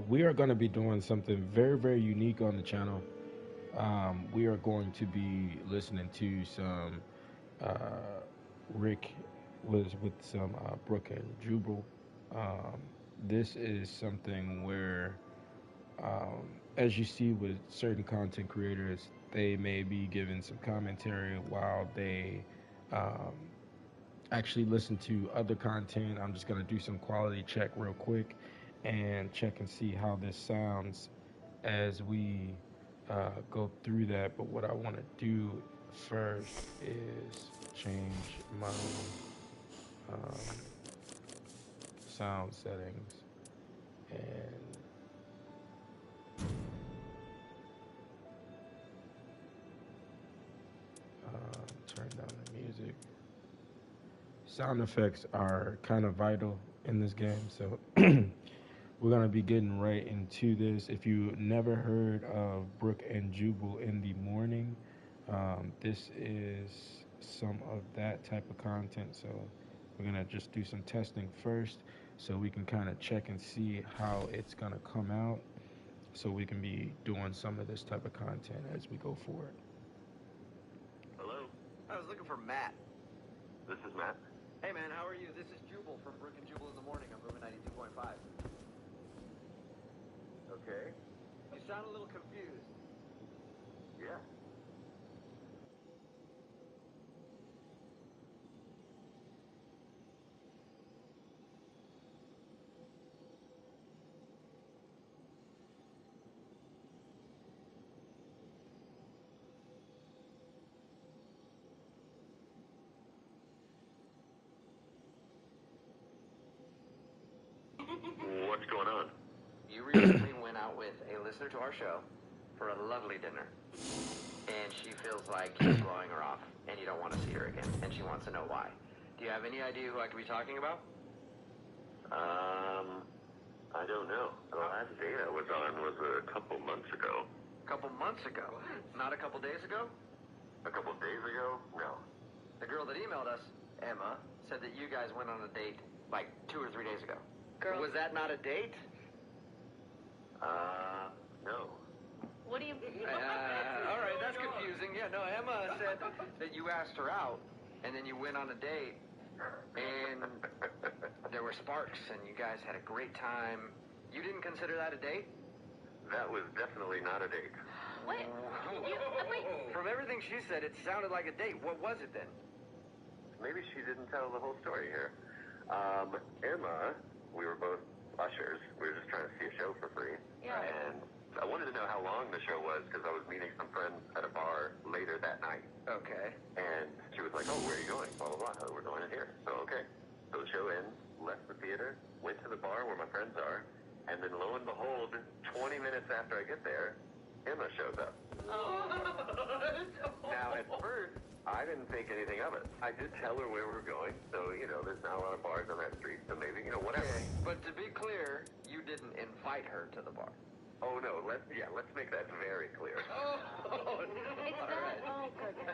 we are going to be doing something very, very unique on the channel. We are going to be listening to some uh, Rick was with some Brooke and Jubal. Um, this is something where, as you see with certain content creators, they may be giving some commentary while they um, actually listen to other content. I'm just going to do some quality check real quick and check and see how this sounds as we go through that. But what I want to do first is change my um, sound settings and turn down the music. Sound effects are kind of vital in this game, so we're gonna be getting right into this. If you never heard of Brooke and Jubal in the morning, this is some of that type of content. So we're gonna just do some testing first, so we can kind of check and see how it's gonna come out, so we can be doing some of this type of content as we go forward. Hello? I was looking for Matt. This is Matt. Hey man, how are you? This is Jubal from Brook and Jubal in the Morning on Moving 92.5. Okay. You sound a little confused. Yeah. What's going on? You recently went out with a listener to our show for a lovely dinner. And she feels like you're blowing her off and you don't want to see her again. And she wants to know why. Do you have any idea who I could be talking about? I don't know. The last date I was on was a couple months ago. A couple months ago? Not a couple days ago? A couple days ago? No. The girl that emailed us, Emma, said that you guys went on a date like 2 or 3 days ago. Girl. Was that not a date? No. What do you... All right, that's confusing. Yeah, no, Emma said that you asked her out, and then you went on a date, and there were sparks, and you guys had a great time. You didn't consider that a date? That was definitely not a date. What? Wait. From everything she said, it sounded like a date. What was it then? Maybe she didn't tell the whole story here. Emma, we were both ushers. We were just trying to see a show for free. Yeah. And I wanted to know how long the show was because I was meeting some friends at a bar later that night. Okay. And she was like, oh, where are you going? Blah, blah, blah. We're going in here. So, okay. So the show ends, left the theater, went to the bar where my friends are, and then lo and behold, 20 minutes after I get there, Emma shows up. Oh. Now, at first, I didn't think anything of it. I did tell her where we were going, so, there's not a lot of bars on that street, so maybe, whatever. Okay. But to be clear, you didn't invite her to the bar. Oh, no, let's make that very clear. Oh, It's that... Oh, goodness.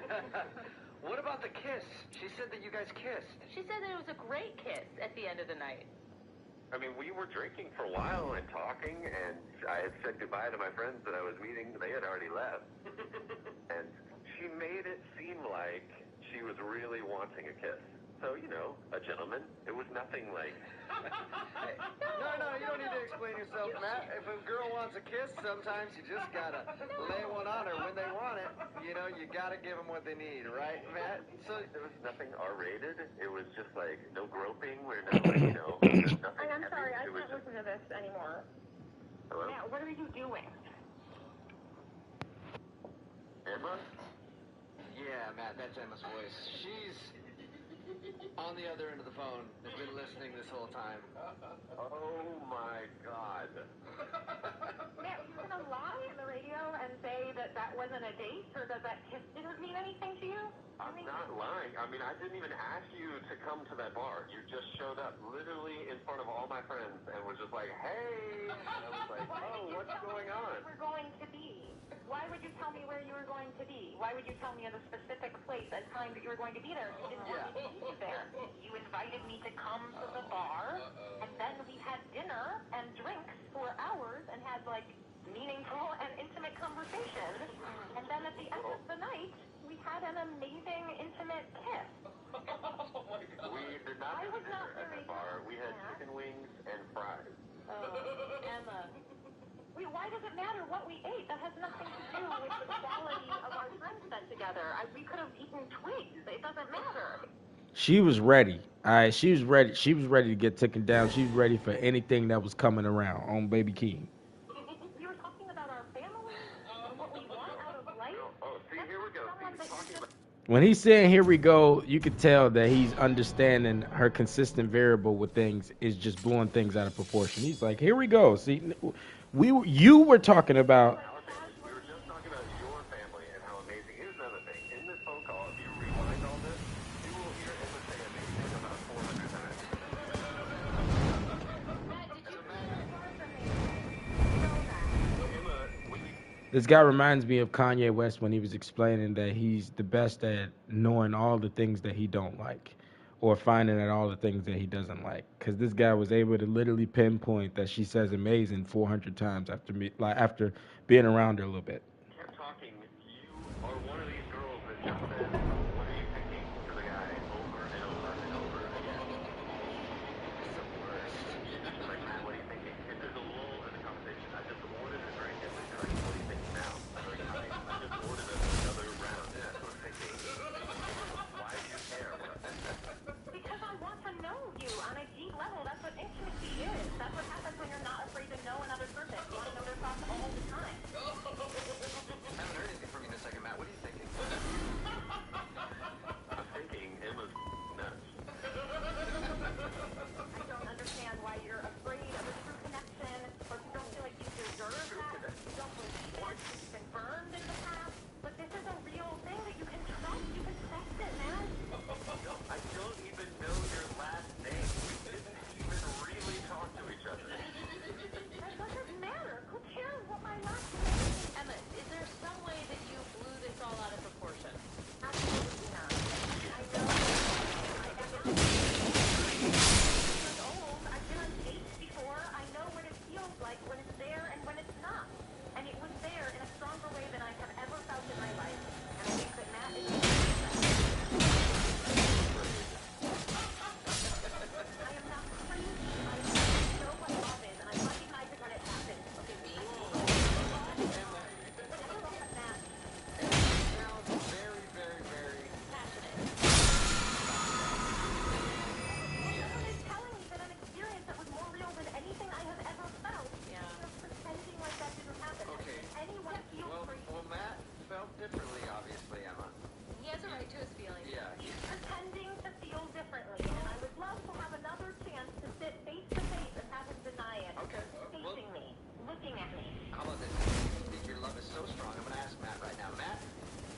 What about the kiss? She said that you guys kissed. She said that it was a great kiss at the end of the night. I mean, we were drinking for a while and talking, and I had said goodbye to my friends that I was meeting. They had already left. And she made it seem like she was really wanting a kiss. So, a gentleman. It was nothing like... Hey, no, you don't need to explain yourself, Matt. If a girl wants a kiss, sometimes you just gotta lay one on her when they want it. You gotta give them what they need, right, Matt? So there was nothing R-rated. It was just like no groping or no, nothing. I'm sorry, I It was can't listen to this anymore. Hello? Matt, what are you doing? Emma? yeah, Matt, that's Emma's voice. She's on the other end of the phone. They've been listening this whole time. Oh my God. Matt, you're gonna lie on the radio and say that that wasn't a date, or that that kiss didn't mean anything to you? I'm not lying. I mean, I didn't even ask you to come to that bar. You just showed up literally in front of all my friends and was just like, hey. And I was like, oh, what's going on? Where you were going to be? Why would you tell me where you were going to be? Why would you tell me at a specific place and time that you were going to be there if you didn't want me to be there? You invited me to come to the bar, and then we had dinner and drinks for hours, intimate conversation, and then at the end of the night, we had an amazing intimate kiss. We did not I have was not dinner at the very bar. We had happy. chicken wings and fries. Oh, Emma. Why does it matter what we ate? That has nothing to do with the quality of our time spent together. We could have eaten twigs. It doesn't matter. She was ready. All right, she was ready. She was ready to get taken down. She was ready for anything that was coming around on Baby King. We were talking about our family and what we want out of life. Oh, see, here we go. See, he's talking about... When he's saying "here we go," you could tell that he's understanding her consistent variable with things is just blowing things out of proportion. He's like, "Here we go." See, you were talking about. We were just talking about your family and how amazing. Here's another thing. In this phone call, if you rewind all this, you will hear Emma say amazing about 400 times. This guy reminds me of Kanye West when he was explaining that he's the best at knowing all the things that he don't like, or finding out all the things that he doesn't like. Because this guy was able to literally pinpoint that she says amazing 400 times after being around her a little bit. Kept talking. You are one of these girls that just says, "What are you thinking?" to the guy over and over and over again. It's the worst. She's just like, "Man, what are you thinking?" If there's a lull in the conversation, I just ordered a drink and the drink. What are you thinking now? I'm like, I just ordered another round. That's what I'm thinking. Why do you care? Because I want to know you on a deep level. That's what intimacy is. That's what happens when you're not afraid to know another person. You want to know their thoughts all the time. I haven't heard anything from you in a second, Matt. What are you thinking? I'm thinking Emma's nuts. I don't understand why you're afraid of a true connection, or you don't feel like you deserve that. You don't believe it. It's been burned in the past. But this is a real thing that you can trust. You can trust it, man. I don't even know your last name. We didn't even really talk to each other. That doesn't matter. Who cares what my last name is? Emma, is there some way that you blew this all out of proportion? Absolutely not. I know. I am not old. I've been on dates before. I know what it feels like when it's there and when it's not. And it was there in a stronger way than I have ever felt in my life. And I think that Matt is I am not crazy. I know what love is, and I recognize it when it happens. Okay, me? Matt. Sounds very, very, very Passionate. Someone is telling me that an experience that was more real than anything I have ever felt. Yeah. You're pretending like that didn't happen. Okay. Anyone feels crazy. Well, Matt felt differently, obviously, Emma. He has a right to his feelings. Yeah. He's pretending to feel differently, and I would love to have another chance to sit face to face and have him deny it. Okay. Well, Facing me, looking at me. how about this? If your love is so strong, I'm going to ask Matt right now. Matt,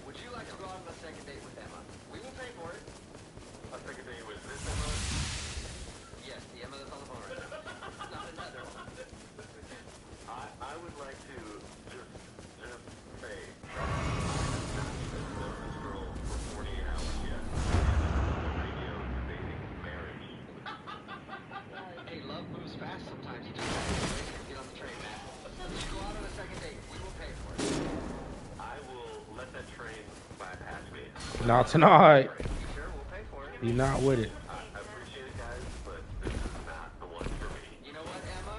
would you like to go out on a second date with Emma? We will pay for it. A second date with this Emma? Yes, the Emma that's on the phone right now. Not another one. I would like to just say that I have not known this girl for 48 hours yet. Radio debating marriage. Hey, love moves fast sometimes. You just have to get on the train, Matt. You go out on a second date. We will pay for it. I will let that train bypass me. Not tonight. You sure? We'll pay for it. You're not with it. I appreciate it, guys, but this is not the one for me. You know what, Emma?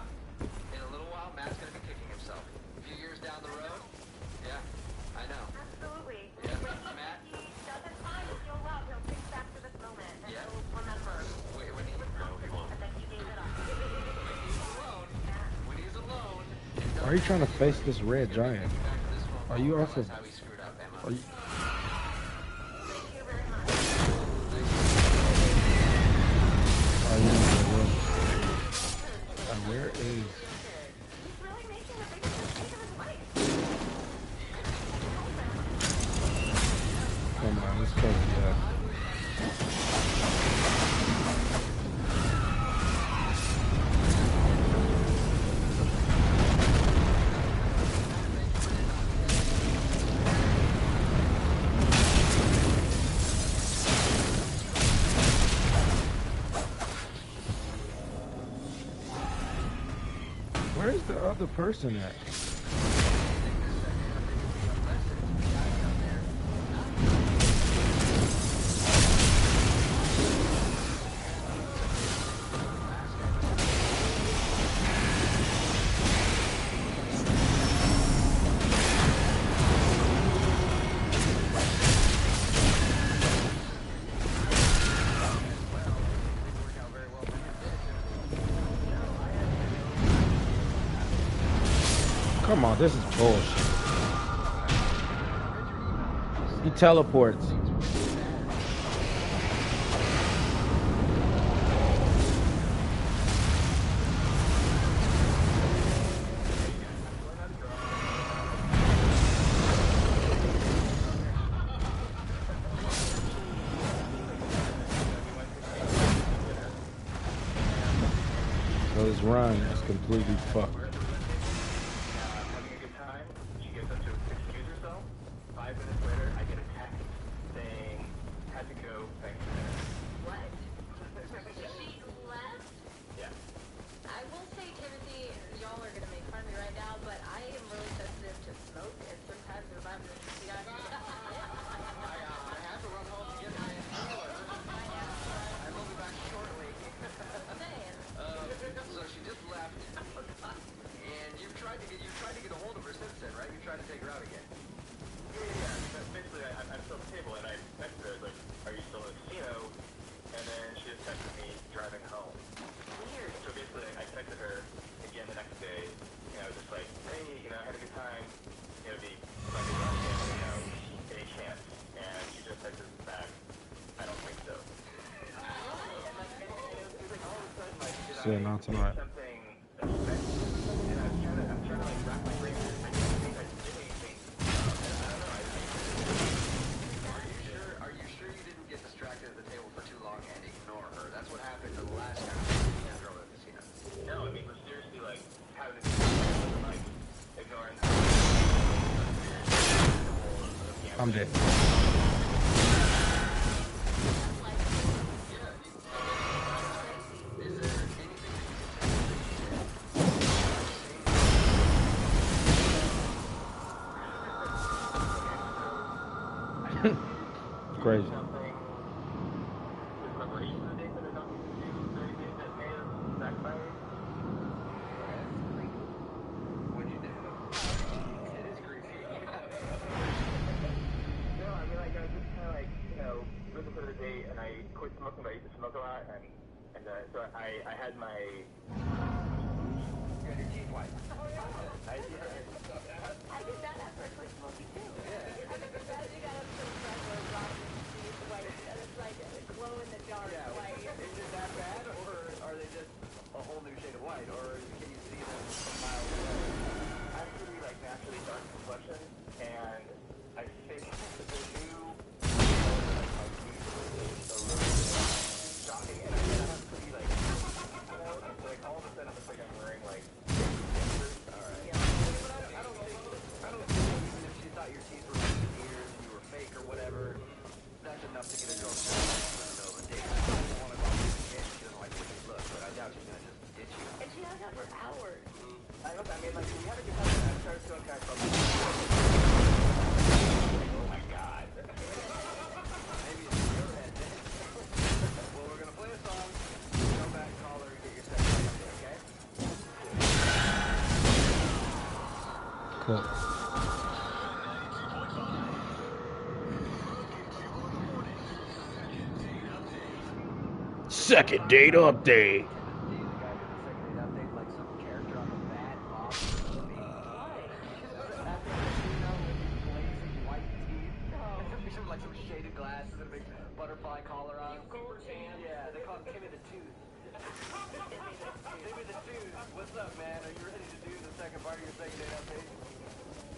In a little while, Matt's going to be kicking himself. A few years down the road? Yeah, I know. Absolutely. Yeah, When Matt? he doesn't find what he'll love, he'll think back to this moment, and Yeah. he'll remember Wait, when he's No, he won't. that he gave it up. alone, when he's alone, Why are you trying to face this red giant? back to this phone Are you call, off of? realize how he screwed up, Emma. Are you, Thank you very much. are you in the room? Where is? He's really making the biggest mistake of his life. Come on, let's go. Yeah. Where's the other person at? Come on, this is bullshit. He teleports. So his run is completely fucked. Having a good time. She gets up to excuse herself. 5 minutes later, I get a text saying, had to go, thanks for dinner. What? She left? Yeah. I will say, Timothy, y'all are gonna make fun of me right now, but I am really sensitive to smoke, and sometimes if I'm in the I have to run home to get my inhaler. I will be back shortly. So she just left, and you've tried to get a hold of her since then, right? You tried to take her out again. Yeah. Basically, I'm still at the table, and I texted her, like, are you still in the casino? And then she just texted me driving home. Weird. So basically, I texted her again the next day, just like, hey, I had a good time, the Sunday night, any chance? And she just texted back, I don't think so. And it was like all of a sudden, like, did Said not tonight. something unexpected? And I'm trying to like wrap my brain around it. I don't think I did anything. And I don't know. Are you sure you didn't get distracted at the table for too long and ignore her? That's what happened the last time you seen that girl at the casino. No, I mean, we're seriously like having a conversation, like ignoring. I'm dead. Is there anything Crazy. Preparation of the day that I don't need to do, is there anything that may have backfired? What'd you do? It is creepy. No, I mean, like, I was just kind of like, looking for the date, and I quit smoking, but I used to smoke a lot, and so I had my. You had your teeth white. I did. I did that after I quit smoking too. Yeah. I think that you got up to the front where rocking teeth white, and it's like a glow in the dark white. Is it that bad, or are they just a whole new shade of white, or can you see them from miles away? I have pretty, like, naturally dark complexion, and I think the new color, like, my teeth is a little bit shocking, and I have pretty, like, so, like, all of a sudden, it's like I'm wearing, like, Alright. I don't think even if she thought your teeth were like veneers and you were fake or whatever, that's enough to get a girl to know the date. I don't want to go on again. She doesn't like the way you look, but I doubt she's gonna just ditch you. And she hung out for hours. I mean, like, we had a good time, and I started feeling kind of trouble. Oh my god. Maybe it's in your head then. Well, we're gonna play a song. Come back, call her, and get your second update, okay? Cool. Second date update. The guy did the second date update like some character on the Bad Mob movie. At the casino with these blazing white teeth. Like some shaded glasses and a big butterfly collar on. Yeah, they call him Timmy the Tooth. Timmy the Tooth. What's up, man? Are you ready to do the second part of your second date update?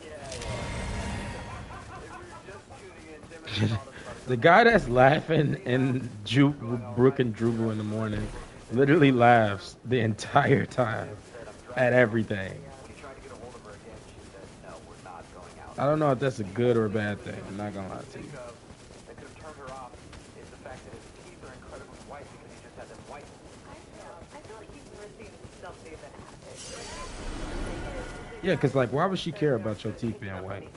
Yeah. If you're just tuning in, Timmy called us about The guy that's laughing in Brooke and Drupal in the morning literally laughs the entire time at everything. When he tried to get a hold of her again, she said, no, we're not going out. I don't know if that's a good or a bad thing. I'm not gonna lie to you. That could have turned her off is the fact that his teeth are incredibly white because he just had them white. I feel like he's risking something that happened. Yeah, because, like, why would she care about your teeth being white? Did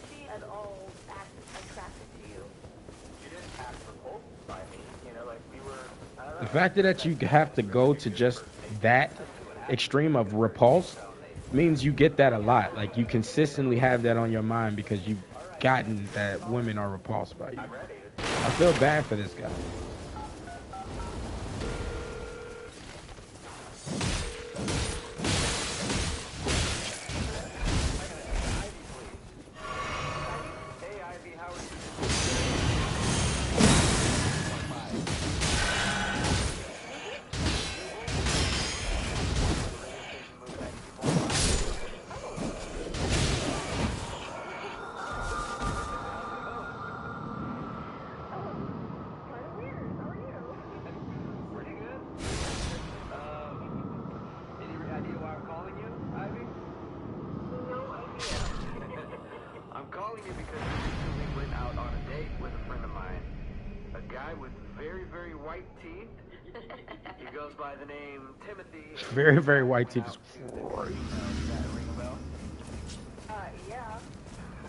she at all act attracted to you? She didn't act repulsed by me, like, we were, I don't know. The fact that you have to go to just that extreme of repulse means you get that a lot. Like, you consistently have that on your mind because you've gotten that women are repulsed by you. I feel bad for this guy. guy with very, very white teeth. He goes by the name Timothy. Very, very white teeth is Does that ring a bell? Yeah.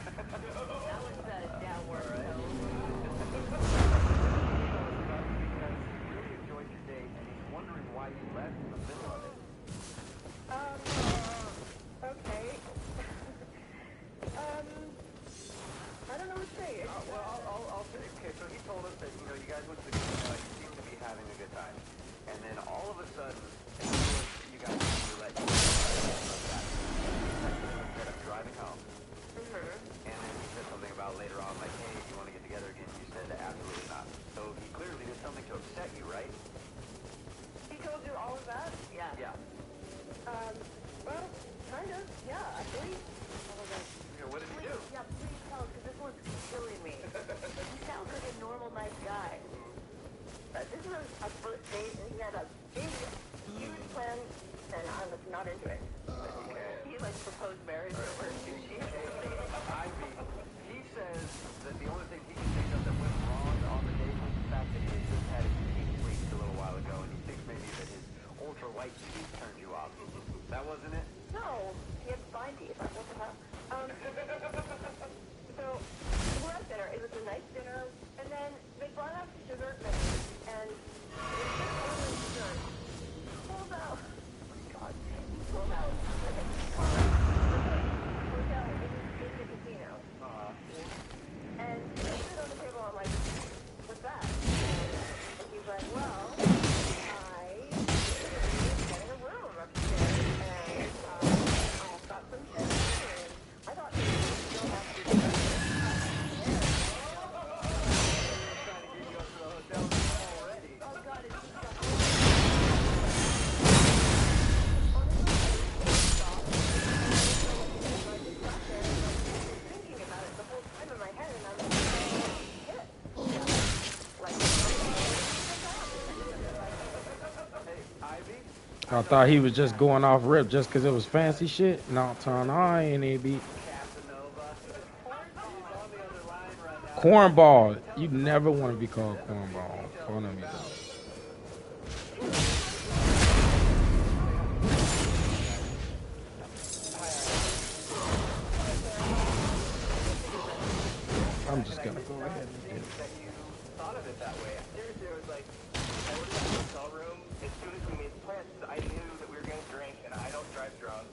That was the downward All right. hill. He really enjoyed your date, and he's wondering why you left in the middle of it. Okay. I don't know what to say. I'll say. Okay, so he told us that you guys went to the casino, you seemed to be having a good time, and then all of a sudden, you guys let you instead of driving home. And then he said something about later on, like, hey, you want to get together again? You said absolutely not. So he clearly did something to upset you, right? He told you all of that? Yeah. Yeah. Well, kind of. Yeah, actually. Oh my God. What did he do? Yeah, please tell, because this one's killing me. He sounds like a normal, nice guy. This is a first date, and he had a big, huge plan, and I'm not into it. He like proposed marriage over sushi. Ivy, he says that the only thing he can think of that went wrong on the date was the fact that he had just had his teeth bleached a little while ago, and he thinks maybe that his ultra-white teeth turned you off. That wasn't it? No, he had fine teeth. What the hell? So, we're at dinner. It was a nice dinner, and then they brought out dessert menu, and instead of ordering dessert, he pulled out, oh my God, he pulled out like a card hotel in the casino. And he put it on the table, I'm like, what's that? And he's like, well, I was getting a room upstairs, and I've got some tips, and I thought you would still have to do that. Trying to get you up to the hotel already. Oh God, it's just got thinking about it the whole time in my head, and I'm like, shit. Like, Hey, Ivy? I thought he was just going off rip just because it was fancy shit. No, turn I ain't it beat. Casanova. He's on the other line right now. Cornball. You never want to be called cornball. Fun of me. I'm just gonna go ahead and do it. That you thought of it that way. Seriously, it was like, I looked at the hotel room as soon as we made plans, because I knew that we were going to drink, and I don't drive drunk.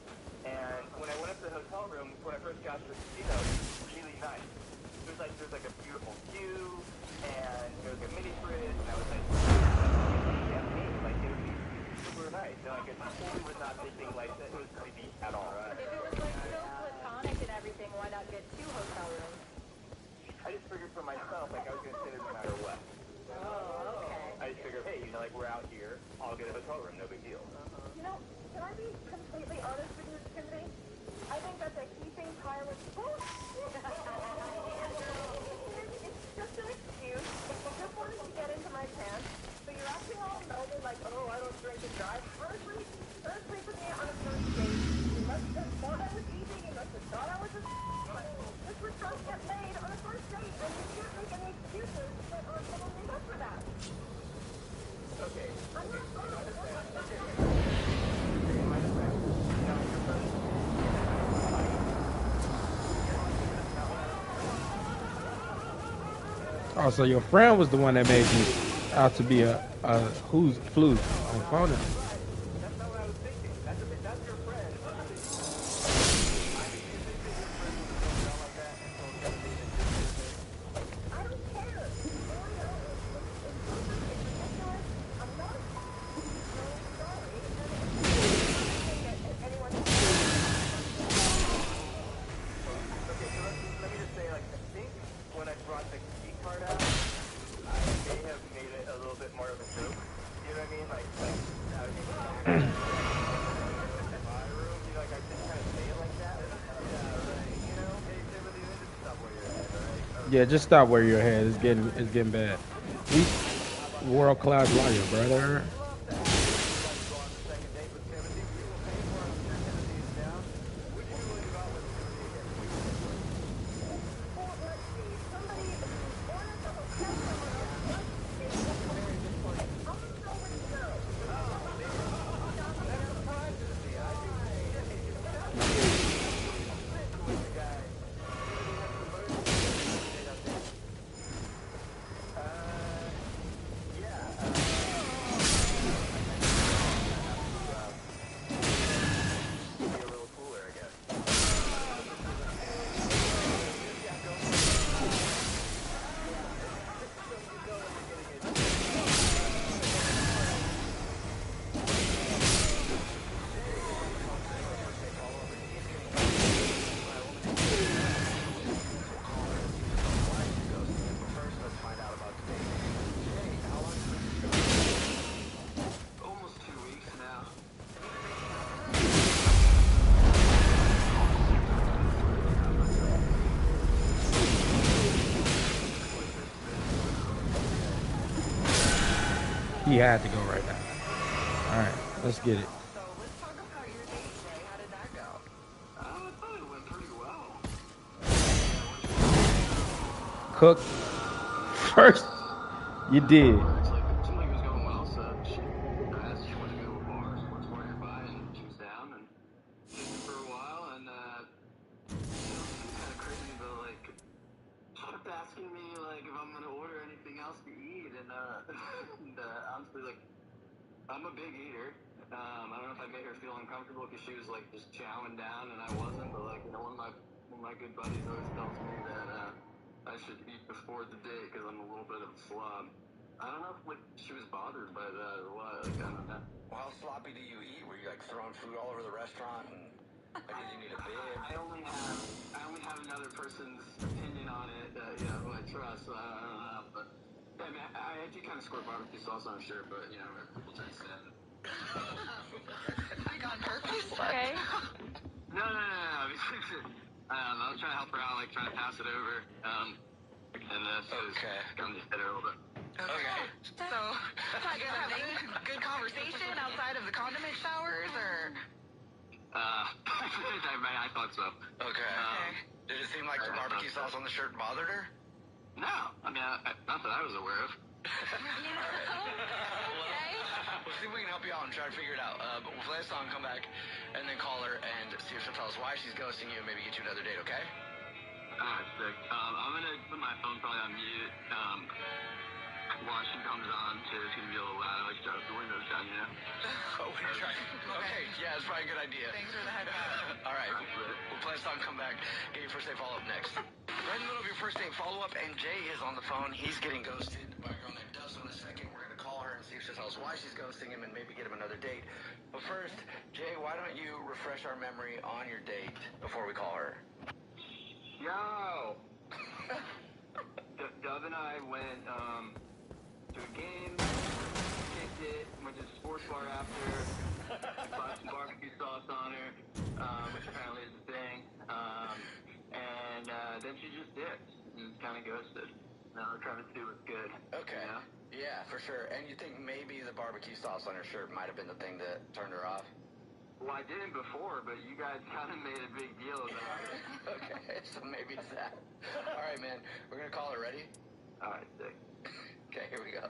And when I went up to the hotel room, when I first got to the casino, it was really nice. There's like a beautiful view, and there was a mini fridge, and I was like, champagne, like it would be super nice. And like, it totally was not thinking like that it was creepy at all. If it was like so platonic and everything, why not get 2 hotel rooms? I just figured for myself, like I was going to stay there no matter what. Oh, okay. I just figured, hey, like we're out here, I'll get a hotel room, no big deal. you know, can I be completely honest with you, Timothy? I think that's a heaping pile of bullshit. It's just an excuse. You just wanted to get into my pants, so you're acting all noble, like, oh, I don't drink and drive. Honestly, for me on a first date, you must have thought I was easy, you must have thought I was a this was just get laid on a first date, and you can't make any excuses that are totally up for that. Okay. I'm not Oh, so your friend was the one that made you out to be a who's flute on phone. That's not what I was thinking. That's your friend. I don't care. All I know is it's ridiculous. I'm not so sorry. Anyone Okay, so let me just say, like, I think when I brought the key card out, I may have made it a little bit more of a joke. You know what I mean? Like I was my room, you know, like I just kind of say it like that. Yeah, right. You know? Hey, Timothy, just stop where you're at, alright? Yeah, just stop where your head. It's getting bad. World class lawyer, brother. let's see, somebody ordered the hotel room on our first date. He had to go right now. All right, let's get it. So let's talk about your date, Jay. How did that go? I thought it went pretty well. Cook first. You did. It seemed like it was going well, so I asked if she wanted to go to a bar, sports bar nearby, and she was down, and danced for a while, and it was kind of crazy, but like, she kept asking me like if I'm gonna order anything else to eat, and honestly, like, I'm a big eater. I don't know if I made her feel uncomfortable because she was like just chowing down and I wasn't, but like, you know, one of my good buddies always tells me that I should eat before the date because I'm a little bit of a slob. I don't know if like she was bothered by that or what. Like, I don't know. Well, how sloppy do you eat? Were you like throwing food all over the restaurant? And like, did you need a bib? I only have another person's opinion on it, who I trust. So I don't know, but yeah, I mean, I do kind of squirt barbecue sauce on a shirt, but you know, people taste it. Like on purpose? Okay. No. I was trying to help her out, like trying to pass it over. And so Okay. kind of just hit her a little bit. Okay. So, you guys have a good conversation outside of the condiment showers, or? I thought so. Okay. Did it seem like the barbecue sauce on the shirt bothered her? No, I mean, not that I was aware of. Okay. We'll see if we can help you out and try to figure it out. But we'll play a song, come back, and then call her and see if she'll tell us why she's ghosting you and maybe get you another date, okay? Alright, sick. I'm gonna put my phone probably on mute. While she comes on, too, it's gonna be a little loud. I like to drive the windows down, you know? Oh, what are you trying? Okay, yeah, it's probably a good idea. Thanks for the heads up. All right, we'll play a song, come back, get your first date follow-up next. Right in the middle of your first date follow-up, and Jay is on the phone. He's getting ghosted by a girl named Dustin in a second. We're gonna call her and see if she'll tell us why she's ghosting him and maybe get him another date. But first, Jay, why don't you refresh our memory on your date before we call her? Yo! Dove and I went, to a game, kicked it, went to the sports bar after, bought some barbecue sauce on her, which apparently is a thing, and then she just dipped and kind of ghosted. Now we're trying to see what's good. Okay. You know? Yeah, for sure. And you think maybe the barbecue sauce on her shirt might have been the thing that turned her off? Well, I didn't before, but you guys kind of made a big deal about it. Okay, so maybe it's that. All right, man. We're going to call her. Ready? All right, sick. Okay, here we go.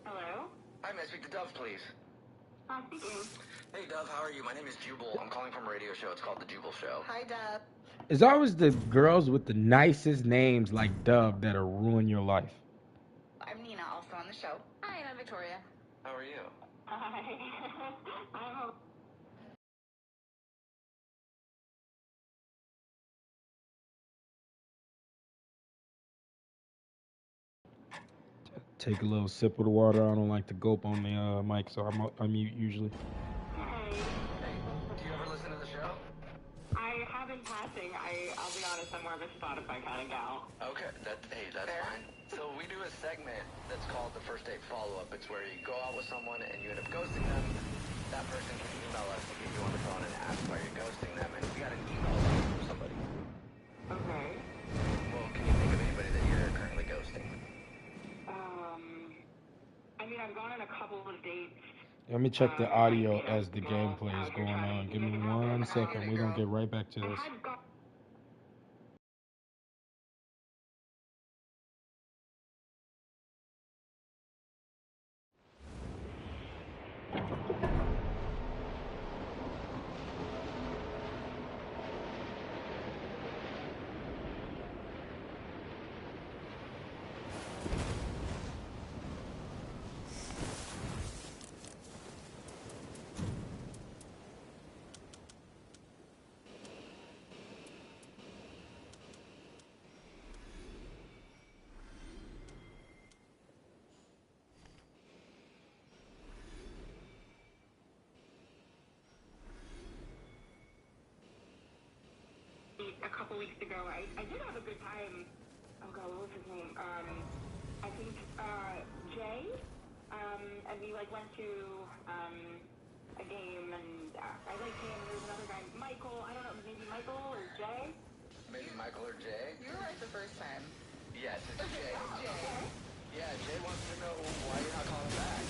Hello? Hi, may I speak to Dove, please? Speaking. Hey, Dove, how are you? My name is Jubal. I'm calling from a radio show. It's called The Jubal Show. Hi, Deb. It's always the girls with the nicest names like Dove that'll ruin your life. I'm Nina, also on the show. Hi, I'm Victoria. How are you? Hi. I'm Take a little sip of the water. I don't like to gulp on the mic, so I mute usually. Hey. Hey, do you ever listen to the show? I have in passing. I'll be honest, I'm more of a Spotify kind of gal. Okay, that's fine. So we do a segment that's called the first date follow-up. It's where you go out with someone and you end up ghosting them. That person can email us to get you on the phone and ask why you're ghosting them. And we got an email from somebody. Okay. Well, can you think of anybody that you're currently ghosting? I mean, I've gone on a couple of dates. Let me check the audio as the gameplay is going on. Give me 1 second. We're going to get right back to this. I had gone. A couple weeks ago, I did have a good time. Oh god, what was his name? I think, Jay, and we, like, went to, a game, and I liked him, and there was another guy, Michael, I don't know, maybe Michael or Jay? Maybe Michael or Jay? You were right the first time. Yes, it's Jay. Okay. Yeah, Jay wants to know why you're not calling back.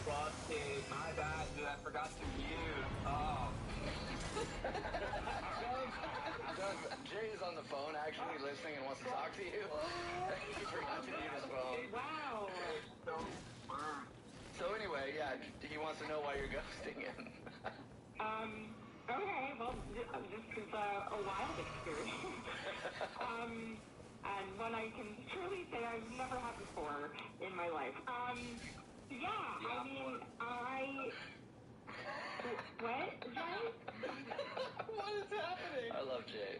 Busted. My bad, dude. I forgot to mute. Oh. Jay is on the phone actually listening and wants to talk to you. He forgot to mute his phone. Wow. So anyway, yeah, he wants to know why you're ghosting him. Okay, well, this is a wild experience. And one I can truly say I've never had before in my life. Yeah, I mean, what, Jay? What is happening? I love Jay.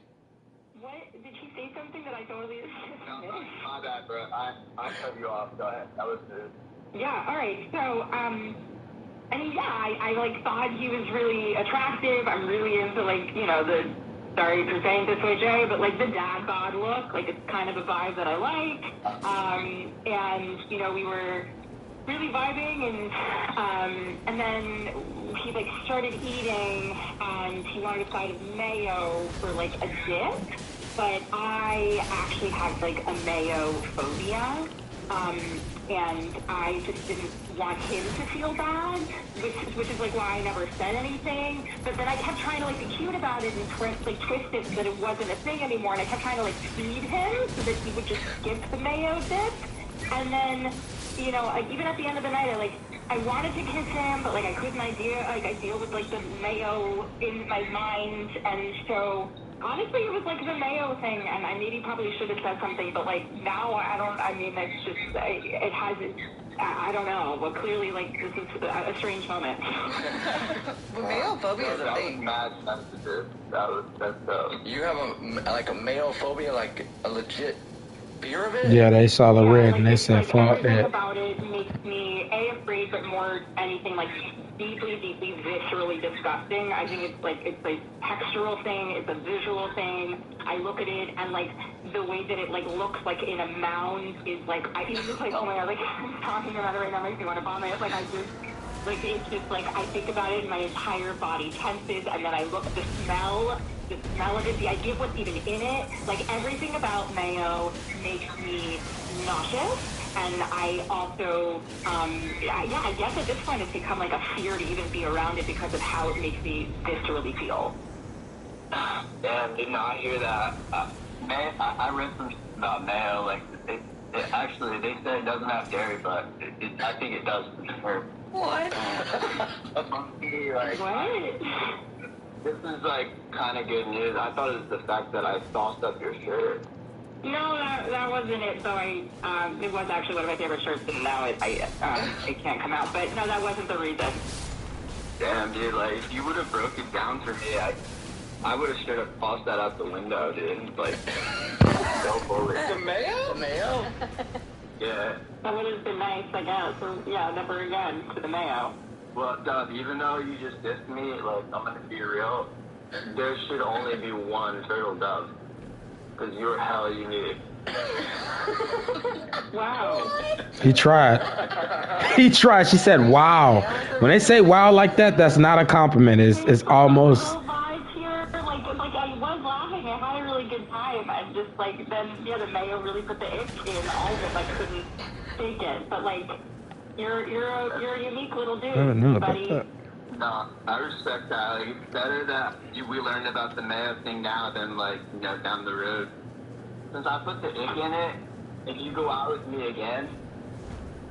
What, did he say something that I totally missed? My bad, bro. I cut you off. Go ahead. That was good. Yeah, alright, so, I mean, yeah, I like, thought he was really attractive. I'm really into, like, you know, sorry for saying this way, Jay, but, like, the dad bod look. Like, it's kind of a vibe that I like. And, you know, we were really vibing, and then he, like, started eating, and he wanted a side of mayo for, like, a dip. But I actually have, like, a mayo phobia. And I just didn't want him to feel bad, which is like why I never said anything. But then I kept trying to like be cute about it and twist it so that it wasn't a thing anymore. And I kept trying to like feed him so that he would just skip the mayo dip. And then, you know, like even at the end of the night, I wanted to kiss him, but like I couldn't I deal with like the mayo in my mind, and so. Honestly, it was like the mayo thing, and I maybe probably should have said something, but like now I mean, it's just, it hasn't, I don't know, but clearly like this is a strange moment. But mayo phobia is a That was thing. mad sensitive. That's You have a male phobia, like a legit fear of it? Yeah, they saw the red like, and they it's, said, like, fuck everything that. about it makes me afraid, but more anything like deeply viscerally disgusting. I think it's a textural thing, it's a visual thing. I look at it and like the way that it like looks like in a mound is like I feel just like, oh my god, like I'm talking about it right now makes me want to vomit. Like I just like it's just like I think about it and my entire body tenses, and then I look the smell of it, the idea of what's even in it, like everything about mayo makes me nauseous. And I also, I guess at this point it's become like a fear to even be around it because of how it makes me viscerally feel. Damn, did not hear that. Man, I read some about mayo. Like, actually, they said it doesn't have dairy, but I think it does for sure. What? Like, What? this is like kind of good news. I thought it was the fact that I sauced up your shirt. No, that wasn't it. So it was actually one of my favorite shirts, and now it can't come out. But no, that wasn't the reason. Damn, dude, like, if you would have broke it down for me, I would have straight up tossed that out the window, dude. Like, so bullish. The mayo? The mayo? Yeah. That would have been nice, I guess. Or, yeah, never again to the mayo. Well, Dub, even though you just dissed me, like, I'm gonna be real, there should only be one turtle dove. Because you were hella unique. Wow. He tried. He tried. She said, wow. When they say wow like that, that's not a compliment. It's almost... Vibes here, like I was laughing. I had a really good time. And just, like, then, yeah, the mayo really put the itch in. All of it, I couldn't take it. But, like, you're a unique little dude, I don't know about buddy. that. No, I respect that. Like, it's better that we learned about the mayo thing now than, like, you know, down the road. Since I put the ick in it, if you go out with me again,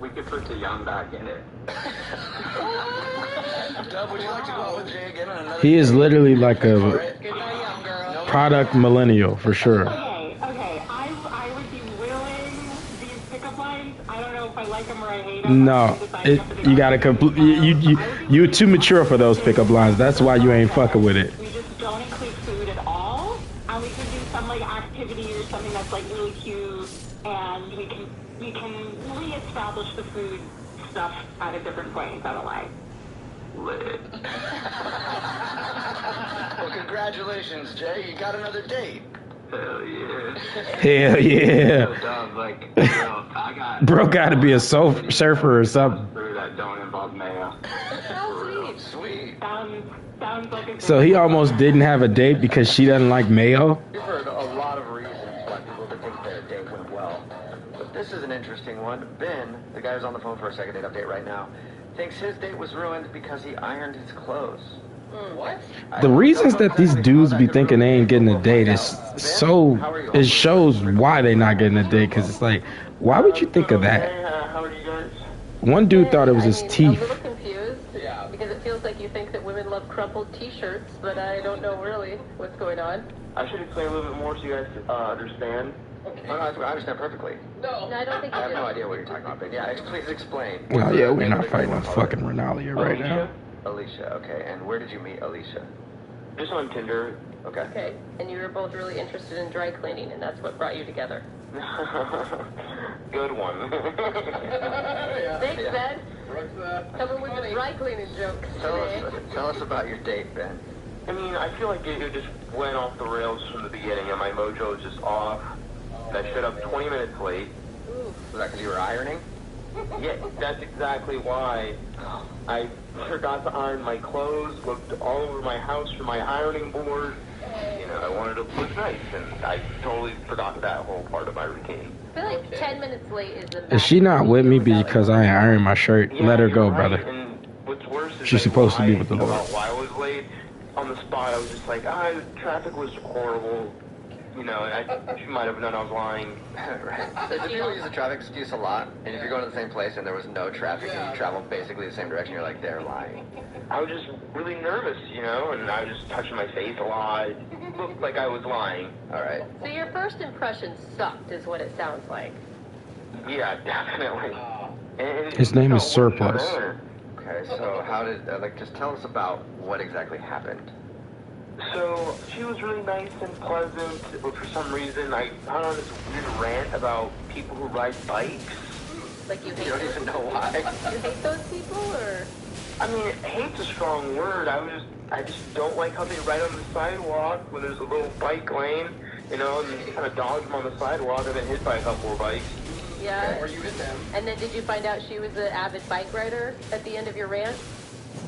we could put the young back in it. Dub, would you like to go out with Jay again on another He is date? literally like a Good night, young girl. product millennial for sure. Okay. I would be willing these pickup lines. I don't know if I like them or I hate them. No, you gotta you're too mature for those pickup lines. That's why you ain't fucking with it. We just don't include food at all, and we can do some like activity or something that's like really cute, and we can reestablish the food stuff at a different point. I don't like. lit. Well, congratulations, Jay. You got another date. Hell yeah. Hell yeah. So, dog, like, bro, I got... Bro got to be a surfer or something. That don't involve mayo. Oh, sweet. Sweet. Sounds like a So he almost didn't have a date because she doesn't like mayo? We've heard a lot of reasons why people would think their date went well. But this is an interesting one. Ben, the guy who's on the phone for a second date update right now, thinks his date was ruined because he ironed his clothes. What? The reasons that these dudes be thinking they ain't getting a date is so, it shows why they not getting a date, because it's like, why would you think of that? How are you guys? One dude thought it was his I'm a teeth. little confused. Yeah. Because it feels like you think that women love crumpled t-shirts, but I don't know really what's going on. I should explain a little bit more so you guys understand. Oh, no, I understand perfectly. No, I don't think I you have do. no idea what you're talking about, Ben. Yeah, please explain. Well, yeah, we're not fighting on fucking Renalia right now. Alicia, okay. And where did you meet Alicia? Just on Tinder. Okay. Okay, and you were both really interested in dry cleaning, and that's what brought you together. Good one. Thanks, Ben. Coming with the dry cleaning jokes today. Tell us about your date, Ben. I mean, I feel like it just went off the rails from the beginning, and my mojo was just off. I showed up 20 minutes late. Was that because you were ironing? Yeah, that's exactly why. I forgot to iron my clothes, looked all over my house for my ironing board. You know, I wanted to look nice, and I totally forgot that whole part of my routine. I feel like 10 minutes late is the Is she not with me because I ain't ironed my shirt? Yeah, Let her you're go, right. brother. And what's worse is She's I supposed to be lied with the Lord. about why I was late. On the spot, I was just like, traffic was horrible. You know, and she might have known I was lying. Right. So people use the traffic excuse a lot, and if you're going to the same place and there was no traffic and you travel basically the same direction, you're like, they're lying. I was just really nervous, you know, and I was just touching my face a lot. It looked like I was lying. All right. So your first impression sucked, is what it sounds like. Yeah, definitely. And His name is it wasn't Surplus. her. Okay, so how did, just tell us about what exactly happened. So she was really nice and pleasant, but for some reason I got on this weird rant about people who ride bikes. Like you hate You don't those even know why. You hate those people, or? I mean, hate's a strong word. I just don't like how they ride on the sidewalk when there's a little bike lane, you know, and you kind of dodge them on the sidewalk. I've been hit by a couple of bikes. Yeah. Or you hit them. And then did you find out she was an avid bike rider at the end of your rant?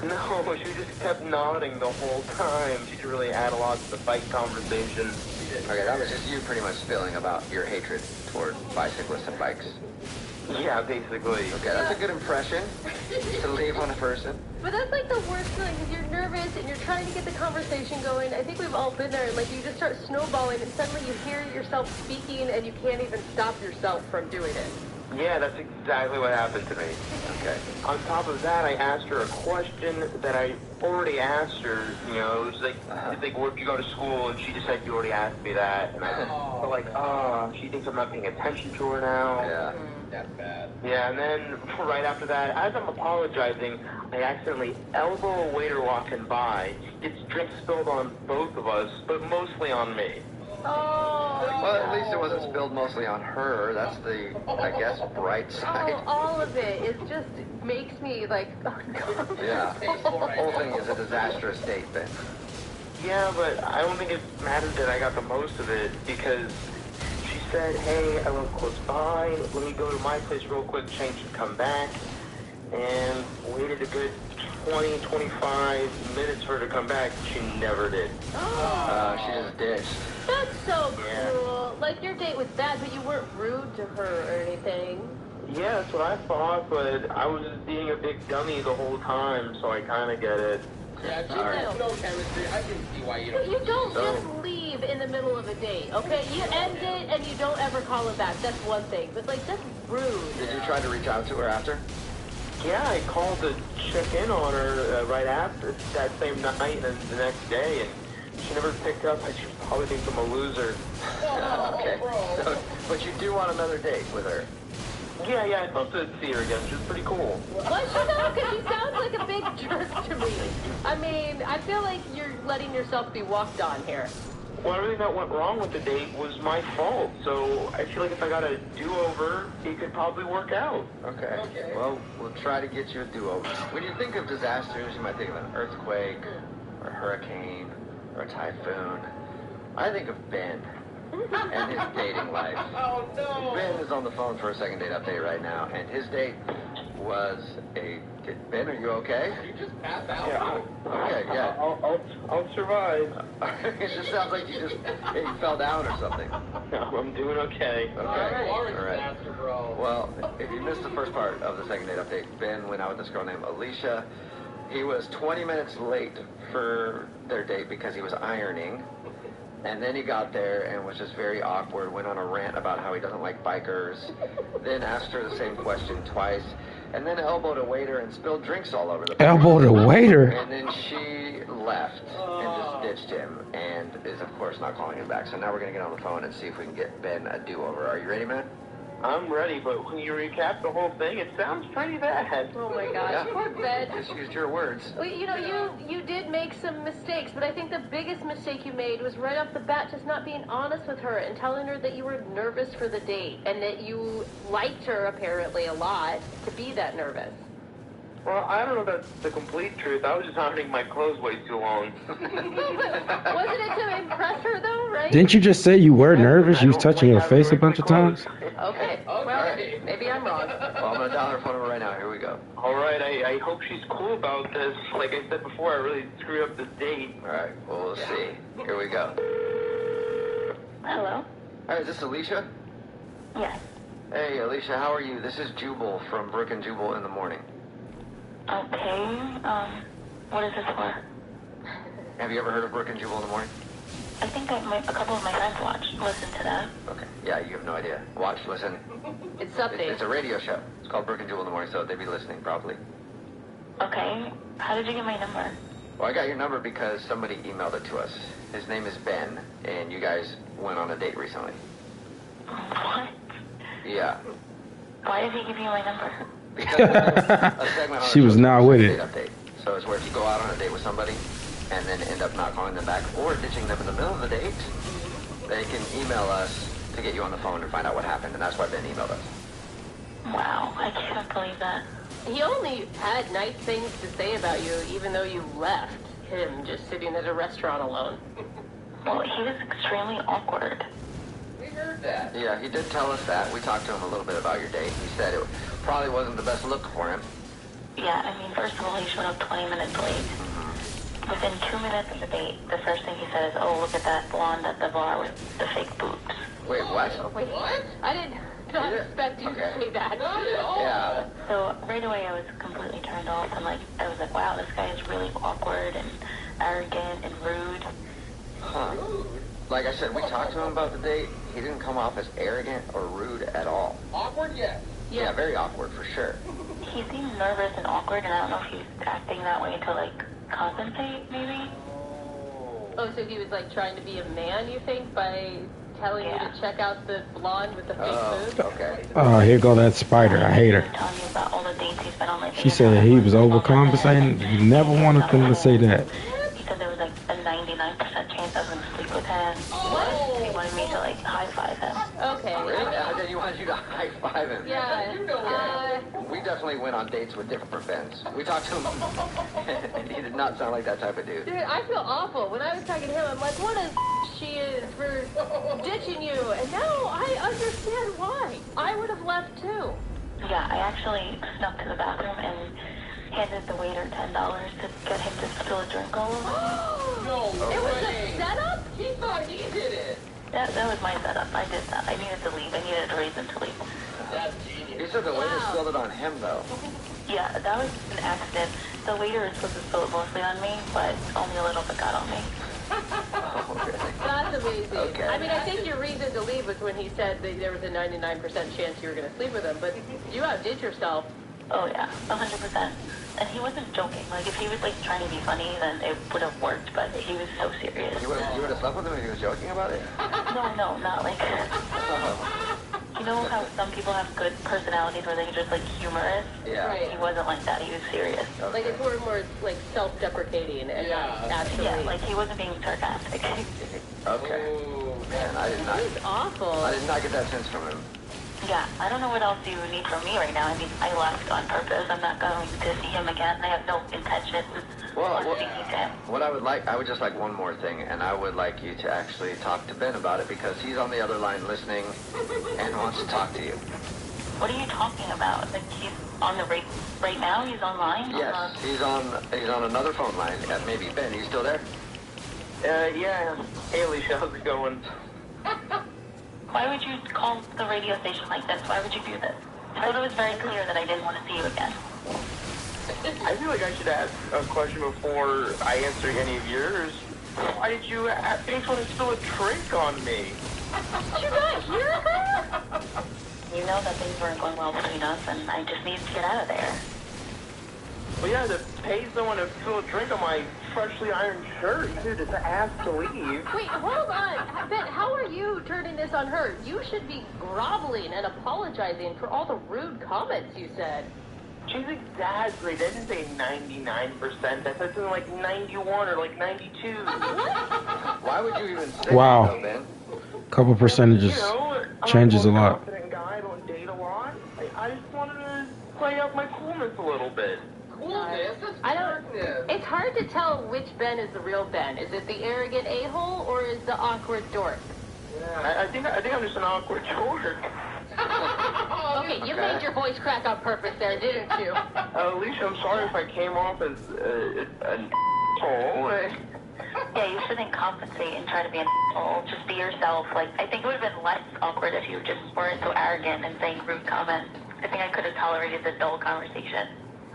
No, she just kept nodding the whole time. She didn't really add a lot to the bike conversation. Okay, that was just you pretty much spilling about your hatred toward bicyclists and bikes. Yeah, basically. Okay, that's a good impression to leave on a person. But that's like the worst feeling, because you're nervous and you're trying to get the conversation going. I think we've all been there, and like you just start snowballing, and suddenly you hear yourself speaking, and you can't even stop yourself from doing it. Yeah, that's exactly what happened to me. Okay. On top of that, I asked her a question that I already asked her. You know, it was like, where'd you go to school? And she just said, you already asked me that. And I felt like, she thinks I'm not paying attention to her now. Yeah. That's bad. Yeah, and then right after that, as I'm apologizing, I accidentally elbow a waiter walking by. Gets drink spilled on both of us, but mostly on me. Oh. Well, at least it wasn't spilled mostly on her. That's the, I guess, bright side. Oh, all of it. It just makes me like, oh God. Yeah. The whole thing is a disastrous date, Ben. Yeah, but I don't think it mattered that I got the most of it, because she said, hey, I live close by, let me go to my place real quick, change and come back, and waited a good 20, 25 minutes for her to come back. She never did. She just ditched. That's so Yeah. cool. Like, your date was bad, but you weren't rude to her or anything. Yeah, that's what I thought, but I was just being a big dummy the whole time, so I kind of get it. Yeah, if you Alright. have no chemistry, I can see why you But don't. you don't just leave in the middle of a date, okay? You end it and you don't ever call her back. That's one thing. But, like, that's rude. Did you try to reach out to her after? Yeah, I called to check in on her right after that same night and then the next day, and she never picked up. She probably thinks I'm a loser. Okay. So, but you do want another date with her? Yeah, I'd love to see her again. She was pretty cool. Why should not? Because she sounds like a big jerk to me. I mean, I feel like you're letting yourself be walked on here. Well, everything that went wrong with the date was my fault. So I feel like if I got a do-over, it could probably work out. Okay. Well, we'll try to get you a do-over. When you think of disasters, you might think of an earthquake, or a hurricane, or a typhoon. I think of Ben and his dating life. Oh, no. Ben is on the phone for a second date update right now, and his date was a... Ben, are you okay? You just passed out. Yeah. Okay, yeah. I'll survive. It just sounds like you fell down or something. No, I'm doing okay. Okay, You are a all right. disaster, bro. Well, if you missed the first part of the second date update, Ben went out with this girl named Alicia. He was 20 minutes late for their date because he was ironing. And then he got there and was just very awkward, went on a rant about how he doesn't like bikers, then asked her the same question twice, and then elbowed a waiter and spilled drinks all over the place. Elbowed a waiter? And then she left and just ditched him and is, of course, not calling him back. So now we're going to get on the phone and see if we can get Ben a do-over. Are you ready, man? I'm ready, but when you recap the whole thing, it sounds pretty bad. Oh my gosh, Yeah. poor Ben. Just used your words. Well, you know, you did make some mistakes, but I think the biggest mistake you made was right off the bat just not being honest with her and telling her that you were nervous for the date and that you liked her apparently a lot to be that nervous. Well, I don't know if that's the complete truth. I was just ironing my clothes way too long. Wasn't it to impress her though, right? Didn't you just say you were nervous? You was touching her face a bunch of times? Okay, well, maybe I'm wrong. Well, I'm going to dial her phone number right now. Here we go. All right, I hope she's cool about this. Like I said before, I really screwed up this date. All right, well, we'll see. Here we go. Hello? Hi, is this Alicia? Yes. Hey, Alicia, how are you? This is Jubal from Brook and Jubal in the Morning. Okay. What is this for? Have you ever heard of Brook and Jubal in the Morning? I think a couple of my friends listen to that. Okay. Yeah, you have no idea. Watch, listen. It's updates. It's a radio show. It's called Brook and Jubal in the Morning, so they'd be listening probably. Okay. How did you get my number? Well, I got your number because somebody emailed it to us. His name is Ben, and you guys went on a date recently. What? Yeah. Why did he give you my number? Because a segment on She our was show not is with a it. date update. So it's where if you go out on a date with somebody and then end up not calling them back or ditching them in the middle of the date, they can email us to get you on the phone and find out what happened, and that's why Ben emailed us. Wow, I can't believe that. He only had nice things to say about you, even though you left him just sitting at a restaurant alone. Well, he was extremely awkward. We heard that. Yeah, he did tell us that. We talked to him a little bit about your date. He said it probably wasn't the best look for him. Yeah, I mean, first of all, he showed up 20 minutes late. Within 2 minutes of the date, the first thing he said is, "Oh, look at that blonde at the bar with the fake boobs." Wait, what? Wait, What? I did not Yeah. expect you Okay. to say that. Not at all. Yeah. So right away, I was completely turned off, and I was like, "Wow, this guy is really awkward and arrogant and rude." Huh. Like I said, we talked to him about the date. He didn't come off as arrogant or rude at all. Awkward, yes. Yeah, very awkward for sure. He seemed nervous and awkward, and I don't know if he's acting that way to compensate, maybe. Oh, so he was like trying to be a man, you think, by telling you to check out the blonde with the fake boobs? Okay. Oh, here go that spider. I hate her. Telling you about all the dates he's been on lately. She said he was overcompensating. You never wanted them to say that. He said there was a 99% chance I was going to sleep with him. Oh. He wanted me to high five him. Okay. Really? Then he wanted you to high five him. Yeah. You know We definitely went on dates with different Bens. We talked to him, and he did not sound like that type of dude. Dude, I feel awful. When I was talking to him, I'm like, what a she is for ditching you. And now I understand why. I would have left too. Yeah, I actually snuck to the bathroom and handed the waiter $10 to get him to spill a drink all over me. No It was way. a setup? He thought he did it. That was my setup. I did that. I needed to leave. I needed a reason to leave. That's He genius. said the waiter Wow. spilled it on him, though. Yeah, that was an accident. The waiter was supposed to spill it mostly on me, but only a little bit got on me. Oh, really? That's amazing. Okay. I mean, I think your reason to leave was when he said that there was a 99% chance you were going to sleep with him, but you outdid yourself. Oh yeah, 100%. And he wasn't joking. If he was trying to be funny, then it would have worked. But he was so serious. You would have slept with him if he was joking about it? No, not like. Oh. know how some people have good personalities where they're just like humorous? Yeah. Right. He wasn't like that. He was serious. Like it's more like self-deprecating and not actually. Yeah, like he wasn't being sarcastic. Okay. Oh, Man, I did not. That is awful. I did not get that sense from him. Yeah, I don't know what else you need from me right now. I mean, I left on purpose. I'm not going to see him again. I have no intention Well, of speaking to him. what I would just like one more thing, and I would like you to actually talk to Ben about it because he's on the other line listening and wants to talk to you. What are you talking about? Like he's on the right now? He's online? Yes, he's on another phone line. Maybe Ben, he's still there? Yeah. Hey, Alicia, how's it going? Why would you call the radio station like this? Why would you do this? I thought it was very clear that I didn't want to see you again. I feel like I should ask a question before I answer any of yours. Why did you want to spill a drink on me? Did you not hear her? You know that things weren't going well between us, and I just needed to get out of there. Well, yeah, to pay someone to spill a drink on my freshly ironed shirt, you just asked to leave. Wait, hold on. Ben, how are you turning this on her? You should be groveling and apologizing for all the rude comments you said. She's exaggerated. I didn't say 99%. I said something like 91 or like 92. Why would you even say Wow. that, though, Ben? Couple percentages You know, changes a I'm lot. a confident guy. I don't date a lot. I just wanted to play up my coolness a little bit. coolness. That's I don't. darkness. It's hard to tell which Ben is the real Ben. Is it the arrogant a-hole or is the awkward dork? I think I'm just an awkward dork. Okay, you made your voice crack on purpose there, didn't you? Alicia, I'm sorry if I came off as an asshole. Yeah, you shouldn't compensate and try to be an asshole. Just be yourself. Like, I think it would have been less awkward if you just weren't so arrogant and saying rude comments. I think I could have tolerated the dull conversation.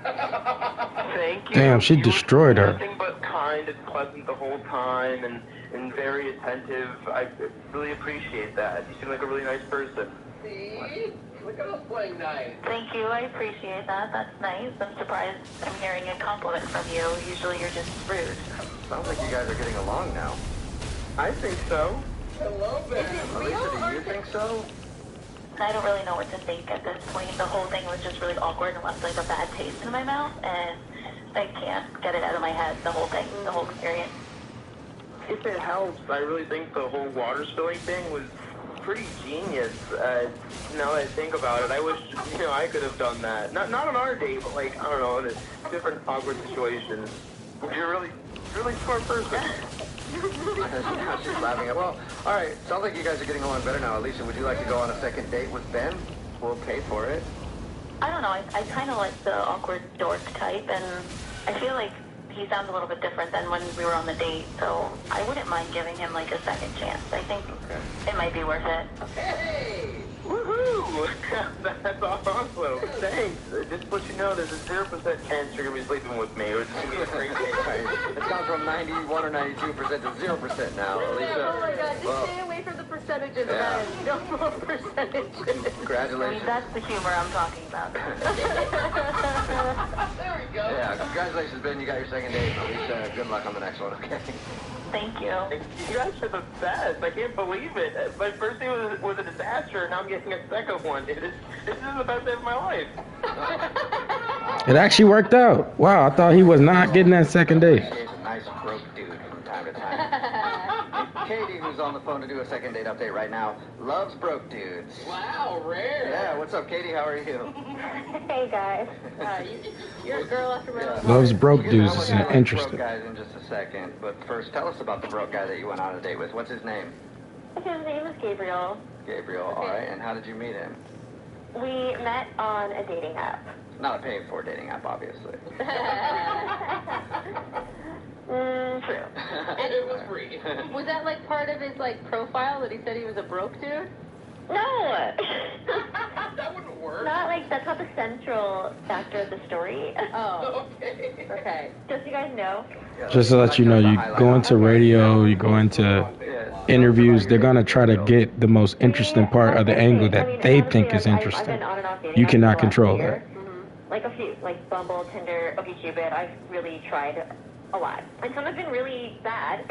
Thank you. Damn, she You were destroyed her. Nothing but kind and pleasant the whole time and very attentive. I really appreciate that. You seem like a really nice person. See? Look at us playing nice. Thank you. I appreciate that. That's nice. I'm surprised I'm hearing a compliment from you. Usually you're just rude. Sounds like you guys are getting along now. I think so. Hello, Ben. Alicia, do you think so? I don't really know what to think at this point. The whole thing was just really awkward and left like a bad taste in my mouth, and I can't get it out of my head, the whole thing, the whole experience. If it helps, I really think the whole water spilling thing was pretty genius. Now that I think about it, I wish I could have done that. Not on our date, but like I don't know, in a different awkward situations. You're a really smart person. Yeah, she's laughing at. Well, all right. Sounds like you guys are getting along better now. Alicia, would you like to go on a second date with Ben? We'll pay for it. I don't know. I kind of like the awkward dork type, and I feel like he sounds a little bit different than when we were on the date, so I wouldn't mind giving him like a second chance. I think it might be worth it. Hey! Woohoo! That's awesome. Thanks. Just to let you know, there's a 0% chance you're going to be sleeping with me, or it's going to be a great day. It's gone from 91 or 92% to 0% now, Alicia. Oh my god, just Well, stay away from the percentages, Yeah. man. No more percentages. I mean, congratulations. that's the humor I'm talking about. There we go. Yeah, congratulations, Ben. You got your second date. Alicia, good luck on the next one, okay? Thank you. You guys are the best. I can't believe it. My first date was a disaster, and now I'm getting a second one. This is the best day of my life. It actually worked out. Wow, I thought he was not getting that second date. Appreciates a nice broke dude from time to time. Katie, who's on the phone to do a second date update right now, loves broke dudes. Wow, rare. Yeah, what's up, Katie? How are you? Hey guys. You're a girl after my own heart. Loves broke We'll get dudes to is how much you like interesting. broke guys in just a second, but first, tell us about the broke guy that you went on a date with. What's his name? His name is Gabriel. Gabriel. All right. And how did you meet him? We met on a dating app. Not a paid-for dating app, obviously. True. And it was free. Was that like part of his like profile that he said he was a broke dude? No. That wouldn't work. Not like that's not the central factor of the story. Oh, Okay. okay. Just so you guys know. Just to let you know, you go into radio, you go into interviews, they're going to try to get the most interesting part of the angle that they think is interesting. You cannot control that. Like a few, like Bumble, Tinder, OkCupid. I've really tried a lot. And some have been really bad,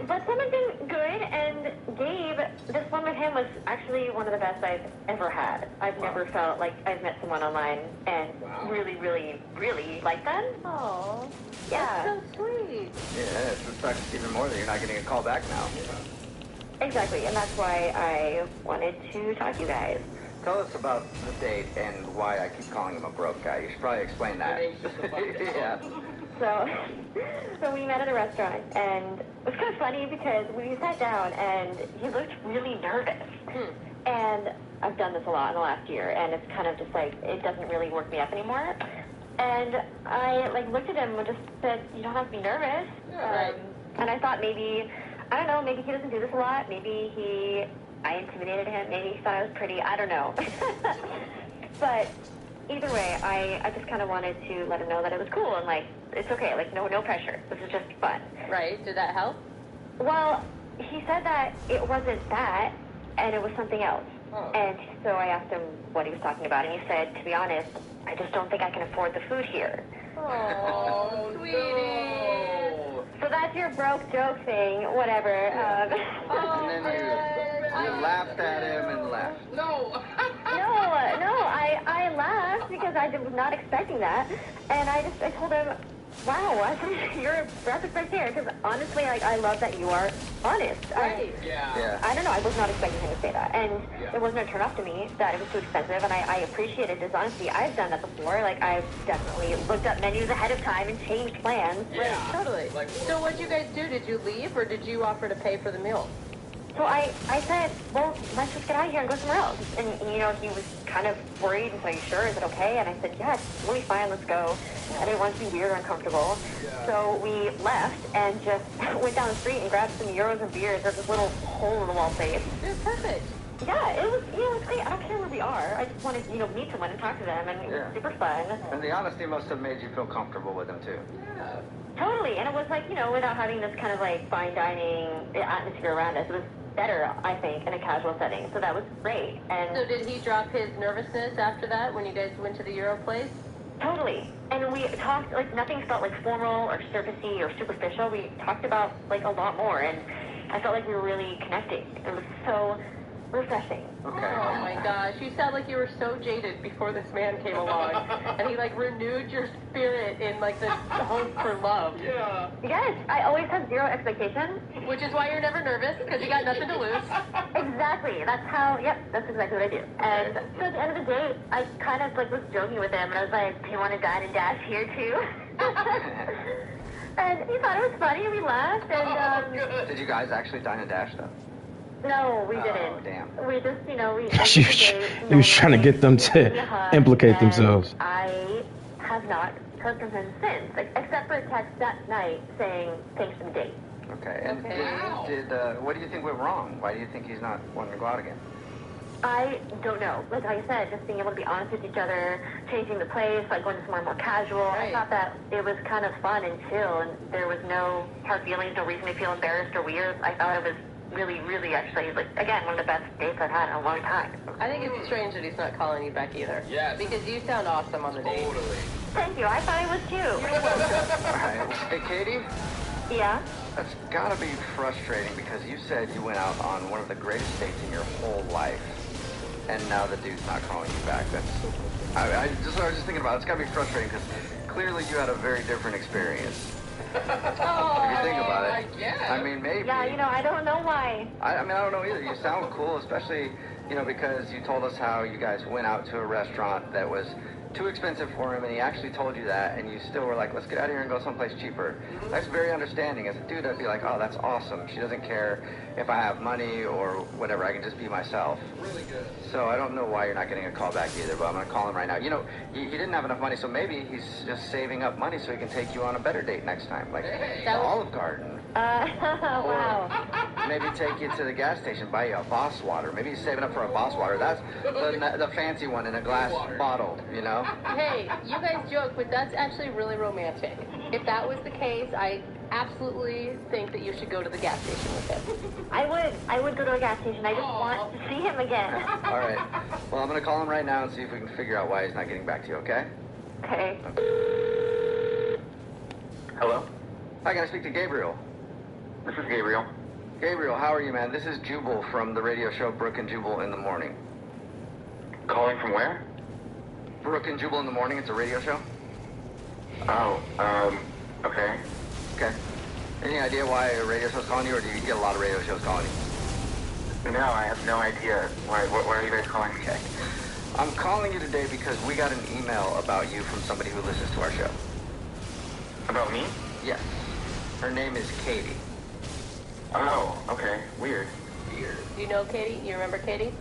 but some have been good. And Gabe, this one with him was actually one of the best I've ever had. I've never felt like I've met someone online and really, really, really like them. Oh, Yeah. that's so sweet. Yeah, it sucks even more that you're not getting a call back now. Exactly, and that's why I wanted to talk to you guys. Tell us about the date and why I keep calling him a broke guy. You should probably explain that. Yeah. So we met at a restaurant, and it was kind of funny because we sat down, and he looked really nervous. And I've done this a lot in the last year, and it's kind of just like, it doesn't really work me up anymore. And I looked at him and just said, you don't have to be nervous. Right. And I thought maybe, I don't know, maybe he doesn't do this a lot. Maybe I intimidated him. Maybe he thought I was pretty. I don't know. But either way, I just kind of wanted to let him know that it was cool and it's okay. No pressure. This is just fun. Right. Did that help? Well, he said that it wasn't that, and it was something else. Oh. And so I asked him what he was talking about, and he said, to be honest, I just don't think I can afford the food here. Oh, sweetie. So that's your broke joke thing, whatever. And then you laughed at him and left. No. No, I laughed because I was not expecting that. And I told him, wow, I think you're a breath of fresh air. Because honestly, I love that you are honest. Right. Yeah. I don't know, I was not expecting him to say that. And it wasn't a turn off to me that it was too expensive. And I appreciated his honesty. I've done that before. I've definitely looked up menus ahead of time and changed plans. Right, totally. So what'd you guys do? Did you leave, or did you offer to pay for the meal? So I said, well, let's just get out of here and go somewhere else. And, he was kind of worried and said, are you sure? Is it okay? And I said, yeah, it's really fine. Let's go. I didn't want to be weird or uncomfortable. So we left and just went down the street and grabbed some gyros and beers. There's this little hole-in-the-wall place. Yeah, perfect. Yeah, it was, it was great. I don't care where we are. I just wanted to, meet someone and talk to them, and it was super fun. And the honesty must have made you feel comfortable with him, too. Yeah. Totally. And it was without having this kind of fine dining atmosphere around us. It was better, I think, in a casual setting. So that was great. And So did he drop his nervousness after that when you guys went to the Euro place? totally. And we talked, nothing felt formal or surfacey or superficial. We talked about, a lot more. And I felt like we were really connecting. It was so refreshing. Okay. Oh my gosh, you sound like you were so jaded before this man came along, and he renewed your spirit in the hope for love. Yeah. Yes, I always have zero expectations. Which is why you're never nervous, because you got nothing to lose. Exactly. That's how, that's exactly what I do. And so at the end of the day, I kind of was joking with him, and I was like, do you want to dine and dash here too? And he thought it was funny, and we laughed, and Good. Did you guys actually dine and dash, though? no, we Oh, didn't. damn. We just, we... He was trying to get them to implicate themselves. I have not heard from him since, except for a text that night saying, thanks for the date. Okay. And Okay. what do you think went wrong? Why do you think he's not wanting to go out again? I don't know. Like I said, just being able to be honest with each other, changing the place, going to somewhere more casual. Right. I thought that it was kind of fun and chill, and there was no hard feelings, no reason to feel embarrassed or weird. I thought it was really, really actually, again, one of the best dates I've had in a long time. I think it's strange that he's not calling you back either. Yes. Because you sound awesome on the date. Totally. Thank you. I thought it was too. All right. Hey, Katie? Yeah? That's gotta be frustrating because you said you went out on one of the greatest dates in your whole life, and now the dude's not calling you back. I was just thinking about it. It's gotta be frustrating because clearly you had a very different experience. If you think about it. I mean, maybe. Yeah, I don't know why. I don't know either. You sound cool, especially, because you told us how you guys went out to a restaurant that was too expensive for him, and he actually told you that, and you still were like, let's get out of here and go someplace cheaper. That's very understanding. As a dude, I'd be like, oh, that's awesome. She doesn't care if I have money or whatever. I can just be myself. Really good. So I don't know why you're not getting a call back either, but I'm going to call him right now. He didn't have enough money, so maybe he's just saving up money so he can take you on a better date next time, like the Olive Garden. Wow. Maybe take you to the gas station, buy you a Boss water. Maybe he's saving up for a Boss water. That's the fancy one in a glass bottle, Hey, you guys joke, but that's actually really romantic. If that was the case, I absolutely think that you should go to the gas station with him. I would go to a gas station. I just want to see him again. All right. Well, I'm going to call him right now and see if we can figure out why he's not getting back to you, okay? Okay. Hello? Hi, can I speak to Gabriel? This is Gabriel. Gabriel, how are you, man? This is Jubal from the radio show Brooke and Jubal in the Morning. Calling from where? Brooke and Jubal in the Morning, it's a radio show. Oh, okay. Okay. Any idea why a radio show's calling you, or do you get a lot of radio shows calling you? No, I have no idea. Why are you guys calling me? Okay. I'm calling you today because we got an email about you from somebody who listens to our show. About me? Yes. Her name is Katie. Oh, okay. Weird. Weird. Do you know Katie? You remember Katie?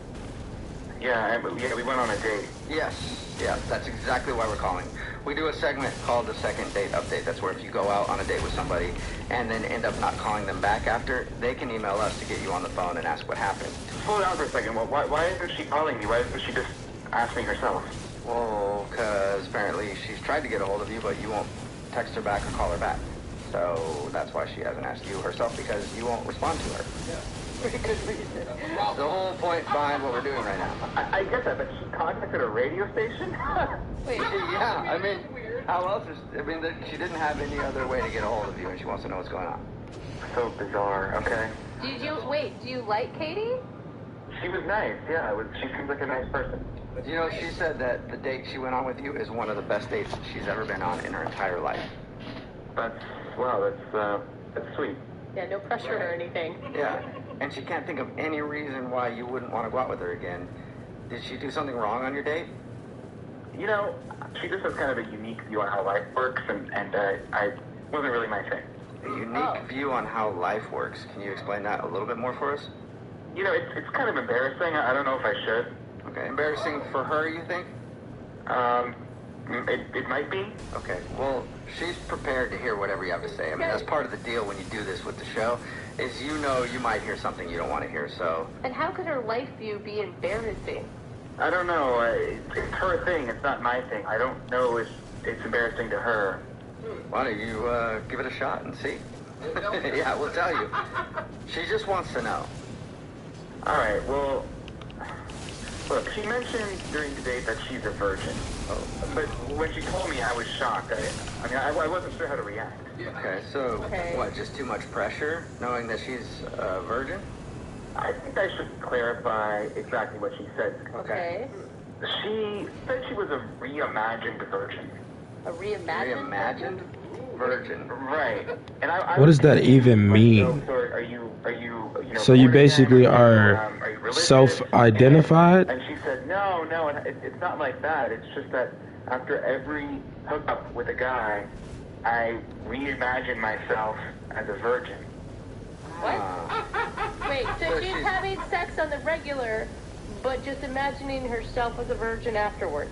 Yeah, we went on a date. Yes. Yeah, that's exactly why we're calling. We do a segment called the Second Date Update. That's where if you go out on a date with somebody and then end up not calling them back after, they can email us to get you on the phone and ask what happened. Hold on for a second. Well, why isn't she calling me? Why isn't she just asking herself? Well, because apparently she's tried to get a hold of you, but you won't text her back or call her back. So that's why she hasn't asked you herself, because you won't respond to her. Yeah. Pretty good reason. The whole point behind what we're doing right now. I get that, but she contacted a radio station? Wait. Yeah, I mean, how else is... I mean, she didn't have any other way to get a hold of you, and she wants to know what's going on. So bizarre. Okay. Do you like Katie? She was nice. Yeah, she seems like a nice person. You know, she said that the date she went on with you is one of the best dates she's ever been on in her entire life. That's sweet. Yeah, no pressure or anything. Yeah, and she can't think of any reason why you wouldn't want to go out with her again. Did she do something wrong on your date? You know, she just has kind of a unique view on how life works, and I wasn't really my thing. A unique view on how life works. Can you explain that a little bit more for us? You know, it's kind of embarrassing. I don't know if I should. Okay, embarrassing for her, you think? It might be. Okay, well, she's prepared to hear whatever you have to say. I mean, that's part of the deal when you do this with the show, is you know you might hear something you don't want to hear, so... And how could her life view be embarrassing? I don't know. It's her thing. It's not my thing. I don't know if it's embarrassing to her. Why don't you give it a shot and see? Yeah, we'll tell you. She just wants to know. All right, well... Look, she mentioned during the date that she's a virgin. But when she told me, I was shocked. I wasn't sure how to react. Okay, so what, just too much pressure, knowing that she's a virgin? I think I should clarify exactly what she said. Okay. She said she was a reimagined virgin. A reimagined? Reimagined virgin. Right. And I What does that even mean? So are you know, So you born again? basically are you religious? self-identified? And she said, no, it's not like that. It's just that after every hookup with a guy, I reimagine myself as a virgin. What? Wait, so she's having sex on the regular, but just imagining herself as a virgin afterwards.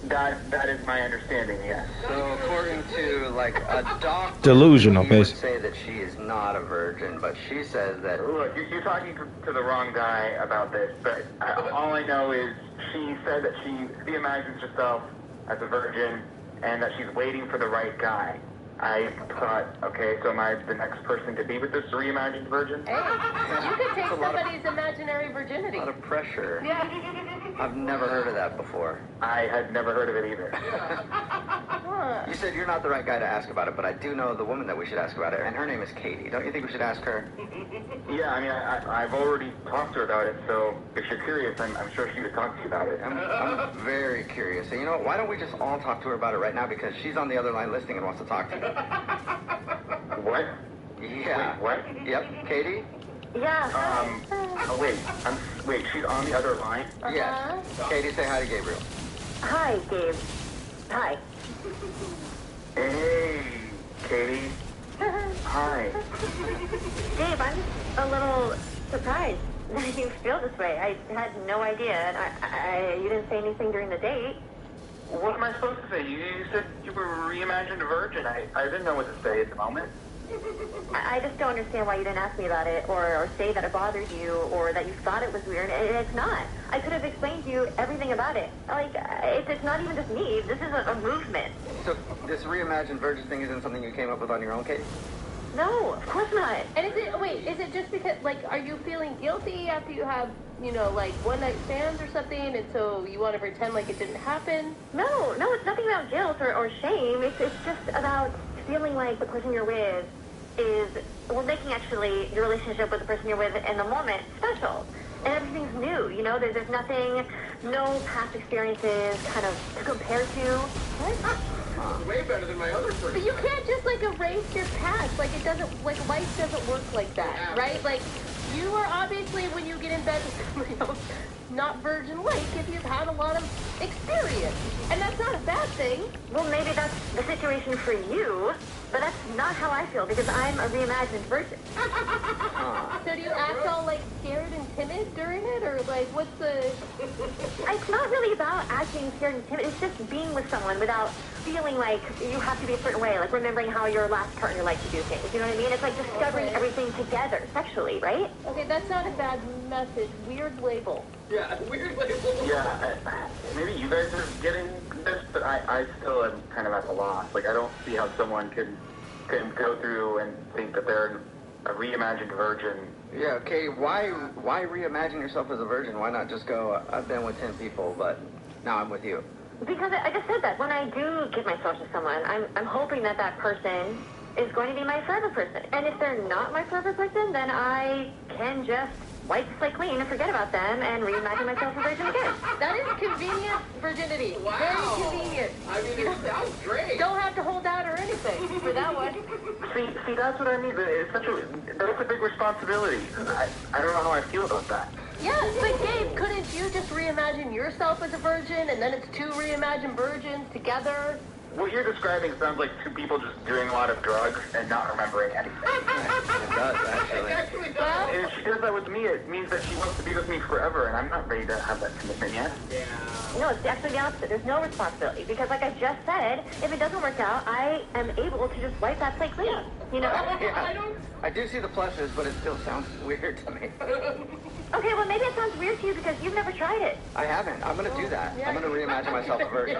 That is my understanding, yes. So according to, like, a doctor... Delusional, he would basically. say that she is not a virgin, but she says that... Look, you're talking to the wrong guy about this, but all I know is she said that she reimagines herself as a virgin and that she's waiting for the right guy. I thought, okay, so am I the next person to be with this reimagined virgin? Hey, you could take somebody's imaginary virginity. A lot of pressure. Yeah. I've never heard of that before. I had never heard of it either. Huh. You said you're not the right guy to ask about it, but I do know the woman that we should ask about it, and her name is Katie. Don't you think we should ask her? Yeah, I mean, I've already talked to her about it, so if you're curious, I'm sure she would talk to you about it. I'm very curious. So, you know what? Why don't we just all talk to her about it right now, because she's on the other line listening and wants to talk to you. What? Yeah. Wait, what? Yep, Katie? Yeah. Wait, she's on the other line? Yes. Katie, say hi to Gabriel. Hi, Gabe. Hi. Hey, Katie. Hi. Dave, I'm a little surprised that you feel this way. I had no idea, and you didn't say anything during the date. What am I supposed to say? You said you were a reimagined virgin. I didn't know what to say at the moment. I just don't understand why you didn't ask me about it, or say that it bothered you, or that you thought it was weird. It's not. I could have explained to you everything about it. Like, it's not even just me. This is a movement. So, this reimagined virgin thing isn't something you came up with on your own, Katie? No, of course not. And is it just because, like, are you feeling guilty after you have, you know, like, one-night stands or something, and so you want to pretend like it didn't happen? No, it's nothing about guilt or shame. It's just about feeling like the person you're with is, well, making actually your relationship with the person you're with in the moment special. And everything's new, you know, there's nothing, no past experiences kind of to compare to. Way better than my other person. But you can't just like erase your past. Like it doesn't, like life doesn't work like that, right? Like you are obviously, when you get in bed with somebody else, not virgin-like if you've had a lot of experience. And that's not a bad thing. Well, maybe that's the situation for you, but that's not how I feel because I'm a reimagined virgin. So do you act all like scared and timid during it, or like what's the? It's not really about acting scared and timid. It's just being with someone without feeling like you have to be a certain way, like remembering how your last partner liked to do things. You know what I mean? It's like discovering everything together sexually, right? Okay, that's not a bad message. Weird label. Yeah, weird label. Yeah, maybe you guys are getting this, but I still am kind of at a loss. Like, I don't see how someone can go through and think that they're a reimagined virgin. Yeah, Katie, why reimagine yourself as a virgin? Why not just go, I've been with 10 people, but now I'm with you? Because I just said that when I do give myself to someone, I'm hoping that that person is going to be my forever person. And if they're not my forever person, then I can just wipe the slate clean and forget about them and reimagine myself a virgin again. That is convenient virginity. Wow. Very convenient. I mean, it sounds great. Don't have to hold out or anything for that one. See, that's what I mean. That's a big responsibility. I don't know how I feel about that. Yeah, but Gabe, couldn't you just reimagine yourself as a virgin, and then it's two reimagined virgins together? What you're describing sounds like two people just doing a lot of drugs and not remembering anything. It does, actually. Well, And if she does that with me, it means that she wants to be with me forever, and I'm not ready to have that commitment yet. Yeah. No, it's actually the opposite. There's no responsibility because, like I just said, if it doesn't work out, I am able to just wipe that slate clean. You know? Yeah. I do see the pluses, but it still sounds weird to me. Okay, well, maybe it sounds weird to you because you've never tried it. I haven't. I'm going to do that. I'm going to reimagine myself a virgin.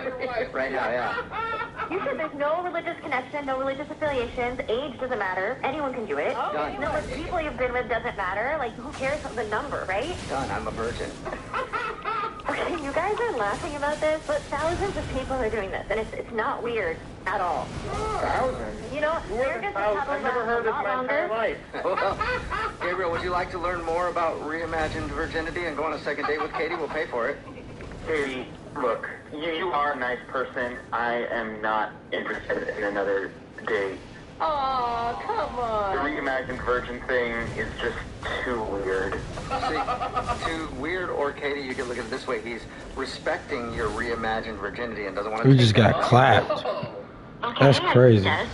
Right now, yeah. You said there's no religious connection, no religious affiliations, age doesn't matter, anyone can do it. Done. Number of people you've been with doesn't matter, like who cares the number, right? Done. I'm a virgin. Okay, you guys are laughing about this, but thousands of people are doing this, and it's not weird at all. Thousands? You know, America's probably I've never last heard a it in lot my entire longer. life. Well, Gabriel, would you like to learn more about reimagined virginity and go on a second date with Katie? We'll pay for it. Katie, look, you are a nice person. I am not interested in another date. aw, come The on. reimagined virgin thing is just too weird. See, too weird, or Katie, you can look at it this way. He's respecting your reimagined virginity and doesn't want to We take just that got off. clapped. Okay, That's crazy. Yes.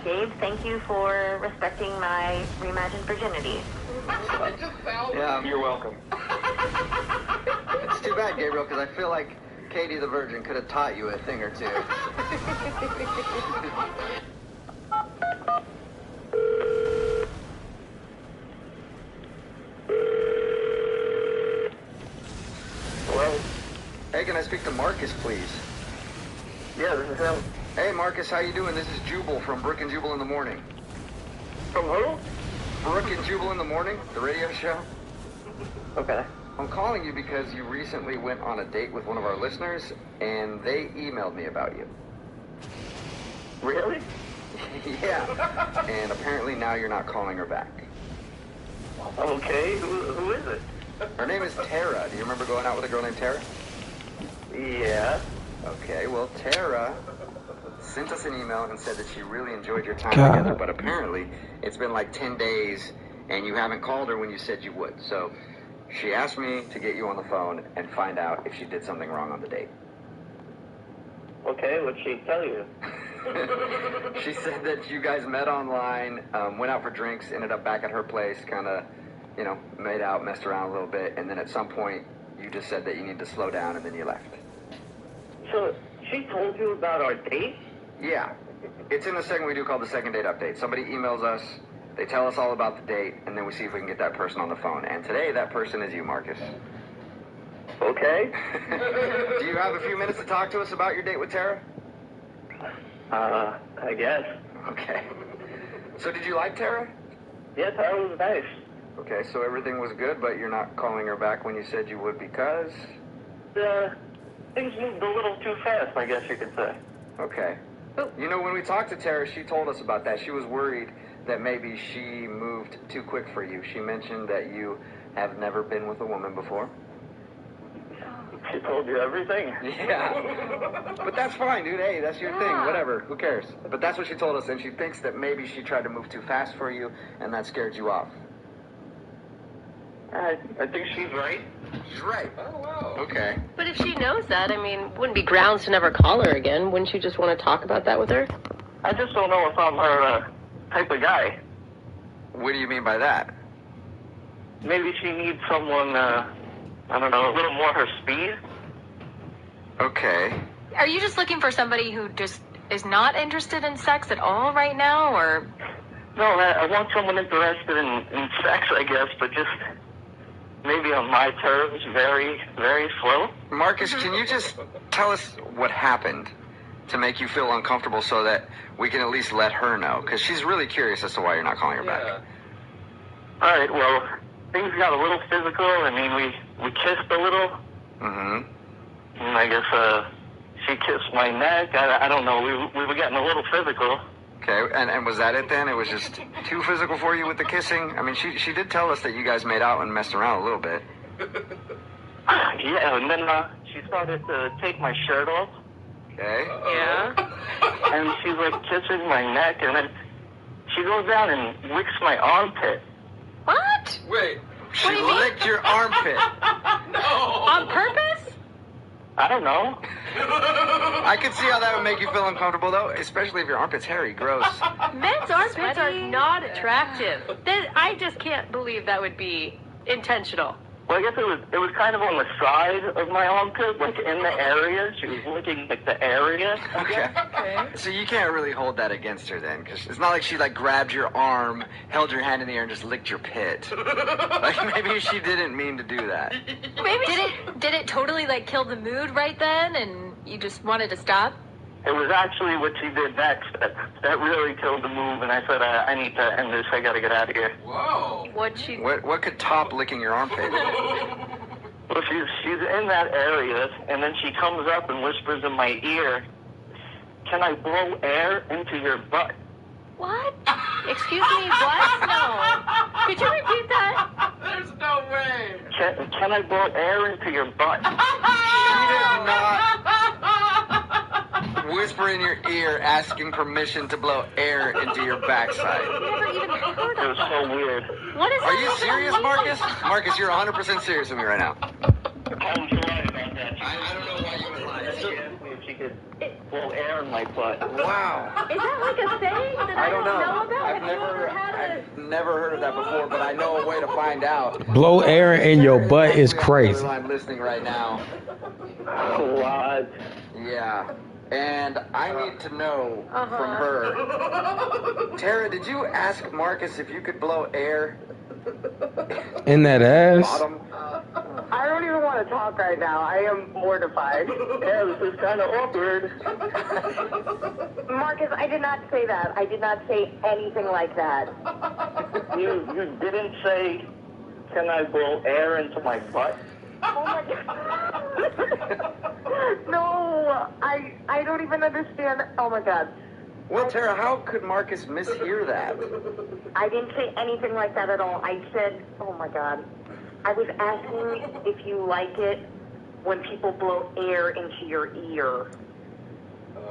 Gabe, thank you for respecting my reimagined virginity. It just sounds... Yeah, You're welcome. it's too bad, Gabriel, because I feel like Katie the Virgin could have taught you a thing or two. Hello? Hey, can I speak to Marcus, please? Yeah, this is him. Hey, Marcus, how you doing? This is Jubal from Brook and Jubal in the Morning. From who? Brook and Jubal in the Morning, the radio show. Okay. I'm calling you because you recently went on a date with one of our listeners, and they emailed me about you. Really? Yeah. And apparently now you're not calling her back. Okay, who is it? Her name is Tara. Do you remember going out with a girl named Tara? Yeah. Okay, well, Tara sent us an email and said that she really enjoyed your time God. together, but apparently it's been like 10 days and you haven't called her when you said you would. So she asked me to get you on the phone and find out if she did something wrong on the date. Okay, what'd she tell you? She said that you guys met online, went out for drinks, ended up back at her place, kind of, you know, made out, messed around a little bit, and then at some point you just said that you need to slow down and then you left. So, she told you about our date? Yeah. It's in the segment we do called the second date update. Somebody emails us, they tell us all about the date, and then we see if we can get that person on the phone. And today that person is you, Marcus. Okay. Do you have a few minutes to talk to us about your date with Tara? I guess. Okay. So did you like Tara? Yeah, Tara was nice. Okay, so everything was good, but you're not calling her back when you said you would because? Things moved a little too fast, I guess you could say. Okay. You know, when we talked to Tara, she told us about that. She was worried that maybe she moved too quick for you. She mentioned that you have never been with a woman before. She told you everything. Yeah. But that's fine, dude. Hey, that's your thing. Whatever. Who cares? But that's what she told us, and she thinks that maybe she tried to move too fast for you, and that scared you off. I think she's right. She's right. Oh, wow. Okay. But if she knows that, I mean, wouldn't be grounds to never call her again. Wouldn't you just want to talk about that with her? I just don't know if I'm her type of guy. What do you mean by that? Maybe she needs someone, I don't know, a little more her speed. Okay. Are you just looking for somebody who just is not interested in sex at all right now, or? No, I want someone interested in sex, I guess, but just maybe on my terms, very, very slow. Marcus, can you just tell us what happened to make you feel uncomfortable so that we can at least let her know? Because she's really curious as to why you're not calling her back. All right, well, things got a little physical. I mean, we kissed a little. Mm-hmm. And I guess she kissed my neck. I don't know. We were getting a little physical. Okay, and was that it then? It was just too physical for you with the kissing? I mean, she did tell us that you guys made out and messed around a little bit. Yeah, and then she started to take my shirt off. Okay. Yeah. And she's like kissing my neck, and then she goes down and licks my armpit. What? Wait. She licked your armpit. On purpose? I don't know. I could see how that would make you feel uncomfortable, though, especially if your armpit's hairy. Gross. Men's armpits are not attractive. I just can't believe that would be intentional. Well, I guess it was kind of on the side of my armpit, like in the area. She was licking like the area. Okay. So you can't really hold that against her then, because it's not like she like grabbed your arm, held your hand in the air, and just licked your pit. Like maybe she didn't mean to do that. Maybe did it totally like kill the mood right then, and you just wanted to stop? It was actually what she did next that really killed the move, and I said, I need to end this. I got to get out of here. Whoa. What could top licking your armpit? Well, she's in that area, and then she comes up and whispers in my ear, "Can I blow air into your butt?" What? Excuse me, what? No. Could you repeat that? There's no way. Can I blow air into your butt? She did not whisper in your ear asking permission to blow air into your backside. Never even heard It of was so weird. What is Are that? you serious, Marcus? Marcus, you're 100% serious with me right now. I was right about that. I don't know why you would lie. She asked me if she could blow air in my butt. Wow. Is that like a saying that I don't know about? I've never heard of that before, but I know a way to find out. Blow air in your butt is crazy. I'm listening right now. What? Yeah. And I need to know from her. Tara, did you ask Marcus if you could blow air In that ass? bottom? I don't even want to talk right now. I am mortified. Yeah, this is kind of awkward. Marcus, I did not say that. I did not say anything like that. You didn't say, "Can I blow air into my butt"? Oh my God. No, I don't even understand. Oh my God. Well, Tara, how could Marcus mishear that? I didn't say anything like that at all. I said, oh my God. I was asking if you like it when people blow air into your ear.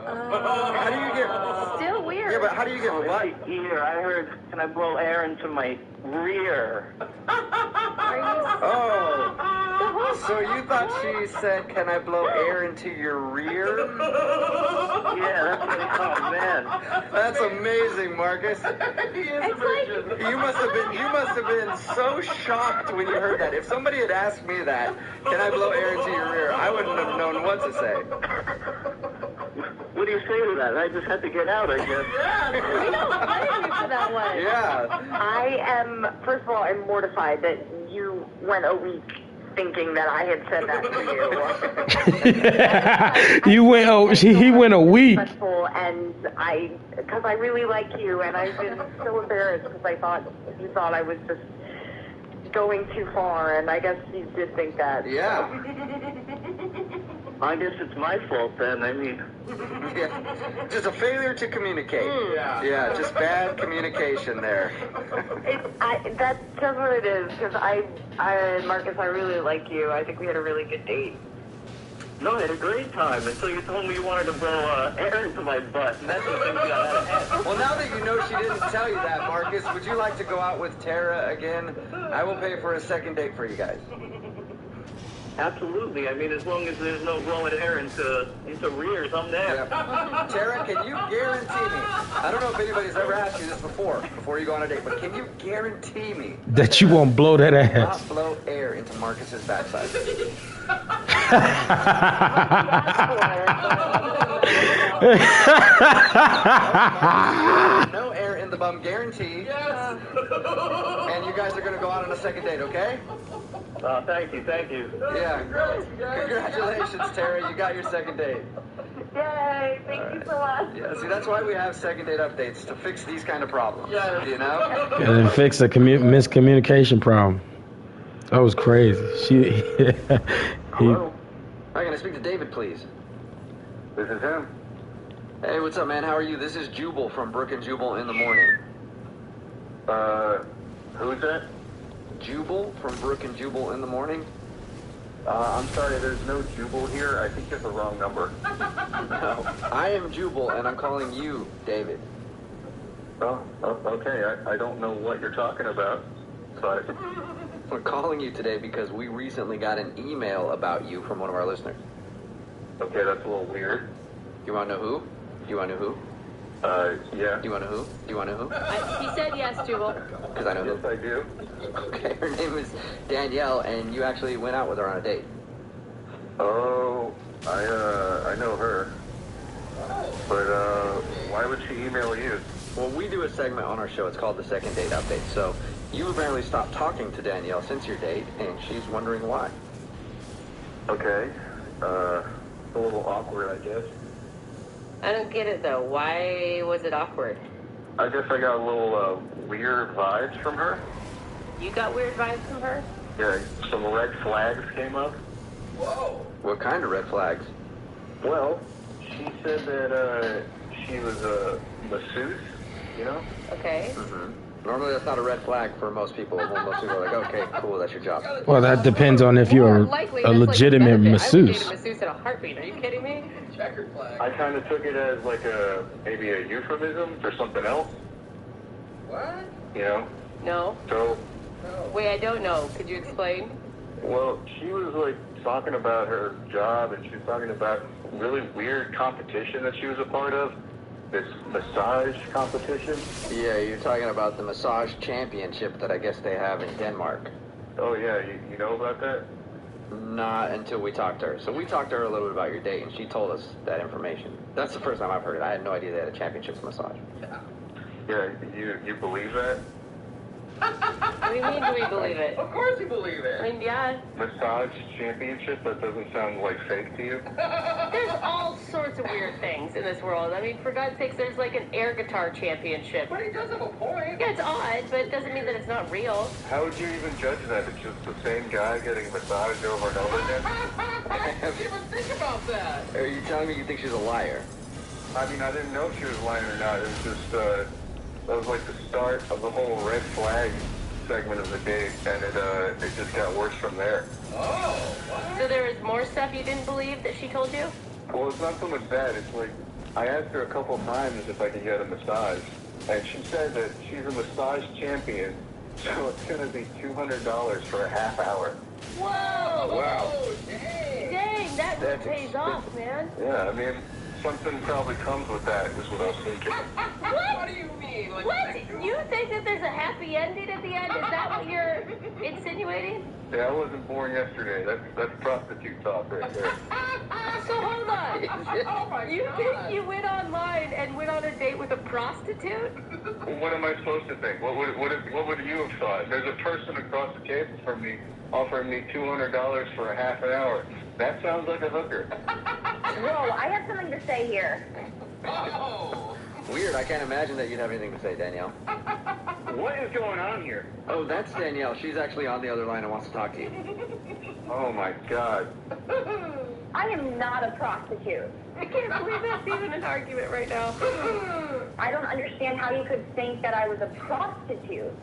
How do you get... Still weird. Yeah, but how do you get what? Ear. I heard, "Can I blow air into my rear?" Oh. So you thought she said, "Can I blow air into your rear?" Yeah, that's what I thought, man. That's amazing, Marcus. You must have been so shocked when you heard that. If somebody had asked me that, "Can I blow air into your rear?" I wouldn't have known what to say. What do you say to that? I just had to get out, I guess. Yeah. I am, first of all, I'm mortified that you went a week thinking that I had said that to you. You went. Oh, he went a week. And because I really like you, and I've been so embarrassed because I thought you thought I was just going too far, and I guess you did think that. Yeah. I guess it's my fault then. I mean, Yeah, just a failure to communicate. Yeah, just bad communication there. That's just what it is, because Marcus, I really like you. I think we had a really good date. no, I had a great time until you told me you wanted to blow air into my butt, and that's when things got out of hand. Well, now that you know she didn't tell you that, Marcus, would you like to go out with Tara again? I will pay for a second date for you guys. Absolutely. I mean, as long as there's no blowing air into rears, I'm there. Yeah. Tara, can you guarantee me? I don't know if anybody's ever asked you this before you go on a date, but can you guarantee me That you won't blow that ass. not blow air into Marcus's backside? No air in the bum guarantee. Yes. And you guys are going to go out on a second date, okay? Thank you. Yeah. Congratulations, Tara. You got your second date. Yay, thank you so much. Yeah, see, that's why we have second date updates, to fix these kind of problems. Yeah. You know? And then fix a miscommunication problem. That was crazy. Hello? Hi, can I speak to David, please? This is him. Hey, what's up, man? How are you? This is Jubal from Brook and Jubal in the Morning. Who's that? Jubal from Brook and Jubal in the Morning? I'm sorry, there's no Jubal here. I think you have the wrong number. No, I am Jubal, and I'm calling you David. Oh, okay. I don't know what you're talking about, but... We're calling you today because we recently got an email about you from one of our listeners. Okay, that's a little weird. You want to know who? Yeah. Do you want to know who? Do you want to know who? He said yes, Jubal. Because I know who. Yes, I do. Okay, her name is Danielle, and you actually went out with her on a date. Oh, I know her. But, why would she email you? Well, we do a segment on our show. It's called the Second Date Update. So you apparently stopped talking to Danielle since your date, and she's wondering why. Okay. A little awkward, I guess. I don't get it, though. Why was it awkward? I guess I got a little, weird vibes from her. You got weird vibes from her? Yeah, some red flags came up. Whoa! What kind of red flags? Well, she said that, she was a masseuse, you know? Okay. Mm-hmm. Normally that's not a red flag for most people. When most people are like, okay, cool, that's your job. Well, that depends on if you're a legitimate masseuse. I would date a masseuse in a heartbeat. Are you kidding me? Checkered flag. I kind of took it as like maybe a euphemism for something else. What? You know? No. So, Wait, I don't know. Could you explain? well, she was like talking about her job, and she was talking about really weird competition that she was a part of. This massage competition. Yeah, you're talking about the massage championship that I guess they have in Denmark. Oh yeah, you know about that? Not until we talked to her. So we talked to her a little bit about your date, and she told us that information. That's the first time I've heard it. I had no idea they had a championships massage. Yeah, you believe that? What do you mean, do we believe it? Of course you believe it. I mean, yeah. Massage championship? That doesn't sound like fake to you? There's all sorts of weird things in this world. I mean, for God's sakes, there's like an air guitar championship. But he does have a point. Yeah, it's odd, but it doesn't mean that it's not real. How would you even judge that? It's just the same guy getting massaged over and over again? I didn't even think about that. Are you telling me you think she's a liar? I mean, I didn't know if she was lying or not. It was just, that was like the start of the whole red flag segment of the date, and it just got worse from there. Oh, what? So there was more stuff you didn't believe that she told you? Well, it's not so much that. It's like, I asked her a couple times if I could get a massage, and she said that she's a massage champion, so it's going to be $200 for a half hour. Whoa! Wow. Dang, that That's pays off, man. Yeah, I mean, something probably comes with that, is what I was thinking. What do you mean? Like, what? You think that there's a happy ending at the end? Is that what you're insinuating? Yeah, I wasn't born yesterday. That's prostitute talk right there. So hold on. You think you went online and went on a date with a prostitute? Well, what am I supposed to think? What would you have thought? There's a person across the table from me offering me $200 for a half an hour. That sounds like a hooker. Whoa, I have something to say here. Oh. Weird. I can't imagine that you'd have anything to say, Danielle. What is going on here? Oh, that's Danielle. She's actually on the other line and wants to talk to you. Oh my God. I am not a prostitute. I can't believe that's even an argument right now. I don't understand how you could think that I was a prostitute.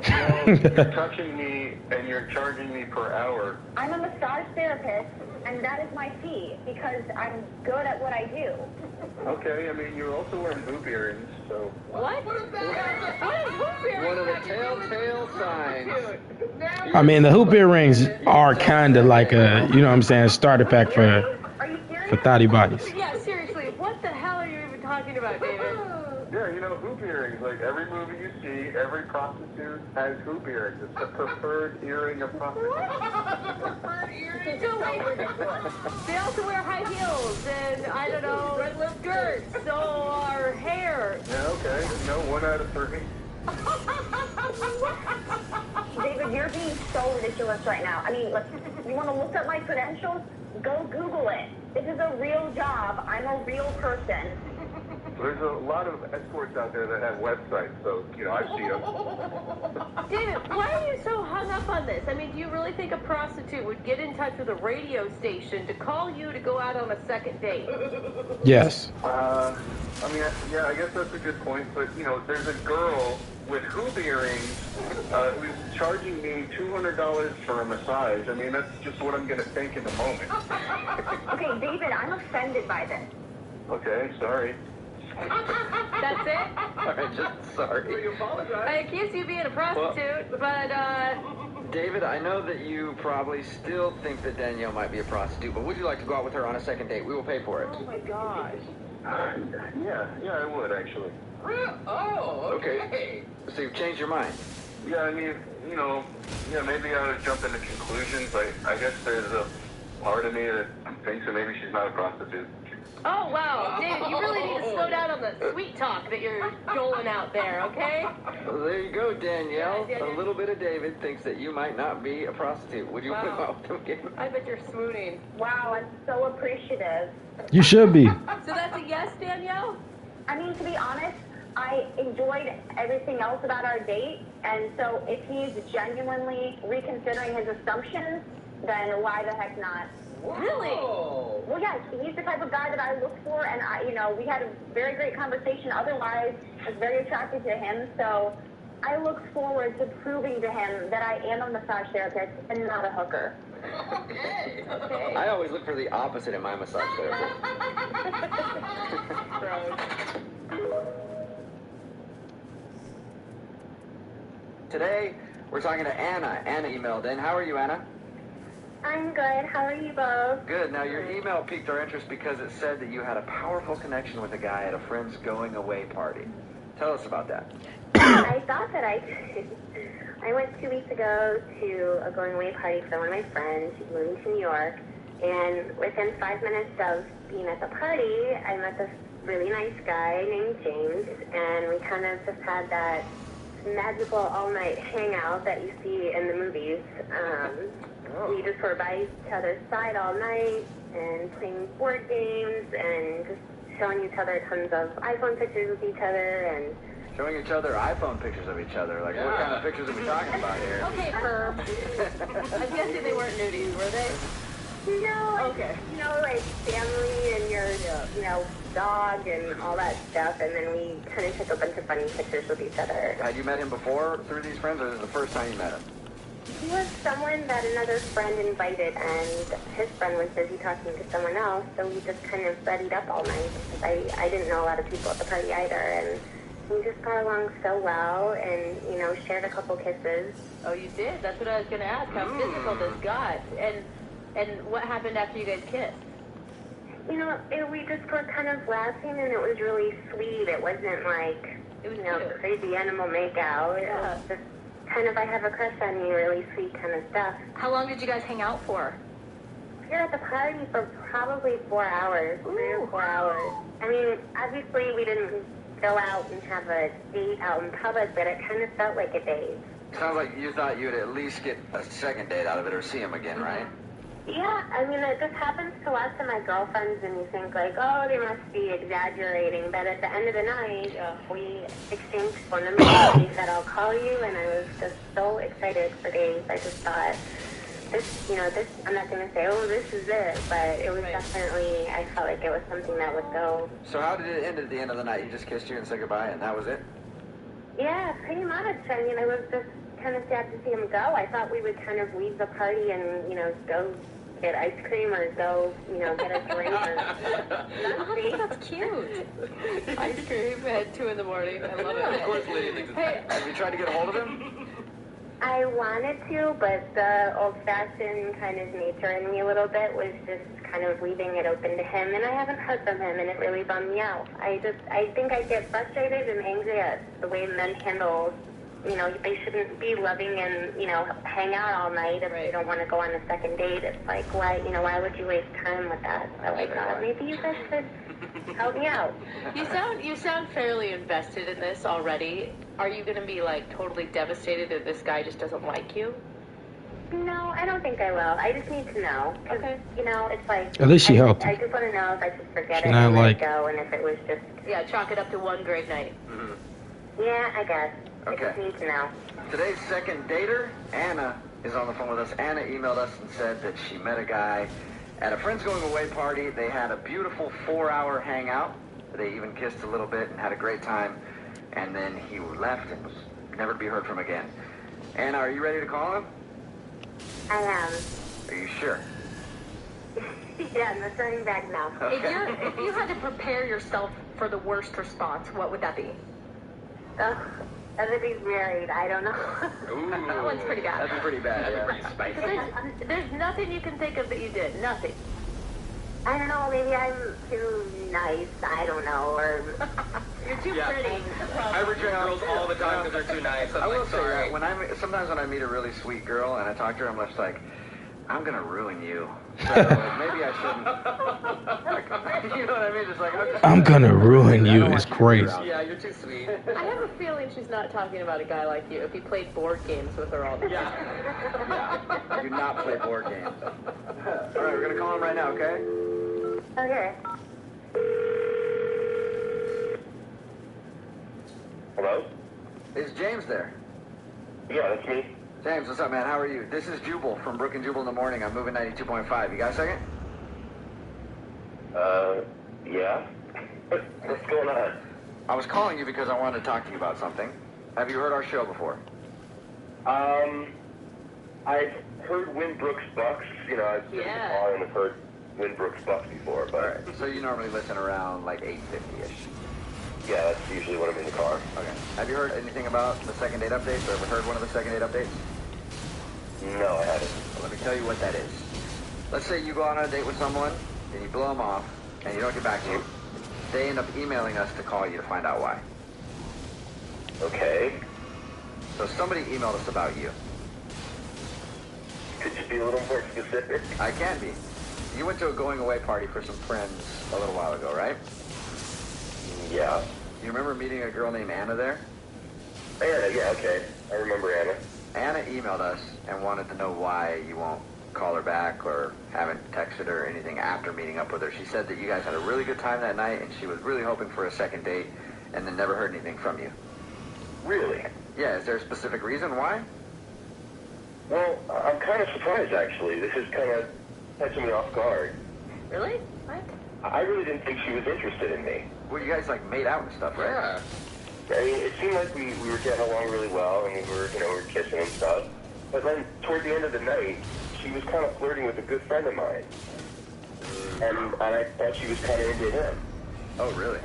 Well, you're touching me and you're charging me per hour. I'm a massage therapist, and that is my fee because I'm good at what I do. Okay, I mean, you're also wearing hoop earrings, so... What? What is hoop earrings? One of the telltale signs. I mean, the hoop earrings are kind of like a, you know what I'm saying, starter pack for Are you serious? thotty bodies. Yeah, seriously, what the hell are you even talking about, David? Yeah, you know, hoop earrings. Like, every movie you see, every prostitute has hoop earrings. It's the preferred earring of prostitutes. So wait, they also wear high heels and, I don't know, red lip skirts, so our hair. Yeah, okay. You know, 1 out of 3. David, you're being so ridiculous right now. I mean, look, you want to look up my credentials? Go Google it. This is a real job. I'm a real person. There's a lot of escorts out there that have websites, so, you know, I see them. David, why are you so hung up on this? I mean, do you really think a prostitute would get in touch with a radio station to call you to go out on a second date? Yes. I mean, yeah, I guess that's a good point, but, you know, there's a girl with hoop earrings who's charging me $200 for a massage. I mean, that's just what I'm going to think in the moment. Okay, David, I'm offended by this. Okay, sorry. That's it? Alright, just sorry. I accuse you of being a prostitute, but, David, I know that you probably still think that Danielle might be a prostitute, but would you like to go out with her on a second date? We will pay for it. oh my gosh. Yeah, I would, actually. Oh, okay. So you've changed your mind? Yeah, I mean, you know, yeah, maybe I would jump into conclusions, but I guess there's a part of me that thinks that maybe she's not a prostitute. Oh, wow. David, you really need to slow down on the sweet talk that you're doling out there, okay? Well, there you go, Danielle. Yeah, A little bit of David thinks that you might not be a prostitute. Would you want to go out with him again? I bet you're swooning. Wow, I'm so appreciative. You should be. So that's a yes, Danielle? I mean, to be honest, I enjoyed everything else about our date, and so if he's genuinely reconsidering his assumptions, then why the heck not? Really? Well, yeah, he's the type of guy that I look for, and we had a very great conversation. Otherwise, I was very attracted to him, so I look forward to proving to him that I am a massage therapist and not a hooker. Okay. I always look for the opposite in my massage therapist. Today, we're talking to Anna. Anna emailed in. How are you, Anna? I'm good. How are you both? Good. Now, your email piqued our interest because it said that you had a powerful connection with a guy at a friend's going-away party. Tell us about that. I thought that I did. I went 2 weeks ago to a going-away party for one of my friends. She's moving to New York. And within 5 minutes of being at the party, I met this really nice guy named James. And we kind of just had that magical all-night hangout that you see in the movies. We just were by each other's side all night and playing board games and just showing each other tons of iPhone pictures with each other and showing each other iPhone pictures of each other. Like, what kind of pictures are we talking about here? Okay, Herb. I'm guessing they weren't nudies, were they? No, okay. Like family and your, dog and all that stuff. And then we kind of took a bunch of funny pictures with each other. Had you met him before through these friends, or this is the first time you met him? He was someone that another friend invited, and his friend was busy talking to someone else, so we just kind of buddied up all night. I didn't know a lot of people at the party either, and we just got along so well and, shared a couple kisses. Oh, you did? That's what I was going to ask, how physical this got. And what happened after you guys kissed? We just were kind of laughing, and it was really sweet. It wasn't like, crazy animal makeout. Yeah. It was just kind of, I have a crush on you, really sweet kind of stuff. How long did you guys hang out for? We were at the party for probably 4 hours, 3 or 4 hours. I mean, obviously we didn't go out and have a date out in public, but it kind of felt like a date. Sounds like you thought you'd at least get a second date out of it or see him again, right? Yeah, I mean, this happens to lots of my girlfriends, and you think, like, oh, they must be exaggerating. But at the end of the night, we exchanged phone numbers. He said, I'll call you, and I was just so excited for days. I just thought, I'm not going to say, oh, this is it, but it was definitely, I felt like it was something that would go. So how did it end at the end of the night? He just kissed you and said goodbye, and that was it? Yeah, pretty much. I mean, I was just kind of sad to see him go. I thought we would kind of leave the party and, go get ice cream or go, get a drink or something. That's cute. Ice cream at 2 in the morning. I love it. Of course, Lydia thinks it's Hey, have you tried to get a hold of him? I wanted to, but the old-fashioned kind of nature in me a little bit was just kind of leaving it open to him, and I haven't heard from him, and it really bummed me out. I think I get frustrated and angry at the way men handle, they shouldn't be loving and, hang out all night if they don't want to go on a second date. It's like, why would you waste time with that? So I thought maybe you guys could help me out. you sound fairly invested in this already. Are you going to be, totally devastated that this guy just doesn't like you? No, I don't think I will. I just need to know. Okay. It's like... At least she helped. I just want to know if I should forget She's it not and let like- it go, and if it was just... Yeah, chalk it up to one great night. Mm-hmm. Yeah, I guess. Okay. I just need to know. Today's second dater, Anna, is on the phone with us. Anna emailed us and said that she met a guy at a friend's going away party. They had a beautiful 4-hour hangout. They even kissed a little bit and had a great time. And then he left and was never to be heard from again. Anna, are you ready to call him? I am. Are you sure? Yeah, I'm returning back now. Okay. If you had to prepare yourself for the worst response, what would that be? Ugh, that would be married. I don't know. Ooh, That one's pretty bad. That'd be pretty bad. Yeah. Pretty spicy. There's nothing you can think of that you did. Nothing. I don't know. Maybe I'm too nice. I don't know. Or You're too Yeah. pretty. I reject girls all the time because they're too nice. I'm I will like, say sorry. that sometimes when I meet a really sweet girl and I talk to her, I'm just like, I'm gonna ruin you. So maybe I shouldn't. You know what I mean? Just like I'm gonna ruin you. It's crazy. Yeah, you're too sweet. I have a feeling she's not talking about a guy like you if he played board games with her all the time. Do not play board games. All right, we're gonna call him right now, okay? okay. Hello? Is James there? Yeah, that's me. James, what's up, man? How are you? This is Jubal from Brook and Jubal in the Morning. I'm moving 92.5. You got a second? Yeah? What's going on? I was calling you because I wanted to talk to you about something. Have you heard our show before? I've heard Winbrook's Bucks. I've been in the car and I've heard Winbrook's Bucks before, but... All right. So you normally listen around like 8:50-ish. Yeah, that's usually when I'm in the car. Okay. Have you heard anything about the second date updates or ever heard one of the second date updates? No, I haven't. Well, let me tell you what that is. Let's say you go on a date with someone, and you blow them off, and you don't get back to you. They end up emailing us to call you to find out why. Okay. So somebody emailed us about you. Could you be a little more specific? I can be. You went to a going away party for some friends a little while ago, right? Yeah. You remember meeting a girl named Anna there? Anna, yeah, okay. I remember Anna. Anna emailed us and wanted to know why you won't call her back or haven't texted her or anything after meeting up with her. She said that you guys had a really good time that night and she was really hoping for a second date and then never heard anything from you. Really? Yeah, is there a specific reason why? Well, I'm kind of surprised, actually. This is kind of catching me off guard. Really? What? I really didn't think she was interested in me. Well, you guys like made out and stuff, right? Yeah. I mean, it seemed like we were getting along really well, and we were kissing and stuff. But then, toward the end of the night, she was kind of flirting with a good friend of mine. And I thought she was kind of into him. Oh, really?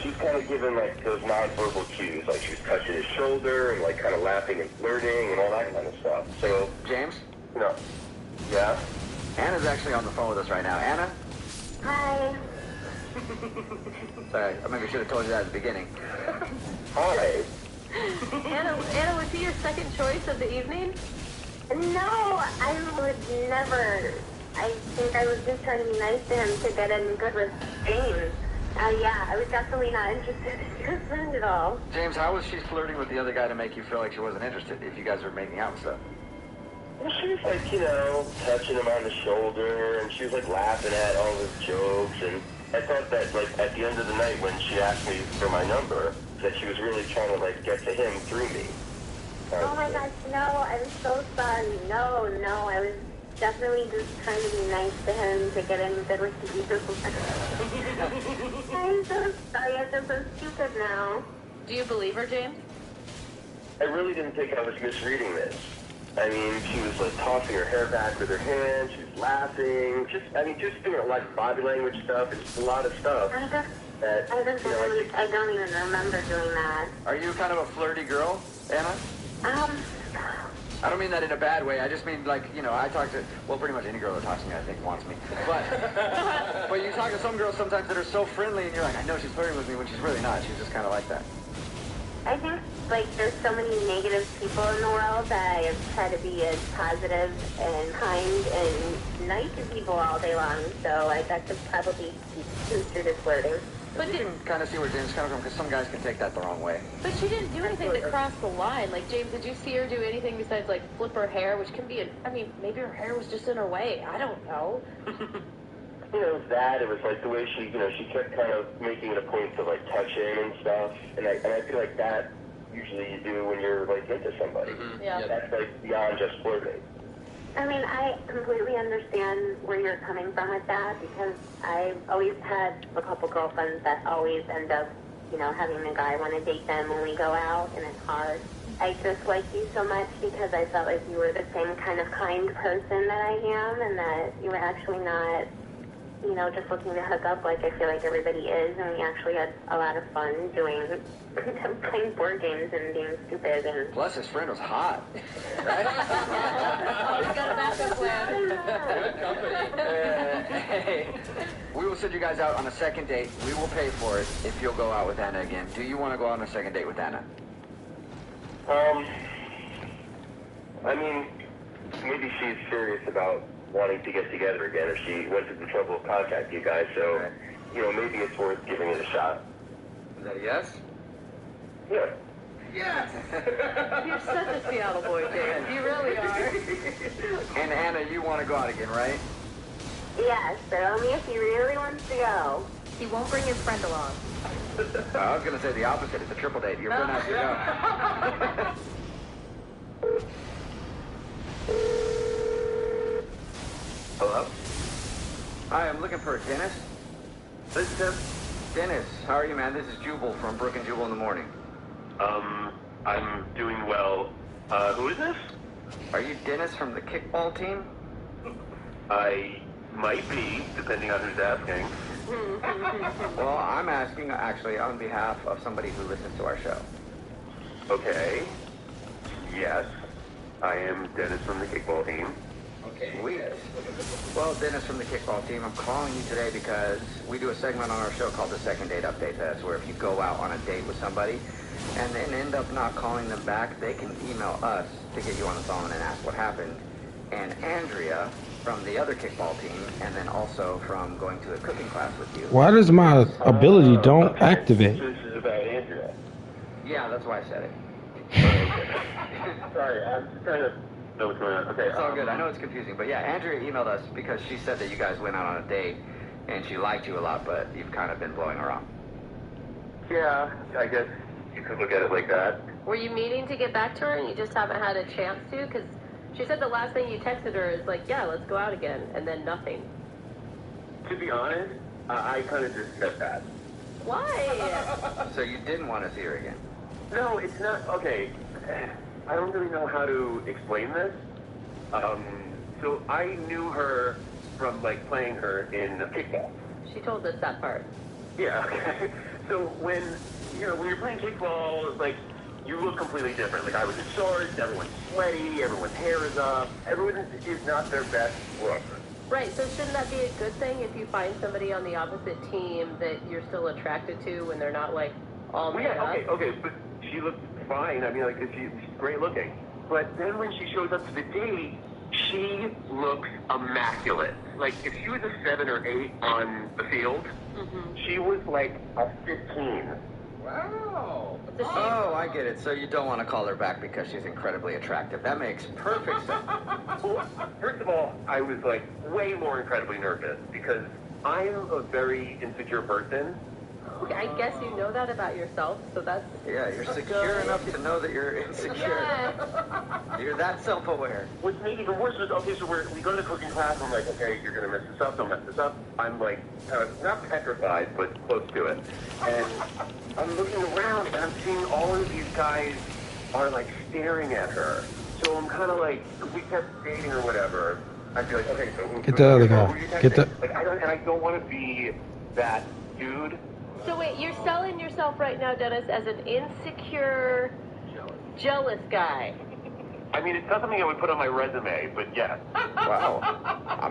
She's kind of given, like, those nonverbal cues. Like, she was touching his shoulder and, like, kind of laughing and flirting and all that kind of stuff. So, James? Yeah? Anna's actually on the phone with us right now. Anna? Hi. Sorry, I maybe should have told you that at the beginning. Hi. Anna, was he your second choice of the evening? No, I would never. I think I was just trying to be nice to him to get in good with James. Yeah, I was definitely not interested in your friend at all. James, how was she flirting with the other guy to make you feel like she wasn't interested if you guys were making out and stuff? Well, she was like, touching him on the shoulder, and she was like laughing at all his jokes, and I thought that, like, at the end of the night when she asked me for my number, that she was really trying to, like, get to him through me. Oh my gosh, no, I'm so sorry. No, I was definitely just trying to be nice to him to get in good with you. I'm so sorry, I feel so stupid now. Do you believe her, James? I really didn't think I was misreading this. I mean, she was like tossing her hair back with her hand, she was laughing, just doing a lot of body language stuff, and just a lot of stuff. I don't even remember doing that. Are you kind of a flirty girl, Anna? I don't mean that in a bad way. I just mean, like, you know, I talk to, well, pretty much any girl that talks to me, I think, wants me. But you talk to some girls sometimes that are so friendly, and you're like, I know she's flirting with me when she's really not. She's just kind of like that. I think, like, there's so many negative people in the world that I try to be as positive and kind and nice to people all day long. So that could probably be considered as flirting. But you can kind of see where James is coming from, because some guys can take that the wrong way. But she didn't do anything to cross the line. Like, James, did you see her do anything besides, like, flip her hair, which can be I mean, maybe her hair was just in her way. I don't know. You know, it was like the way she, you know, she kept kind of making it a point to, like, touch in and stuff. And I feel like that usually you do when you're, like, into somebody. Mm-hmm. Yeah. That's, like, beyond just flirting. I mean, I completely understand where you're coming from with that, because I've always had a couple girlfriends that always end up, you know, having a guy want to date them when we go out, and it's hard. I just liked you so much because I felt like you were the same kind of kind person that I am, and that you were actually not, you know, just looking to hook up like I feel like everybody is, and we actually had a lot of fun playing board games and being stupid. And plus, his friend was hot. Right? Always got a backup plan. Good company. Hey, we will send you guys out on a second date. We will pay for it if you'll go out with Anna again. Do you want to go on a second date with Anna? I mean, maybe she's serious about wanting to get together again, or she went through the trouble of contacting you guys, so, you know, maybe it's worth giving it a shot. Is that a yes? Yeah. Yes! You're such a Seattle boy, James. You really are. And Anna, you want to go out again, right? yes, but only if he really wants to go. He won't bring his friend along. I was going to say the opposite. It's a triple date. Your friend has to go. Hello? Hi, I'm looking for Dennis. This is Tim. Dennis, how are you, man? This is Jubal from Brook and Jubal in the Morning. I'm doing well. Who is this? Are you Dennis from the kickball team? I might be, depending on who's asking. Well, I'm asking, actually, on behalf of somebody who listens to our show. Okay. Yes, I am Dennis from the kickball team. Okay. Sweet. Well, Dennis from the kickball team, I'm calling you today because we do a segment on our show called the Second Date Update. That's where if you go out on a date with somebody and then end up not calling them back, they can email us to get you on the phone and ask what happened. And Andrea from the other kickball team, and then also from going to a cooking class with you. Why does my ability don't activate? So this is about Andrea. Yeah, that's why I said it. Sorry, I'm just trying to know what's going on. Okay. It's all good. I know it's confusing, but yeah, Andrea emailed us because she said that you guys went out on a date and she liked you a lot, but you've kind of been blowing her off. Yeah, I guess you could look at it like that. Were you meaning to get back to her and you just haven't had a chance to? Because she said the last thing you texted her is like, yeah, let's go out again, and then nothing. To be honest, I kind of just said that. Why? So you didn't want to see her again? No, it's not. Okay, I don't really know how to explain this. So I knew her from, like, playing her in kickball. She told us that part. Yeah, okay. So when you're playing kickball, like, you look completely different. Like, I was in shorts, everyone's sweaty, everyone's hair is up, everyone is not their best look. Right, so shouldn't that be a good thing if you find somebody on the opposite team that you're still attracted to when they're not, like, all made up? Okay, but she looked fine. I mean, like, she's great looking. But then when she shows up to the date, she looks immaculate. Like, if she was a 7 or 8 on the field, she was like a 15. Wow. Oh, I get it. So you don't want to call her back because she's incredibly attractive. That makes perfect sense. Well, first of all, I was, like, way more incredibly nervous because I'm a very insecure person Okay, I guess you know that about yourself, so that's... Yeah, you're secure enough to know that you're insecure. Yeah. You're that self-aware. What's made even worse is, okay, so we go to the cooking class, I'm like, okay, you're going to mess this up, don't mess this up. I'm like, not petrified, but close to it. And I'm looking around, and I'm seeing all of these guys are, like, staring at her. So I'm kind of like, if we kept dating or whatever, I'd be like, okay, so... Get the other guy. Get the... Like, I don't want to be that dude. So wait, you're selling yourself right now, Dennis, as an insecure, jealous guy. I mean, it's not something I would put on my resume, but yes. Wow.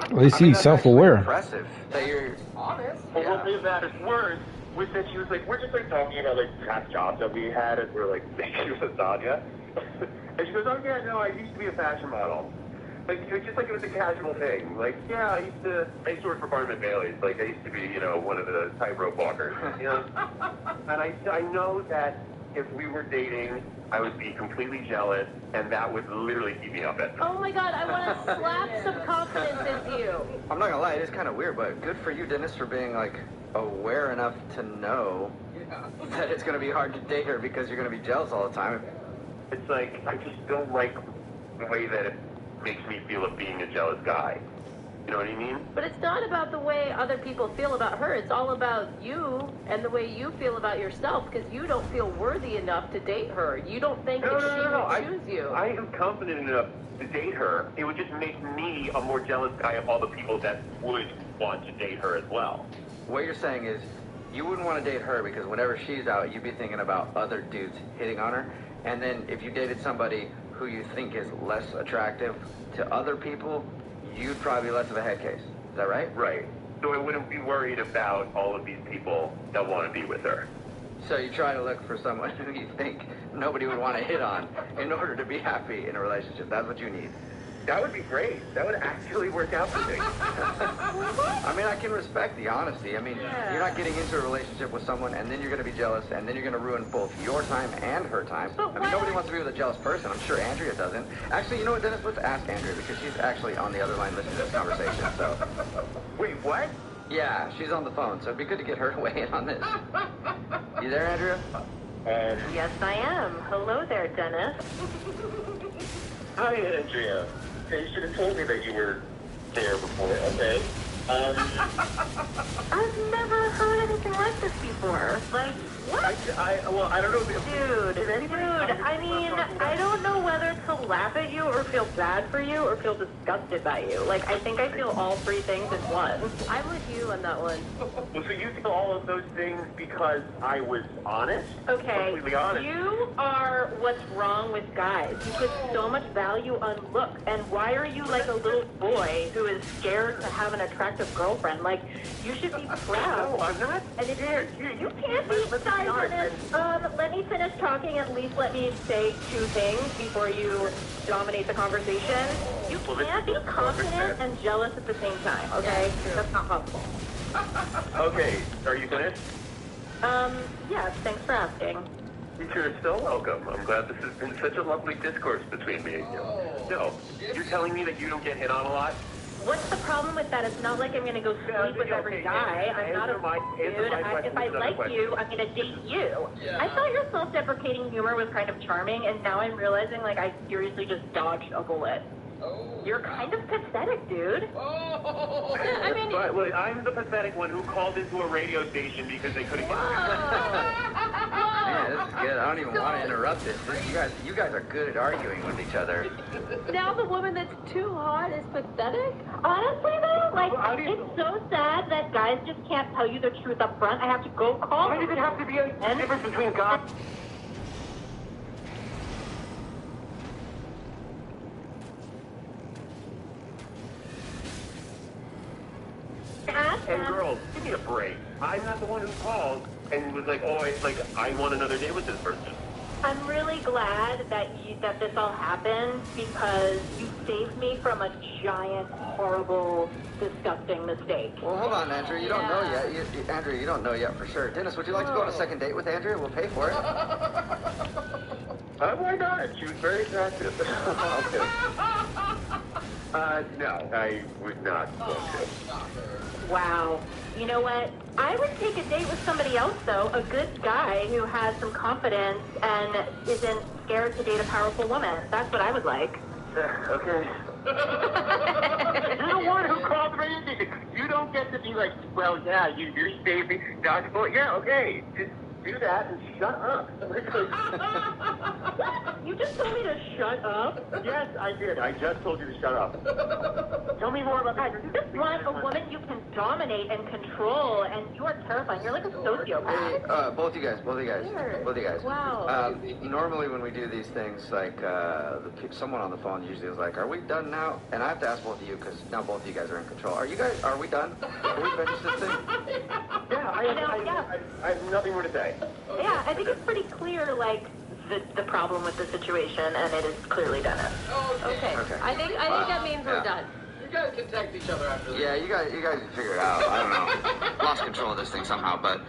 At least he's self-aware. Impressive that you're honest. Well, what made matters worse was that she was like, we're just like talking about like past jobs that we had, and we're like, she was Sonia. And she goes, oh yeah, no, I used to be a fashion model. Like, it was just like it was a casual thing. Like, yeah, I used to work for Barnum & Bailey's. Like, I used to be, you know, one of the tightrope walkers, you know? And I know that if we were dating, I would be completely jealous, and that would literally keep me up at night. Oh my God, I want to slap some confidence into you. I'm not gonna lie, it is kind of weird, but good for you, Dennis, for being, like, aware enough to know that it's gonna be hard to date her because you're gonna be jealous all the time. It's like, I just don't like the way that it makes me feel of being a jealous guy. You know what I mean? But it's not about the way other people feel about her. It's all about you and the way you feel about yourself, because you don't feel worthy enough to date her. You don't think that she would choose you. I am confident enough to date her. It would just make me a more jealous guy of all the people that would want to date her as well. What you're saying is, you wouldn't want to date her because whenever she's out, you'd be thinking about other dudes hitting on her. And then if you dated somebody who you think is less attractive to other people, you'd probably be less of a head case. Is that right? Right. So I wouldn't be worried about all of these people that want to be with her. So you try to look for someone who you think nobody would want to hit on in order to be happy in a relationship. That's what you need. That would be great. That would actually work out for me. I mean, I can respect the honesty. I mean, you're not getting into a relationship with someone and then you're going to be jealous and then you're going to ruin both your time and her time. I mean, nobody wants to be with a jealous person. I'm sure Andrea doesn't. Actually, you know what, Dennis? Let's ask Andrea because she's actually on the other line listening to this conversation. So, wait, what? Yeah, she's on the phone, so it'd be good to get her to weigh in on this. You there, Andrea? Yes, I am. Hello there, Dennis. Hi, Andrea. Hey, you should have told me that you were there before, okay? I've never heard anything like this before. Like, what? I don't know if Dude, I mean, I don't know whether to laugh at you or feel bad for you or feel disgusted by you. Like, I think I feel all three things in one. I'm with you on that one. Well, so you feel all of those things because I was honest? Okay, Completely honest. you are what's wrong with guys. You put so much value on looks, and why are you like a little boy who is scared to have an attractive girlfriend? Like, you should be proud. No, I'm not. And if you can't be silent. Let me finish talking. At least let me say two things before you dominate the conversation. You can't be confident and jealous at the same time, okay? That's not possible. Okay, are you finished? Yes, thanks for asking. You're so welcome. I'm glad this has been such a lovely discourse between me and you. No, you're telling me that you don't get hit on a lot? What's the problem with that? It's not like I'm going to go sleep with every guy. I'm not a dude. If I like you, I'm going to date you. I thought your self-deprecating humor was kind of charming, and now I'm realizing, like, I seriously just dodged a bullet. You're kind of pathetic, dude. I mean, But look, I'm the pathetic one who called into a radio station because they couldn't get Man, this is good. I don't even want to interrupt this. You guys are good at arguing with each other. now the woman that's too hot is pathetic? Honestly, though, like, it's so sad that guys just can't tell you the truth up front. I have to go call. Why does it have to be a difference between God? And girls, give me a break. I'm not the one who called and was like, oh, I want another date with this person. I'm really glad that this all happened because you saved me from a giant, horrible, disgusting mistake. Well, hold on, Andrea. You don't know yet. Andrea, you don't know yet for sure. Dennis, would you like to go on a second date with Andrea? We'll pay for it. Why not? She was very attractive. Okay. No, I would not want to. Wow. You know what? I would take a date with somebody else, though. A good guy who has some confidence and isn't scared to date a powerful woman. That's what I would like. Okay. You're the one who called me. You don't get to be like, well, yeah, you saved me. Well, yeah, okay. Just do that and shut up. You just told me to shut up? Yes, I did. I just told you to shut up. Tell me more about that. You just want a woman you can dominate and control, and you are terrifying. You're like a sociopath. Hey, both you guys. Wow. Normally when we do these things, like, someone on the phone usually is like, are we done now? And I have to ask both of you, because now both of you guys are in control. Are we done? Are we finished this thing? Yeah, I have nothing more to say. Yeah, I think it's pretty clear, like, the problem with the situation, and it is clearly Dennis. Okay. I think that means we're done. You guys can text each other after this. Yeah, you guys can figure it out. I don't know. Lost control of this thing somehow, but...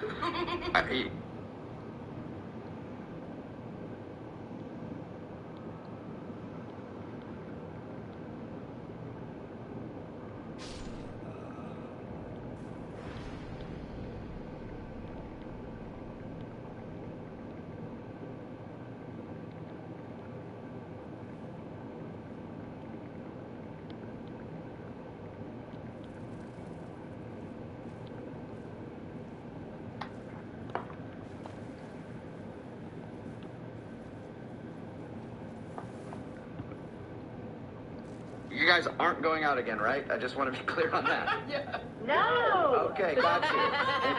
You guys aren't going out again, right? I just want to be clear on that. Yeah. No! Okay, got you. Thank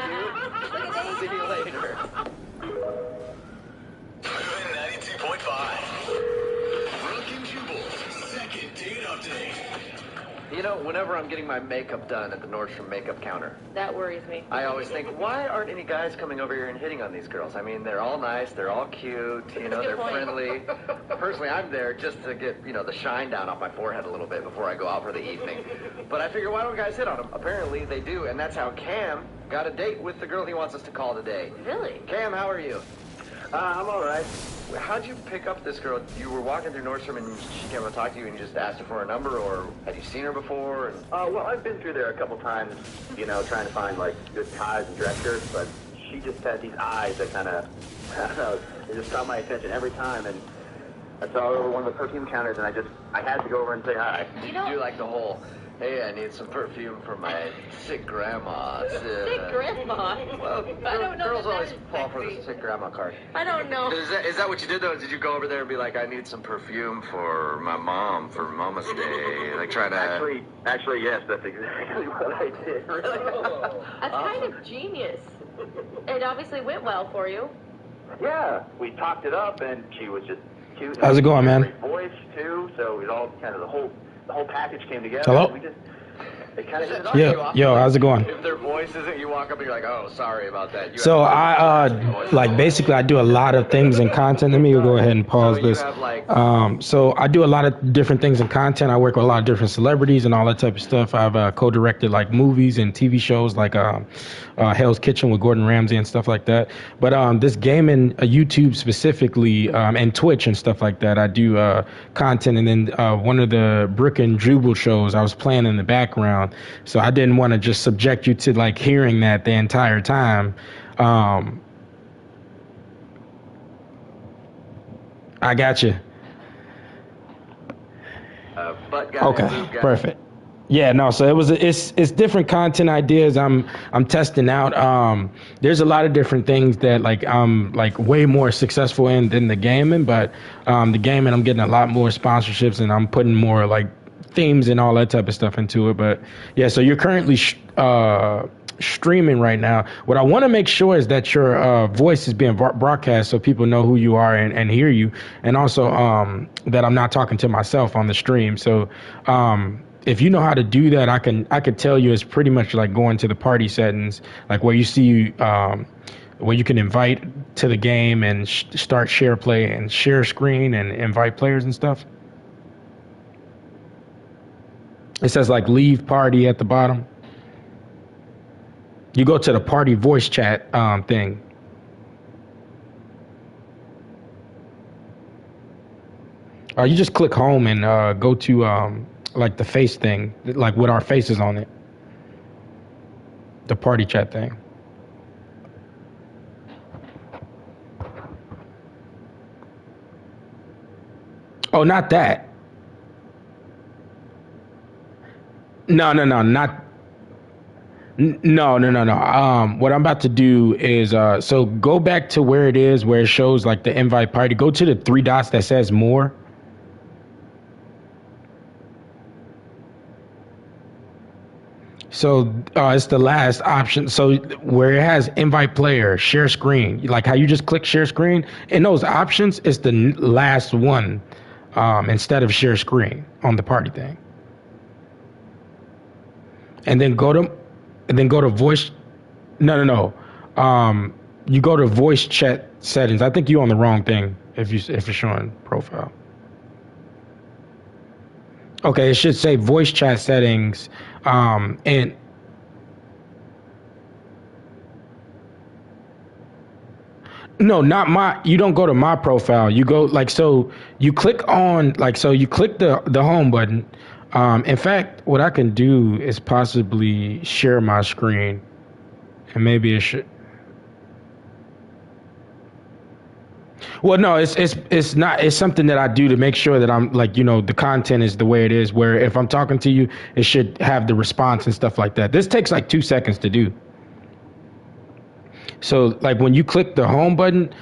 you. See you later. 92.5. Brooke and Jubal's second date update. You know, whenever I'm getting my makeup done at the Nordstrom makeup counter, That worries me. I always think, why aren't any guys coming over here and hitting on these girls? I mean, they're all nice, they're all cute, you know, they're friendly. Personally, I'm there just to get, you know, the shine down off my forehead a little bit before I go out for the evening. But I figure, why don't guys hit on them? Apparently, they do, and that's how Cam got a date with the girl he wants us to call today. Really? Cam, how are you? I'm all right. How'd you pick up this girl? You were walking through Nordstrom and she came up to talk to you and you just asked her for a number, or had you seen her before? And... Well, I've been through there a couple times, you know, trying to find, like, good ties and dress shirts, but she just had these eyes that kind of, I don't know, they just caught my attention every time, and I saw her over one of the perfume counters, and I had to go over and say hi. Did you do, like, the whole, hey, I need some perfume for my sick grandma? Sick grandma? Well, I don't know girls that always is fall for sexy. the sick grandma card. I don't know. Is that what you did, though? Did you go over there and be like, I need some perfume for my mom for Mama's Day? Like, trying to... Actually, yes, that's exactly what I did. Really? That's kind of genius. It obviously went well for you. Yeah, we talked it up, and she was just cute. How's it going, man? Great voice, too, so it was all kind of the whole package came together. Hello? They kind of hit it off. Yo, how's it going? If their voice isn't, you walk up and you're like, oh, sorry about that. So I basically I do a lot of things in content. Let me go ahead and pause this. So I do a lot of different things in content. I work with a lot of different celebrities and all that type of stuff. I've co-directed like movies and TV shows like Hell's Kitchen with Gordon Ramsay and stuff like that. But this gaming, YouTube specifically, and Twitch and stuff like that, I do content. And then one of the Brooke and Jubal shows I was playing in the background. So I didn't want to just subject you to like hearing that the entire time. I got you. Okay, perfect. Yeah, no. So it's different content ideas. I'm testing out. There's a lot of different things that like I'm like way more successful in than the gaming, but the gaming I'm getting a lot more sponsorships and I'm putting more like themes and all that type of stuff into it. But yeah, so you're currently streaming right now. What I want to make sure is that your voice is being broadcast so people know who you are and hear you, and also that I'm not talking to myself on the stream. So if you know how to do that, I could tell you it's pretty much like going to the party settings, like where you see where you can invite to the game and start share play and share screen and invite players and stuff. It says like leave party at the bottom. You go to the party voice chat thing. You just click home and go to like the face thing, like with our faces on it. The party chat thing. Oh, not that. No, not. No. What I'm about to do is, so go back to where it is, where it shows like the invite party. Go to the 3 dots that says more. So it's the last option. So where it has invite player, share screen, like how you just click share screen, in those options, it's the last one instead of share screen on the party thing. And then go to voice. No. You go to voice chat settings. I think you're on the wrong thing if you're showing profile. Okay, it should say voice chat settings, and no, not my. You don't go to my profile. You go like so. You click on like so. You click the home button. In fact, what I can do is possibly share my screen, and maybe it should. Well, no, it's not. It's something that I do to make sure that I'm like, the content is the way it is. Where if I'm talking to you, it should have the response and stuff like that. This takes like 2 seconds to do. So like when you click the home button,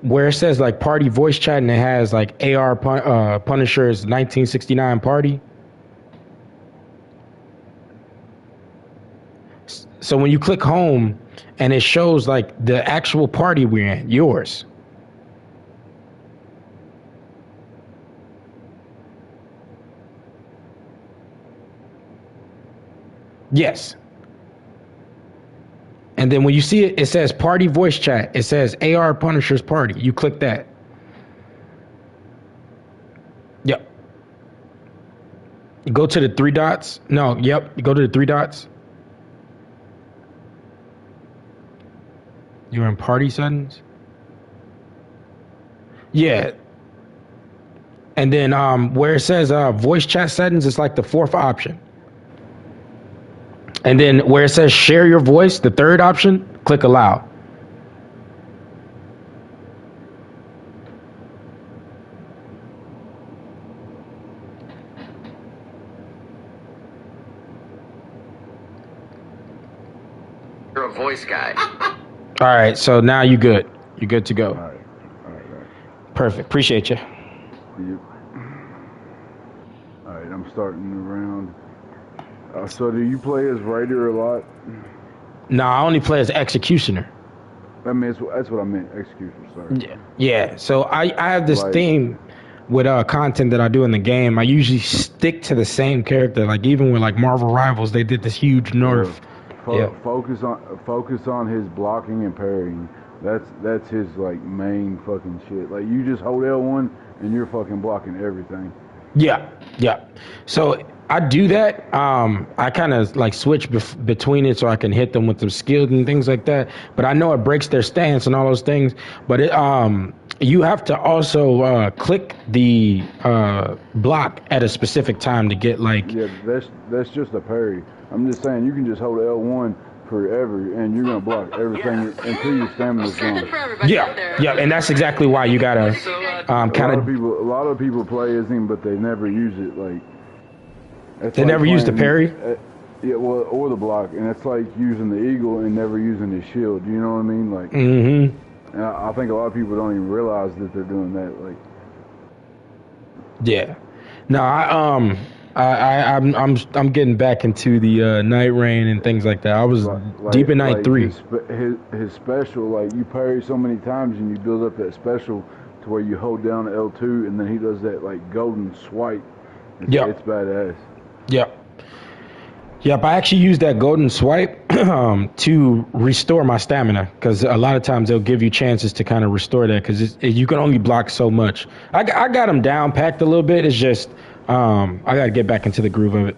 where it says like party voice chat and it has like AR Punisher's 1969 party. So when you click home and it shows like the actual party we're in, yours. Yes. And then when you see it, it says party voice chat. It says AR Punisher's party. You click that. Yep. You go to the 3 dots. No, yep. You go to the 3 dots. You're in party settings. Yeah. And then where it says voice chat settings, it's like the 4th option. And then where it says share your voice, the 3rd option, click allow. You're a voice guy. All right, so now you're good. You're good to go. All right. Perfect. Appreciate you. Yep. All right, I'm starting the round. So do you play as Raider a lot? No, I only play as Executioner. I mean, that's what I meant, Executioner, sorry. Yeah, so I have this theme with content that I do in the game. I usually stick to the same character. Like even with like Marvel Rivals, they did this huge nerf. Focus on his blocking and parrying. That's his like main fucking shit. Like you just hold L1 and you're fucking blocking everything. Yeah. So I do that. I kind of like switch between it so I can hit them with some skills and things like that. But I know it breaks their stance and all those things. But you have to also click the block at a specific time to get like. Yeah, that's just a parry. I'm just saying you can just hold L1 forever and you're gonna block everything until your stamina's gone. Yeah, and that's exactly why you gotta kind of. A lot of people play as him, but they never use it like. They never use the parry? Yeah, well, or the block. And it's like using the eagle and never using his shield. You know what I mean? Like, and I think a lot of people don't even realize that they're doing that. Like, yeah. No, I'm getting back into the Nightreign and things like that. I was deep in night 3. His special, like you parry so many times and you build up that special to where you hold down L2 and then he does that like golden swipe. It's badass. Yep, I actually use that golden swipe to restore my stamina because a lot of times they'll give you chances to kind of restore that because you can only block so much. I got him down packed a little bit. It's just I got to get back into the groove of it.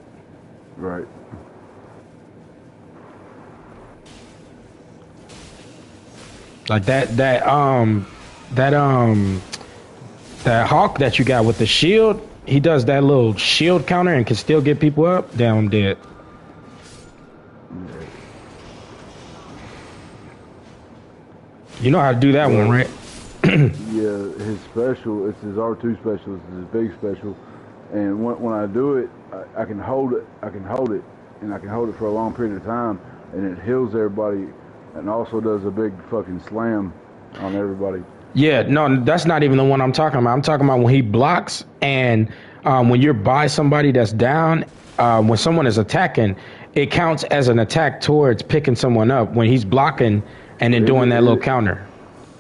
Right. Like that hawk that you got with the shield, he does that little shield counter and can still get people up, damn, I'm dead. You know how to do that one, right? Yeah, his special, it's his R2 special, it's his big special. And when I do it, I can hold it, and I can hold it for a long period of time, and it heals everybody, and also does a big fucking slam on everybody. Yeah, no, that's not even the one I'm talking about. I'm talking about when he blocks, and when you're by somebody that's down, when someone is attacking, it counts as an attack towards picking someone up when he's blocking and then doing that little counter.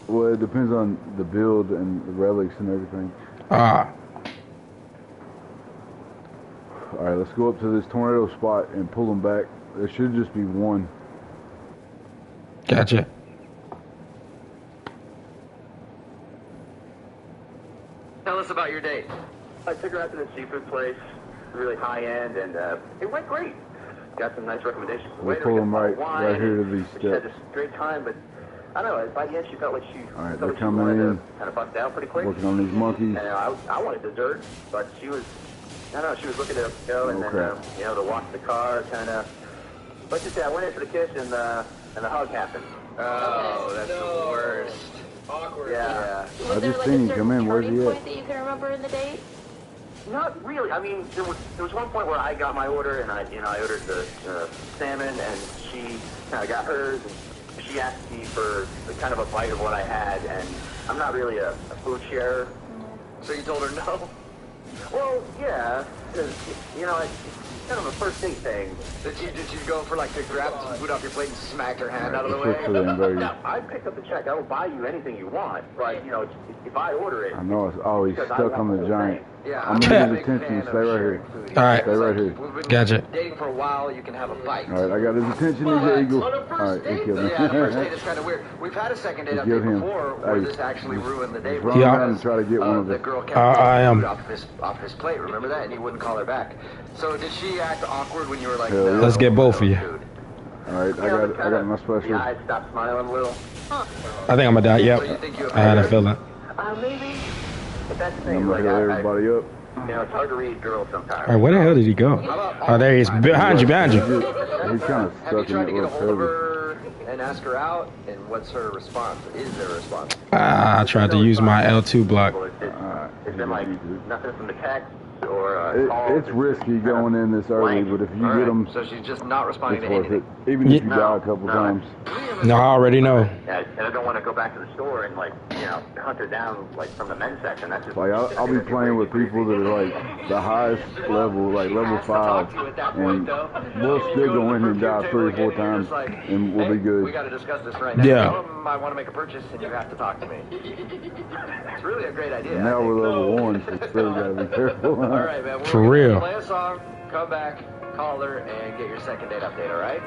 Well, it depends on the build and the relics and everything. All right, let's go up to this tornado spot and pull them back. There should just be one. Gotcha. Tell us about your date. I took her out to the seafood place, really high end, and it went great. Got some nice recommendations. We'll pull them right here to these She had steps. this great time, but I don't know. By the end, she felt like she All right, felt they're like she coming wanted in. to kind of bust out pretty quick. Working on these monkeys. And I wanted dessert, but she was, I don't know, she was looking to go, and then to walk the car, kind of. Let's just say I went in for the kiss, and the hug happened. Oh, that's the worst. Awkward. Yeah. I just seen him come in. Where's he point at? that you can remember in the date? Not really. I mean, there was one point where I got my order, and I ordered the salmon, and she kind of got hers, and she asked me for kind of a bite of what I had, and I'm not really a food sharer. So you told her no? Well, yeah, because it's kind of a first date thing. Did you go for like to grab some food off your plate and smack her hand out of the way? No, I picked up the check. I will buy you anything you want, but if I order it, I know it's always stuck on the giant. Yeah, I'm gonna get his attention. Stay right here. All right. Stay right here. We've been Gotcha. dating for a while. You can have a bite. All right, I got his attention. He's an eagle. On a All first right, he date? killed me. Yeah, first date is kind of weird. We've had a second date He update killed him. before where Hey, this actually ruined the date. Run Yeah. around and try to get one of The them. girl kept I am. taking food off his plate. Remember that? And he wouldn't call her back. So did she act awkward when you were like, Hell yeah. Let's get both of you. All right, I got my special. the eyes stopped smiling a little. I think I'm gonna die. Yep. I had a feeling. Maybe. But that's the thing. I'm gonna Like, heal everybody up. it's hard to read girls sometimes. All right, where the hell did he go? Oh, there he is. Behind you, behind you. He's kind of have you stuck in tried that to get a little hold of curve. her and ask her out? And what's her response? Is there a response? I tried to use my L2 block. It's been like nothing from the text or call. It's risky going in this early, but if you get them, So she's just not responding it's to worth anything. it. Even if you die a couple times. No, I already know. And I don't want to go back to the store and hunt her down from the men's section. That's just Like I'll be playing with people that are like the highest level, like level 5, and we'll still go in and die 3 or 4 times, and we'll be We good. got to discuss this right now. Yeah. Tell them I want to make a purchase and you have to talk to me. It's really a great idea. And now we're level 1, so still gotta be careful. All right, man. For We're real. gonna play a song, come back, call her, and get your second date update, all right?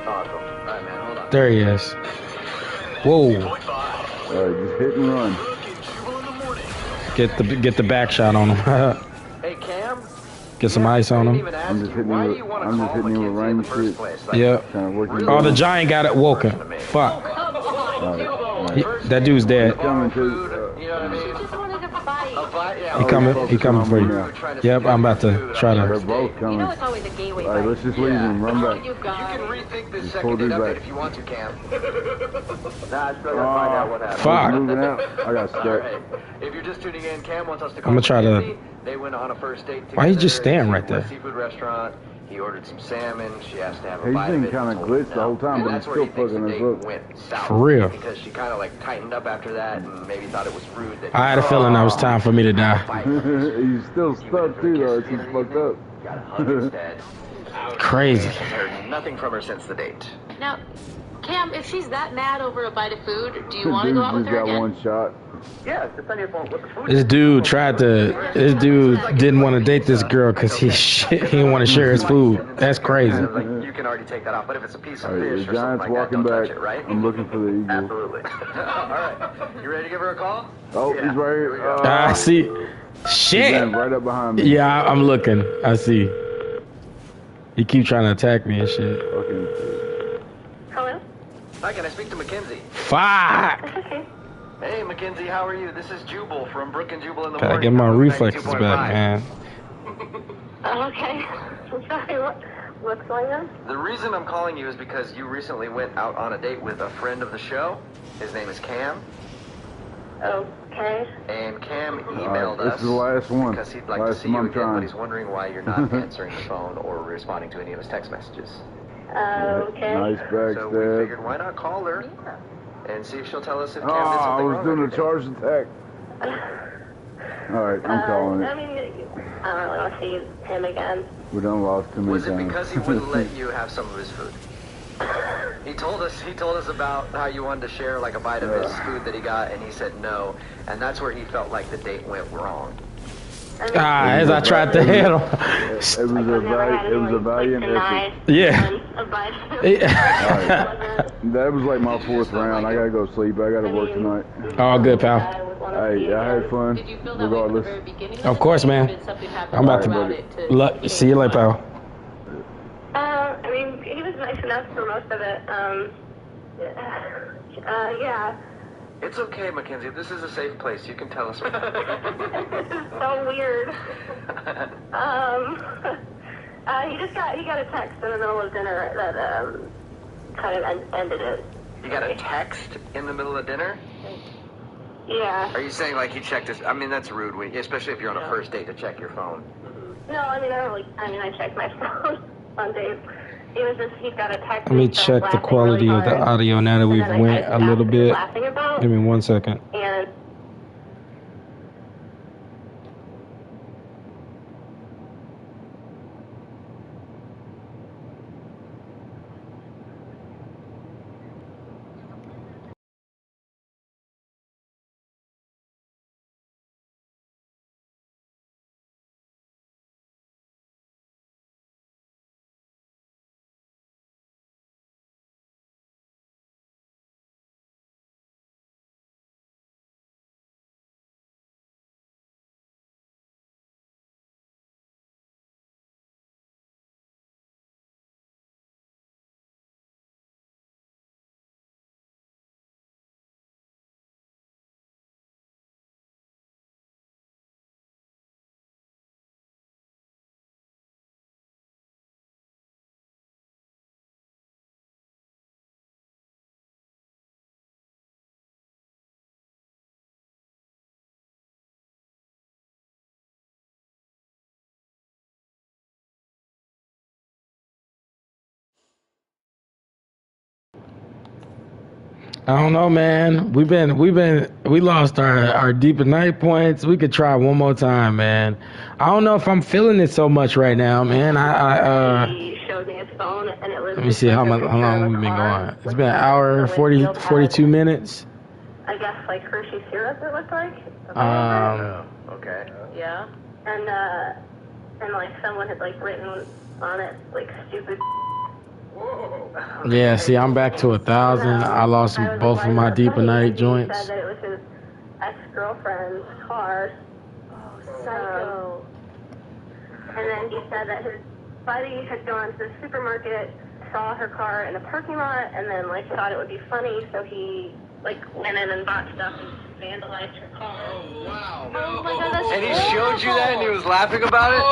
Awesome. All right, man. Hold on. There he is. Whoa. All right, just hit and run. Get the back shot on him. Hey, Cam. Get some ice on him. I'm just hitting him with rain shit. Yep. Trying to work him Oh, the down. giant got it woken. Fuck. That dude's dead. He's coming to. You know what I mean? Just wanted a bite. A bite, yeah. He coming for you. Yep, I'm about to try They're to. both You coming. know it's always a gateway All right, bite. let's just leave him. Run back. You You got can it. rethink this Just second pull date these update back. if you want to, Cam. Nah, I still gotta find out what happened. Fuck. Moving out. I got All stuck. right. If you're just tuning in, Cam wants us to call I'ma try to- Mackenzie. They went on a first date together. Why he just standing right to a there? seafood restaurant. He ordered some salmon. She asked to have a He's bite been of it. kinda Told him glitched the whole time, And but that's he's where he still thinks the fucking us date up. went south. For real. Because she kind of like tightened up after that and maybe thought it was rude that I had a feeling it was time for me to die. He's still stuck too, though. It's just fucked up. got a hug instead. Crazy. Heard nothing from her since the date. Now, Cam, if she's that mad over a bite of food, do you want to go out with Just her got again? one shot. Yeah, depending upon what the food This is. dude didn't want to date this girl because he didn't want to share his food. That's crazy. Like, you can already take that off, but if it's a piece of All right, fish the or something Giants like walking that, don't back. touch it, right? I'm looking for the eagle. Absolutely. All right. You ready to give her a call? Oh, he's right here. I see. He's Shit. right up behind me. Yeah, I'm looking. I see. He keep trying to attack me and shit. Fucking. Hello? Hi, can I speak to Mackenzie? Fuck. That's okay. Hey, Mackenzie, how are you? This is Jubal from Brook and Jubal in the Gotta Morning. get my on reflexes 92.5. back, man. Oh, okay. I'm sorry, what's going on? The reason I'm calling you is because you recently went out on a date with a friend of the show. His name is Cam. Okay. And Cam emailed This us is the last one. because he'd like to see you again, but he's wondering why you're not answering the phone or responding to any of his text messages. Okay. Nice backstab. So we figured, why not call her and see if she'll tell us if Cam did I something was wrong. doing a charge attack. Alright, I'm calling it. I mean, I don't really want to see him again. We done lost too many Was it times. because he wouldn't let you have some of his food? He told us about how you wanted to share like a bite of his food that he got, and he said no, and that's where he felt like the date went wrong. As I tried to handle. It was a valiant effort. Yeah. That was like my fourth round. I gotta go sleep. I gotta work tonight. All good, pal. Hey, I had fun, regardless. Of course, man. I'm about to see you later, pal. I mean, he was nice enough for most of it. Yeah. It's okay, Mackenzie. This is a safe place. You can tell us. This is so weird. He got a text in the middle of dinner that kind of ended it. You got a text in the middle of dinner? Yeah. Are you saying like he checked his? I mean, that's rude, especially if you're on a first date to check your phone. No, I mean, I checked my phone on dates. It was just, he got a text. Let me check the quality of the audio now that we've went a little bit. Give me 1 second. And I don't know, man. We lost our deep at night points. We could try one more time, man. I don't know if I'm feeling it so much right now, man. he showed me his phone, and it was. Let me see how long we've been going. It's been an hour, 42 minutes. I guess like Hershey syrup. It looked like. Okay. Yeah. And like someone had like written on it like stupid. Yeah, see, I'm back to 1,000. I lost both of my deep at night joints. He said that it was his ex-girlfriend's car. Psycho. And then he said that his buddy had gone to the supermarket, saw her car in a parking lot, and then like thought it would be funny, so he like went in and bought stuff and vandalized her car. Oh wow! Oh my God, that's and he showed you that, and he was laughing about it.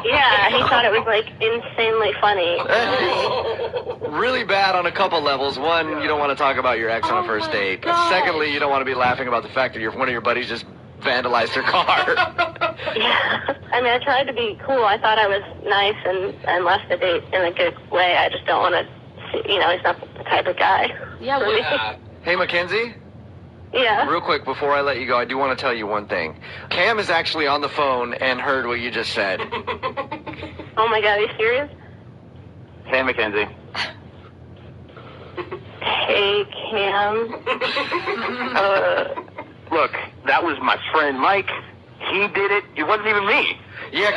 Yeah, he thought it was like insanely funny. Really bad on a couple levels. One, you don't want to talk about your ex on a first date. Secondly, you don't want to be laughing about the fact that one of your buddies just vandalized her car. Yeah, I mean, I tried to be cool. I thought I was nice and left the date in a good way. I just don't want to, he's not the type of guy. Yeah, well, Hey, Mackenzie? Yeah. Real quick, before I let you go, I do want to tell you one thing. Cam is actually on the phone and heard what you just said. Oh my God, are you serious? Hey, Mackenzie. Hey, Cam. Look, that was my friend Mike. He did it. It wasn't even me. Yeah,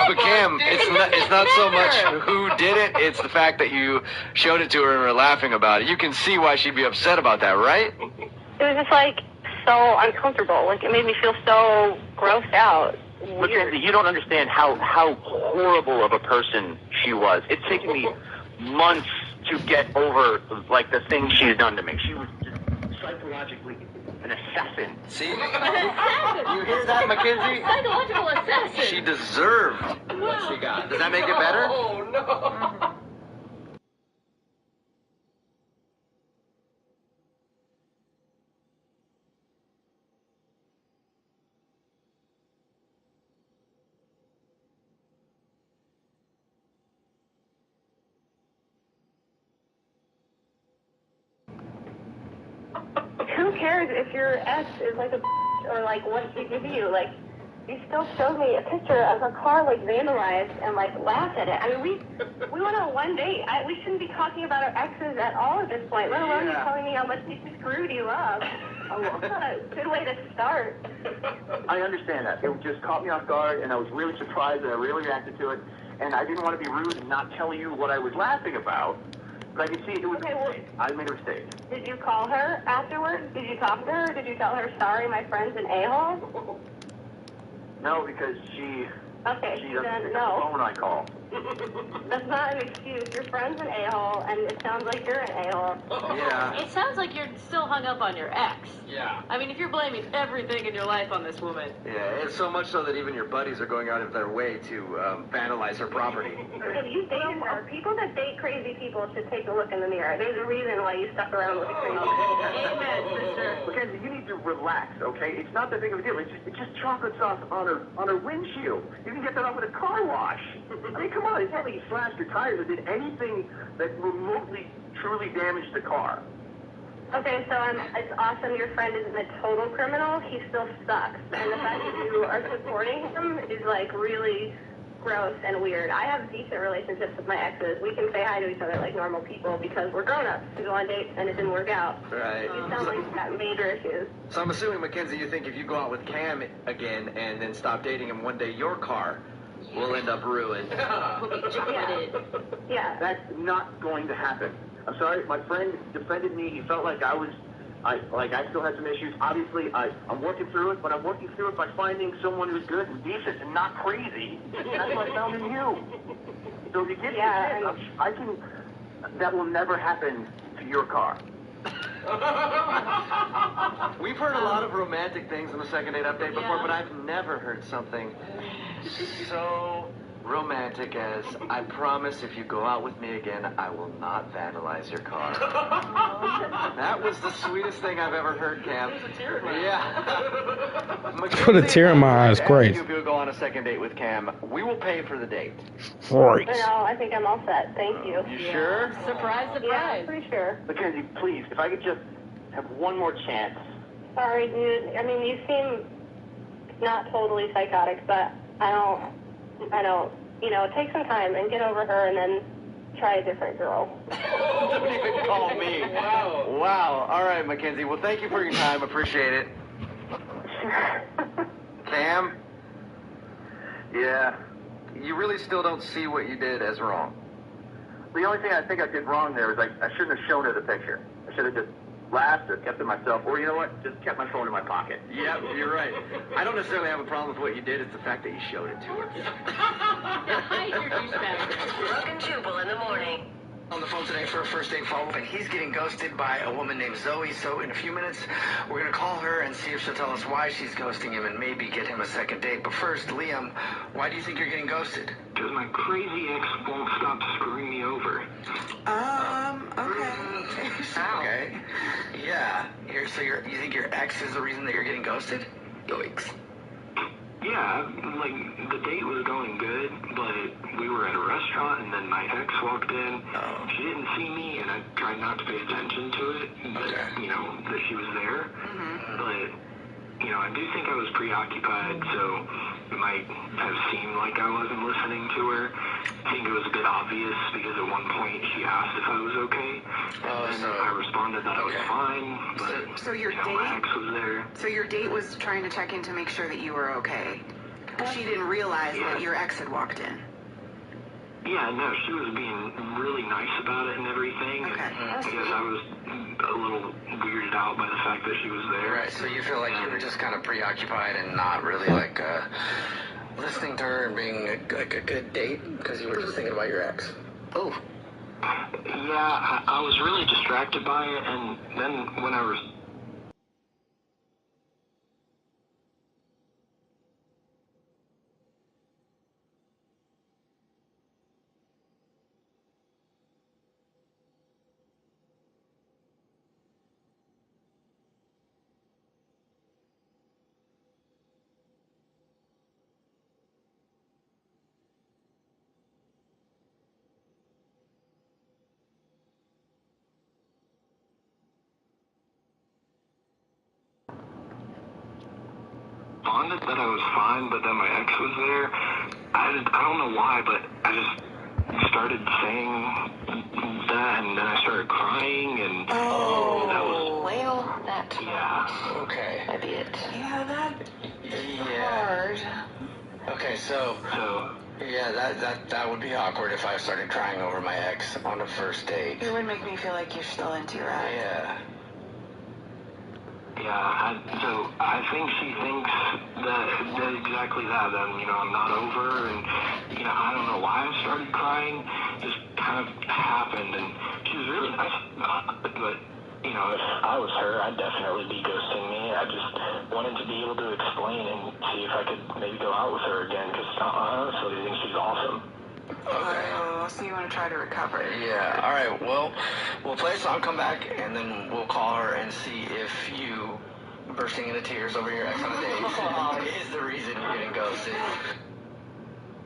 but Cam, it's not so much who did it, it's the fact that you showed it to her and were laughing about it. You can see why she'd be upset about that, right? It was just like so uncomfortable. Like it made me feel so grossed out. Mackenzie, you don't understand how horrible of a person she was. It's taken me months to get over like the things she's done to me. She was just psychologically an assassin. See? Assassin! You hear that, Mackenzie? Psychological assassin! She deserved what she got. Does that make it better? Oh, no. Who cares if your ex is like a or like what she did to you? Like, you still showed me a picture of her car like vandalized and like laughed at it. I mean, we went on one date. We shouldn't be talking about our exes at all at this point, let alone you telling me how much you screwed you up. That's not a good way to start. I understand that. It just caught me off guard, and I was really surprised, and I really reacted to it. And I didn't want to be rude and not tell you what I was laughing about. But I could see it was. Okay, well, I made a mistake. did you call her afterwards? Did you talk to her? Did you tell her, sorry, my friend's an a-hole? No, because she Okay, doesn't then pick up the no. phone when I call. That's not an excuse. Your friend's an a-hole, and it sounds like you're an a-hole. Yeah. It sounds like you're still hung up on your ex. Yeah. I mean, if you're blaming everything in your life on this woman. Yeah, it's so much so that even your buddies are going out of their way to vandalize her property. If you dated her, people that date crazy people should take a look in the mirror. There's a reason why you stuck around with a crazy person. Amen, sister. Mackenzie, you need to relax, okay? It's not that big of a deal. It's just chocolate sauce on her windshield. You can get that off with a car wash. I mean, come on. It's not like you slashed your tires or did anything that remotely, truly damaged the car. Okay, so it's awesome your friend isn't a total criminal. He still sucks. And the fact that you are supporting him is, like, really gross and weird. I have decent relationships with my exes. We can say hi to each other like normal people because we're grown-ups. We go on dates and it didn't work out. Right. You sound like you've got major issues. So I'm assuming, Mackenzie, you think if you go out with Cam again and then stop dating him one day, your car will end up ruined. Yeah. That's not going to happen. I'm sorry, my friend defended me. He felt like I still had some issues. Obviously, I'm working through it, but I'm working through it by finding someone who's good and decent and not crazy. That's what I found in you. So if you get that will never happen to your car. We've heard a lot of romantic things in the second date update before, but I've never heard something so romantic as, I promise if you go out with me again, I will not vandalize your car. That was the sweetest thing I've ever heard, Cam. There's a tear in my eye. Put a tear in my eyes, great. If you go on a second date with Cam, we will pay for the date. Right. No, I think I'm all set. Thank you. You sure? Surprise, surprise. Yeah, I'm pretty sure. Mackenzie, please, if I could just have one more chance. Sorry, dude. I mean, you seem not totally psychotic, but I don't, you know, take some time and get over her and then try a different girl. Don't even call me. Wow. All right, Mackenzie. Well, thank you for your time. Appreciate it. Cam? Yeah. You really still don't see what you did as wrong. The only thing I think I did wrong there is I shouldn't have shown her the picture. I should have just laughed or kept it myself, or you know what, just kept my phone in my pocket. Yep, you're right. I don't necessarily have a problem with what you did. It's the fact that you showed it to her. Brooke and Jubal in the morning. On the phone today for a first date follow-up, and he's getting ghosted by a woman named Zoe. So in a few minutes, we're going to call her and see if she'll tell us why she's ghosting him and maybe get him a second date. But first, Liam, why do you think you're getting ghosted? Because my crazy ex won't stop screwing me over. Okay. Okay. Yeah. You think your ex is the reason that you're getting ghosted? Yoicks. Yeah, like, the date was going good, but we were at a restaurant, and then my ex walked in. She didn't see me, and I tried not to pay attention to it, but, you know, that she was there. But, you know, I do think I was preoccupied, so it might have seemed like I wasn't listening to her. I think it was a bit obvious, because at one point she asked if I was okay, and I responded that I was fine, but So your my ex was there. So your date was trying to check in to make sure that you were okay. She didn't realize that your ex had walked in. Yeah, no, she was being really nice about it and everything. Okay. And I guess I was a little weirded out by the fact that she was there. Right, so you feel like you were just kind of preoccupied and not really, like, listening to her and being like a good date because you were just thinking about your ex. Oh. Yeah, I was really distracted by it, and then when I responded that I was fine, but then my ex was there. I don't know why, but I just started saying that, and then I started crying, and that was... Well, that... Yeah. Okay. Might be it. Yeah, that's hard. Okay, so yeah, that would be awkward if I started crying over my ex on a first date. It would make me feel like you're still into your ex. Yeah. Yeah, so I think she thinks that exactly that, you know, I'm not over, and, you know, I don't know why I started crying, just kind of happened, and she was really nice about it, but, you know, if I was her, I'd definitely be ghosting me. I just wanted to be able to explain and see if I could maybe go out with her again, because I honestly think she's awesome. Okay. So you want to try to recover? Yeah, all right, well, we'll play a song, come back, and then we'll call her and see if you bursting into tears over your ex on a date is the reason you're getting ghosted.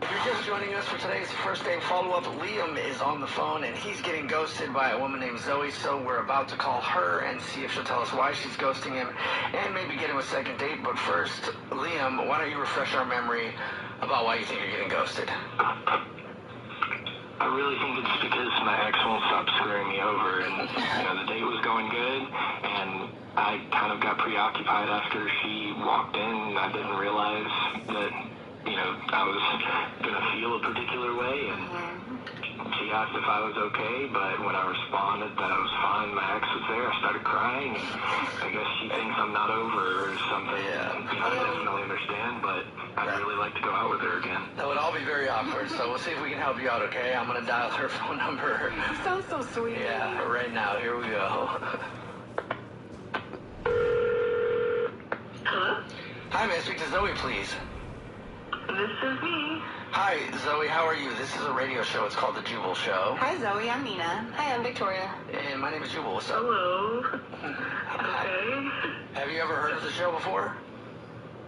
If you're just joining us for today's first date follow-up, Liam is on the phone, and he's getting ghosted by a woman named Zoe, so we're about to call her and see if she'll tell us why she's ghosting him, and maybe get him a second date. But first, Liam, why don't you refresh our memory about why you think you're getting ghosted? I really think it's because my ex won't stop screwing me over, and, you know, the date was going good, and I kind of got preoccupied after she walked in, and I didn't realize that, you know, I was going to feel a particular way, and she asked if I was okay, but when I responded that I was fine, my ex was there, I started crying, and I guess she thinks I'm not over or something. Yeah. You know, I definitely understand, but I'd really like to go out with her again. That would all be very awkward, so we'll see if we can help you out, okay? I'm going to dial her phone number. You sound so sweet. Yeah, right now. Here we go. Hello? Hi, may I speak to Zoe, please? This is me. Hi, Zoe, how are you? This is a radio show. It's called The Jubal Show. Hi, Zoe. I'm Nina. Hi, I'm Victoria. And my name is Jubal. What's up? Hello. Okay. Have you ever heard of the show before?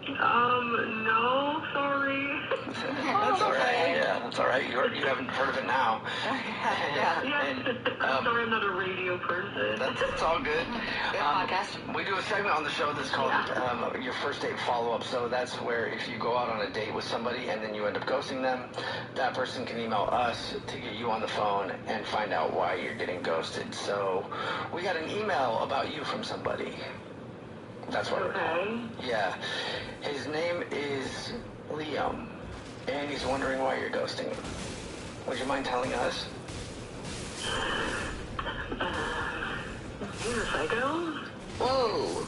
No, sorry. That's all right. Yeah, that's all right. You haven't heard of it now. Yeah. I'm sorry, I'm not a radio person. That's all good. We do a segment on the show that's called Your First Date Follow-Up. So that's where if you go out on a date with somebody and then you end up ghosting them, that person can email us to get you on the phone and find out why you're getting ghosted. So we got an email about you from somebody. That's what we're calling. Yeah. His name is Liam, and he's wondering why you're ghosting him. Would you mind telling us? You're a psycho? Whoa.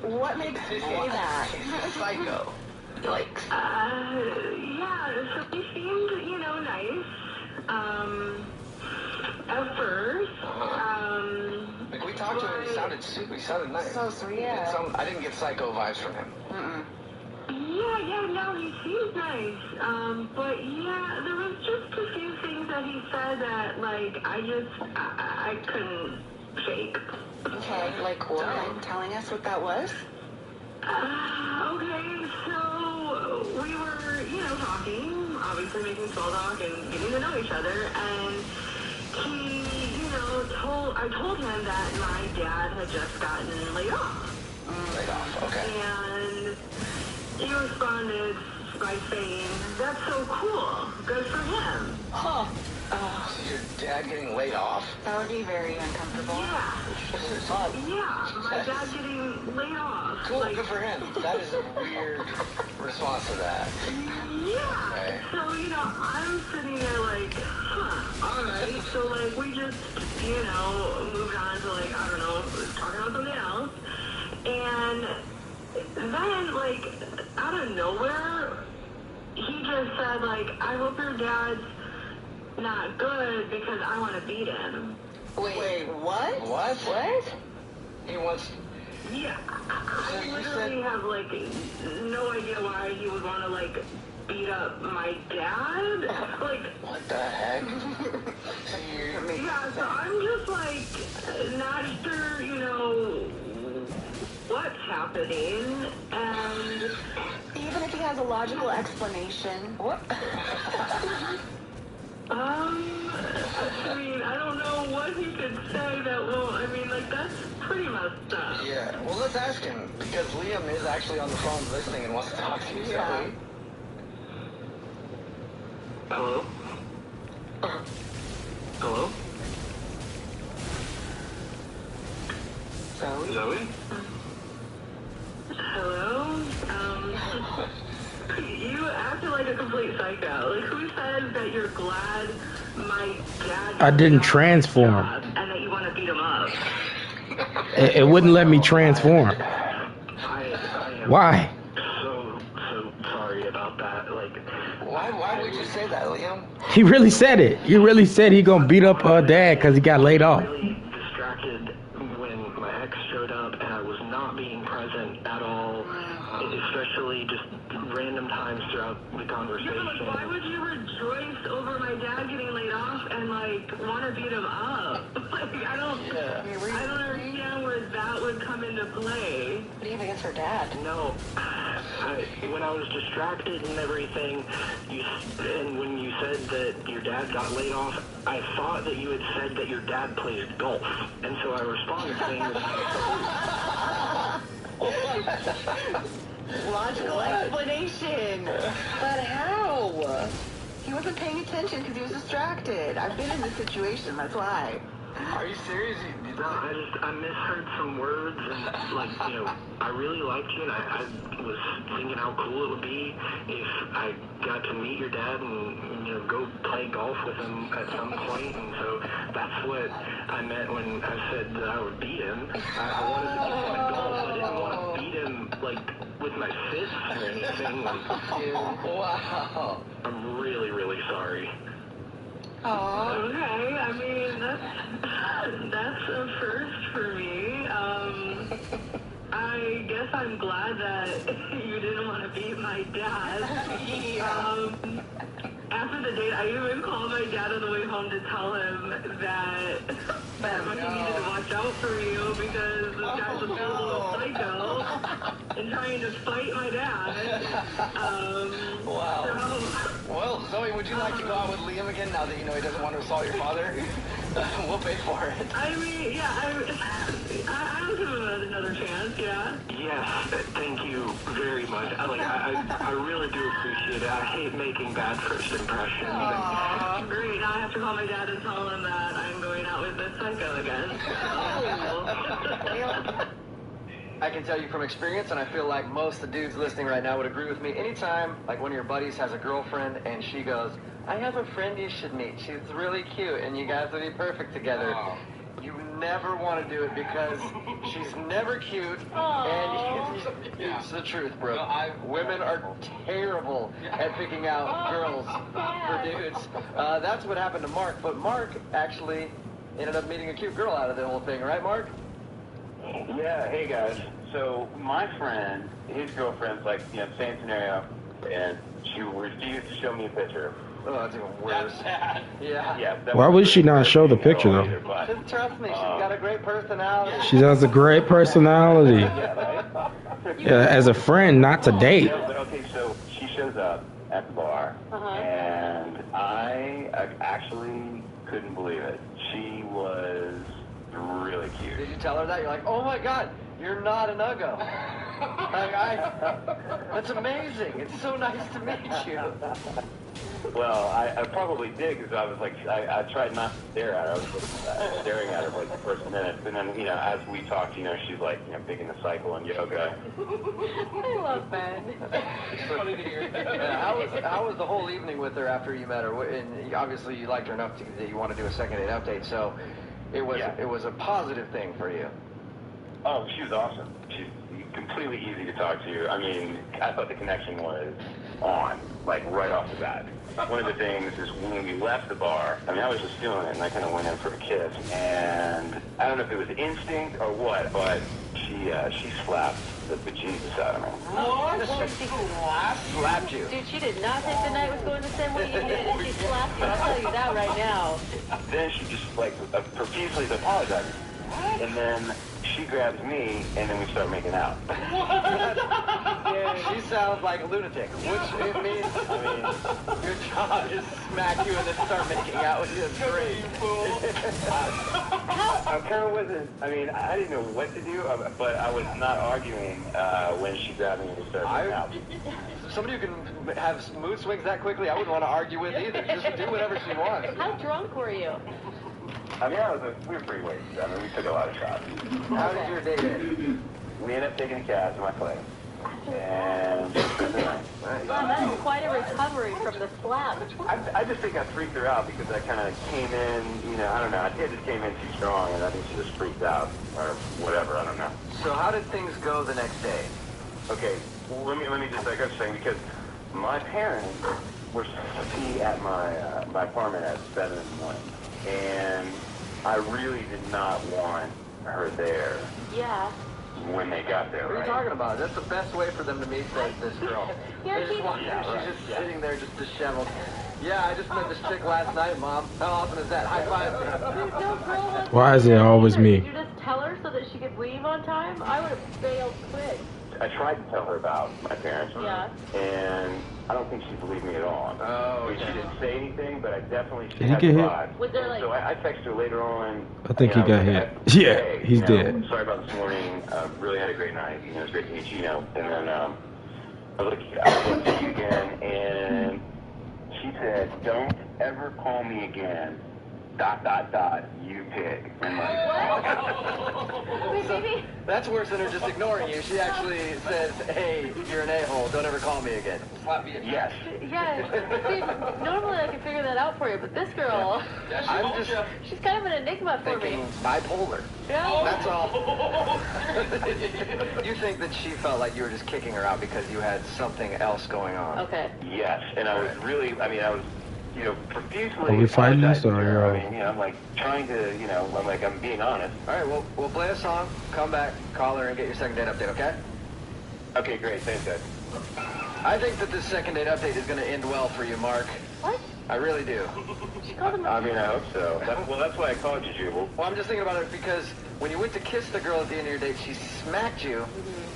What makes you say that? He's a psycho. Like. Yeah, so he seemed, you know, nice. At first. Like we talked to him, he sounded nice. So sweet. Yeah. I didn't get psycho vibes from him. Yeah, no, he seems nice. But yeah, there was just a few things that he said that, like, I couldn't shake. Okay, like what? Mind telling us what that was? Okay, so we were, you know, talking, obviously making small talk and getting to know each other, and he, you know, I told him that my dad had just gotten laid off. Laid off, okay. And he responded by saying, "That's so cool. Good for him." Huh. So your dad getting laid off? That would be very uncomfortable. Yeah. Yeah, my dad getting laid off. Cool, like, good for him. That is a weird response to that. Yeah. Okay. So, you know, I'm sitting there like, alright. So, like, we just, you know, moved on to, like, I don't know, talking about something else. And then, like, out of nowhere, he just said, like, I hope your dad's not good because I want to beat him. Wait, what? What? He wants... Yeah, I literally have, like, no idea why he would want to, like, beat up my dad. Like... What the heck? Yeah, so I'm just, like, not sure, you know, what's happening, and... Even if he has a logical explanation. What? I mean, I don't know what he could say that won't, I mean, like, that's pretty messed up. Yeah, well, let's ask him, because Liam is actually on the phone listening and wants to talk to you, Zoe. Hello? Hello? Zoe? Hello? You acted like a complete psycho. Like, who says that you're glad my dad... I didn't transform. And that you want to beat him up? It wouldn't let me transform. Why? So sorry about that. Like, why would you say that, Liam? He really said it. He really said he gonna beat up Dad because he got laid off. Really distracted when my ex showed up and I was not being present at all, especially just random times throughout the conversation. Yeah, but why would you rejoice over my dad getting laid off and, like, want to beat him up? Like, I don't understand where that would come into play. What do you have against her dad? No. When I was distracted and everything, and when you said that your dad got laid off, I thought that you had said that your dad plays golf. And so I responded saying that... Logical explanation. But how? He wasn't paying attention because he was distracted. I've been in this situation, that's why. Are you serious? No, I misheard some words, and, like, you know, I really liked you, and I was thinking how cool it would be if I got to meet your dad and, you know, go play golf with him at some point, and so that's what I meant when I said that I would beat him. I wanted to beat him at golf. I didn't want to beat him, like, with my fists or anything. Like, wow. I'm really, really sorry. Oh, okay. I mean, that's a first for me. I guess I'm glad that you didn't want to beat my dad. After the date, I even called my dad on the way home to tell him that he needed to watch out for you because this guy's a little psycho and trying to fight my dad. Wow. Well, Zoe, would you like to go out with Liam again now that you know he doesn't want to assault your father? We'll pay for it. I mean, yeah, I'll give him another chance, yeah. Yes, thank you very much. I really do appreciate it. I hate making bad first impressions. Aww, great. Now I have to call my dad and tell him that I'm going out with this psycho again. I can tell you from experience, and I feel like most of the dudes listening right now would agree with me. Anytime, like, one of your buddies has a girlfriend and she goes, I have a friend you should meet. She's really cute, and you guys would be perfect together. Oh. You never want to do it because she's never cute, and it's the truth, bro. No, women are terrible at picking out girls for dudes. That's what happened to Mark, but Mark actually ended up meeting a cute girl out of the whole thing, right, Mark? Yeah, hey guys. So my friend, his girlfriend's like, you know, same scenario, and she refused to show me a picture. Oh, that's even worse. Yeah. Why would she not show the picture though? Just trust me, she's got a great personality. She has a great personality. Yeah, as a friend, not to date. Yeah, but okay, so she shows up at the bar, and I actually couldn't believe it. She was really cute. Did you tell her that? You're like, oh my god, you're not an uggo. That's amazing. It's so nice to meet you. Well, I probably did because I was like, I tried not to stare at her. I was staring at her for like the first minute. And then, you know, as we talked, you know, she's like, you know, big in the cycle and yoga. I love Ben. It's funny to hear. How was the whole evening with her after you met her? And obviously you liked her enough that you want to do a second date update, so it was a positive thing for you. Oh, she was awesome. She's completely easy to talk to. I mean, I thought the connection was on, like right off the bat. One of the things is when we left the bar, I mean, I was just feeling it, and I kind of went in for a kiss. And I don't know if it was instinct or what, but she slapped the bejesus out of me. What? Slapped you? Dude, she did not think the night was going the same way you did, and she slapped you. I'll tell you that right now. Then she just, like, profusely apologized. And then she grabs me, and then we start making out. Yeah. She sounds like a lunatic, which it means, I mean, your job is smack you and then start making out with you. That's great. I kind of wasn't, I mean, I didn't know what to do, but I was not arguing when she grabbed me and started making out. Somebody who can have mood swings that quickly, I wouldn't want to argue with either. Just do whatever she wants. How drunk were you? I mean, we were pretty wasted. I mean, we took a lot of shots. How did your date end? We ended up taking a cab to my place. And Wow, that's quite a recovery from the slap. I just think I freaked her out because I kind of came in, you know, I don't know. I think I just came in too strong, and I think she just freaked out or whatever. I don't know. So how did things go the next day? Okay, well, let me just back up a second because my parents were supposed to be at my apartment at 7 in the morning, and I really did not want her there. Yeah. When they got there, What are you talking about? That's the best way for them to meet this girl. Yeah, They just walk out. She's just sitting there just disheveled. Yeah, I just met this chick last night, Mom. How awesome is that? High five. Why is it always me? Did you just tell her so that she could leave on time? I would have bailed quick. I tried to tell her about my parents, Yeah. and I don't think she believed me at all. Oh, She didn't say anything, but I definitely Did he had get the hit? vibe. Was there like... So I texted her later on. I think he got hit. Yeah, he's dead. Sorry about this morning. Really had a great night. You know, it was great to meet you. You know, and then I was like, I'll see you again, and she said, "Don't ever call me again. ... You pig." And like, Wait, baby. That's worse than her just ignoring you. She actually says, "Hey, you're an a-hole. Don't ever call me again." Yes. Yeah, see, normally I can figure that out for you, but this girl, she's kind of an enigma for me. Thinking bipolar. Yeah. That's all. You think that she felt like you were just kicking her out because you had something else going on. Okay. Yes, and I was really, I mean, I was, you know, profusely. Are we fighting this, or apologizing to her. you're? I mean, you know, I'm like trying to, you know, I'm being honest. All right, we'll play a song, come back, call her, and get your second date update, okay? Okay, great. Thanks, guys. I think that this second date update is going to end well for you, Mark. What? I really do. She called him I mean, I hope so. That's why I called you, Jubal. Well, I'm just thinking about it because when you went to kiss the girl at the end of your date, she smacked you,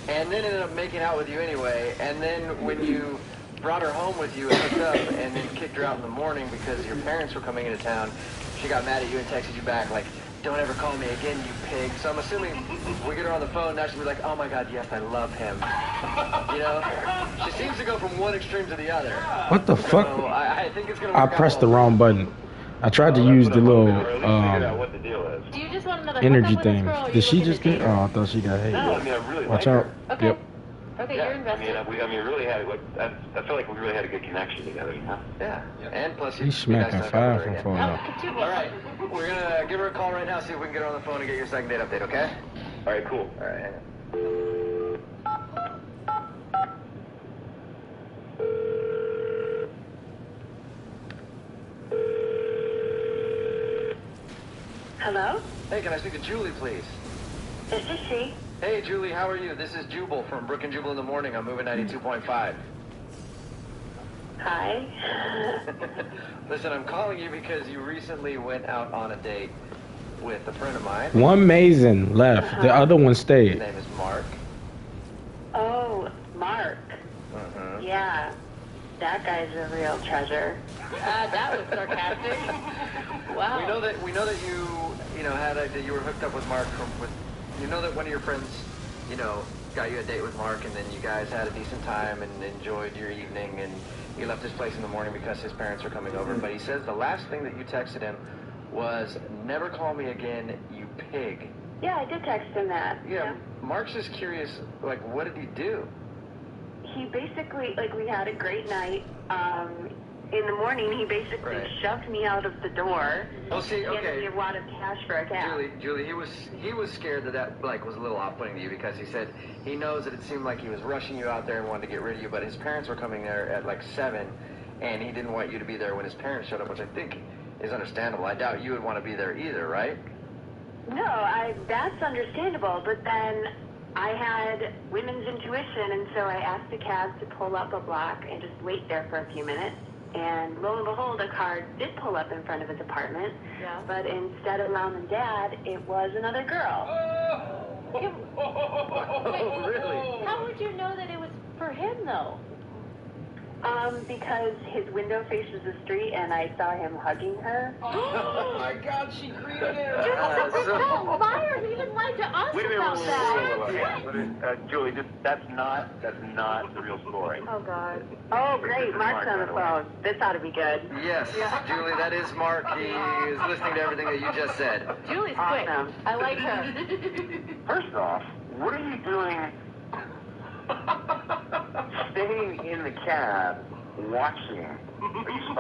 and then ended up making out with you anyway. And then when you brought her home with you and hooked up, and then kicked her out in the morning because your parents were coming into town, she got mad at you and texted you back like, "Don't ever call me again, you pig." So I'm assuming we get her on the phone, now she'll be like, "Oh my God, yes, I love him." You know? She seems to go from one extreme to the other. What the fuck? So I think it's going to I work out pressed the well. wrong button. I tried to use the little What the deal is. Do you just want another energy hookup with this thing. girl, or are Did you she looking just to get? date Oh, her? I thought she got hit. No, I mean, I really Watch like out. her. Okay. Yep. Okay, Yeah, you're invested. I mean, we really had, I feel like we really had a good connection together, you know? Yeah, and plus He's smacking five from far out. All right, we're gonna give her a call right now, see if we can get her on the phone and get your second date update, okay? All right, cool. All right. Hello? Hey, can I speak to Julie, please? This is she. Hey, Julie, how are you? This is Jubal from Brook and Jubal in the Morning on Moving 92.5. Hi. Listen, I'm calling you because you recently went out on a date with a friend of mine. One Mason left. The other one His stayed. name is Mark. Oh, Mark. Mm-hmm. Yeah. That guy's a real treasure. That was sarcastic. Wow. We know that you know had that you were hooked up with Mark you know that one of your friends, you know, got you a date with Mark, and then you guys had a decent time and enjoyed your evening, and he left his place in the morning because his parents were coming over. But he says the last thing that you texted him was, "Never call me again, you pig." Yeah, I did text him that. Yeah. Mark's just curious, like, what did he do? He basically, like, we had a great night. In the morning, he basically shoved me out of the door. Oh, see, and okay. gave me a wad of cash for a cab. Julie, he was scared that like was a little off-putting to you because he said he knows that it seemed like he was rushing you out there and wanted to get rid of you, but his parents were coming there at like 7, and he didn't want you to be there when his parents showed up, which I think is understandable. I doubt you would want to be there either, right? No, that's understandable, but then I had women's intuition, and so I asked the cab to pull up a block and just wait there for a few minutes. And lo and behold, a car did pull up in front of his apartment. Yeah. But instead of Mom and Dad, it was another girl. Wait, really? how would you know that it was for him, though? Because his window faces the street and I saw him hugging her. Oh my God, she greeted him. Don't liar. He even lied to us about that. Julie, that's not the real story. Oh, God. Oh, great. Mark's on the phone. This ought to be good. Yes, Julie, that is Mark. He is listening to everything that you just said. Julie's quick. I like her. First off, what are you doing staying in the cab watching?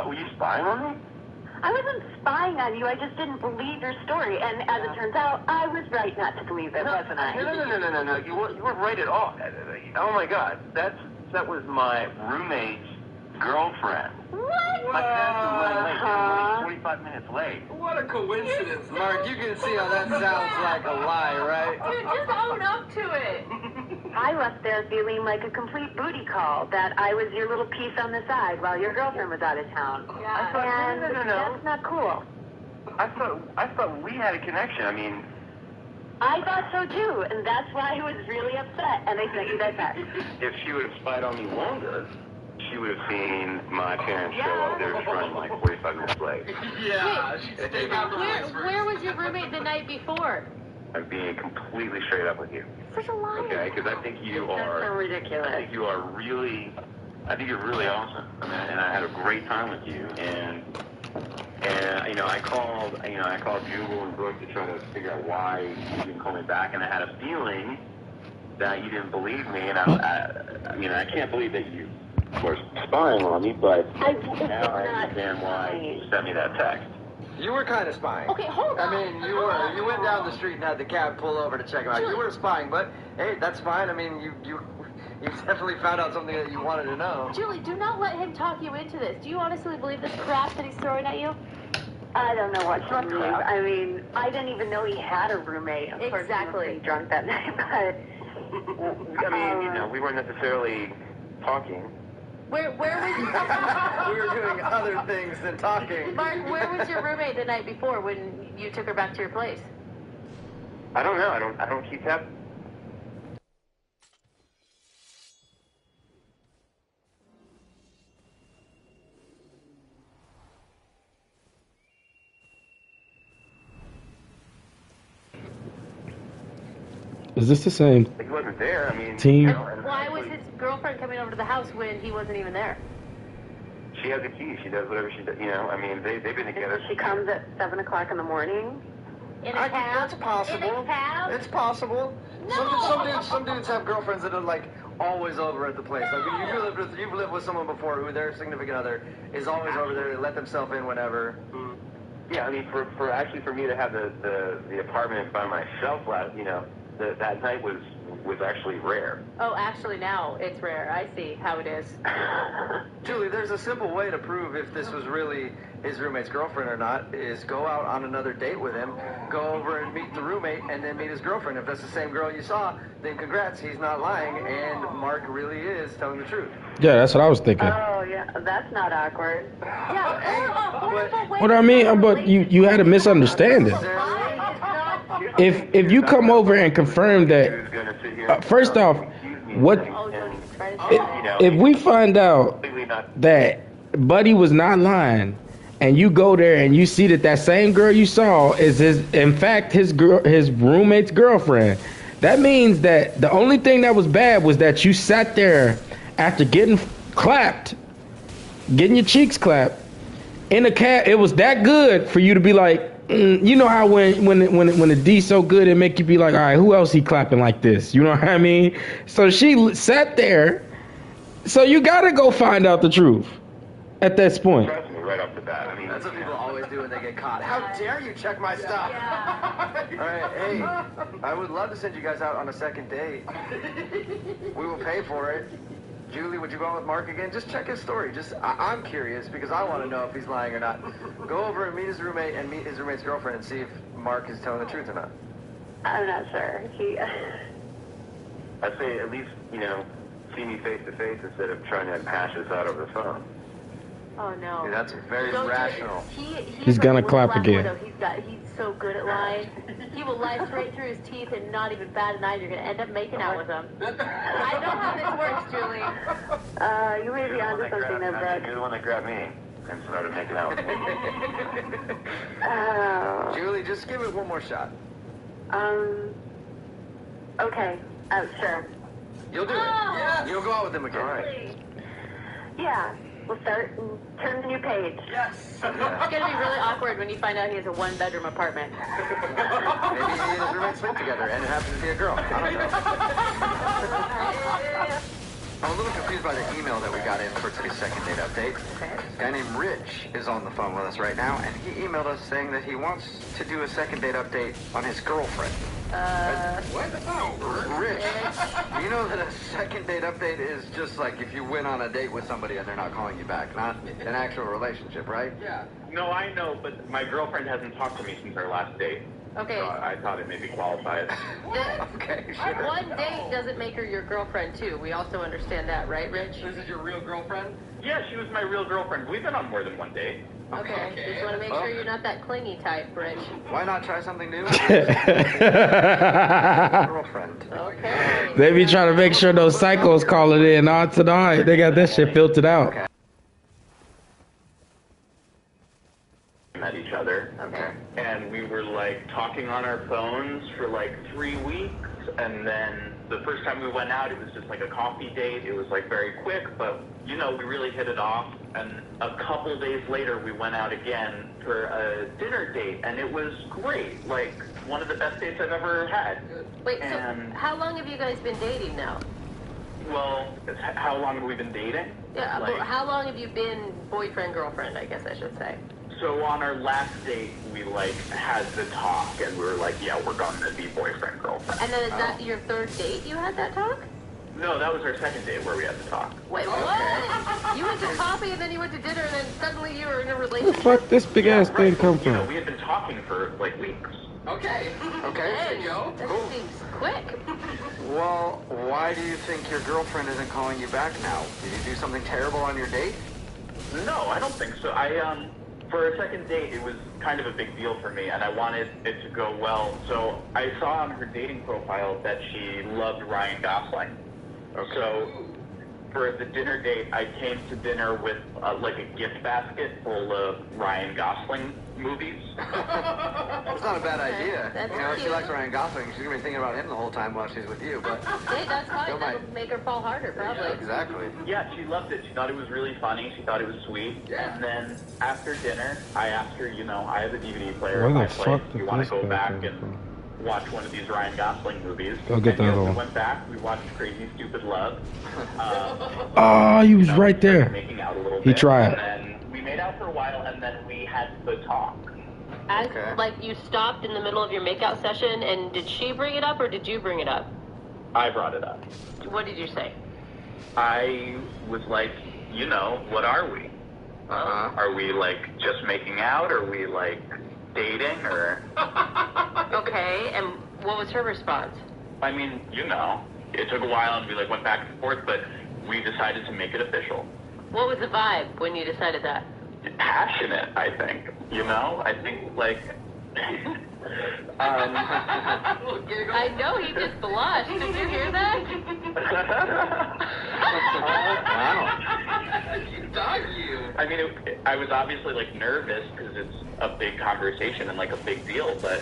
Were you spying on me? I wasn't spying on you. I just didn't believe your story. And as it turns out, I was right not to believe it, wasn't I? No. You weren't right at all. Oh, my God. That was my roommate's girlfriend. What? My parents were running late. They were 45 minutes late. What a coincidence. Mark, you can see how that sounds like a lie, right? Dude, just own up to it. I left there feeling like a complete booty call, that I was your little piece on the side while your girlfriend was out of town. Yeah. And No. that's not cool. I thought we had a connection. I mean, I thought so too, and that's why I was really upset, and I sent you that text. if she would have spied on me longer, she would have seen my parents show up there running like 45 minutes late. Yeah, she's staying out the place first. Where was your roommate the night before? I'm being completely straight up with you. Such a liar. Okay, because I think you That's so are. ridiculous. I think you're really awesome. I mean, and I had a great time with you. And I called Jubal and Brooke to try to figure out why you didn't call me back, and I had a feeling that you didn't believe me. And I can't believe that you were spying on me, but now I understand why you sent me that text. You were kind of spying. Okay, hold on. I mean, you were. You went down the street and had the cab pull over to check him out. You were spying, but hey, that's fine. I mean, you definitely found out something that you wanted to know. Julie, do not let him talk you into this. Do you honestly believe this crap that he's throwing at you? I don't know what to believe. I mean, I didn't even know he had a roommate. Of course, he was pretty drunk that night, but... I mean, we weren't necessarily talking. Where was We were doing other things than talking. Mark, where was your roommate the night before when you took her back to your place? I don't know. I don't keep tabs. Is this the same He wasn't there. I mean, team? Why was his girlfriend coming over to the house when he wasn't even there? she has a key. She does whatever she does. I mean, they've been together. She comes at 7 o'clock in the morning. In a cab? That's possible. In a cab? It's possible. No. Some dudes have girlfriends that are like always over at the place. Like you've lived with someone before who their significant other is always over there. They let themselves in whenever. Yeah, I mean, for me to have the apartment by myself that night was actually rare. Oh, actually now it's rare. I see how it is. Julie, there's a simple way to prove if this was really his roommate's girlfriend or not, is go out on another date with him, go over and meet the roommate, and then meet his girlfriend. If that's the same girl you saw, then congrats, he's not lying, and Mark really is telling the truth. Yeah, that's what I was thinking. Oh, yeah, that's not awkward. Yeah, What I mean, but you had a misunderstanding. If you come over and confirm that, first off, what if we find out that Buddy was not lying, and you go there and you see that same girl you saw is in fact his roommate's girlfriend, that means that the only thing that was bad was that you sat there after getting your cheeks clapped in a cab. It was that good for you to be like, you know how when the D's so good it make you be like, all right, who else he clapping like this? You know what I mean? So she sat there. So you gotta go find out the truth at this point. Trust me, right off the bat. I mean, that's what people always do when they get caught. How dare you check my stuff? All right, hey, I would love to send you guys out on a second date. We will pay for it. Julie, would you go out with Mark again? Just check his story. I'm curious because I want to know if he's lying or not. Go over and meet his roommate and meet his roommate's girlfriend and see if Mark is telling the truth or not. I'm not sure. I'd say at least, see me face to face instead of trying to hash this out over the phone. Oh no. Dude, that's very Don't do it. rational. He's like gonna Wolf clap Black again. Widow. He's so good at lying. He will lie straight through his teeth and not even bat an eye. You're gonna end up making out with him. I know how this works, Julie. You may be onto something there, Brooke. You're the one that grabbed me and started making out with me. Julie, just give it one more shot. Okay. Sure. You'll do it. Yeah. You'll go out with him again. All right. Yeah. We'll start and turn the new page. Yes. It's gonna be really awkward when you find out he has a one-bedroom apartment. Maybe he and his roommate sleep together, and it happens to be a girl. I don't know. I'm a little confused by the email that we got in for today's second date update. A guy named Rich is on the phone with us right now, and he emailed us saying that he wants to do a second date update on his girlfriend. What? That's not a word. Rich, you know that a second date update is just like if you went on a date with somebody and they're not calling you back, not an actual relationship, right? Yeah. No, I know, but my girlfriend hasn't talked to me since our last date. Okay. So I thought it maybe qualified. Okay, sure. One date doesn't make her your girlfriend, too. We also understand that, right, Rich? This is your real girlfriend? Yeah, she was my real girlfriend. We've been on more than one date. Okay. Just want to make sure you're not that clingy type, Rich. Why not try something new? Girlfriend. Okay. They be trying to make sure those psychos calling in on tonight. They got that shit filtered out. Okay. Met each other. Okay. And we were like talking on our phones for like 3 weeks, and then the first time we went out, it was just like a coffee date. It was like very quick, but you know, we really hit it off. And a couple days later, we went out again for a dinner date, and it was great. Like one of the best dates I've ever had. Wait, and, so how long have you guys been dating now? well, how long have we been dating? Yeah, Like, how long have you been boyfriend, girlfriend, I guess I should say? so on our last date, we like had the talk, and we were like, yeah, we're going to be boyfriend, girlfriend. And then is that your third date you had that talk? No, that was our second date where we had the talk. Wait, what? You went to coffee and then you went to dinner and then suddenly you were in a Where the relationship? fuck this big ass thing come You know, from? we had been talking for like weeks. Okay. Okay. There you go. That Cool. seems quick. Well, why do you think your girlfriend isn't calling you back now? Did you do something terrible on your date? No, I don't think so. For a second date, it was kind of a big deal for me, and I wanted it to go well. So I saw on her dating profile that she loved Ryan Gosling. Okay. So for the dinner date, I came to dinner with like a gift basket full of Ryan Gosling movies. That's not a bad idea. That's You know, if she cute. likes Ryan Gosling, she's gonna be thinking about him the whole time while she's with you. But Hey, that's fine. Still That'll might. make her fall harder, probably. exactly. Yeah, she loved it. She thought it was really funny. She thought it was sweet. Yeah. And then after dinner, I asked her, you know, I have a DVD player Where at the my place. fuck You did want this to go guy back come and from? watch one of these Ryan Gosling movies? Go get And the yes, other we one. went back. We watched Crazy Stupid Love. Oh, he was You know, right we started there. Making out a little He bit. tried. And then we made out for a while, and then we had the talk. As, Okay. like, you stopped in the middle of your makeout session, and did she bring it up, or did you bring it up? I brought it up. What did you say? I was like, you know, what are we? Are we like just making out? Are we like dating? Or Okay, and what was her response? I mean, you know, it took a while, and we like went back and forth, but we decided to make it official. What was the vibe when you decided that? Passionate, I think. You know, I think like. I know he just blushed. Did you hear that? Dog you. I mean, I was obviously like nervous because it's a big conversation and like a big deal, but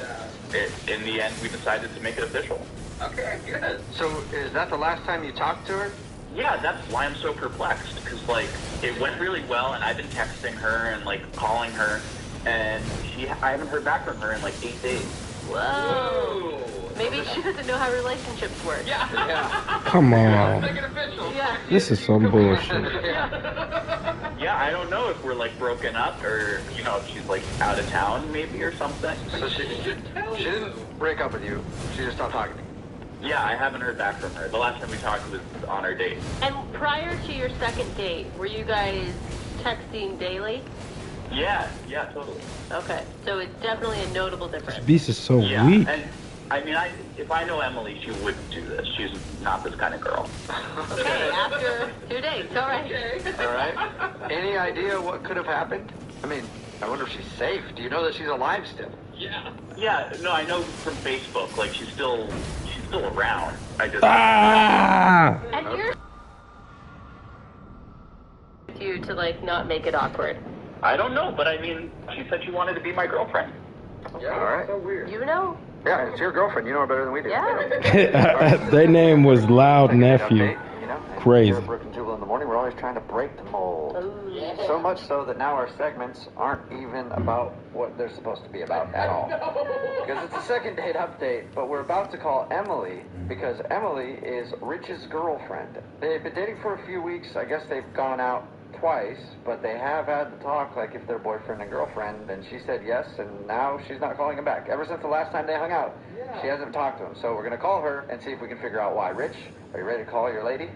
in the end, we decided to make it official. Okay, good. So is that the last time you talked to her? Yeah, that's why I'm so perplexed, because like it went really well, and I've been texting her and like calling her, and I haven't heard back from her in like 8 days. Whoa. Maybe she doesn't know how relationships work. Yeah. Come on. Make it official. Yeah. This is some bullshit. Yeah, I don't know if we're like broken up or, you know, if she's like out of town maybe or something. So she didn't break up with you. She just stopped talking to you. Yeah, I haven't heard back from her. The last time we talked was on our date. And prior to your second date, were you guys texting daily? Yeah, totally. Okay, so it's definitely a notable difference. This beast is so Yeah, weak. and I mean, if I know Emily, she wouldn't do this. She's not this kind of girl. Okay, after 2 days, all right. All right. Any idea what could have happened? I mean, I wonder if she's safe. Do you know that she's alive still? Yeah. Yeah, no, I know from Facebook. Like, she's still around. I just... And you're... you to, like, not make it awkward. I don't know, but I mean, she said she wanted to be my girlfriend. Yeah, all right. So weird. You know? Yeah, it's your girlfriend. You know her better than we do. Yeah. Their name was Loud Nephew. You know, Crazy. Here at Brook and Jubal in the morning, we're always trying to break the mold. So much so that now our segments aren't even about what they're supposed to be about at all. Because it's a second date update, but we're about to call Emily because Emily is Rich's girlfriend. They've been dating for a few weeks. I guess they've gone out twice, but they have had the talk like if they're boyfriend and girlfriend, and she said yes, and now she's not calling him back. Ever since the last time they hung out, she hasn't talked to him. So we're going to call her and see if we can figure out why. Rich, are you ready to call your lady?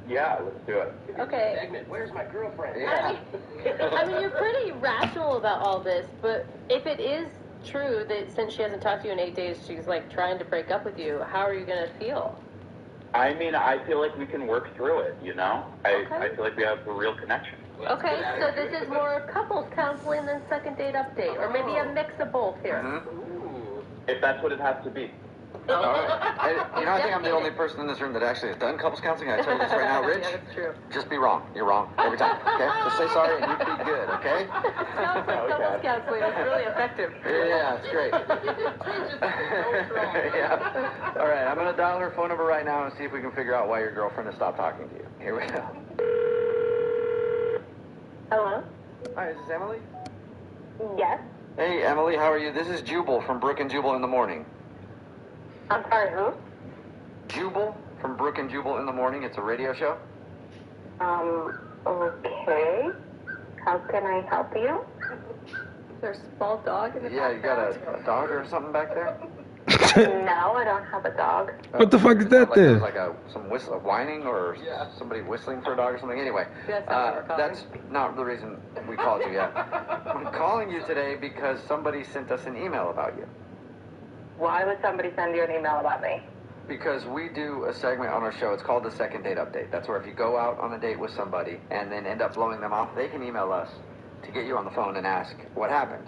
Yeah, let's do it. Okay. Segment, where's my girlfriend? Yeah. I mean, you're pretty rational about all this, but if it is true that since she hasn't talked to you in 8 days, she's, like, trying to break up with you, how are you going to feel? I mean, I feel like we can work through it, you know? I feel like we have a real connection. Okay, so this is more couples counseling than second date update, or maybe a mix of both here. If that's what it has to be. All right. You know, I think I'm the only person in this room that actually has done couples counseling. I tell you this right now, Rich. Yeah, that's true. Just be wrong. You're wrong every time. Okay? Just say sorry and you'd be good. Okay? Sounds like couples counseling is really effective. Yeah, it's great. Yeah. All right. I'm gonna dial her phone number right now and see if we can figure out why your girlfriend has stopped talking to you. Here we go. Hello? Hi, is this Emily? Yes. Hey, Emily. How are you? This is Jubal from Brook and Jubal in the morning. I'm sorry, who? Jubal from Brook and Jubal in the morning. It's a radio show. Okay. How can I help you? There's a small dog in the Yeah, you got a dog or something back there? No, I don't have a dog. What the fuck is that like, then? Like some whining or somebody whistling for a dog or something. Anyway, that's not the reason we called you yet. I'm calling you today because somebody sent us an email about you. Why would somebody send you an email about me? Because we do a segment on our show. It's called the Second Date Update. That's where if you go out on a date with somebody and then end up blowing them off, they can email us to get you on the phone and ask what happened.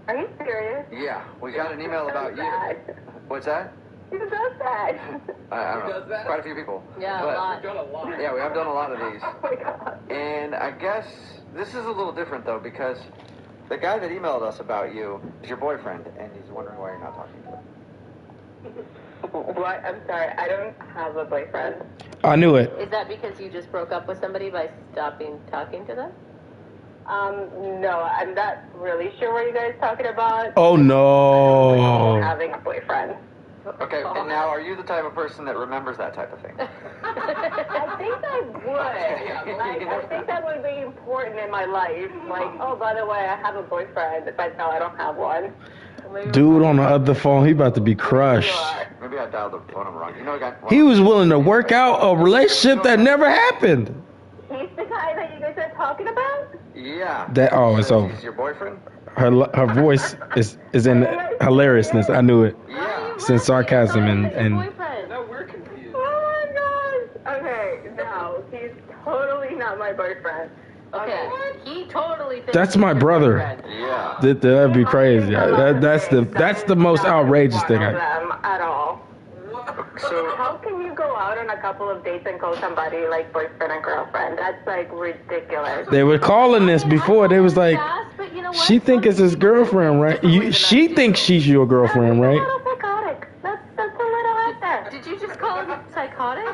Are you serious? Yeah, we got an email about you. What's that? Who does that? I don't know. Quite a few people. Yeah, But, a lot. We've done a lot. Yeah, we have done a lot of these. Oh my god. And I guess this is a little different, though, because the guy that emailed us about you is your boyfriend, and he's wondering why you're not talking to him. What? I'm sorry, I don't have a boyfriend. I knew it. Is that because you just broke up with somebody by stopping talking to them? No, I'm not really sure what you guys are talking about. Oh no. Having a boyfriend. Okay, and now are you the type of person that remembers that type of thing? I think I would. Like, I think that would be important in my life. Like, oh, by the way, I have a boyfriend, but no, I don't have one. Dude on the other phone, he about to be crushed. Maybe I dialed the phone number wrong. You know, He was willing to work out a relationship that never happened. He's the guy that you guys are talking about? Yeah. It's over. He's your boyfriend? Her voice is in hilariousness. I knew it. Yeah. It's in sarcasm and No, we're confused. Oh my gosh. Okay, no, he's totally not my boyfriend. Okay, he totally thinks that's my brother. Yeah. That'd be crazy. That's the most outrageous thing. Them at all. So how can you go out on a couple of dates and call somebody like boyfriend and girlfriend? That's like ridiculous. They were calling this before. They was like, she think it's his girlfriend, right? She thinks she's your girlfriend, right? That's a little psychotic. That's a little out there. Did you just call him psychotic?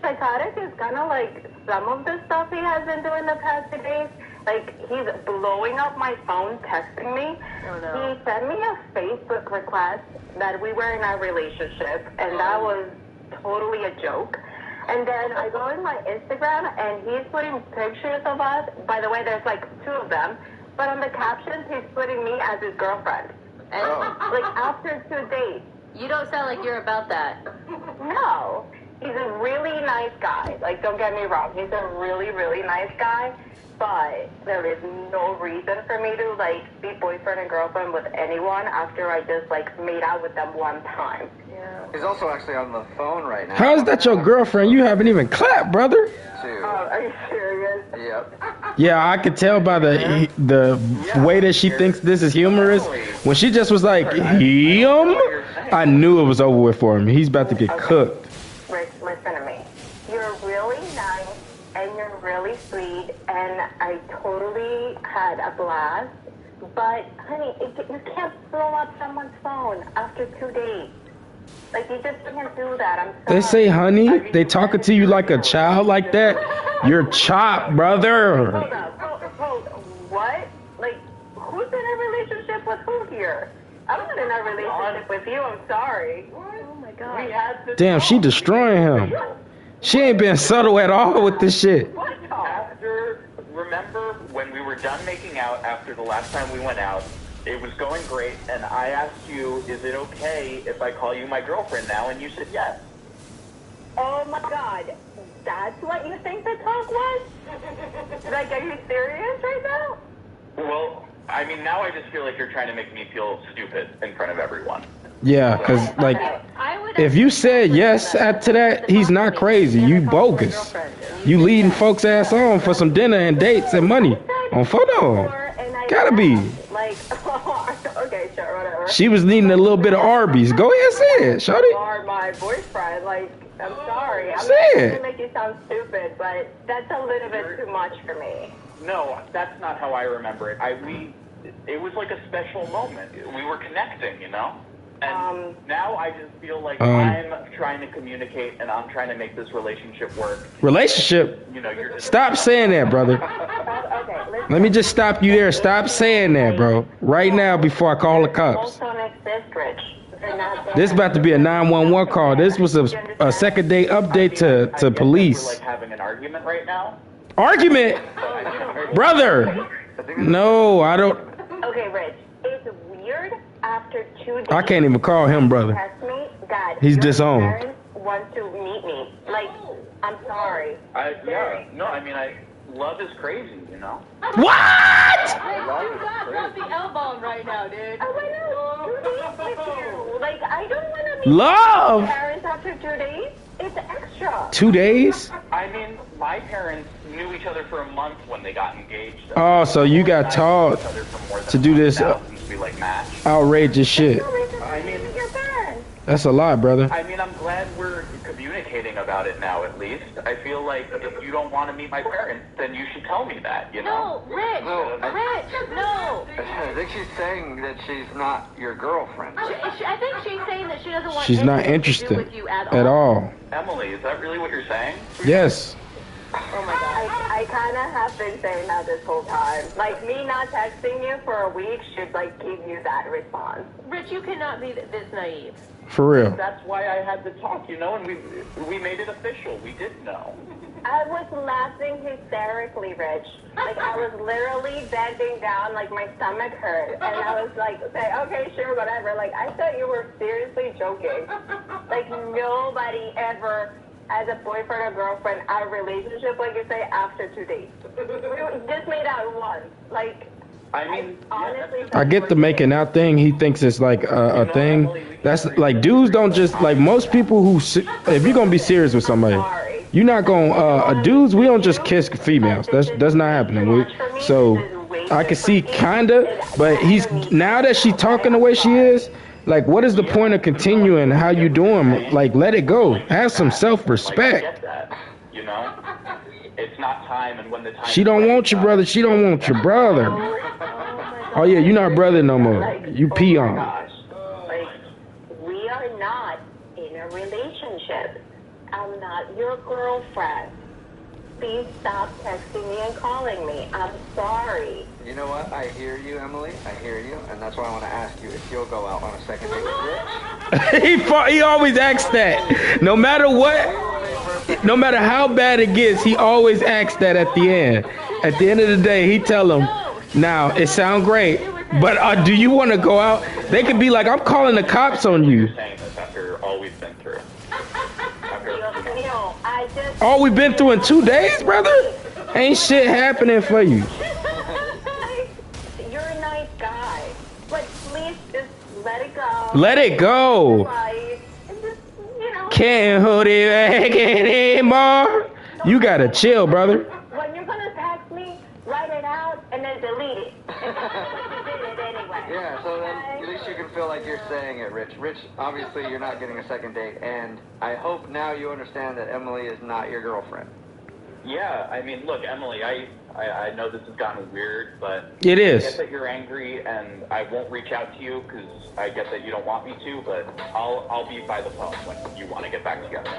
Psychotic is kind of like some of the stuff he has been doing the past 2 days. Like, he's blowing up my phone, texting me. Oh, no. He sent me a Facebook request that we were in a relationship, and that was totally a joke. And then I go in my Instagram, and he's putting pictures of us. By the way, there's like 2 of them. But on the captions, he's putting me as his girlfriend. And, like, after 2 days. You don't sound like you're about that. No. He's a really nice nice guy. Like, don't get me wrong. He's a really, really nice guy. But there is no reason for me to, like, be boyfriend and girlfriend with anyone after I just, like, made out with them one time. He's also actually on the phone right now. How is that your girlfriend? You haven't even clapped, brother. Are you serious? Yep. Yeah, I could tell by the way that she thinks this is humorous. When she just was like, him, I knew it was over with for him. He's about to get cooked. Rick, listen to me. You're really nice, and you're really sweet, and I totally had a blast. But, honey, you can't blow up someone's phone after 2 days. Like, you just can't do that. I'm sorry. They say, honey, they talking to you like a child like that. You're chopped, brother. Hold up. What? Like, who's in a relationship with who here? I'm not in a relationship with you. I'm sorry. Oh, my God. We had this Damn, she destroying him. She ain't been subtle at all with this shit. Remember when we were done making out after the last time we went out? It was going great, and I asked you, is it okay if I call you my girlfriend now? And you said yes. Oh, my God. That's what you think the talk was? Like, are you serious right now? Well, I mean, now I just feel like you're trying to make me feel stupid in front of everyone. Yeah, because, like, if you said yes to that, he's not crazy. You bogus. You leading folks' ass on for some dinner and dates and money on photo. Gotta be. Like, okay, sure, whatever. She was needing a little bit of Arby's. Go ahead and say it, shorty. You are my boyfriend. Like, I'm sorry. I'm Say not it. trying to make you sound stupid, but that's a little bit too much for me. No, that's not how I remember it. It was like a special moment. We were connecting, you know? And now I just feel like I'm trying to communicate and I'm trying to make this relationship work. Relationship? You know, you're just... Stop saying that, brother. Let me just stop you there. Stop saying that, bro. Right now before I call the cops. This is about to be a 911 call. This was a second day update to police. We're like having an argument right now. Argument? Brother. No, I don't. Okay, Rich. It's weird after 2 days. I can't even call him brother. He's disowned. Parents want to meet me. Like, I'm sorry. Love is crazy, you know? What? You got the elbow right now, dude. Oh, I know. 2 days with you. Like, I don't want to meet Love? my parents after 2 days. It's extra. 2 days? I mean, my parents knew each other for a month when they got engaged. Oh, so you got taught to do this outrageous shit. I mean, That's a lot, brother. I mean, I'm glad we're communicating about it now, at least. I feel like if you don't want to meet my parents, then you should tell me that, you know? No, Rick. Rick, no. I think she's saying that she's not your girlfriend. I think she's saying that she doesn't want She's not anything to do interested with you at all. Emily, is that really what you're saying? Yes. Oh my God. I kind of have been saying that this whole time. Like, me not texting you for a week should, like, give you that response. Rich, you cannot be this naive. For real. That's why I had the talk, you know, and we made it official. We did know. I was laughing hysterically, Rich. Like, I was literally bending down, like, my stomach hurt. And I was like, okay, sure, whatever. Like, I thought you were seriously joking. Like, nobody ever, as a boyfriend or girlfriend, a relationship, like you say, after 2 days. We just made out once. Like, I mean, honestly, I get the making out thing. He thinks it's like a thing. That's like dudes don't just like most people who if you're gonna be serious with somebody, you're not gonna dudes. We don't just kiss females. That's not happening. So I can see kinda, but he's now that she's talking the way she is. Like, what is the point of continuing how you doing? Like, let it go. Have some self-respect. You know, it's not time, and when the time. She don't want your brother. She don't want your brother. Oh yeah, you're not brother no more. You peon. like, we are not in a relationship. I'm not your girlfriend. Please stop texting me and calling me. I'm sorry. You know what? I hear you, Emily. I hear you, and that's why I want to ask you if you'll go out on a second date with Rich. He always asks that. No matter what, no matter how bad it gets, he always asks that at the end. At the end of the day, he tell him, now, it sounds great, but do you want to go out? They could be like, I'm calling the cops on you. Saying this after all we've been through. Dios mío. I just... All we've been through in 2 days, brother? Ain't shit happening for you. You're a nice guy. But please just let it go. Let it go. And just, you know... Can't hold it back anymore. You gotta chill, brother. When you're gonna text me, write it out and then delete it. And delete it anyway. Yeah, so then at least you can feel like you're saying it, Rich. Rich, obviously you're not getting a second date, and I hope now you understand that Emily is not your girlfriend. Yeah, I mean, look, Emily, I know this has gotten weird, but It is. I get that you're angry, and I won't reach out to you because I get that you don't want me to, but I'll be by the phone when you want to get back together.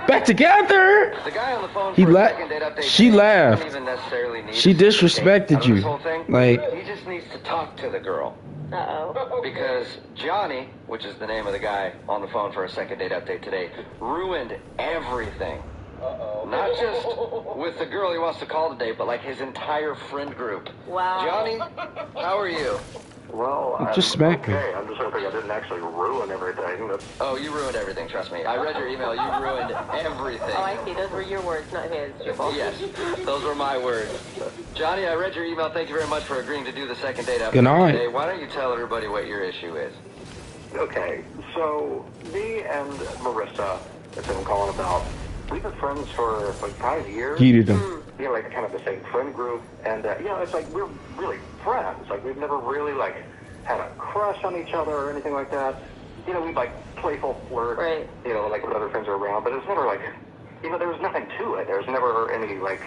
Back together? The guy on the phone He for a laughed. second date update She today laughed. doesn't even necessarily need She a second date. disrespected Out of you. this whole thing, Like- he just needs to talk to the girl. Uh-oh. Because Johnny, which is the name of the guy on the phone for a second date update today, ruined everything. Not just with the girl he wants to call today, but like his entire friend group. Wow. Johnny, how are you? Well, Just smack me. okay. I'm just hoping I didn't actually ruin everything. Oh, you ruined everything, trust me. I read your email, you ruined everything. Oh, I see. Those were your words, not his. Your fault. Yes, those were my words. Johnny, I read your email. Thank you very much for agreeing to do the second date update Good night. today. Why don't you tell everybody what your issue is? Okay, so me and Marissa, that's what I'm calling about, we've been friends for like 5 years. Heated him. You know, like kind of the same friend group, and you know, it's like we're really friends. Like we've never really like had a crush on each other or anything like that. You know, we'd like playful flirt. Right. You know, like when other friends are around, but it's never like, you know, there was nothing to it. There was never any like,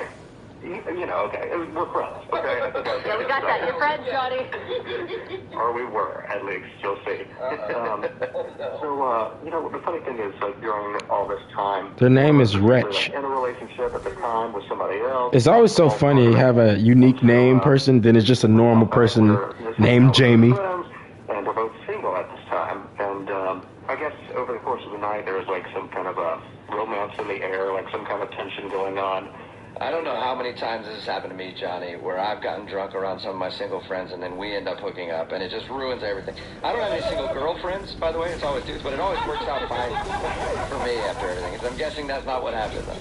you know, okay, we're friends. Okay. Yeah, we got that. You're friends, Johnny. Or we were, at least. You'll see. So, you know, the funny thing is, like, during all this time... Their name is we were, Wretch. like, in a relationship at the time with somebody else. It's always so funny you have a unique name person, then it's just a normal person named Jamie. And we're both single at this time. And I guess over the course of the night, there was, like, some kind of a romance in the air, like some kind of tension going on. I don't know how many times this has happened to me, Johnny, where I've gotten drunk around some of my single friends and then we end up hooking up and it just ruins everything. I don't have any single girlfriends, by the way, it's always dudes, but it always works out fine for me after everything. So I'm guessing that's not what happened, though.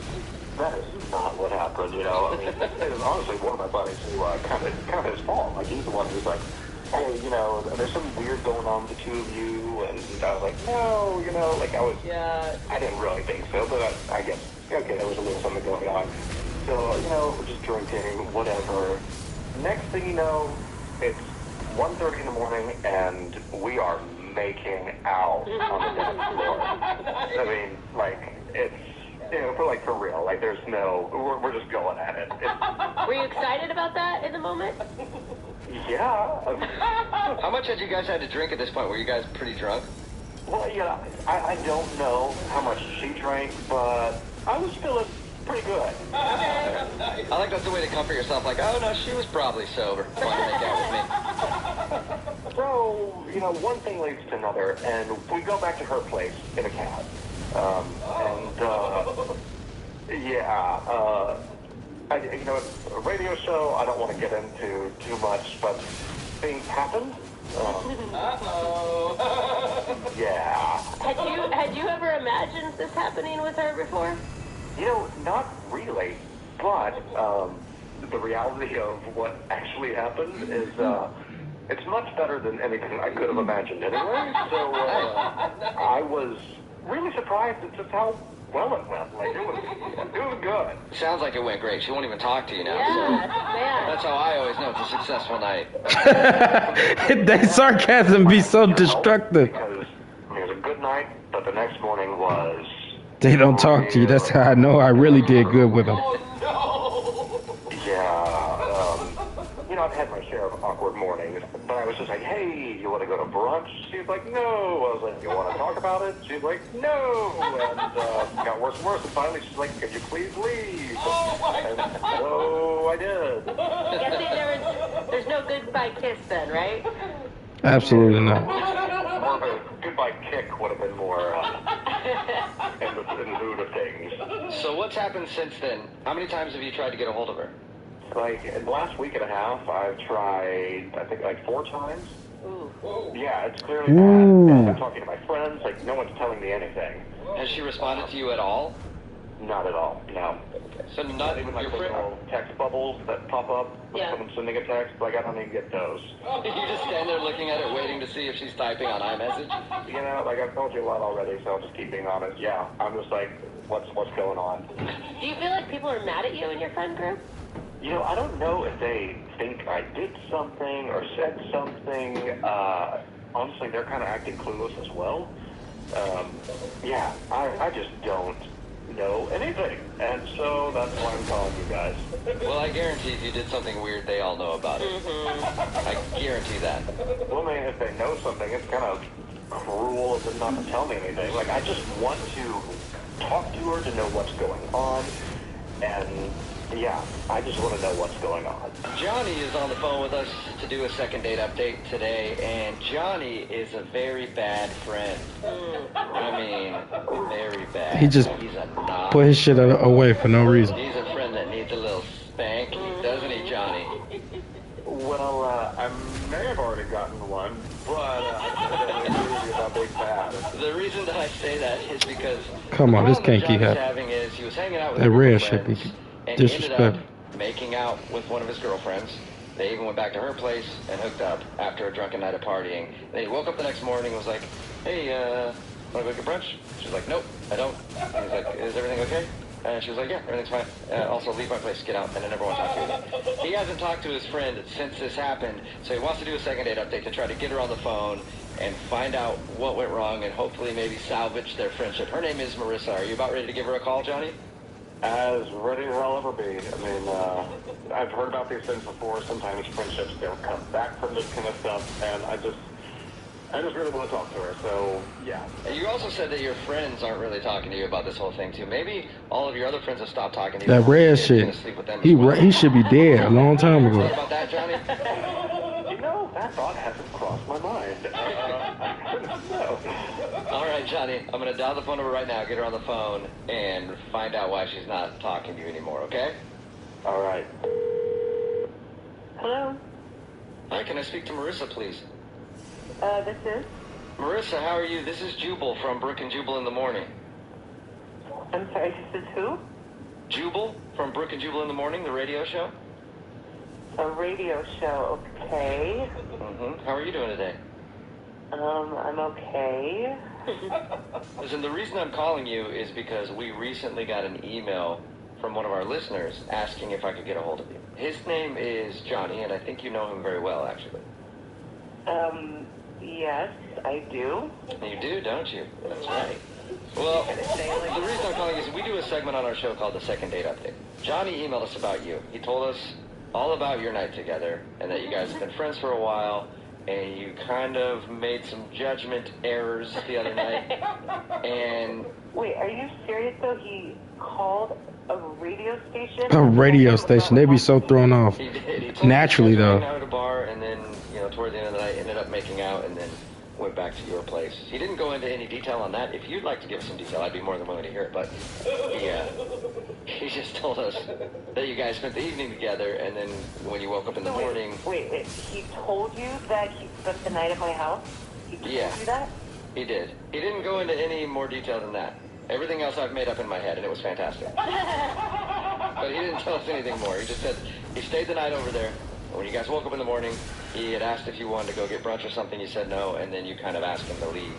That is not what happened, you know. I mean, it was honestly one of my buddies who kind of his fault. Like, he's the one who's like, hey, you know, there's something weird going on with the two of you, and I was like, no, you know, like I didn't really think so, but I guess, okay, there was a little something going on. So, you know, we're just drinking, whatever. Next thing you know, it's 1:30 in the morning, and we are making out on the dance floor. I mean, like, it's, you know, for real. Like, there's no, we're just going at it. Were you excited about that in the moment? Yeah. How much had you guys had to drink at this point? Were you guys pretty drunk? Well, yeah, I don't know how much she drank, but I was feeling pretty good. I like that's the way to comfort yourself, like, oh no, she was probably sober. Wanted to make out with me. So, you know, one thing leads to another, and we go back to her place in a cab. You know, a radio show, I don't want to get into too much, but things happened. Yeah. Had you ever imagined this happening with her before? You know, not really, but the reality of what actually happened is it's much better than anything I could have imagined anyway. So I was really surprised at just how well it went. Like, it was good. Sounds like it went great. She won't even talk to you now. Yeah, so man. that's how I always know it's a successful night. That sarcasm be so destructive. Because it was a good night, but the next morning was... They don't talk to you. That's how I know I really did good with them. Yeah, you know, I've had my share of awkward mornings, but I was just like, hey, you want to go to brunch? She's like, no. I was like, you want to talk about it? She's like, no. And got worse and worse, and finally she's like, could you please leave? And so I did. Guessing there's no goodbye kiss then, right? Absolutely not. More of a goodbye kick would have been more in the mood of things. So what's happened since then? How many times have you tried to get a hold of her? Like, in the last week and a half, I've tried, I think, like 4 times. Ooh. Yeah, it's clearly bad. And I'm talking to my friends, like, no one's telling me anything. Has she responded to you at all? Not at all, no. So not even like your those friend? little text bubbles that pop up when Yeah. someone's sending a text, like I don't even get those. You just stand there looking at it, waiting to see if she's typing on iMessage? You know, like I've told you a lot already, so I'll just keep being honest. Yeah, I'm just like, what's going on? Do you feel like people are mad at you in your friend group? You know, I don't know if they think I did something or said something. Honestly, they're kind of acting clueless as well. Yeah, I just don't know anything, and so that's why I'm calling you guys. Well, I guarantee if you did something weird, they all know about it. I guarantee that. Well, I mean, if they know something, it's kind of cruel of them not to tell me anything. Like, I just want to talk to her to know what's going on, and yeah, I just want to know what's going on. Johnny is on the phone with us to do a second date update today, and Johnny is a very bad friend. I mean, very bad. He just He's a knob. put his shit away for no reason. He's a friend that needs a little spanking, doesn't he, Johnny? Well, I may have already gotten one, but I don't know about big bad. The reason that I say that is because Come on, the this problem can't keep Johnny's happening. having is he was hanging out with That a group red of shit be friends, and he ended disrespectful. up making out with one of his girlfriends. They even went back to her place and hooked up after a drunken night of partying. Then he woke up the next morning and was like, hey, want to go get brunch? She's like, nope, I don't. He's like, is everything okay? And she was like, yeah, everything's fine. Also, leave my place, get out, and I never want to talk to you again. He hasn't talked to his friend since this happened, so he wants to do a second date update to try to get her on the phone and find out what went wrong and hopefully maybe salvage their friendship. Her name is Marissa. Are you about ready to give her a call, Johnny? As ready as I'll ever be. I mean, I've heard about these things before. Sometimes friendships don't come back from this kind of stuff, and I just really want to talk to her, so, yeah. You also said that your friends aren't really talking to you about this whole thing, too. Maybe all of your other friends have stopped talking to you. That red You're shit. gonna sleep with them as well. He should be dead a long time What ago. about that, Johnny? You know, that thought hasn't crossed my mind. No. All right, Johnny, I'm going to dial the phone number right now, get her on the phone, and find out why she's not talking to you anymore, okay? All right. Hello? Hi, can I speak to Marissa, please? This is? Marissa, how are you? This is Jubal from Brook and Jubal in the Morning. I'm sorry, this is who? Jubal from Brook and Jubal in the Morning, the radio show? A radio show, okay. How are you doing today? I'm okay. Listen, the reason I'm calling you is because we recently got an email from one of our listeners asking if I could get a hold of you. His name is Johnny, and I think you know him very well, actually. Yes, I do. You do, don't you? That's right. Well, the reason I'm calling is we do a segment on our show called The Second Date Update. Johnny emailed us about you. He told us all about your night together and that you guys have been friends for a while and you kind of made some judgment errors the other night. And Wait, are you serious though? He called a radio station? A radio station. They'd be so thrown off. he did. He told Naturally, us though. hang out at a bar and then, toward the end of the night ended up making out and then went back to your place. He didn't go into any detail on that. If you'd like to give some detail, I'd be more than willing to hear it. But he just told us that you guys spent the evening together, and then when you woke up in the morning... Wait, he told you that he spent the night at my house? He told you that? He did. He didn't go into any more detail than that. Everything else I've made up in my head, and it was fantastic. But he didn't tell us anything more. He just said he stayed the night over there. When you guys woke up in the morning, he had asked if you wanted to go get brunch or something. You said no, and then you kind of asked him to leave.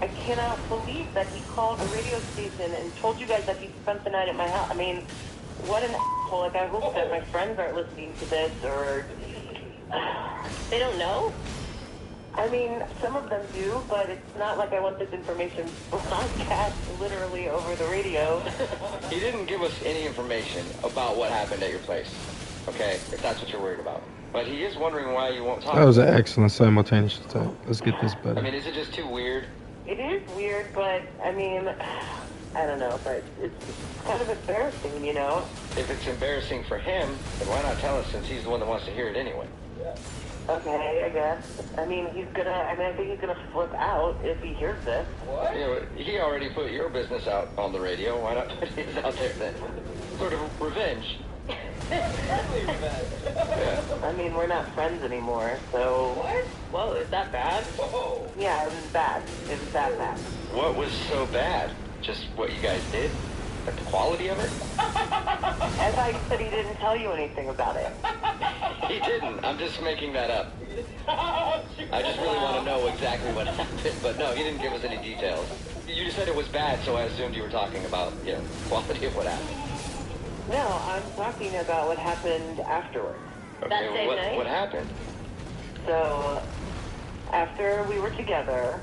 I cannot believe that he called a radio station and told you guys that he spent the night at my house. I mean, what an asshole. Like, I hope that my friends aren't listening to this, or... They don't know? I mean, some of them do, but it's not like I want this information broadcast literally over the radio. He didn't give us any information about what happened at your place, okay, if that's what you're worried about. But he is wondering why you won't talk. That was an excellent simultaneous attack. Let's get this better. I mean, is it just too weird? It is weird, but, I mean, I don't know, but it's kind of embarrassing, you know? If it's embarrassing for him, then why not tell us since he's the one that wants to hear it anyway? Okay, I guess. I mean, I think he's gonna flip out if he hears this. What? He already put your business out on the radio. Why not put his out there then? Sort of revenge. I mean, we're not friends anymore, so... What? Whoa, is that bad? Yeah, it was bad. It was that bad. What was so bad? Just what you guys did? the quality of it? As I said, he didn't tell you anything about it. He didn't. I'm just making that up. I just really want to know exactly what happened, but no, he didn't give us any details. You just said it was bad, so I assumed you were talking about, quality of what happened. No, I'm talking about what happened afterwards. That same night? What happened? So, after we were together,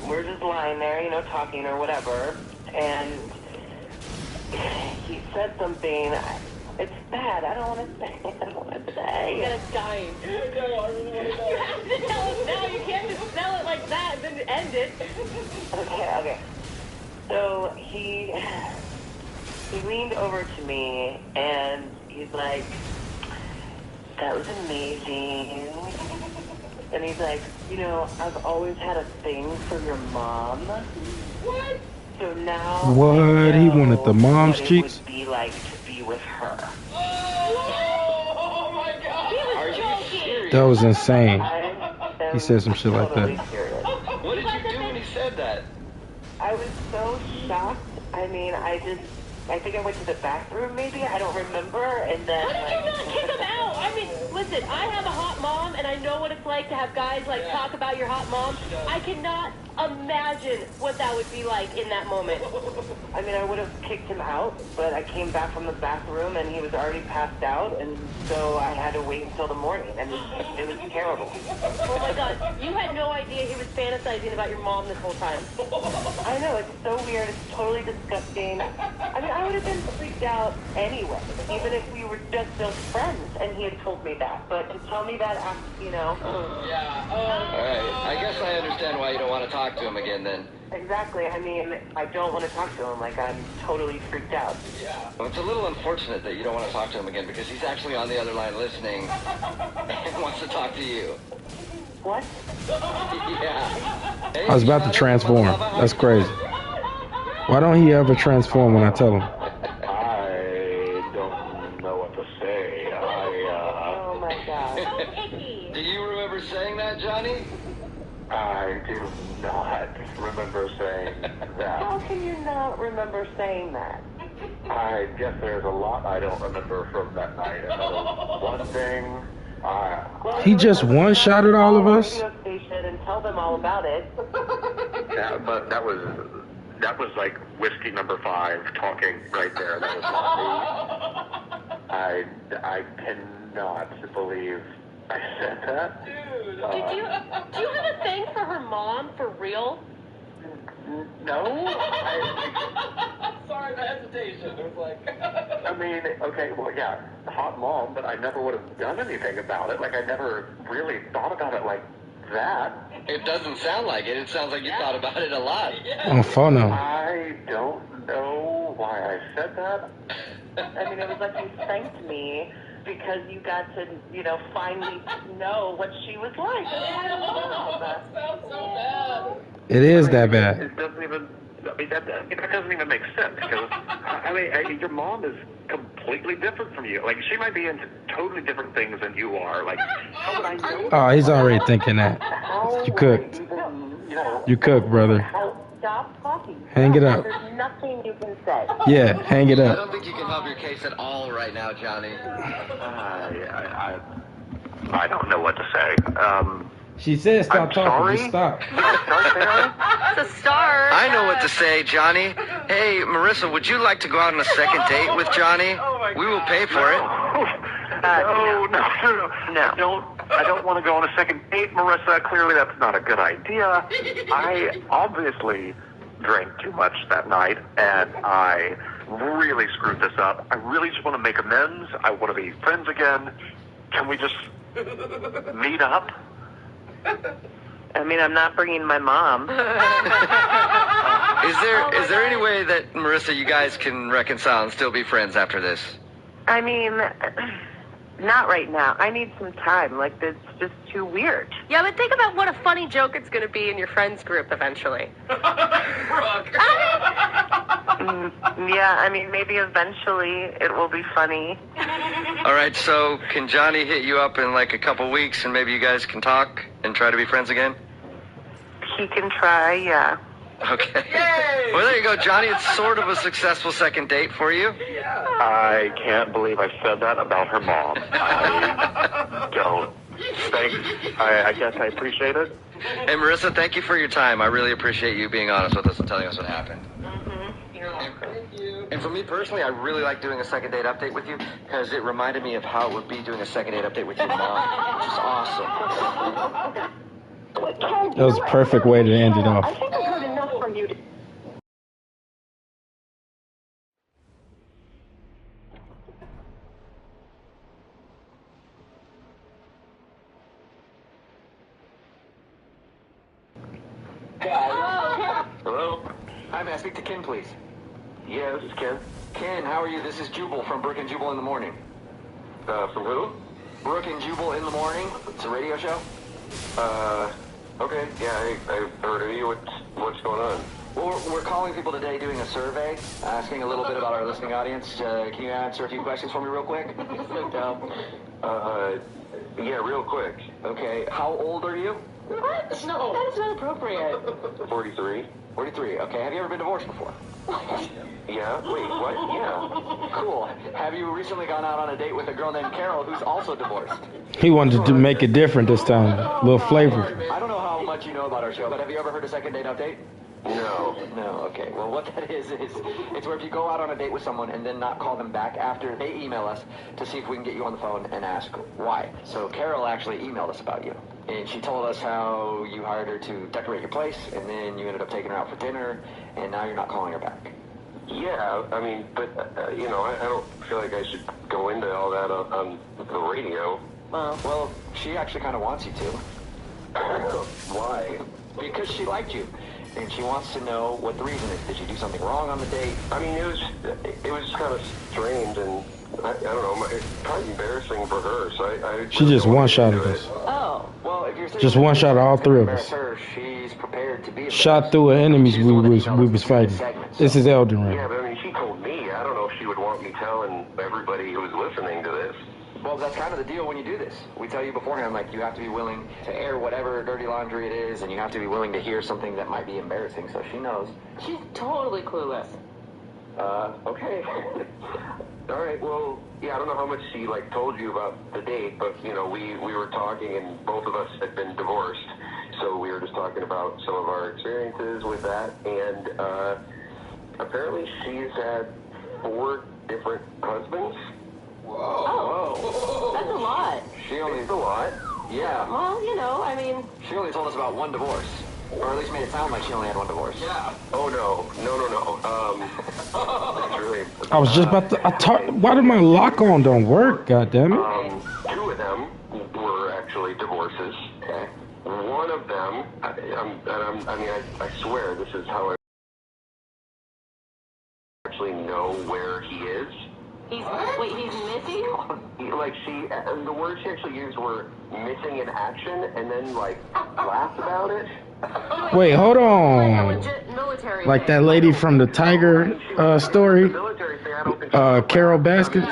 we're just lying there, talking or whatever, and he said something. It's bad. I don't want to say. You gotta dying. You have to tell us now. You can't just sell it like that and then end it. Okay. So he leaned over to me and he's like, "That was amazing." And he's like, "I've always had a thing for your mom." What? So now. What? He wanted the mom's what cheeks? It would be like to be with her. Oh my God! He was joking. That was insane. He said some shit like that. What did you do when he said that? I was so shocked. I mean, I think I went to the bathroom maybe. I don't remember. And then. How did you not kick him out? I mean, listen, I have a hot mom, and I know what it's like to have guys talk about your hot mom. I cannot imagine what that would be like in that moment. I mean, I would have kicked him out, but I came back from the bathroom and he was already passed out, and so I had to wait until the morning, and it was terrible. Oh my God, you had no idea he was fantasizing about your mom this whole time. I know, it's so weird, it's totally disgusting. I mean, I would have been freaked out anyway, even if we were just those friends, and he had told me that, but to tell me that, Yeah. Alright, I guess I understand why you don't want to talk to him again then. Exactly. I mean, I don't want to talk to him. Like, I'm totally freaked out. Yeah. Well, it's a little unfortunate that you don't want to talk to him again because he's actually on the other line listening and wants to talk to you. What? Yeah. Hey, I was about to transform. That's crazy. Why don't he ever transform when I tell him? I don't know what to say. Oh my God. Do you remember saying that, Johnny? I do not remember saying that. How can you not remember saying that? I guess there's a lot I don't remember from that night. I know one thing. He just one-shotted all of us? Radio station and tell them all about it. Yeah, but that was like whiskey number 5 talking right there. That was not me. I cannot believe I said that. Dude. Do you have a thing for her mom, for real? No. Sorry, the hesitation. It was like... I mean, okay, well, yeah, hot mom, but I never would have done anything about it. Like, I never really thought about it like that. It doesn't sound like it. It sounds like you thought about it a lot. On phone now. I don't know why I said that. I mean, it was like you thanked me because you got to, finally know what she was like. That sounds so bad. It is that bad. It doesn't even, that doesn't even make sense because, your mom is completely different from you. Like, she might be into totally different things than you are. Like, how would I know? Oh, he's already thinking that. You cooked. You cooked, brother. Stop talking. Hang it up. There's nothing you can say. Yeah, hang it I up. don't think you can help your case at all right now, Johnny. I don't know what to say. She said stop talking. Sorry? Just stop. It's a start. I know what to say, Johnny. Hey, Marissa, would you like to go out on a second date with Johnny? We will pay for it. No. I don't want to go on a second date, Marissa. Clearly, that's not a good idea. I obviously drank too much that night, and I really screwed this up. I really just want to make amends. I want to be friends again. Can we just meet up? I mean, I'm not bringing my mom. Is there any way that, Marissa, you guys can reconcile and still be friends after this? I mean, not right now. I need some time. Like, it's just too weird. Yeah, but think about what a funny joke it's going to be in your friends group eventually. Yeah, I mean, maybe eventually it will be funny. All right, so can Johnny hit you up in like a couple weeks and maybe you guys can talk and try to be friends again? He can try, yeah. Okay. Well, there you go, Johnny. It's sort of a successful second date for you. I can't believe I said that about her mom. I don't. Thanks. I guess I appreciate it. Hey, Marissa, thank you for your time. I really appreciate you being honest with us and telling us what happened. And for me personally, I really like doing a second date update with you because it reminded me of how it would be doing a second date update with your mom, which is awesome. That was a perfect way to end it off. I think I've heard enough from you. Hello? Hi, may I speak to Ken, please? Yeah, this is Ken. Ken, how are you? This is Jubal from Brook and Jubal in the Morning. From who? Brook and Jubal in the Morning. It's a radio show. Okay, yeah, I've heard of you. What's going on? Well, we're calling people today doing a survey, asking a little bit about our listening audience. Can you answer a few questions for me real quick? Yeah, real quick. Okay, how old are you? What? No, that's not appropriate. 43. 43, okay. Have you ever been divorced before? Yeah? Wait, what? Yeah. Cool. Have you recently gone out on a date with a girl named Carol who's also divorced? He wanted to make it different this time. A little flavor. I don't know how much you know about our show, but have you ever heard a second date update? No. No, okay. Well, what that is it's where if you go out on a date with someone and then not call them back after they email us to see if we can get you on the phone and ask why. So Carol actually emailed us about you. And she told us how you hired her to decorate your place, and then you ended up taking her out for dinner, and now you're not calling her back. Yeah, I mean, but, you know, I don't feel like I should go into all that on the radio. Well, she actually kind of wants you to. Why? Because she liked you. And she wants to know what the reason is. Did you do something wrong on the date? I mean, it was kind of strange, and I don't know, it's probably embarrassing for her, so I She just one-shotted us. Oh, well, if you're Just one-shot all three of us. her, she's prepared to be Shot through the enemies we was fighting. This is Elden Ring. Yeah, but I mean, she told me. I don't know if she would want me telling everybody who's listening to this. Well, that's kind of the deal when you do this. We tell you beforehand, like, you have to be willing to air whatever dirty laundry it is, and you have to be willing to hear something that might be embarrassing, so she knows. She's totally clueless. Okay. All right, well, yeah, I don't know how much she, like, told you about the date, but, you know, we were talking, and both of us had been divorced, so we were just talking about some of our experiences with that, and, apparently she's had 4 different husbands. Whoa. That's a lot. It's a lot. Yeah. Well, you know, I mean... She only told us about one divorce. Or at least made it sound like she only had one divorce. Yeah. Oh, no. It's really... I was just about to... Why did my lock-on don't work, goddammit? 2 of them were actually divorces. Okay. One of them, I swear this is how I actually know where he is. He's missing? Like, the words she actually used were missing in action, and then, like, laughed about it. Wait, hold on. Like a legit military Like that lady from the Tiger story, Carol Baskins.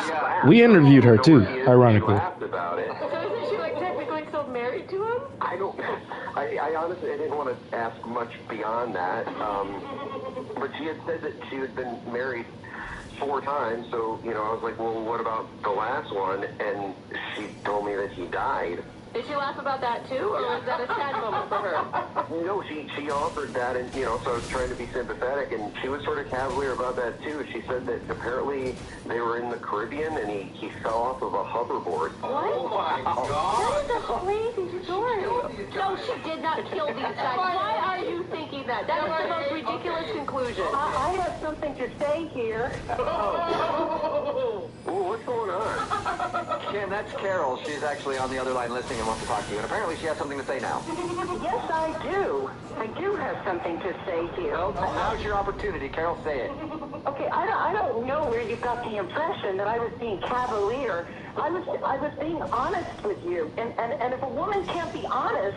We interviewed her too, ironically. So isn't she, like, technically still married to him? I honestly, I didn't want to ask much beyond that. But she had said that she had been married 4 times, so, you know, I was like, well, what about the last one? And she told me that he died. Did she laugh about that too, or was that a sad moment for her? No, she offered that, and, you know, so I was trying to be sympathetic, and she was sort of cavalier about that, too. She said that apparently they were in the Caribbean, and he fell off of a hoverboard. What? Oh, my God. That was a crazy story. No, she did not kill these guys. Why are you thinking that? That is the most ridiculous conclusion. I have something to say here. Oh, what's going on? Ken, that's Carol. She's actually on the other line listening and wants to talk to you. And apparently she has something to say now. Yes, I do. I do have something to say here. Well, now's your opportunity. Carol, say it. Okay, I don't know where you got the impression that I was being cavalier I was being honest with you, and if a woman can't be honest,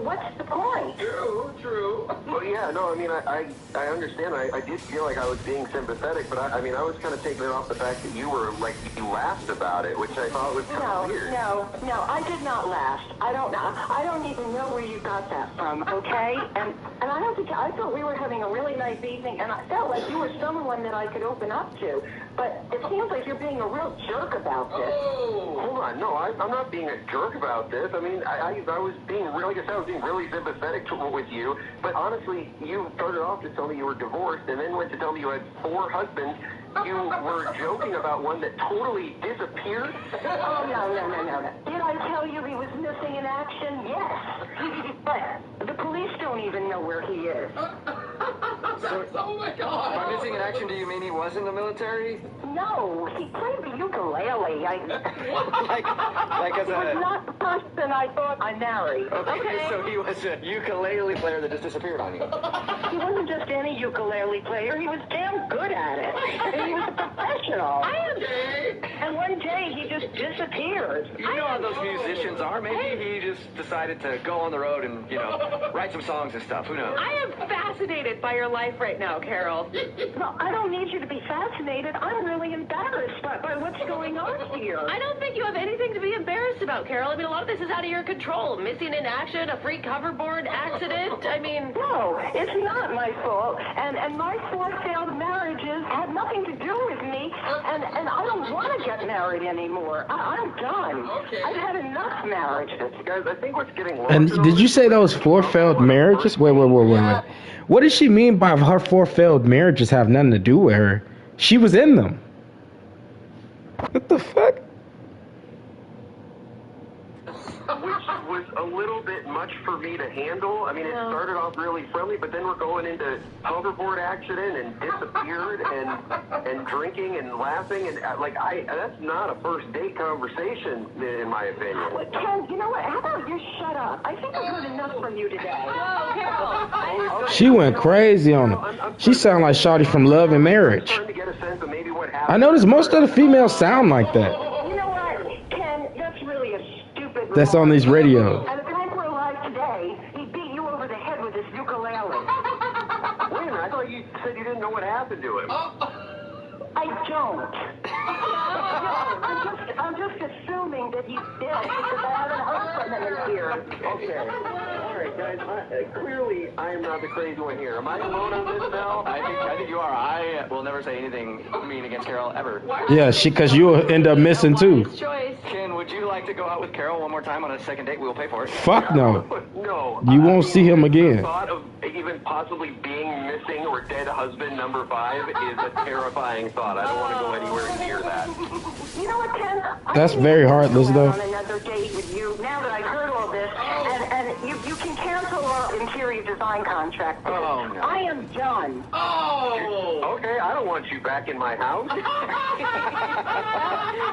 what's the point? True. Well, yeah, no, I mean, I understand. I did feel like I was being sympathetic, but I mean, I was kind of taking it off the fact that you were, like, you laughed about it, which I thought was kind of weird. No, I did not laugh. I don't even know where you got that from, okay? And I thought we were having a really nice evening, and I felt like you were someone that I could open up to. But it seems like you're being a real jerk about this. Oh, hold on. No, I'm not being a jerk about this. I mean, I was being, like I said, I was being really sympathetic with you. But honestly, you started off to tell me you were divorced and then went to tell me you had 4 husbands. You were joking about one that totally disappeared? Oh, no. Did I tell you he was missing in action? Yes. But the police don't even know where he is. Oh my God! By missing in action, do you mean he was in the military? No, he played the ukulele. like as He was not the person I thought I married. Okay, so he was a ukulele player that just disappeared on you. He wasn't just any ukulele player. He was damn good at it. And he was a professional. And one day he just disappeared. You know how those musicians are. Maybe he just decided to go on the road and, write some songs and stuff. Who knows? I am fascinated by your life right now, Carol. No, I don't need you to be fascinated. I'm really embarrassed by what's going on here. I don't think you have anything to be embarrassed about, Carol. I mean, a lot of this is out of your control. Missing in action, a freak hoverboard accident. I mean... No, it's not my fault. And my 4 failed marriages had nothing to do with me. And I don't want to get married anymore. I'm done. I've had enough marriages. Guys, I think what's getting lost... And did you say those 4 failed marriages? Wait. What does she mean by her 4 failed marriages have nothing to do with her? She was in them. What the fuck? Which was a little bit much for me to handle. I mean, it started off really friendly, but then we're going into hoverboard accident and disappeared and drinking and laughing and that's not a first date conversation in my opinion. Ken, you know what? How about you shut up? I think I've heard enough from you today. No, Carol. She went crazy on him. She sounded like Shawty from Love and Marriage. I noticed most of the females sound like that. You know what, Ken? That's really a stupid... That's on these radios. And if Hank were alive today, he'd beat you over the head with his ukulele. Wait a minute, I thought you said you didn't know what happened to him. I don't. I'm just assuming that he's dead because I haven't heard from him in years. Okay. All right, guys. Clearly, I am not the crazy one here. Am I alone on this now? I think you are. I will never say anything mean against Carol ever. Yeah, because you'll end up missing too. Ken, would you like to go out with Carol one more time on a second date? We will pay for it. Fuck no. No. You won't see him again. The thought of even possibly being missing or dead husband number 5 is a terrifying thought. I don't want to go anywhere near that. You know what, Ken? That's very heartless, though. On another date with you. Now that I've heard all this, and you can cancel our interior design contract. Oh, no. I am done. Oh. Okay, I don't want you back in my house.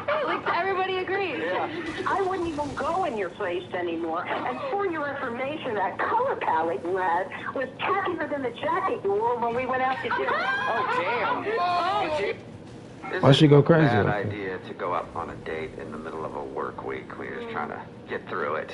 At least everybody agrees. Yeah. I wouldn't even go in your place anymore. And for your information, that color palette you had was tackier than the jacket you wore when we went out to dinner. Oh, damn. Why she go crazy? It's a bad idea to go up on a date in the middle of a work week when you're just trying to get through it.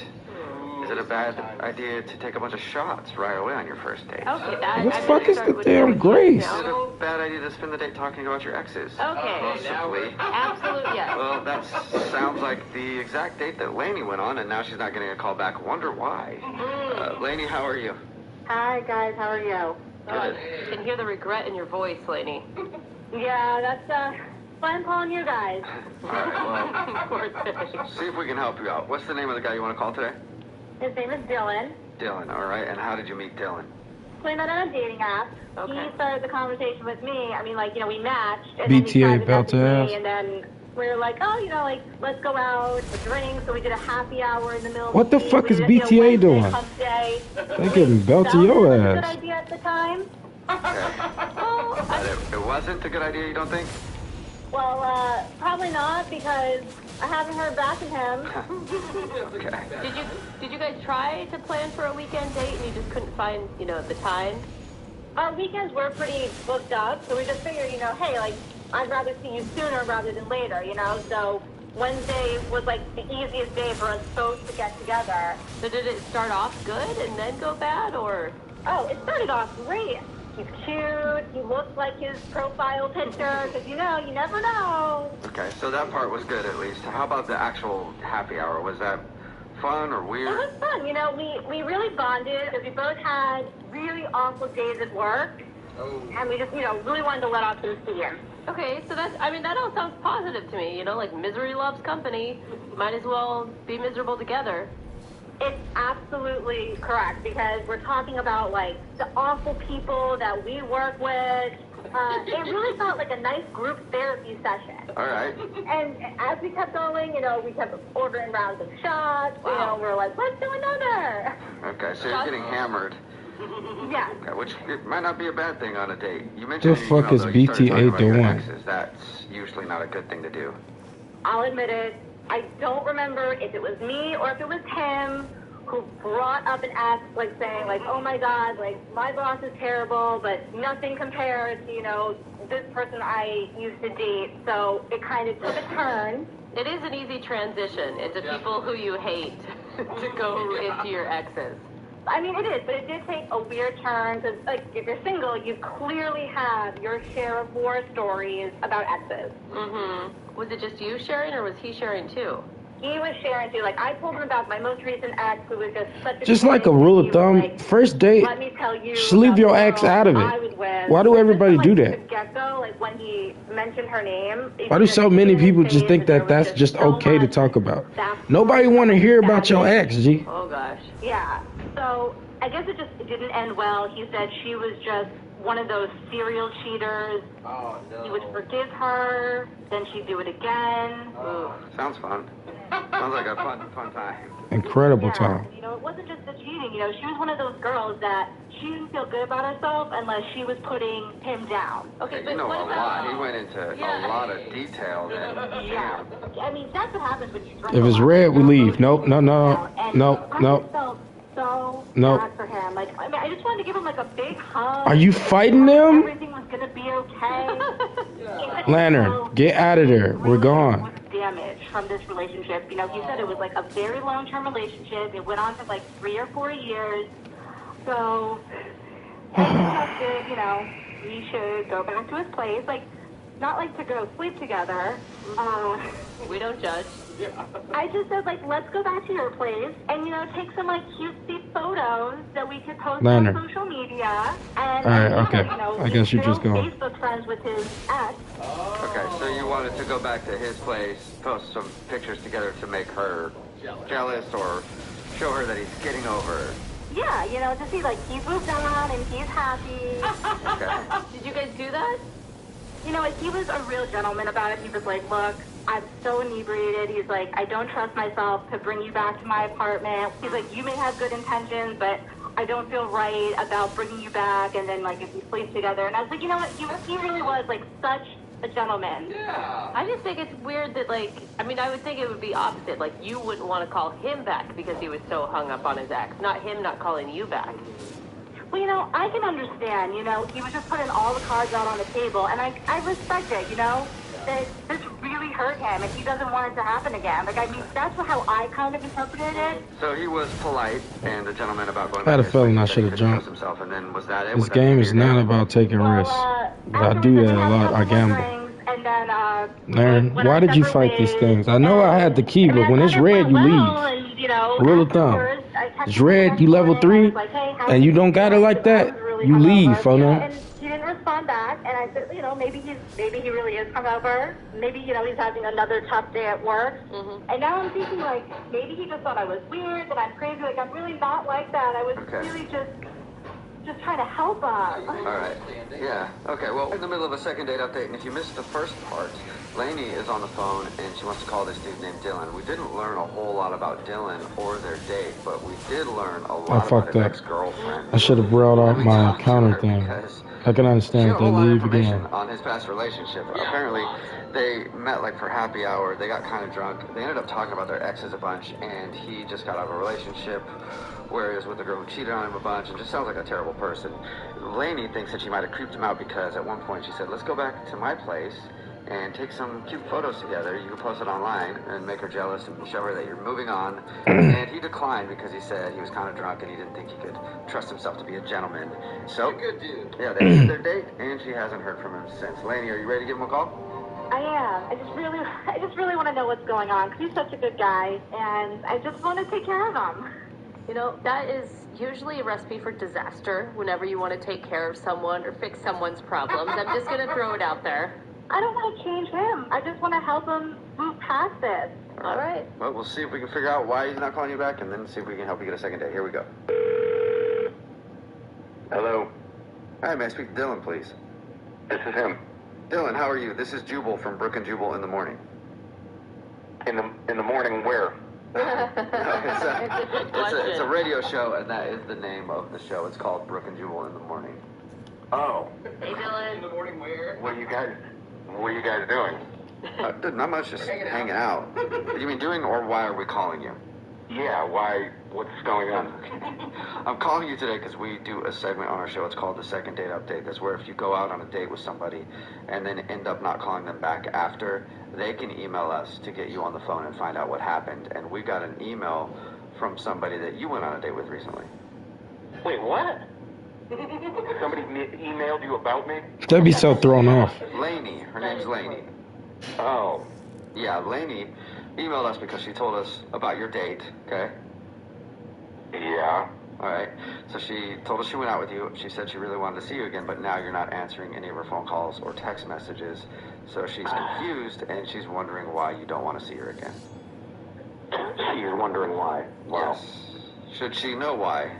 Is it a bad idea to take a bunch of shots right away on your first date? Okay, What the fuck is the damn grace? Is it a bad idea to spend the day talking about your exes? Okay. Possibly. Absolute yes. Well, that sounds like the exact date that Lainey went on, and now she's not getting a call back. Wonder why. Lainey, how are you? Hi, guys. How are you? Good. You can hear the regret in your voice, Lainey. Yeah, that's why I'm calling you guys. All right, well, see if we can help you out. What's the name of the guy you want to call today? His name is Dylan. Dylan, all right. And how did you meet Dylan? We met on a dating app. Okay. He started the conversation with me. I mean, we matched. And BTA belt to ass. and then we were like, let's go out for drinks. So we did a happy hour in the middle What of the the fuck week. is We did, BTA doing? Hump day. They getting belt to That your was a good ass. idea at the time. It wasn't a good idea, you don't think? Well, probably not because I haven't heard back from him. Okay. Did you guys try to plan for a weekend date and you just couldn't find, the time? Our weekends were pretty booked up, so we just figured, hey, I'd rather see you sooner rather than later, you know? So Wednesday was like the easiest day for us both to get together. So did it start off good and then go bad, or? Oh, it started off great. He's cute. He looks like his profile picture, because, you know, you never know. Okay, so that part was good at least. How about the actual happy hour? Was that fun or weird? It was fun. You know, we really bonded because we both had really awful days at work. Oh. And we just, you know, really wanted to let off some steam. Okay, so that's, I mean, that all sounds positive to me. You know, like misery loves company. Might as well be miserable together. It's absolutely correct, because we're talking about, like, the awful people that we work with. It really felt like a nice group therapy session. All right. And as we kept going, you know, we kept ordering rounds of shots. Wow. You know, we're like, let's do another. Okay, so you're getting hammered. Yeah. Okay, which it might not be a bad thing on a date. You mentioned The fuck is though, you started talking BTA about your doing? exes. That's usually not a good thing to do. I'll admit it. I don't remember if it was me or if it was him who brought up an ex, like saying, like, oh my God, like, my boss is terrible, but nothing compares to, you know, this person I used to date. So it kind of took a turn. It is an easy transition into people who you hate to go into your exes. I mean, it is, but it did take a weird turn, because, like, if you're single, you clearly have your share of war stories about exes. Mm-hmm. Was it just you sharing, or was he sharing too? He was sharing too. Like, I told him about my most recent ex, who was just such a... Just like a rule of thumb, like, first date, let me tell you just leave your ex out of it. Why do everybody do that? Get-go, like, when he mentioned her name... Why do so many people just think that that's just okay to talk about? Nobody want to hear about your ex, G. Oh, gosh. Yeah. So, I guess it didn't end well. He said she was just one of those serial cheaters. Oh, no. He would forgive her, then she'd do it again. Oh, sounds fun. Sounds like a fun time. Incredible Yeah. time. You know, it wasn't just the cheating. You know, she was one of those girls that she didn't feel good about herself unless she was putting him down. Okay, you know a lot. He went into a lot of detail then. Yeah. I mean, that's what happens when you drink. If it's red, we leave. Nope, no. I just felt so bad for him. Like, I mean, I just wanted to give him like a big hug. Are you fighting them? Everything was gonna be okay. Lantern, get out of there. We're gone. Damage from this relationship. You know, he said it was like a very long-term relationship. It went on for like 3 or 4 years. So I suggested, you know, we should go back to his place. Like, not like to go sleep together. We don't judge. I just said, like, let's go back to your place and, you know, take some, like, cutesy photos that we could post Leonard. on social media. And, All right, okay. You know, I guess you're just going. Facebook friends with his ex. Okay, so you wanted to go back to his place, post some pictures together to make her jealous or show her that he's getting over her. Yeah, you know, to see, like, he's moved on and he's happy. Okay. Did you guys do that? You know, he was a real gentleman about it. He was like, look, I'm so inebriated. He's like, I don't trust myself to bring you back to my apartment. He's like, you may have good intentions, but I don't feel right about bringing you back. And then, like, if we sleep together. And I was like, you know what? He really was, like, such a gentleman. Yeah. I just think it's weird that, like, I mean, I would think it would be opposite. Like, you wouldn't want to call him back because he was so hung up on his ex, not him not calling you back. Well, you know, I can understand, you know, he was just putting all the cards out on the table, and I respect it, you know, that this really hurt him, and he doesn't want it to happen again. Like, I mean, that's how I kind of interpreted it. So he was polite and a gentleman about going I had a back to his feeling I place, should have he couldn't jumped. trust himself, and then was that it? This Was that game the is end of not it? about taking risks, but I do that a lot. I gamble. And then, Learn, why did you fight these things? I know I had the key, but when it's red, you leave. And, you know, Rule of thumb. It's red, you level 3, and you don't got it like that, you leave, for now. And he didn't respond back, and I said, you know, maybe he really is hungover. Maybe, you know, he's having another tough day at work. Mm-hmm. And now I'm thinking, like, maybe he just thought I was weird, that I'm crazy. Like, I'm really not like that. I was really just trying to help him. All right. Yeah. Okay. Well, in the middle of a second date update, and if you missed the first part, Lainey is on the phone, and she wants to call this dude named Dylan. We didn't learn a whole lot about Dylan or their date, but we did learn a lot about his ex-girlfriend. I should have brought out my counter thing. I can understand if they leave again. On his past relationship. Apparently, they met like for happy hour. They got kind of drunk. They ended up talking about their exes a bunch, and he just got out of a relationship where he was with a girl who cheated on him a bunch, and just sounds like a terrible terrible person. Lainey thinks that she might have creeped him out because at one point she said, let's go back to my place and take some cute photos together. You can post it online and make her jealous and show her that you're moving on. And he declined because he said he was kind of drunk and he didn't think he could trust himself to be a gentleman. So, Good dude. yeah, they ended their date, and she hasn't heard from him since. Lainey, are you ready to give him a call? I am. I just really want to know what's going on because he's such a good guy, and I just want to take care of him. You know, that is usually a recipe for disaster whenever you want to take care of someone or fix someone's problems. I'm just going to throw it out there. I don't want to change him. I just want to help him move past this. All right. Well, we'll see if we can figure out why he's not calling you back, and then see if we can help you get a second date. Here we go. Hello. Hi, may I speak to Dylan, please? This is him. Dylan, how are you? This is Jubal from Brook and Jubal in the Morning. In the morning, where? It's a radio show, and that is the name of the show. It's called Brook and Jubal in the Morning. Oh. Hey, Dylan. In the morning, where? What are you guys doing? Dude, not much, just hanging out. You mean doing, or why are we calling you? Yeah, why? What's going on? I'm calling you today because we do a segment on our show. It's called the Second Date Update. That's where if you go out on a date with somebody and then end up not calling them back after, they can email us to get you on the phone and find out what happened. And we got an email from somebody that you went on a date with recently. Wait, what? Somebody emailed you about me? That'd be so thrown off. Lainey. Her name's Lainey. Oh. Yeah, Lainey emailed us because she told us about your date, okay? Yeah. All right. So she told us she went out with you. She said she really wanted to see you again, but now you're not answering any of her phone calls or text messages. So she's confused, and she's wondering why you don't want to see her again. She's wondering why. Well, yes. Should she know why?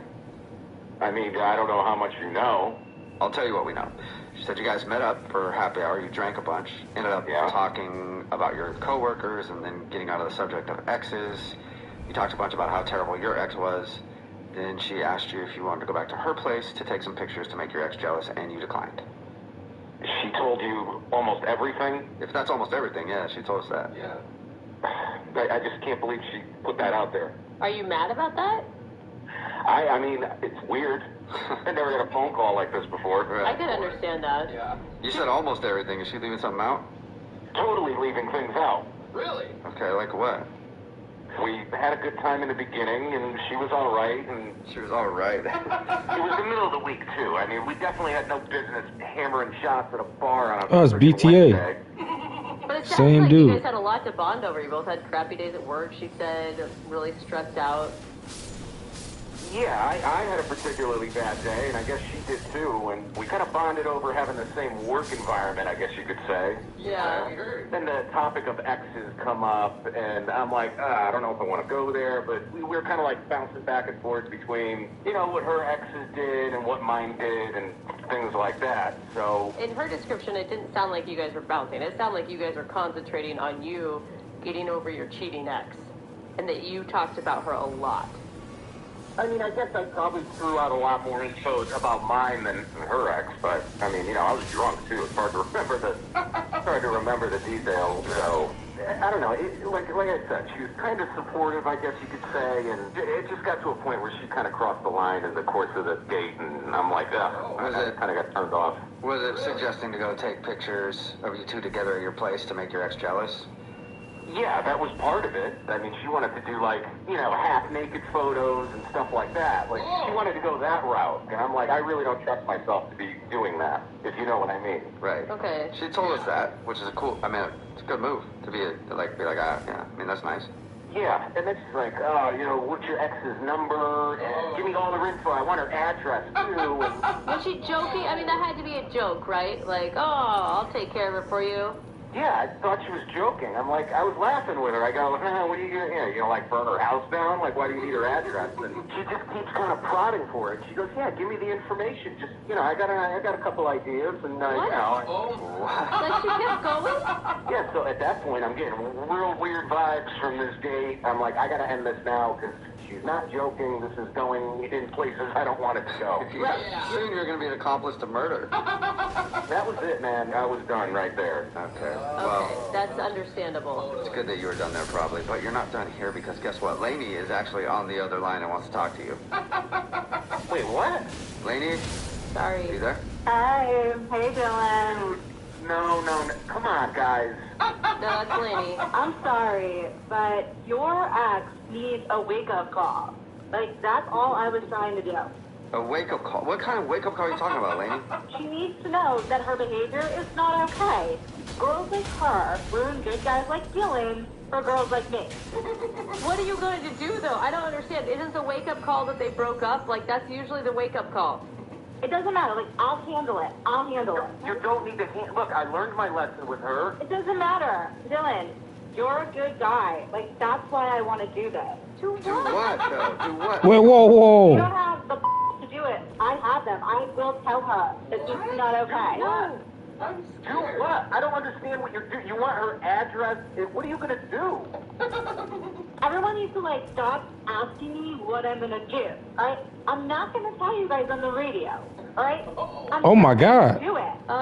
I mean, I don't know how much you know. I'll tell you what we know. She said you guys met up for happy hour. You drank a bunch. Ended up talking about your coworkers and then getting onto the subject of exes. You talked a bunch about how terrible your ex was. Then she asked you if you wanted to go back to her place to take some pictures to make your ex jealous, and you declined. She told you almost everything? If that's almost everything, yeah, she told us that. Yeah. I just can't believe she put that out there. Are you mad about that? I mean, it's weird. I never got a phone call like this before. Right. I can understand that. Yeah. You said almost everything. Is she leaving something out? Totally leaving things out. Really? Okay, like what? We had a good time in the beginning, and she was all right, and... She was all right. It was the middle of the week, too. I mean, we definitely had no business hammering shots at a bar on a Oh, it's BTA. Wednesday. But it sounds Same like dude. you guys had a lot to bond over. You both had crappy days at work, she said, really stressed out. Yeah, I had a particularly bad day, and I guess she did too, and we kind of bonded over having the same work environment, I guess you could say. Yeah. Then the topic of exes come up, and I'm like, I don't know if I want to go there, but we were kind of like bouncing back and forth between, you know, what her exes did and what mine did and things like that, so... In her description, it didn't sound like you guys were bouncing. It sounded like you guys were concentrating on you getting over your cheating ex, and that you talked about her a lot. I mean, I guess I probably threw out a lot more info about mine than her ex, but, I mean, you know, I was drunk, too. It's hard to remember the details, so... I don't know. Like I said, she was kind of supportive, I guess you could say, and it just got to a point where she kind of crossed the line in the course of the date, and I'm like, I kind of got turned off. Was it suggesting to go take pictures of you two together at your place to make your ex jealous? Yeah, that was part of it. I mean, she wanted to do, like, you know, half-naked photos and stuff like that. Like, she wanted to go that route. And I'm like, I really don't trust myself to be doing that, if you know what I mean. Right. Okay. She told us that, which is a cool, I mean, it's a good move to be like, yeah, I mean, that's nice. Yeah, and then she's like, oh, you know, what's your ex's number? And give me all her info. I want her address, too. And... Was she joking? I mean, that had to be a joke, right? Like, oh, I'll take care of it for you. Yeah, I thought she was joking. I'm like, I was laughing with her. I go, what are you going to, you know, like burn her house down? Like, why do you need her address? And she just keeps kind of prodding for it. She goes, yeah, give me the information. Just, you know, I got a couple ideas, and, you know. Like she kept going? Yeah, so at that point, I'm getting real weird vibes from this date. I'm like, I got to end this now, because she's not joking. This is going in places I don't want it to go. Soon you're going to be an accomplice to murder. That was it, man. I was done right there. Okay. Well, that's understandable. It's good that you were done there, probably, but you're not done here because guess what? Lainey is actually on the other line and wants to talk to you. Wait, what? Lainey? Sorry. You there? Hi. Hey, Dylan. No. Come on, guys. No, that's Lainey. I'm sorry, but your ex needs a wake-up call. Like, that's all I was trying to do. A wake-up call? What kind of wake-up call are you talking about, Lainey? She needs to know that her behavior is not okay. Girls like her ruin good guys like Dylan for girls like me. What are you going to do, though? I don't understand. Isn't the wake-up call that they broke up? Like, that's usually the wake-up call. It doesn't matter. Like, I'll handle it. You don't need to look, I learned my lesson with her. It doesn't matter. Dylan, you're a good guy. Like, that's why I want to do this. Do what, though? Do what? Wait, whoa. You don't have the to do it. I have them. I will tell her. It's just not okay. No. Do what? I don't understand what you're doing. You want her address? What are you going to do? Everyone needs to, like, stop asking me what I'm going to do. Alright? I'm not going to tell you guys on the radio. Alright? Oh my God. Do it. Do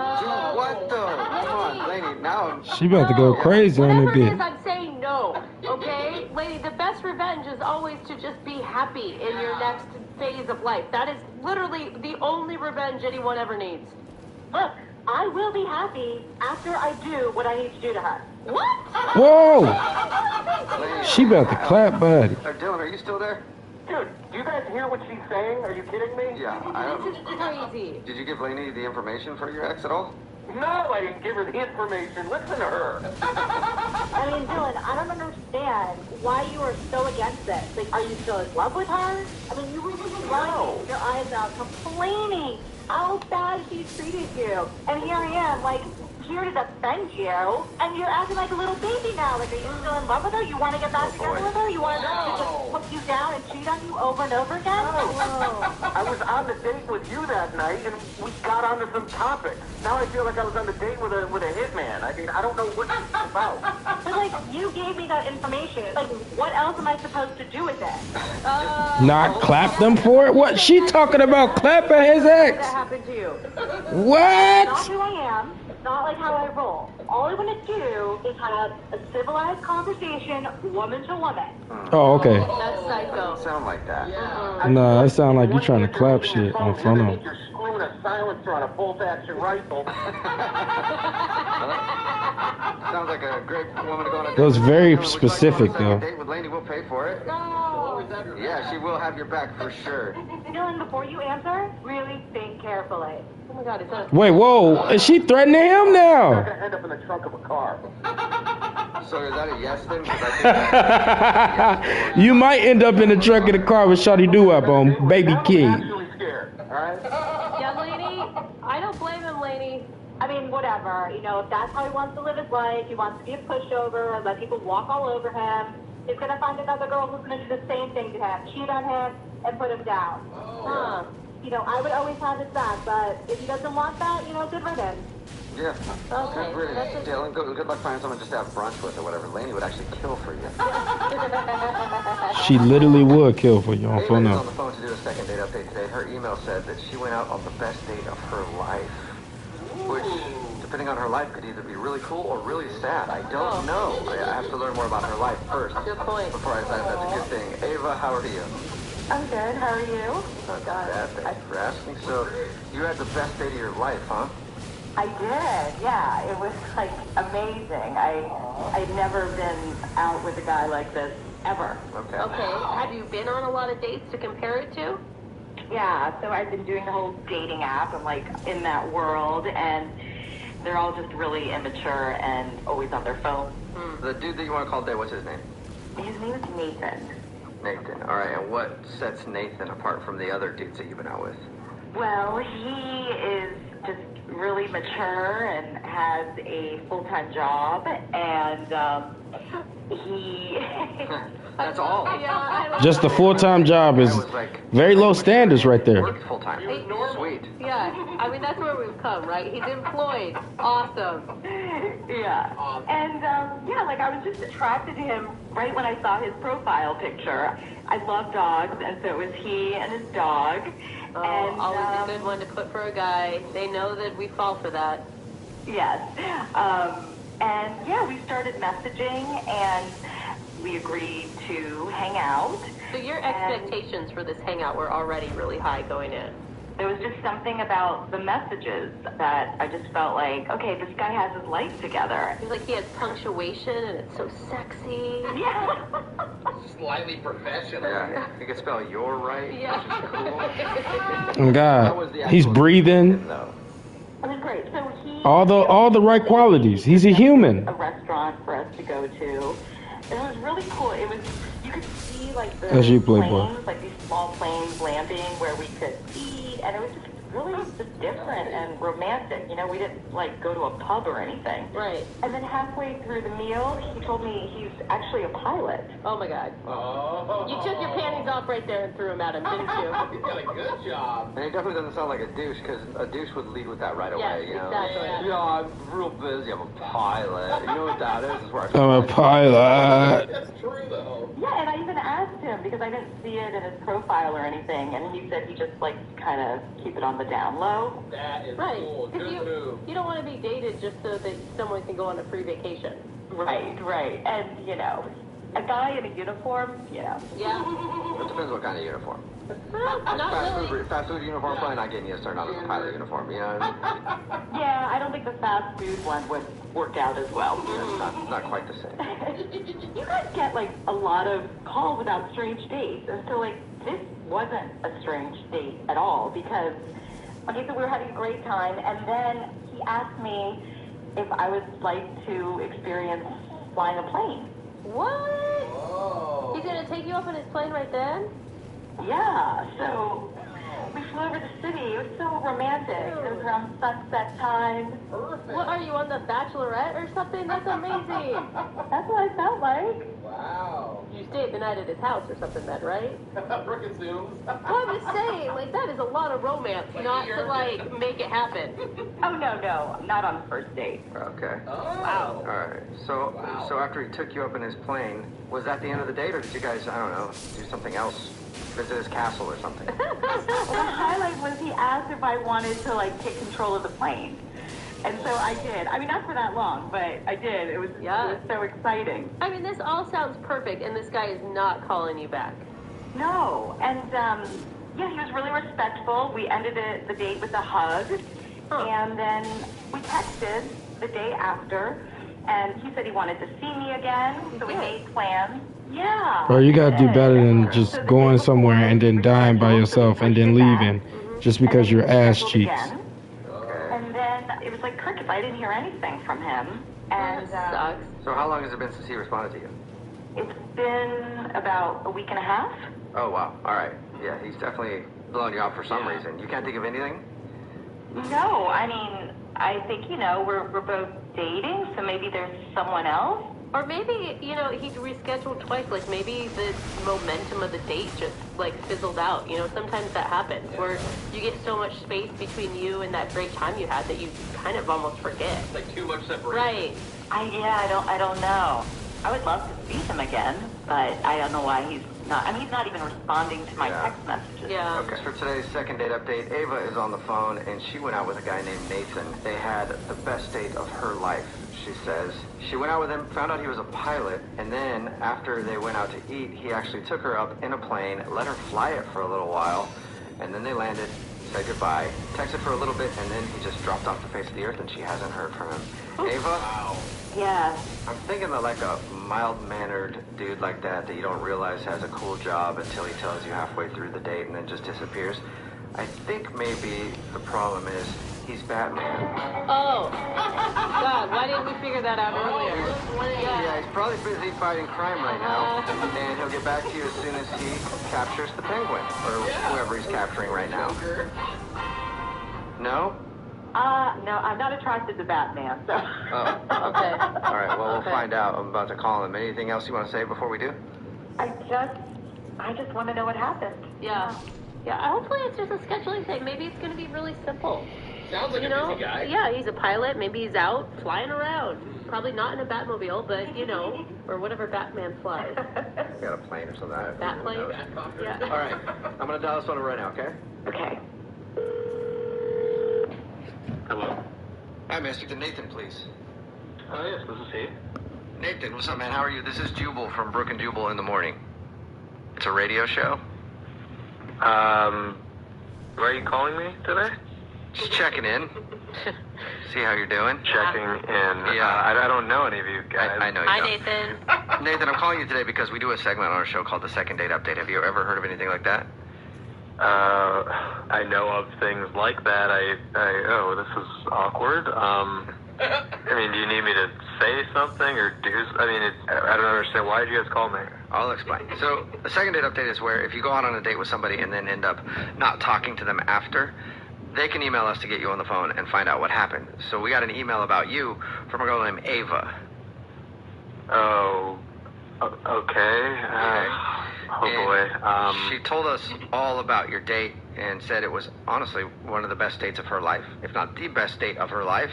what, though? Come on, Lainey, now. She about to go crazy on that Whatever it is, bitch. I'm saying no. Okay? Lady, the best revenge is always to just be happy in your next phase of life. That is literally the only revenge anyone ever needs. Look, I will be happy after I do what I need to do to her. What? Whoa. Lainey, She about to clap, buddy. Dylan, are you still there? Dude, do you guys hear what she's saying? Are you kidding me? Yeah, I don't. This is crazy. Did you give Lainey the information for your ex at all? No, I didn't give her the information. Listen to her. I mean, Dylan, I don't understand why you are so against this. Like, are you still in love with her? I mean, you were just crying your eyes out, complaining how bad she treated you. And here I am, like, here to defend you, and you're acting like a little baby now. Like, are you still in love with her? You want to get back together with her? You want her to just put you down and cheat on you over and over again? I was on the date with you that night, and we got onto some topics. Now I feel like I was on the date with a hitman. I mean, I don't know what this is about. But, like, you gave me that information. Like, what else am I supposed to do with it? Not clap them for it? What? She talking about clapping his ex? That happened to you. What? Not who I am. Not like how I roll. All I want to do is have a civilized conversation, woman to woman. Oh, okay. That's psycho. Doesn't sound like that. Nah, it sound like you trying to clap shit on front of. You're screwing a silencer on a bolt-action rifle. Sounds like a great woman to go on a date. It was very specific, though. Date with Lainey, we'll pay for it. No. Yeah, she will have your back for sure. Dylan, before you answer, really think carefully. Oh my God, is that Wait, whoa. Is she threatening him You're now? going to end up in the trunk of a car. So is that a yes then? 'Cause I think You might end up in the trunk of the car with Shawty Doo-Wop on Baby Kid. Actually scared, all right? Yeah, Lainey, I don't blame him, Lainey. I mean, whatever. You know, if that's how he wants to live his life, he wants to be a pushover and let people walk all over him. He's going to find another girl who's going to do the same thing to him, cheat on him, and put him down. Huh. You know, I would always have his back, but if he doesn't want that, you know, good riddance. Yeah. Okay, Good riddance. that's a- Dylan, good luck finding someone just to have brunch with or whatever. Lainey would actually kill for you. She literally would kill for you on Ava phone is now. on the phone to do a second date update today. Her email said that she went out on the best date of her life, which, depending on her life, could either be really cool or really sad. I don't know. I have to learn more about her life first. Good point. Before I decide if that's a good thing. Ava, how are you? I'm good. How are you? Not bad. Thanks for asking. So, you had the best date of your life, huh? I did, yeah. It was, like, amazing. I'd never been out with a guy like this, ever. Okay. Okay. Have you been on a lot of dates to compare it to? Yeah, so I've been doing the whole dating app. I'm, like, in that world, and they're all just really immature and always on their phone. The dude that you want to call today, what's his name? His name is Nathan. Nathan. All right, and what sets Nathan apart from the other dudes that you've been out with? Well, he is just really mature and has a full-time job, and he... That's all. Just a full-time job is very low standards right there. Works full time. Sweet. Yeah, I mean, that's where we've come, right? He's employed. Awesome. Yeah. And, yeah, like, I was just attracted to him right when I saw his profile picture. I love dogs, and so it was he and his dog. Oh, and, always a good one to put for a guy. They know that we fall for that. Yes. And, yeah, we started messaging, and we agreed to hang out. So your expectations for this hangout were already really high going in. There was just something about the messages that I just felt like, okay, this guy has his life together. He's like, he has punctuation and it's so sexy. Yeah. Slightly professional. Yeah, you can spell "you're" right. Yeah. Which is cool. God, he's breathing. It was great. So he All the right qualities. He's a human. a restaurant for us to go to. It was really cool. It was, you could see like the As you play ball. planes, like these small planes landing where we could eat, and it was just really just different and romantic. You know, we didn't like go to a pub or anything. Right. And then halfway through the meal, he told me he's actually a pilot. Oh my God. Oh. You took your panties off right there and threw them at him, didn't you? He's got a good job. And he definitely doesn't sound like a douche, because a douche would lead with that right away, you know? Exactly. Yeah, I'm real busy. I'm a pilot. You know what that is? Where I'm a pilot. That's true, though. Yeah, and I even asked him because I didn't see it in his profile or anything, and he said he just likes to kind of keep it on the down low. That is Right. cool. Good move. You don't want to be dated just so that someone can go on a free vacation. Right, right. And, you know, a guy in a uniform, you know. Yeah. It depends what kind of uniform. Not really. Fast food uniform, probably not getting you started on as a pilot uniform, you know what I mean? Yeah, I don't think the fast food one would work out as well. Yeah, it's not quite the same. You guys get, like, a lot of calls about strange dates, and so, like, this wasn't a strange date at all, because, okay, so we were having a great time, and then he asked me if I would like to experience flying a plane. What? Whoa. He's gonna take you up in his plane right then? Yeah, so we flew over the city. It was so romantic. It was around sunset time. Perfect. What, are you on The Bachelorette or something? That's amazing. That's what I felt like. Wow. You stayed the night at his house or something then, right? Rick assumes. Well, I'm just saying, like, that is a lot of romance not to, like, make it happen. Oh, no, not on the first date. Okay. Oh. Wow. All right. So after he took you up in his plane, was that the end of the date, or did you guys, I don't know, do something else? Visit his castle or something? Well, the highlight was he asked if I wanted to, like, take control of the plane. And so I did. I mean, not for that long, but I did. It was so exciting. I mean, this all sounds perfect, and this guy is not calling you back. No. And, yeah, he was really respectful. We ended the date with a hug. And then we texted the day after, and he said he wanted to see me again, so we made plans. Yeah. Bro, you gotta do better than just going somewhere and then dying by yourself and then leaving just because your ass cheeks. And then it was like crickets. I didn't hear anything from him. And sucks. So how long has it been since he responded to you? It's been about a week and a half. Oh, wow. All right. Yeah, he's definitely blowing you out for some reason. You can't think of anything? No, I mean, I think, you know, we're both dating, so maybe there's someone else. Or maybe, you know, he rescheduled twice. Like, maybe the momentum of the date just, like, fizzled out. You know, sometimes that happens, where you get so much space between you and that great time you had that you kind of almost forget. Like too much separation. Right. I don't know. I would love to see him again, but I don't know why he's not. I mean, he's not even responding to my text messages. Yeah. Okay. For today's second date update, Ava is on the phone, and she went out with a guy named Nathan. They had the best date of her life, she says. She went out with him, found out he was a pilot, and then after they went out to eat, he actually took her up in a plane, let her fly it for a little while, and then they landed, said goodbye, texted for a little bit, and then he just dropped off the face of the earth, and she hasn't heard from him. Ava? Wow. Yeah. I'm thinking that like a mild-mannered dude like that you don't realize has a cool job until he tells you halfway through the date and then just disappears. I think maybe the problem is he's Batman. Oh. God, why didn't we figure that out earlier? Yeah, he's probably busy fighting crime right now, and he'll get back to you as soon as he captures the Penguin, or whoever he's capturing right now. No? No, I'm not attracted to Batman, so. Oh, okay. All right, well, we'll find out. I'm about to call him. Anything else you want to say before we do? I just want to know what happened. Yeah. Yeah, hopefully it's just a scheduling thing. Maybe it's going to be really simple. Sounds like you a know? busy guy. Yeah, he's a pilot. Maybe he's out flying around. Probably not in a Batmobile, but, you know, or whatever Batman flies. Got a plane or something. Bat plane? Yeah. All right, I'm going to dial this one right now, okay? Okay. Hello? Hi, may I speak to Nathan, please? Oh, yes, this is he. Nathan, what's up, man? How are you? This is Jubal from Brook and Jubal in the Morning. It's a radio show. Why are you calling me today? Just checking in. See how you're doing. Checking in. Yeah. I don't know any of you guys. I know you Hi, don't. Nathan. Nathan, I'm calling you today because we do a segment on our show called the Second Date Update. Have you ever heard of anything like that? I know of things like that. Oh, this is awkward. I mean, do you need me to say something or do? I mean, I don't understand. Why did you guys call me? I'll explain. So, the Second Date Update is where if you go out on a date with somebody and then end up not talking to them after, they can email us to get you on the phone and find out what happened. So we got an email about you from a girl named Ava. Oh, okay. Boy. She told us all about your date and said it was honestly one of the best dates of her life, if not the best date of her life.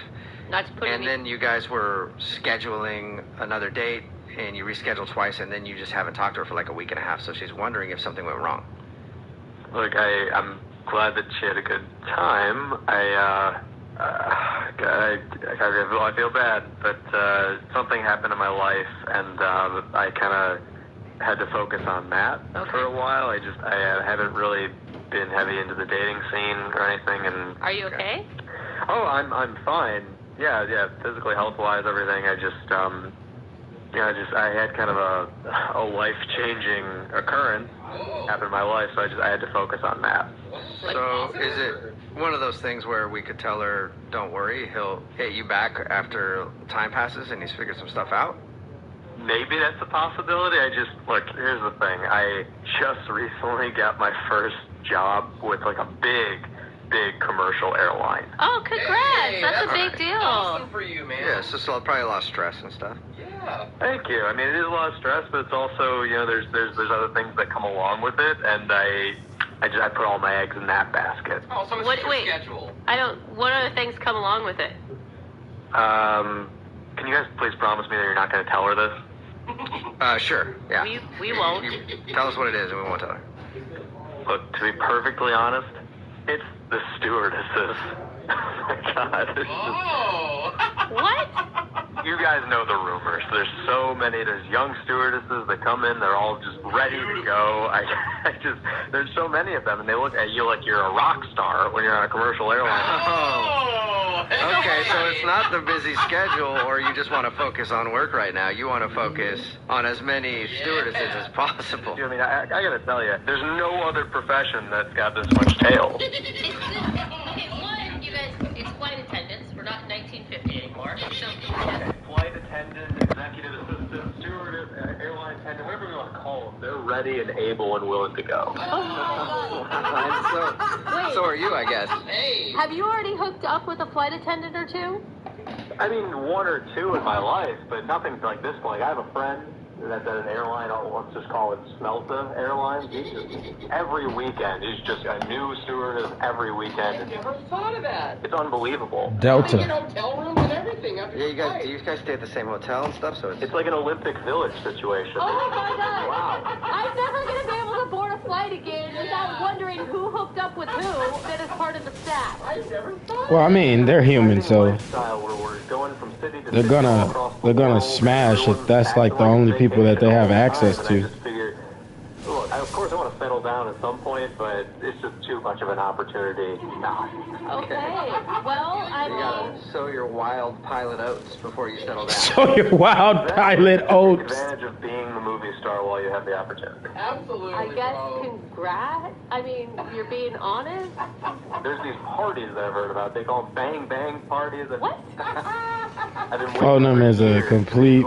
And then you guys were scheduling another date and you rescheduled twice and then you just haven't talked to her for like a week and a half. So she's wondering if something went wrong. Look, I'm glad that she had a good time. I feel bad, but something happened in my life, and I kind of had to focus on that for a while. I haven't really been heavy into the dating scene or anything. And Are you okay? Oh, I'm fine. Yeah, physically, health-wise, everything. I had kind of a life-changing occurrence happen in my life, so I had to focus on that. So is it one of those things where we could tell her, don't worry, he'll hit you back after time passes and he's figured some stuff out? Maybe that's a possibility. Look, here's the thing. I just recently got my first job with like a big commercial airline. Oh, congrats! That's a big deal. Awesome for you, man. Yeah, so probably a lot of stress and stuff. Yeah. Thank you. I mean, it is a lot of stress, but it's also, there's other things that come along with it, and I put all my eggs in that basket. Oh, so it's your schedule. What other things come along with it? Can you guys please promise me that you're not going to tell her this? Sure, yeah. We won't. You tell us what it is and we won't tell her. Look, to be perfectly honest, it's the stewardesses. Oh my God. What? You guys know the rumors. There's so many. There's young stewardesses that come in. They're all just ready to go. There's so many of them, and they look at you like you're a rock star when you're on a commercial airline. Oh. Okay, so it's not the busy schedule, or you just want to focus on work right now. You want to focus on as many stewardesses as possible. I mean, I got to tell you, there's no other profession that's got this much tail. You guys, it's flight attendants. We're not in 1950 anymore. So, flight attendant, executive assistant, stewardess, airline attendant, whatever we want to call them, they're ready and able and willing to go. So are you, I guess. Hey. Have you already hooked up with a flight attendant or two? I mean, one or two in my life, but nothing like this. Like, I have a friend that's at an airline, let's just call it Smelta Airlines. Every weekend, he's just a new stewardess every weekend. I never thought of that. It's unbelievable. Delta. Hotel rooms and everything. Do you guys stay at the same hotel and stuff? So it's like an Olympic Village situation. Oh my God! Wow. I'm never gonna be able to board a flight again without wondering who hooked up with who that is part of the staff. I never thought. Well, I mean, they're human, so they're gonna smash if that's like the only people that they have access to. Look, of course I want to settle down at some point, but it's just too much of an opportunity now. Okay. Well, I You gotta sow your wild pilot oats before you settle down. Sow your wild pilot oats. Take advantage of being the movie star while you have the opportunity. Absolutely. I guess congrats. I mean, you're being honest. There's these parties that I've heard about. They call them bang bang parties. What? Phone them as a complete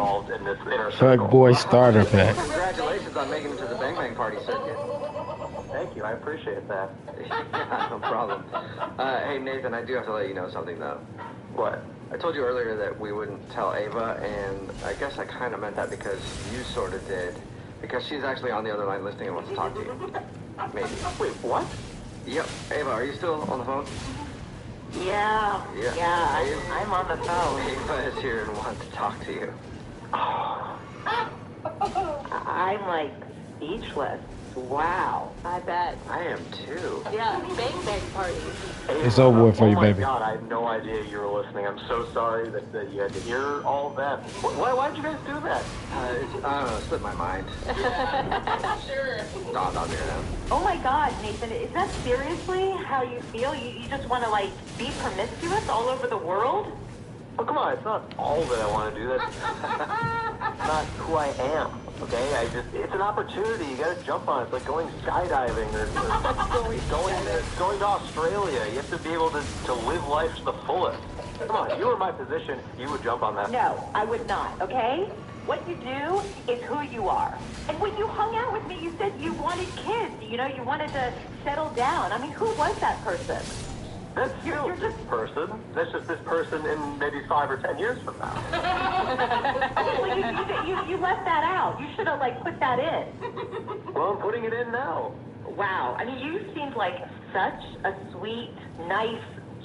fuck boy starter pack. Congratulations on making it to the Bang Bang Party circuit. Thank you, I appreciate that. Yeah, no problem. Hey, Nathan, I do have to let you know something, though. What? I told you earlier that we wouldn't tell Ava, and I guess I kind of meant that because you sort of did. Because she's actually on the other line listening and wants to talk to you. Maybe. Wait, what? Yep. Ava, are you still on the phone? Yeah, I'm on the phone. Ava is here and wants to talk to you. I'm like speechless. Wow. I bet. I am too. Yeah, bang bang party. It's over with for you, baby. Oh my God, I had no idea you were listening. I'm so sorry that you had to hear all of that. Why did you guys do that? I don't know, it slipped my mind. Sure. No, I'm not doing that. Oh my God, Nathan, is that seriously how you feel? You just want to, like, be promiscuous all over the world? Oh, come on, it's not all that I want to do. That's not who I am, okay? It's an opportunity. You gotta jump on it. It's like going skydiving or going to Australia. You have to be able to live life to the fullest. Come on, if you were in my position, you would jump on that. No, I would not, okay? What you do is who you are. And when you hung out with me, you said you wanted kids. You know, you wanted to settle down. I mean, who was that person? That's still this person. That's just this person in maybe 5 or 10 years from now. Well, you left that out. You should have, like, put that in. Well, I'm putting it in now. Wow. I mean, you seemed like such a sweet, nice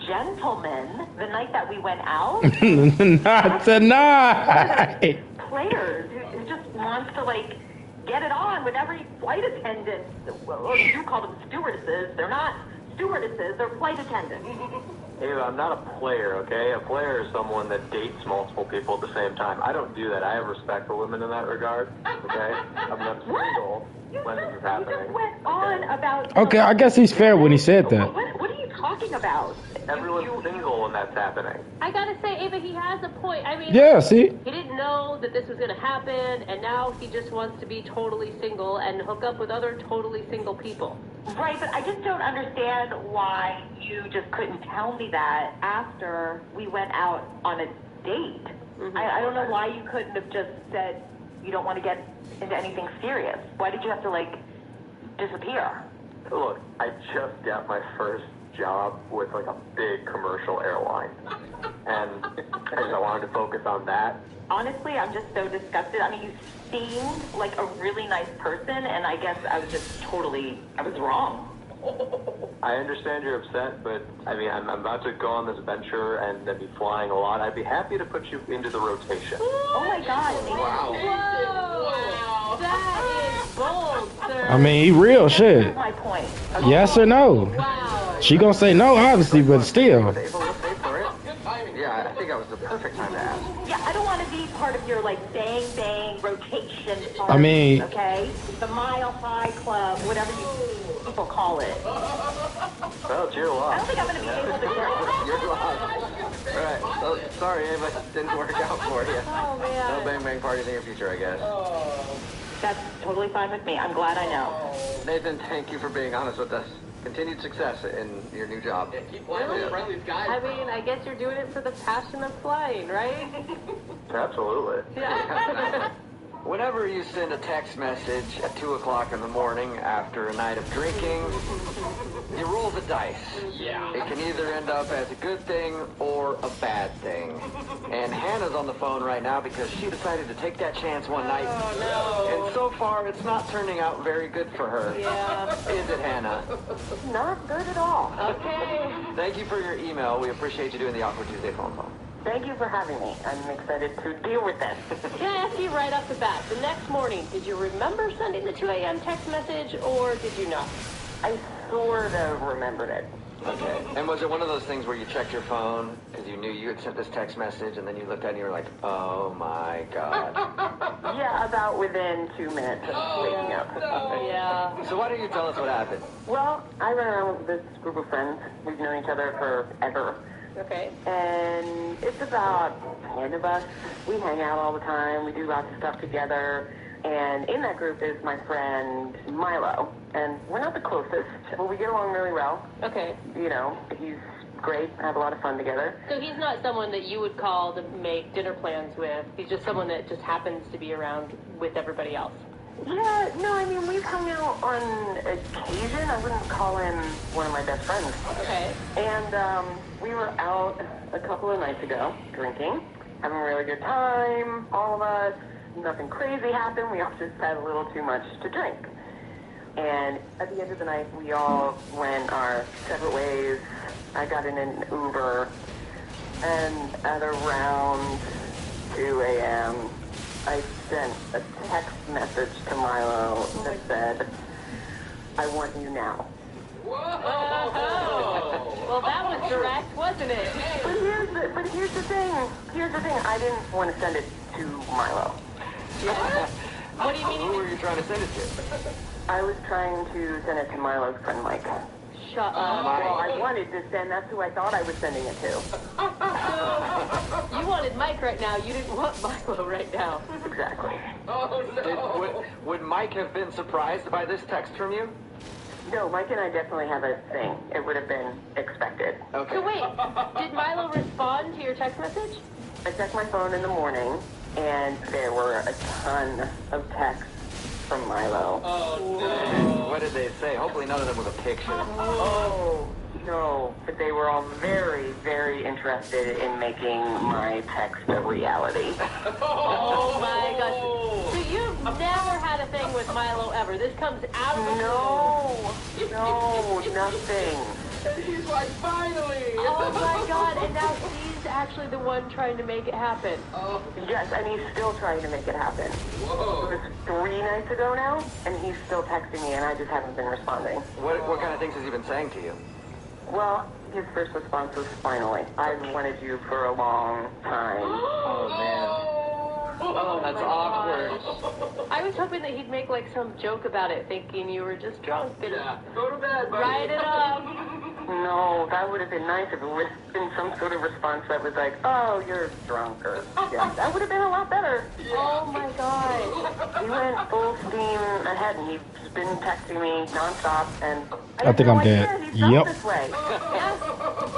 gentleman the night that we went out. Not tonight. Players who just wants to, like, get it on with every flight attendant. Well, you call them stewardesses. They're not stewardesses, they're flight attendants. Ava, I'm not a player, okay? A player is someone that dates multiple people at the same time. I don't do that. I have respect for women in that regard, okay? I'm not single when this is happening. You just went on about... Okay, I guess he's fair when he said that. What are you talking about? Everyone's single when that's happening. I gotta say, Ava, he has a point. I mean, Yeah, see? he didn't know that this was gonna happen, and now he just wants to be totally single and hook up with other totally single people. Right, but I just don't understand why you just couldn't tell me that after we went out on a date. I don't know why you couldn't have just said you don't want to get into anything serious. Why did you have to, like, disappear? Look, I just got my first job with, like, a big commercial airline. And I wanted to focus on that. Honestly, I'm just so disgusted. I mean, you seemed like a really nice person, and I guess I was just I was wrong. I understand you're upset, but, I mean, I'm about to go on this venture and then be flying a lot. I'd be happy to put you into the rotation. Oh, my God. Wow. Whoa. That is bold, sir. I mean, he real shit. That's my point. Yes or no? Wow. She gonna say no, obviously, but still. Yeah, I think that was the perfect time to ask. Yeah, I don't want to be part of your, like, bang rotation party, I mean... okay? The Mile High Club, whatever you people call it. Well, it's your loss. I don't think I'm going to be able to get Your loss. All right. So, sorry, Ava, it didn't work out for you. Oh, man. No bang bang parties in your future, I guess. That's totally fine with me. I'm glad I know. Nathan, thank you for being honest with us. Continued success in your new job. Yeah, keep flying with friendly skies. I mean, I guess you're doing it for the passion of flying, right? Absolutely. Yeah. Whenever you send a text message at 2 o'clock in the morning after a night of drinking, you roll the dice. Yeah. It can either end up as a good thing or a bad thing. And Hannah's on the phone right now because she decided to take that chance one night. Oh, no. And so far, it's not turning out very good for her. Yeah. Is it, Hannah? Not good at all. Okay. Thank you for your email. We appreciate you doing the Awkward Tuesday phone call. Thank you for having me. I'm excited to deal with this. Can I ask you right off the bat, the next morning, did you remember sending the 2 a.m. text message, or did you not? I sort of remembered it. Okay. And was it one of those things where you checked your phone because you knew you had sent this text message, and then you looked at it and you were like, oh my God. Yeah, about within 2 minutes of waking up. Yeah. So why don't you tell us what happened? Well, I run around with this group of friends. We've known each other forever. Okay. And it's about 10 of us. We hang out all the time. We do lots of stuff together. And in that group is my friend Milo. And we're not the closest, but we get along really well. Okay. You know, he's great. Have a lot of fun together. So he's not someone that you would call to make dinner plans with. He's just someone that just happens to be around with everybody else. Yeah, no, I mean, we've hung out on occasion. I wouldn't call him one of my best friends. Okay. And we were out a couple of nights ago drinking, having a really good time, all of us. Nothing crazy happened. We all just had a little too much to drink. And at the end of the night, we all went our separate ways. I got in an Uber, and at around 2 a.m., I sent a text message to Milo that said, I want you now. Well, that was direct, wasn't it? But here's the thing. I didn't want to send it to Milo. What do you mean? Who were you trying to send it to? I was trying to send it to Milo's friend Mike. Shut up. Well, I wanted to send. That's who I thought I was sending it to. You wanted Mike right now. You didn't want Milo right now. Exactly. Would Mike have been surprised by this text from you? No, Mike and I definitely have a thing. It would have been expected. Okay. So wait, did Milo respond to your text message? I checked my phone in the morning, and there were a ton of texts from Milo. Oh, what did they say? Hopefully none of them was a picture. Oh, no. But they were all very, very interested in making my text a reality. Oh my gosh. So you've never had a thing with Milo ever. This comes out of the No, nothing. And he's like, finally! Oh my god, and now he's actually the one trying to make it happen. Oh. Yes, and he's still trying to make it happen. Whoa. It was 3 nights ago now, and he's still texting me, and I just haven't been responding. What kind of things has he been saying to you? Well, his first response was, finally. I've wanted you for a long time. Oh, man. Oh, that's awkward. I was hoping that he'd make like some joke about it, thinking you were just drunk and Go to bed, buddy. write it up. No, that would have been nice if it was been some sort of response that was like, oh, you're drunk, or yeah, that would have been a lot better. Oh my god. He went full steam ahead, and he's been texting me nonstop, and I think I'm dead. Yep. this way.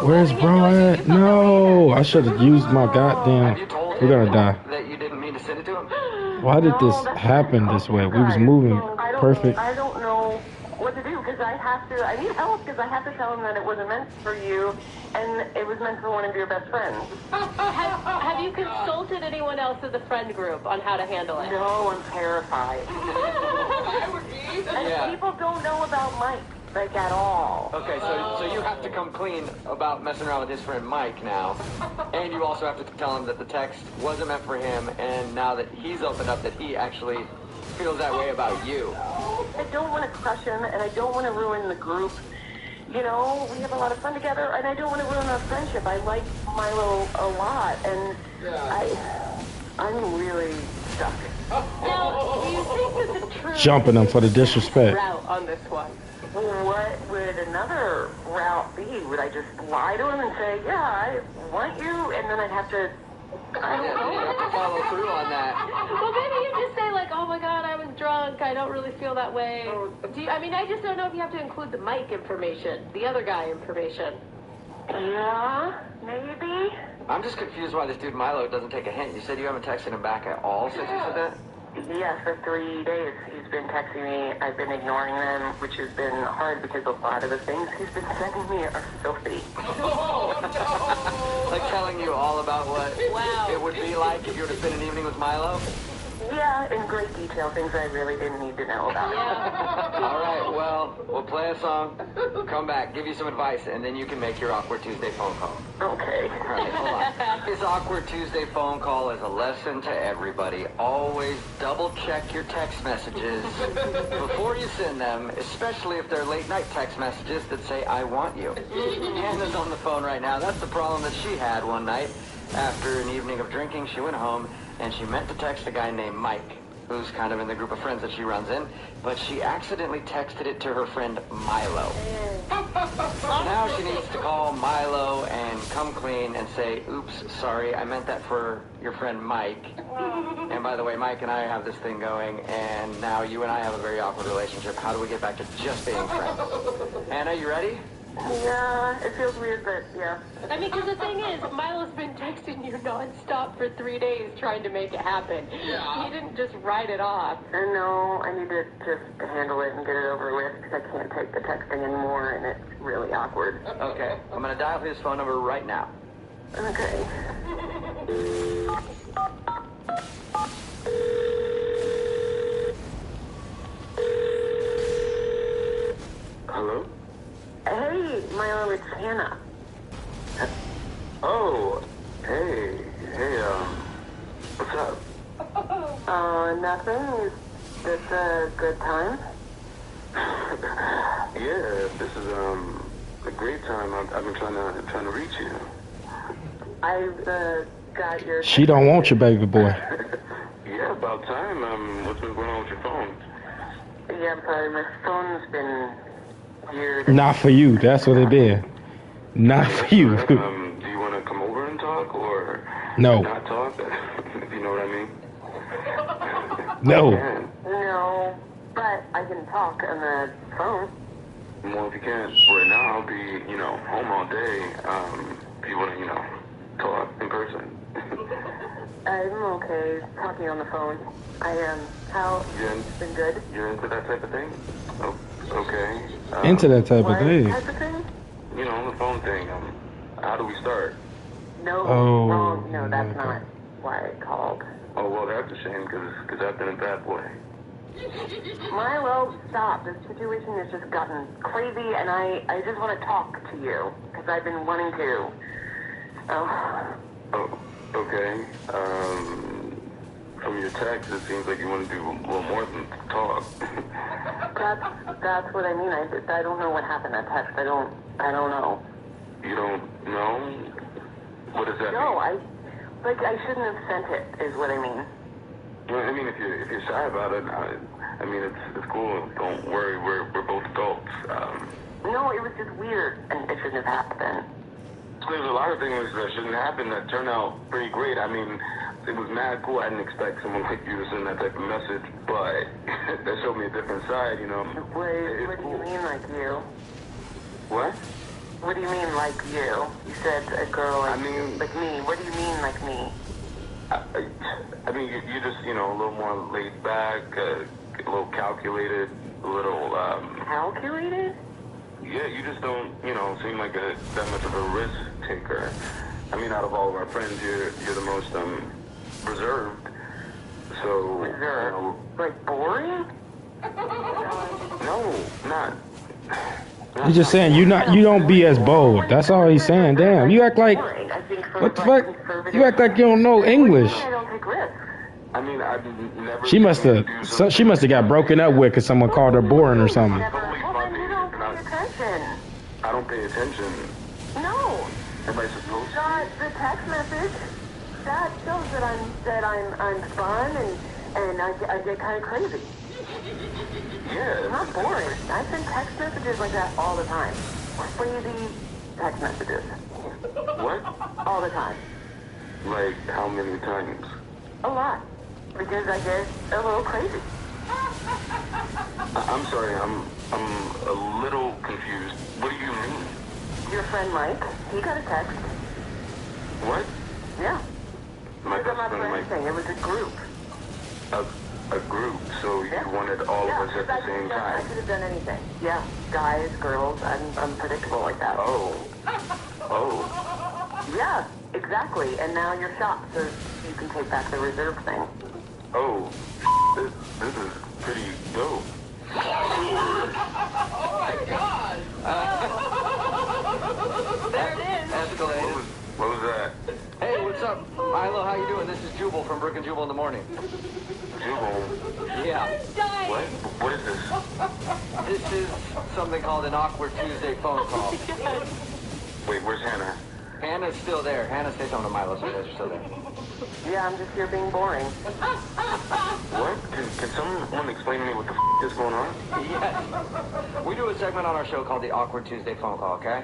Where's bro at? No, I should have used my goddamn. We're gonna die. That you didn't mean to send it to him? Why did this happen this way? We was moving perfect. I don't know what to do, because I need help, because I have to tell him that it wasn't meant for you, and it was meant for one of your best friends. Have you consulted anyone else in the friend group on how to handle it? No, I'm terrified. And people don't know about Mike, like, at all. Okay, so you have to come clean about messing around with his friend Mike now. And you also have to tell him that the text wasn't meant for him, and now that he's opened up that he actually feels that way about you. I don't want to crush him, and I don't want to ruin the group. You know, we have a lot of fun together, and I don't want to ruin our friendship. I like Milo a lot, and I'm really stuck. Now, do you think that the true Jumping them for the disrespect. route on this one? What would another route be? Would I just lie to him and say, yeah, I want you, and then I'd have to, I don't know. You have to follow through on that. Well, maybe you just say like, oh my god, I was drunk, I don't really feel that way. I just don't know if you have to include the Mike information, the other guy information. Yeah, maybe. I'm just confused why this dude Milo doesn't take a hint. You said you haven't texted him back at all since you said that? Yeah, for 3 days he's been texting me. I've been ignoring them, which has been hard because a lot of the things he's been sending me are filthy. Like telling you all about what it would be like if you were to spend an evening with Milo? Yeah, in great detail, things I really didn't need to know about. All right, well, we'll play a song, come back, give you some advice, and then you can make your Awkward Tuesday phone call. Okay. All right, hold on. This Awkward Tuesday phone call is a lesson to everybody. Always double check your text messages before you send them, especially if they're late night text messages that say, I want you. Hannah's on the phone right now. That's the problem that she had one night. After an evening of drinking, she went home and she meant to text a guy named Mike, who's kind of in the group of friends that she runs in, but she accidentally texted it to her friend Milo. So now she needs to call Milo and come clean and say, oops, sorry, I meant that for your friend Mike. And by the way, Mike and I have this thing going, and now you and I have a very awkward relationship. How do we get back to just being friends? Anna, you ready? Yeah, it feels weird, but yeah. I mean, because the thing is, Milo's been texting you nonstop for 3 days trying to make it happen. Yeah. He didn't just write it off. I know, I need to just handle it and get it over with, because I can't take the texting anymore, and it's really awkward. Okay, I'm going to dial his phone number right now. Okay. Hello? Hey, Milo, it's Hannah. Oh, hey, what's up? Nothing. Is this a good time? Yeah, this is a great time. I've been trying to reach you. I've got your... She don't want your baby boy. Yeah, about time. What's been going on with your phone? Yeah, I'm sorry, my phone's been weird. Not for you. That's what it been. Not for you. Do you want to come over and talk, or No. not talk? If you know what I mean. No. No, but I can talk on the phone. Well, if you can't right now, I'll be, home all day. If you want to, talk in person. I'm okay talking on the phone. I am. How? It's been good. You're into that type of thing? Oh, okay. Into that type of thing. What type of thing? The phone thing. How do we start? No, Oh, wrong. No, that's not why I called. Oh, well, that's a shame, because I've been a bad boy. Milo, stop. This situation has just gotten crazy, and I just want to talk to you, because I've been wanting to. Oh, okay. From your text, it seems like you want to do a little more than talk. That's what I mean. I don't know what happened in text. I don't know. You don't know? What does that mean? No, I shouldn't have sent it, is what I mean. Well, I mean, if you're shy about it, I mean, it's cool. Don't worry, we're both adults. No, it was just weird, and it shouldn't have happened. There's a lot of things that shouldn't happen that turned out pretty great. I mean, it was mad cool. I didn't expect someone like you to send that type of message, but that showed me a different side, Wait, what do you mean, like you? What? What do you mean, like you? You said a girl like me. What do you mean, like me? I mean, you're just, a little more laid back, a little calculated, a little, Calculated? Yeah, you just don't, seem like that much of a risk taker. I mean, out of all of our friends, you're the most, reserved. So, Reserved? Like boring? No, not. He's just saying you don't be as bold. That's all he's saying. Damn, you act like what the fuck? You act like you don't know English. I mean, I've never. She must have got broken up with because someone called her boring or something. I don't pay attention. No. Am I supposed to? The text message that shows that I'm fun and I get kind of crazy. Yeah. I'm not boring. I send text messages like that all the time. Crazy text messages. What? All the time. Like how many times? A lot. Because I get a little crazy. I'm sorry. I'm a little confused. What do you mean? Your friend Mike, he got a text. What? Yeah. My It was best a friend Mike. thing. It was a group. A group. So you wanted all of us at the same I time. could have done anything. Yeah. Guys, girls, I'm unpredictable like that. Oh. Yeah, exactly. And now you're shocked, so you can take back the reserve thing. Oh. This is pretty dope. Oh my God! There it is. Escalated. What was that? Hey, what's up, Milo? How you doing? This is Jubal from Brook and Jubal in the Morning. Jubal? Yeah. What? What is this? This is something called an awkward Tuesday phone call. Wait, where's Hannah? Hannah's still there. Hannah, say something to Milo so you guys are still there. Yeah, I'm just here being boring. What? Can someone explain to me what the is going on? Yes. We do a segment on our show called the Awkward Tuesday Phone Call, okay?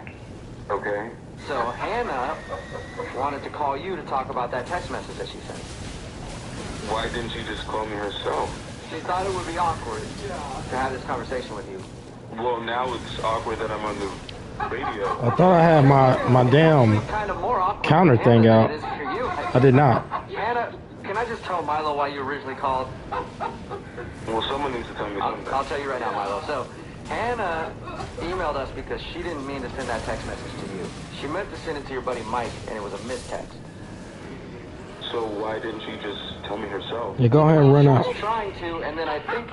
Okay. So Hannah wanted to call you to talk about that text message that she sent. Why didn't she just call me herself? She thought it would be awkward to have this conversation with you. Well, now it's awkward that I'm on the radio. I thought I had my damn counter thing out. I did not. Hannah, can I just tell Milo why you originally called? Well, someone needs to tell me something. I'll tell you right now, Milo. So, Hannah emailed us because she didn't mean to send that text message to you. She meant to send it to your buddy Mike, and it was a mistext. So why didn't she just tell me herself? Yeah, go ahead and run out. I was trying to, and then I think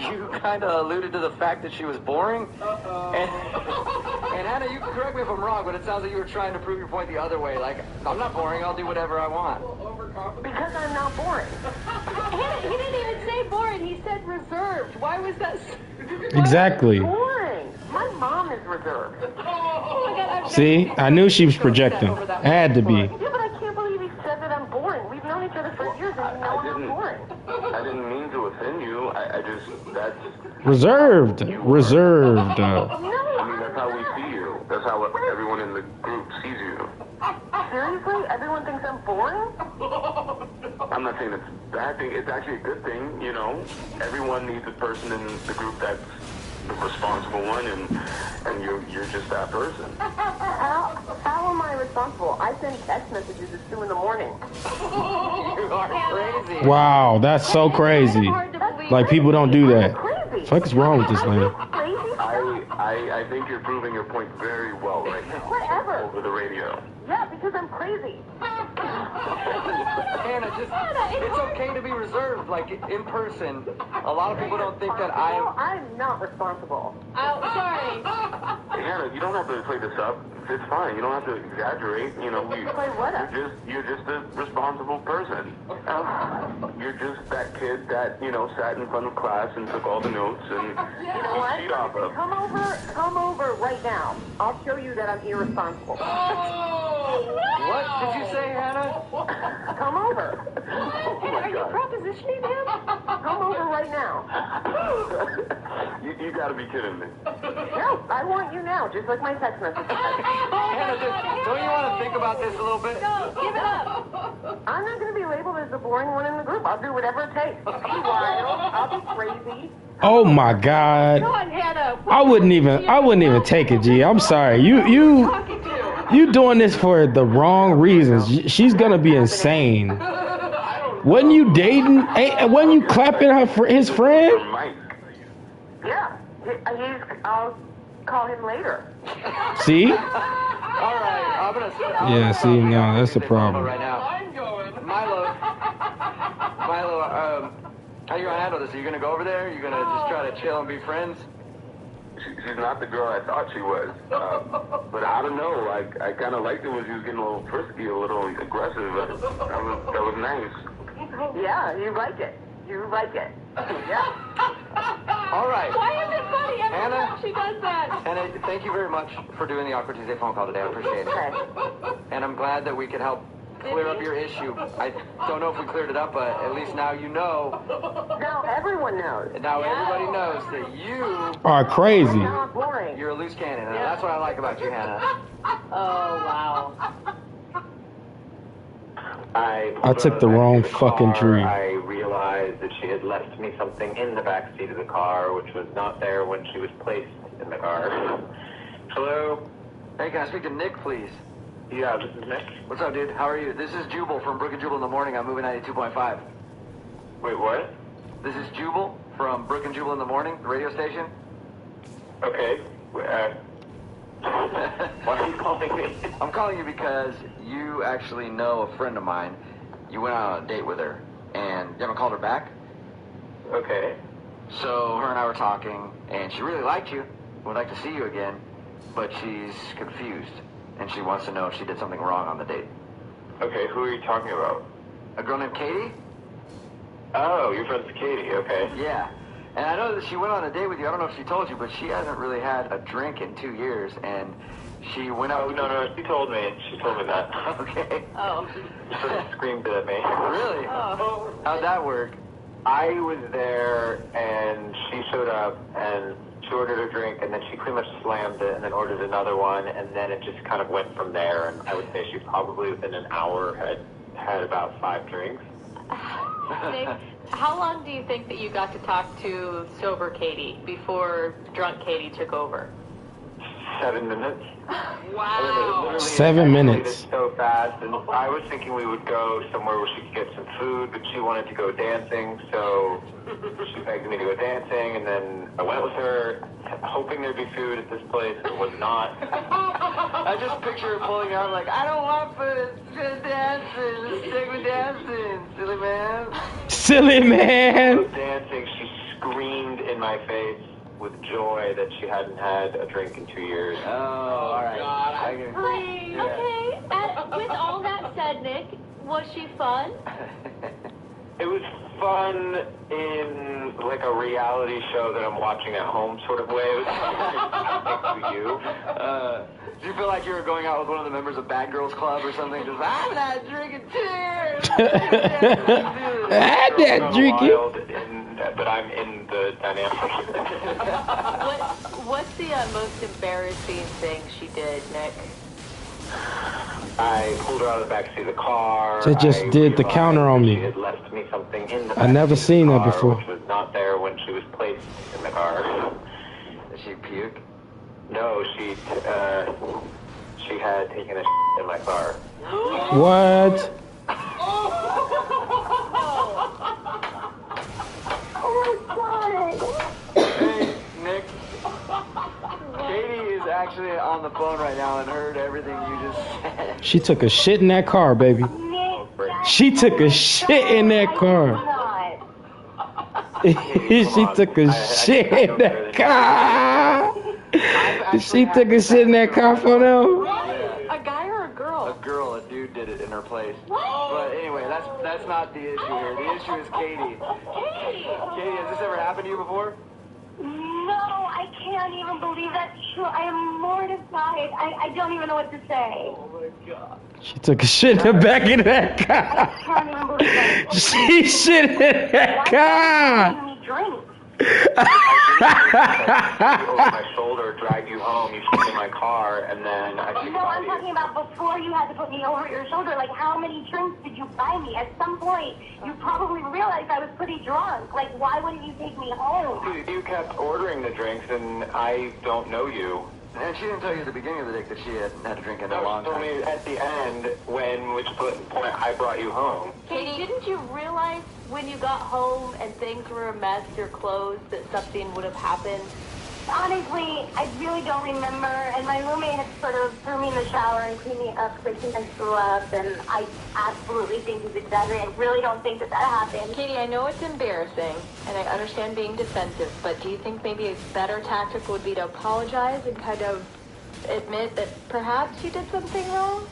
you kind of alluded to the fact that she was boring. And Hannah, you can correct me if I'm wrong, but it sounds like you were trying to prove your point the other way. Like, I'm not boring, I'll do whatever I want. Because I'm not boring. He didn't even say boring. He said reserved. reserved. Why was that? Exactly. Boring. My mom is reserved. Oh my God, See, I knew she was projecting. Had to be. Yeah, but I can't believe he said that I'm boring. We've known each other for years and you know I'm boring. I didn't mean to offend you. I just, that's... Reserved. Reserved. I mean, that's how we see you. That's how everyone in the group sees you. Seriously? Everyone thinks I'm boring? I'm not saying it's a bad thing. It's actually a good thing, you know. Everyone needs a person in the group that's the responsible one, and you're just that person. How am I responsible? I send text messages at 2 in the morning. You are crazy. Wow, that's so crazy. Like, people don't do that. What the fuck is wrong with this lady? I think you're proving your point very well right now. Whatever. Over the radio. Yeah, because I'm crazy. Hannah, it's okay to be reserved, like in person. A lot of people don't think that I'm not responsible. Oh, sorry. Hannah, you don't have to play this up. It's fine. You don't have to exaggerate. You know, you're just a responsible person. You're just that kid that, you know, sat in front of class and took all the notes and You know what? Come over right now. I'll show you that I'm irresponsible. What did you say, Hannah? Come over. Are you propositioning him? Come over right now. You gotta be kidding me. No, I want you now, just like my text message. Hannah, don't you want to think about this a little bit? No, give it up. I'm not going to be labeled as the boring one in the group. I'll do whatever it takes. I'll be wild. I'll be crazy. Oh my God. Come on, Hannah. I wouldn't even take it, G. I'm sorry. You doing this for the wrong reasons. She's gonna be insane. Wasn't you dating? Wasn't you clapping his friend? Yeah. I'll call him later. See? All right, I'm gonna. Yeah. See, no, that's the problem. Right now. Milo, how you gonna handle this? Are you gonna go over there? Are you gonna just try to chill and be friends? She's not the girl I thought she was. But I don't know. I kind of liked it when she was getting a little frisky, a little aggressive. That was nice. Yeah, you like it. You like it. Yeah. All right. Why is it funny every Hannah? time she does that? Hannah, thank you very much for doing the Awkward Tuesday phone call today. I appreciate it. And I'm glad that we could help clear up your issue. I don't know if we cleared it up, but at least now you know. Now everyone knows. Now everybody knows that you are crazy. You're a loose cannon, and that's what I like about you, Hannah. Oh, wow. I took the wrong fucking tree. I realized that she had left me something in the back seat of the car, which was not there when she was placed in the car. Hello? Hey, can I speak to Nick, please? Yeah, this is Nick. What's up, dude? How are you? This is Jubal from Brook and Jubal in the Morning. I'm moving 92.5. Wait, what? This is Jubal from Brook and Jubal in the Morning, the radio station. Okay. Why are you calling me? I'm calling you because you actually know a friend of mine. You went out on a date with her, and you haven't called her back? Okay. So her and I were talking, and she really liked you, would like to see you again, but she's confused, and she wants to know if she did something wrong on the date. Okay, who are you talking about? A girl named Katie? Oh, your friend's Katie, okay. Yeah. And I know that she went on a date with you. I don't know if she told you, but she hasn't really had a drink in 2 years, and she went out... Oh, no, she told me. She told me that. Okay. Oh. She sort of screamed it at me. Really? Oh. How'd that work? I was there, and she showed up, and she ordered a drink, and then she pretty much slammed it, and then ordered another one, and then it just kind of went from there, and I would say she probably within an hour had about 5 drinks. Nick, how long do you think that you got to talk to sober Katie before drunk Katie took over? 7 minutes. Wow. 7 minutes. So fast, and I was thinking we would go somewhere where she could get some food, but she wanted to go dancing, so she begged me to go dancing, and then I went with her, hoping there'd be food at this place. It was not. I just picture her pulling out like, I don't want food, just dancing, just stick with dancing, silly man. Silly man. Dancing, she screamed in my face with joy that she hadn't had a drink in 2 years. Oh, all right. Okay. With all that said, Nick, was she fun? It was fun in like a reality show that I'm watching at home sort of way. It was to you. Do you feel like you were going out with one of the members of Bad Girls Club or something? Just, I'm not drinking cheers! I'm not drinking. But I'm in the dynamic. What's the most embarrassing thing she did, Nick? I pulled her out of the backseat of the car. They just did the counter on She me. had left me something in the I never backseat of seen the that car, before. Which was not there when she was placed in the car. Did she puke? No, she had taken a in my car. What? Hey, Nick. Katie is actually on the phone right now and heard everything you just said. She took a shit in that car, baby. She took a shit in that car. She took a shit in that car. She took a shit in that car for them. A guy or a girl? A girl, a dude did it in her place. But anyway, that's not the issue here. The issue is Katie. Katie, has this ever happened to you before? No, I can't even believe that's true. I am mortified. I don't even know what to say. Oh my God. She took a shit in the back of that car. I can't even believe that. She shit in that car. Why me drink? my shoulder, drag you home, you sit in my car, and then I think No, I'm talking about before you had to put me over your shoulder. Like, how many drinks did you buy me? At some point, you probably realized I was pretty drunk. Like, why wouldn't you take me home? You kept ordering the drinks, and I don't know you. And she didn't tell you at the beginning of the date that she had had a drink in a No, long she told time. me at the end, which point I brought you home. Katie, didn't you realize when you got home and things were a mess, your clothes, that something would have happened? Honestly, I really don't remember. And my roommate had sort of threw me in the shower and cleaned me up so I think I threw up. And I absolutely think he's exaggerating. I really don't think that happened. Katie, I know it's embarrassing, and I understand being defensive, but do you think maybe a better tactic would be to apologize and kind of admit that perhaps you did something wrong?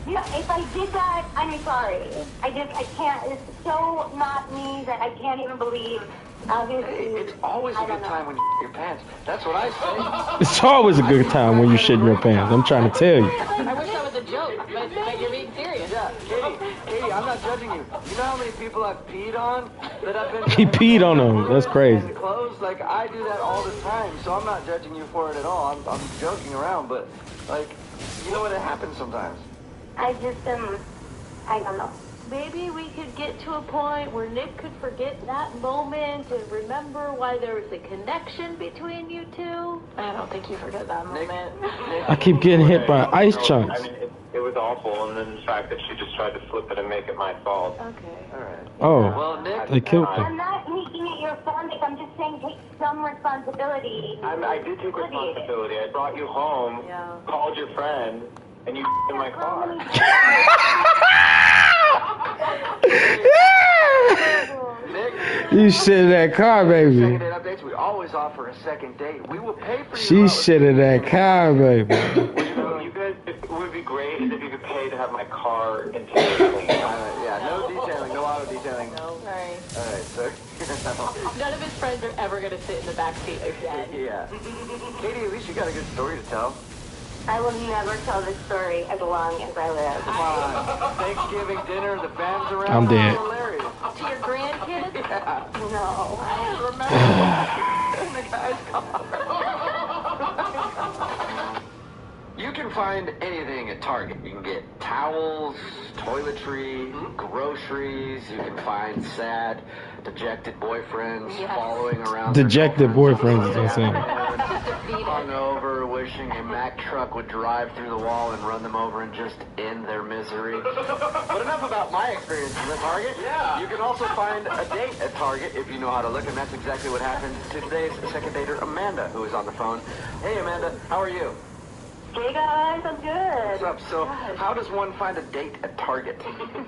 You know, if I did that, I'm sorry. I can't. It's so not me that I can't even believe. Obviously, It's always a good time when you your pants. That's what I say. It's always a good time when you shit in your pants. I'm trying to tell you. I wish that was a joke, but you're being serious. Yeah, Katie, I'm not judging you. You know how many people I've peed on that I've been. He peed on them. That's crazy. And clothes, like I do that all the time. So I'm not judging you for it at all. I'm joking around, but like, you know what? It happens sometimes. I just I don't know. Maybe we could get to a point where Nick could forget that moment and remember why there was a connection between you two. I don't think you forget that moment. I keep getting hit by ice chunks. I mean, it was awful, and then the fact that she just tried to flip it and make it my fault. Okay. All right. Oh, Well, Nick, they killed I'm them. not making it your fault, Nick. I'm just saying take some responsibility. I did take responsibility. I brought you home, called your friend, and you in my car. Nick, You shit in that car, baby. second date updates. We always offer a second date. We will pay for you. She shit in that car, baby. You guys, it would be great if you could pay to have my car interior cleaned. Yeah, no detailing, no auto detailing. No. All right. All right, so. None of his friends are ever going to sit in the back seat again. Yeah. Katie, at least you got a good story to tell. I will never tell this story as long as I live. Come on. Thanksgiving dinner, the fans around. I'm dead. Hilarious. To your grandkids? Yeah. No. I remember in the guy's car. You can find anything at Target. You can get towels, toiletries, groceries. You can find sad, dejected boyfriends following around. Dejected boyfriends is insane. Hungover, wishing a Mack truck would drive through the wall and run them over and just end their misery. But enough about my experiences at Target. Yeah. You can also find a date at Target if you know how to look, and that's exactly what happened to today's second dater, Amanda, who is on the phone. Hey, Amanda, how are you? Hey guys, I'm good. What's up? So, how does one find a date at Target?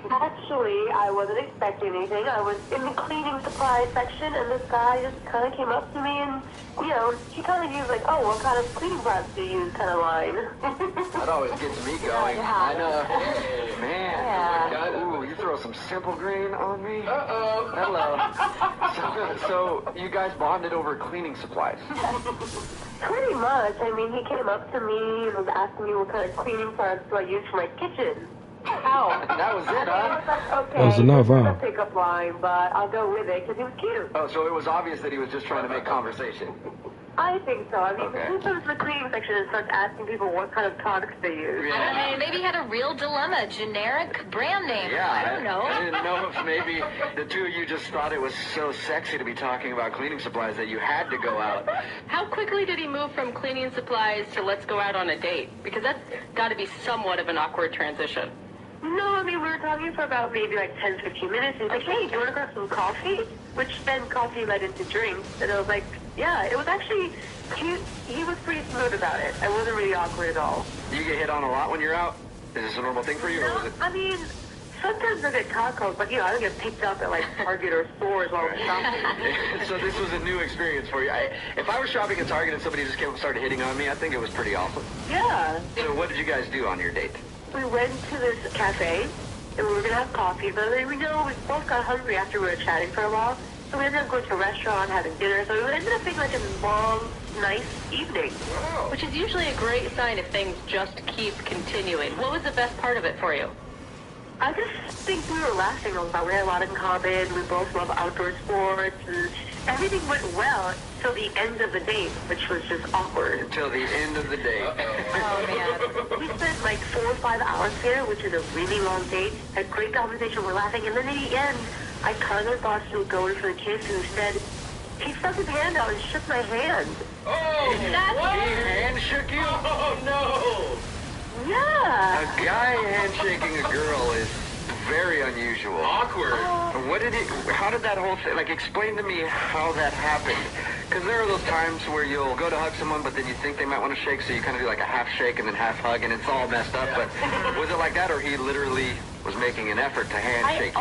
Actually, I wasn't expecting anything. I was in the cleaning supply section, and this guy just kind of came up to me, and, you know, he kind of used, like, oh, what kind of cleaning products do you use kind of line. That always gets me going. Yeah. I know. Man. Yeah. Ooh, you throw some Simple Green on me? Uh-oh. Hello. So you guys bonded over cleaning supplies? Pretty much. I mean, he came up to me and was asking me what kind of cleaning products do I use for my kitchen. Ow. That was it, huh? I was like, okay, That was enough, this is huh? a pickup line, but I'll go with it because he was cute. Oh, so it was obvious that he was just trying to make conversation. I think so. I mean, Okay. who goes to the cleaning section and starts asking people what kind of products they use? I mean, maybe he had a real dilemma, generic brand name. Yeah, I don't know. I didn't know if maybe the two of you just thought it was so sexy to be talking about cleaning supplies that you had to go out. How quickly did he move from cleaning supplies to let's go out on a date? Because that's got to be somewhat of an awkward transition. No, I mean, we were talking for about maybe like 10, 15 minutes. He's like, hey, do you want to grab some coffee? Which then coffee led into drinks. And I was like, yeah, it was actually, he was pretty smooth about it. I wasn't really awkward at all. Do you get hit on a lot when you're out? Is this a normal thing for you? Or was it... I mean, sometimes I get tacos, but, you know, I don't get picked up at like Target or stores while I'm shopping. So this was a new experience for you. If I was shopping at Target and somebody just came and started hitting on me, I think it was pretty awesome. Yeah. So what did you guys do on your date? We went to this cafe, and we were going to have coffee, but then we both got hungry after we were chatting for a while, so we ended up going to a restaurant, having dinner, so it ended up being like a long, nice evening. Which is usually a great sign if things just keep continuing. What was the best part of it for you? I just think we were laughing a lot. We had a lot in common. We both love outdoor sports, and everything went well till the end of the date, which was just awkward. Until the end of the day. Oh, man. We spent like 4 or 5 hours there, which is a really long date. Had great conversation. We're laughing. And then at the end, I kind of thought she was going for the kiss, and said, he stuck his hand out and shook my hand. Oh, what? He hand shook you? Oh, no. Yeah. A guy handshaking a girl is very unusual. Awkward. How did that whole thing, like, explain to me how that happened? Because there are those times where you'll go to hug someone, but then you think they might want to shake, so you kind of do like a half shake and then half hug, and it's all messed up. But was it like that, or he literally was making an effort to handshake you?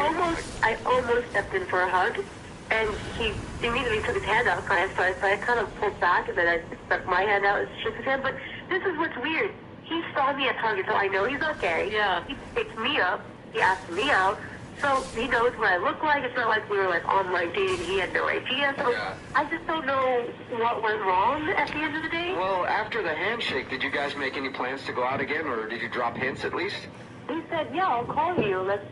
I almost stepped in for a hug, and he immediately took his hand out, so I kind of pulled back, and then I stuck my hand out and shook his hand. But this is what's weird. He saw me at Target, so I know he's okay. Yeah. He picked me up. He asked me out. So he knows what I look like. It's not like we were like online dating. He had no idea. So I just don't know what went wrong at the end of the day. Well, after the handshake, did you guys make any plans to go out again, or did you drop hints at least? He said, yeah, I'll call you. Let's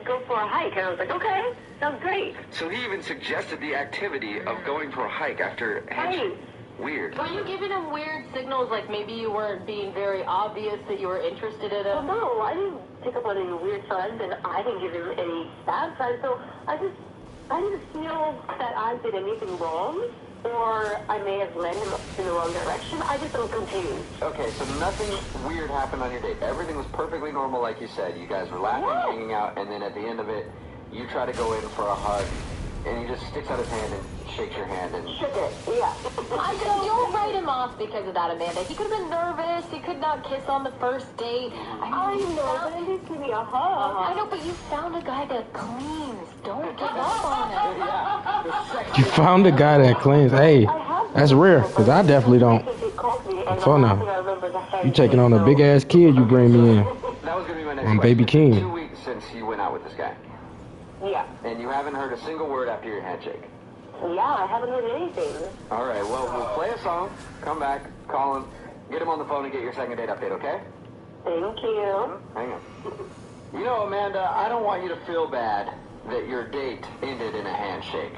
go for a hike. And I was like, okay, sounds great. So he even suggested the activity of going for a hike after handshake. Weird. Were you giving him weird signals, like maybe you weren't being very obvious that you were interested in him? Well, no, I didn't pick up on any weird signs, and I didn't give him any bad signs, so I didn't feel that I did anything wrong, or I may have led him in the wrong direction. I just felt confused. Okay, so nothing weird happened on your date. Everything was perfectly normal, like you said. You guys were laughing, hanging out, and then at the end of it, you try to go in for a hug, and he just sticks out his hand and shakes your hand and... Shook it, yeah. Don't write him off because of that, Amanda. He could have been nervous. He could not kiss on the first date. I know, but at least give me a hug. I know, but you found a guy that cleans. Don't give up on him. You found a guy that cleans. Hey, that's rare, because I definitely don't. So now, you taking on a big-ass kid, you bring me in. That was going to be my next I'm question. Baby King. 2 weeks since you went out with this guy. Yeah. And you haven't heard a single word after your handshake. Yeah, I haven't heard anything. All right, well, we'll play a song, come back, call him, get him on the phone and get your second date update, okay? Thank you. Hang on. You know, Amanda, I don't want you to feel bad that your date ended in a handshake.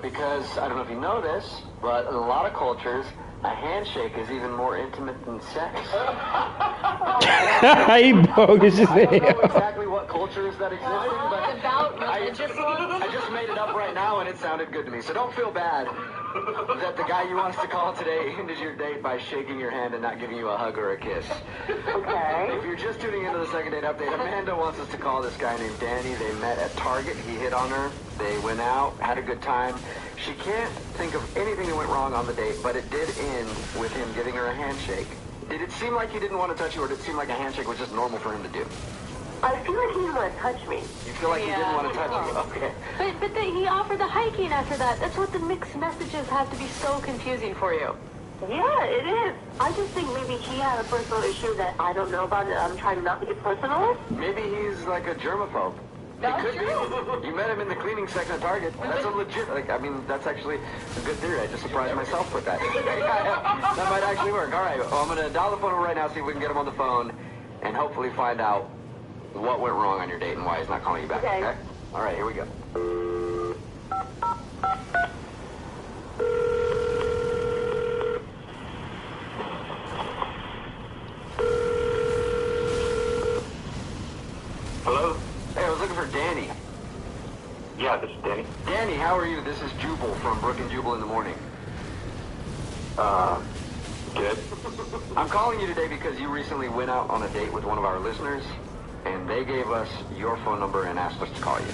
Because, I don't know if you know this, but in a lot of cultures, a handshake is even more intimate than sex. He bogus as I don't know hell. exactly what cultures that exist in, but About religious I just made it up right now and it sounded good to me. So don't feel bad that the guy you want us to call today ended your date by shaking your hand and not giving you a hug or a kiss. Okay. If you're just tuning into the second date update, Amanda wants us to call this guy named Danny. They met at Target. He hit on her. They went out, had a good time. She can't think of anything that went wrong on the date, but it did end with him giving her a handshake. Did it seem like he didn't want to touch you, or did it seem like a handshake was just normal for him to do? I feel like he didn't want to touch me. You feel like he didn't want to touch you? Okay. But he offered the hiking after that. That's what the mixed messages have to be so confusing for you. Yeah, it is. I just think maybe he had a personal issue that I don't know about that I'm trying not to get personal. Maybe he's like a germaphobe. It could be. You met him in the cleaning section at Target. That's a legit, that's actually a good theory. I just surprised myself with that. That might actually work. All right, well, I'm going to dial the phone right now, see if we can get him on the phone, and hopefully find out what went wrong on your date and why he's not calling you back, okay? All right, here we go. Hello? Hey, I was looking for Danny. Yeah, this is Danny. Danny, how are you? This is Jubal from Brook and Jubal in the Morning. Good. I'm calling you today because you recently went out on a date with one of our listeners, and they gave us your phone number and asked us to call you.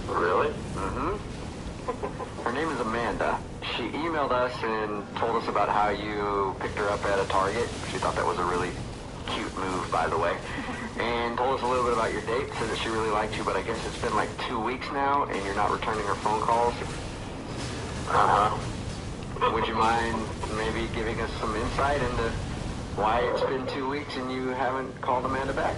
Really? Mm-hmm. Her name is Amanda. She emailed us and told us about how you picked her up at a Target. She thought that was a really cute move, by the way. And told us a little bit about your date, said that she really liked you, but I guess it's been like 2 weeks now, and you're not returning her phone calls. Uh-huh. Would you mind maybe giving us some insight into why it's been 2 weeks and you haven't called Amanda back?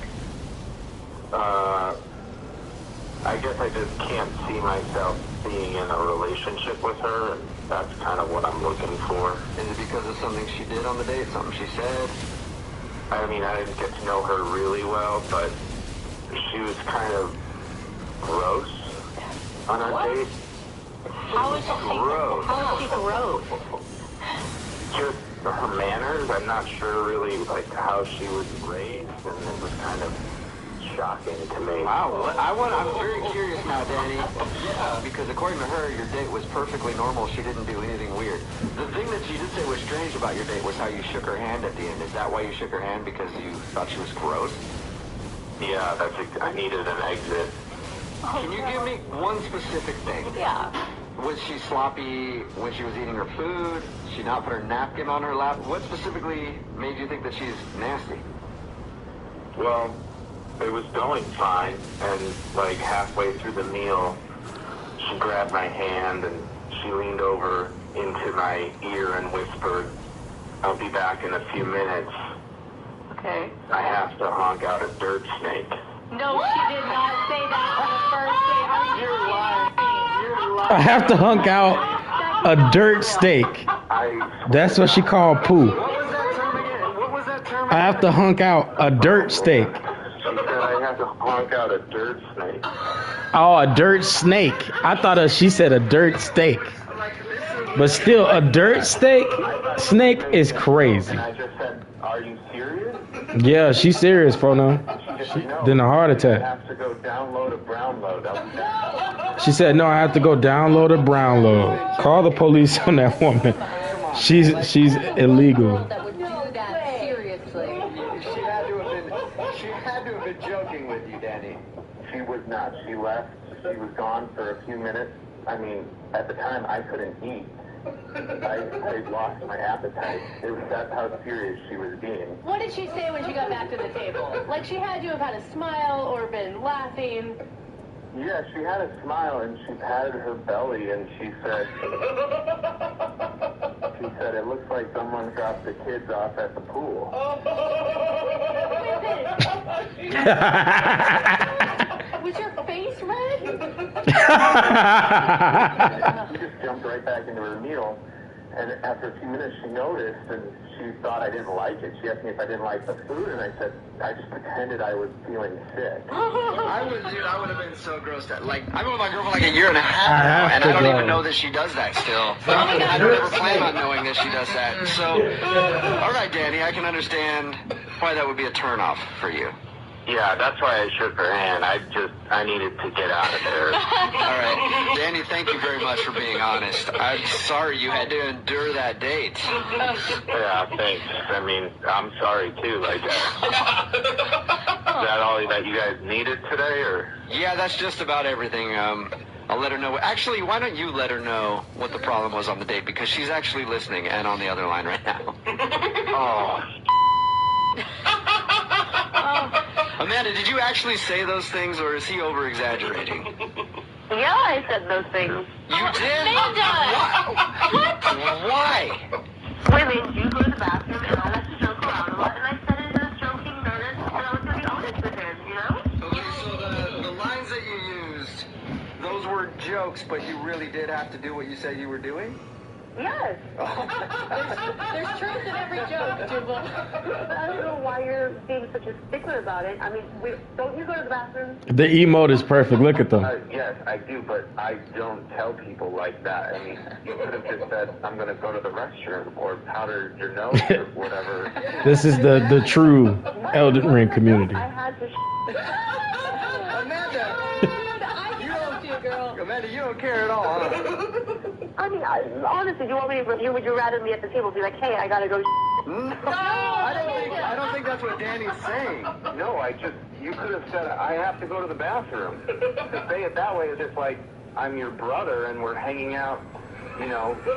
I guess I just can't see myself being in a relationship with her, and that's kind of what I'm looking for. Is it because of something she did on the date, something she said? I mean, I didn't get to know her really well, but she was kind of gross on our date. How is she gross? How is she gross? Just her manners. I'm not sure really like how she was raised, and it was kind of shocking to me. Wow, I'm very curious now, Danny. Because according to her, your date was perfectly normal. She didn't do anything weird. The thing that she did say was strange about your date was how you shook her hand at the end. Is that why you shook her hand? Because you thought she was gross? Yeah, I needed an exit. Can you give me one specific thing? Yeah. Was she sloppy when she was eating her food? Did she not put her napkin on her lap? What specifically made you think that she's nasty? Well, it was going fine, and like halfway through the meal, she grabbed my hand and she leaned over into my ear and whispered, "I'll be back in a few minutes. Okay. I have to honk out a dirt snake." No, she did not say that on the first date. You're lying. I have to hunk out a dirt steak. That's what she called poo. What was that term again? What was that term I have to hunk out a dirt steak. She said I have to honk out a dirt snake. Oh, a dirt snake. I thought she said a dirt steak. But still, a dirt steak snake is crazy. And I just said, "Are you serious?" Yeah, she's serious, Fono. Then a heart I attack. have to go download a brown load. She said, "No, I have to go download a brown load. Call the police on that woman. She's illegal." That would do that seriously. She had to have been joking with you, Danny. She was not. She left. She was gone for a few minutes. I mean, at the time, I couldn't eat. I lost my appetite. That's how serious she was being. What did she say when she got back to the table? Like she had to have had a smile or been laughing. Yeah, she had a smile and she patted her belly and she said, "It looks like someone dropped the kids off at the pool." Was your face red? She just jumped right back into her meal, and after a few minutes she noticed and she thought I didn't like it. She asked me if I didn't like the food, and I said I just pretended I was feeling sick. I would have been so grossed out. Like, I've been with my girlfriend like a year and a half now, and I don't even know that she does that still. I don't ever plan on knowing that she does that. So, all right, Danny, I can understand why that would be a turnoff for you. Yeah, that's why I shook her hand. I needed to get out of there. All right. Danny, thank you very much for being honest. I'm sorry you had to endure that date. Yeah, thanks. I mean, I'm sorry, too. Like, is that all that you guys needed today, or? Yeah, that's just about everything. I'll let her know. Actually, why don't you let her know what the problem was on the date? Because she's actually listening and on the other line right now. Oh. Amanda, did you actually say those things, or is he over-exaggerating? Yeah, I said those things. You did? Amanda! What? Why? We made you go to the bathroom, and I like to joke around a lot, and I said it in a joking manner, and I was going to be honest with him, you know? Okay, so the line jokes, but you really did have to do what you said you were doing? Yes. There's truth in every joke, Jubal. I don't know why you're being such a stickler about it. I mean, don't you go to the bathroom? The emote is perfect. Look at them. Yes, I do, but I don't tell people like that. I mean, you could have just said, I'm going to go to the restroom, or powder your nose, or whatever. This is the true Elden Ring community. I had to Amanda! I told you, girl. Amanda, you don't care at all, huh? I mean, honestly, do you want me to review? Would you rather me at the table be like, hey, I gotta go? No, I don't think that's what Danny's saying. No, you could have said, I have to go to the bathroom. To say it that way is just like, I'm your brother and we're hanging out, you know. Oh,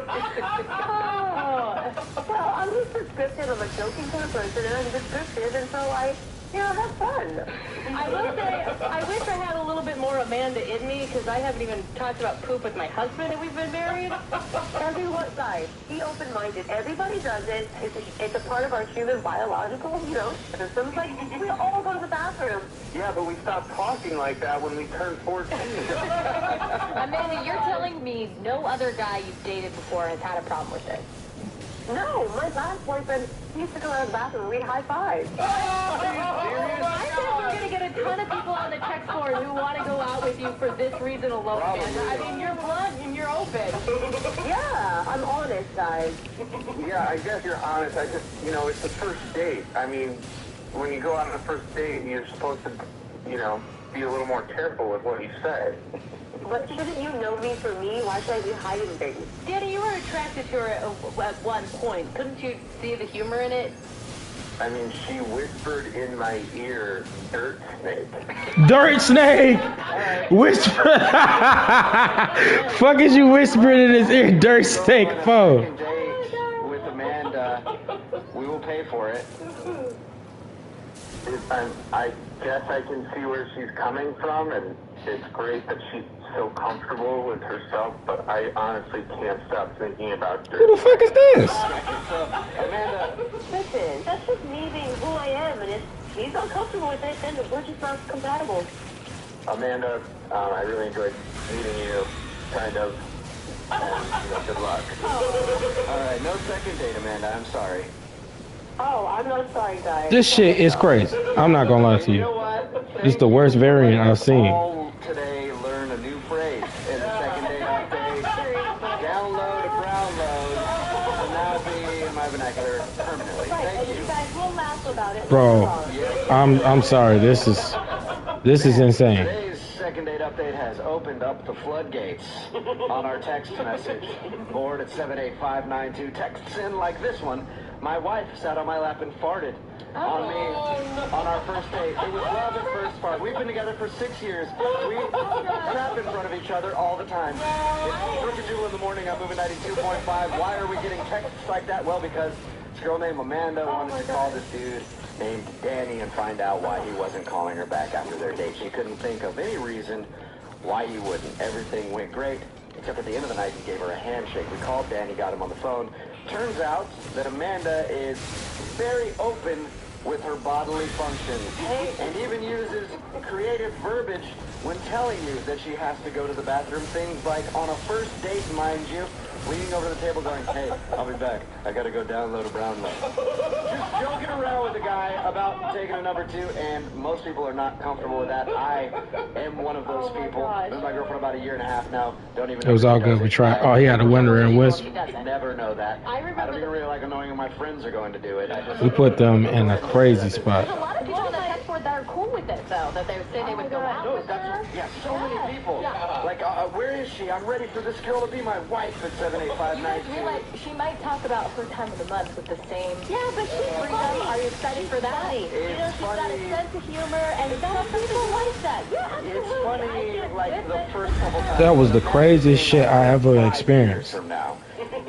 well, I'm just descriptive. I'm a joking kind of person, and I'm descriptive, and so I have fun. I will say, I wish I had a little bit more Amanda in me, because I haven't even talked about poop with my husband and we've been married. Everyone, guys, be open-minded. Everybody does it. It's a part of our human biological, systems. Like, we all go to the bathroom. Yeah, but we stopped talking like that when we turned 14. Amanda, you're telling me no other guy you've dated before has had a problem with this? No, my last boyfriend, he used to go out of the bathroom and we'd high-five. I said we're going to get a ton of people on the text board who want to go out with you for this reason alone, Amanda. I mean, you're blunt and you're open. Yeah, I'm honest, guys. Yeah, I guess you're honest. I just, it's the first date. I mean, when you go out on the first date, you're supposed to, be a little more careful with what you say. But shouldn't you know me for me? Why should I be hiding things? Danny, you were attracted to her at one point. Couldn't you see the humor in it? I mean, she whispered in my ear, "Dirt snake." Dirt snake! Whisper. Fuck is you whispering in his ear, dirt snake phone? With Amanda, we will pay for it. I guess I can see where she's coming from, and it's great that she's so comfortable with herself, but I honestly can't stop thinking about her. Who the fuck is this? Amanda, listen, that's just me being who I am, and if she's uncomfortable with it, then we're just not compatible. Amanda, I really enjoyed meeting you, kind of, and good luck. All right, no second date, Amanda. I'm sorry. Oh, I'm not sorry, guys. This shit is crazy. I'm not gonna lie to you. This is the worst variant I've seen. All today learn a new phrase in the second date update. Download a brown load will now be in my vernacular permanently. Thank you. Guys, we'll laugh about it. Bro, I'm sorry. This is insane. Today's second date update has opened up the floodgates on our text message board at 78592. Texts in like this one. My wife sat on my lap and farted on me on our first date. It was love at first fart. We've been together for 6 years. We crap in front of each other all the time. It's Brooke and Jewel in the morning. I'm moving 92.5. Why are we getting texts like that? Well, because this girl named Amanda wanted to call this dude named Danny and find out why he wasn't calling her back after their date. She couldn't think of any reason why he wouldn't. Everything went great, except at the end of the night he gave her a handshake. We called Danny, got him on the phone. Turns out that Amanda is very open with her bodily functions and even uses creative verbiage when telling you that she has to go to the bathroom. Things like on a first date, mind you, leaning over the table going, "Hey, I'll be back. I gotta go download a brown note." Just joking around with the guy about taking a number 2, and most people are not comfortable with that. I am one of those people. Been with my girlfriend about 1.5 years now. Don't even know. It was all good. We tried. Oh, he had a winner and whisper. Never know that. I don't even really like knowing when my friends are going to do it. We put them in a crazy spot. There's a lot of people on the text board that are cool with it, though, that they would say they would go out with her. Yeah, so many people. Like, where is she? I'm ready for this girl to be my wife at 78592. You guys realize she might talk about her time of the month with the same. Yeah, but she's funny. Are you excited for that? It's she's got a sense of humor, and some people like that. Yeah, absolutely. It's funny, like the first couple times. That was the craziest shit I ever experienced. From now,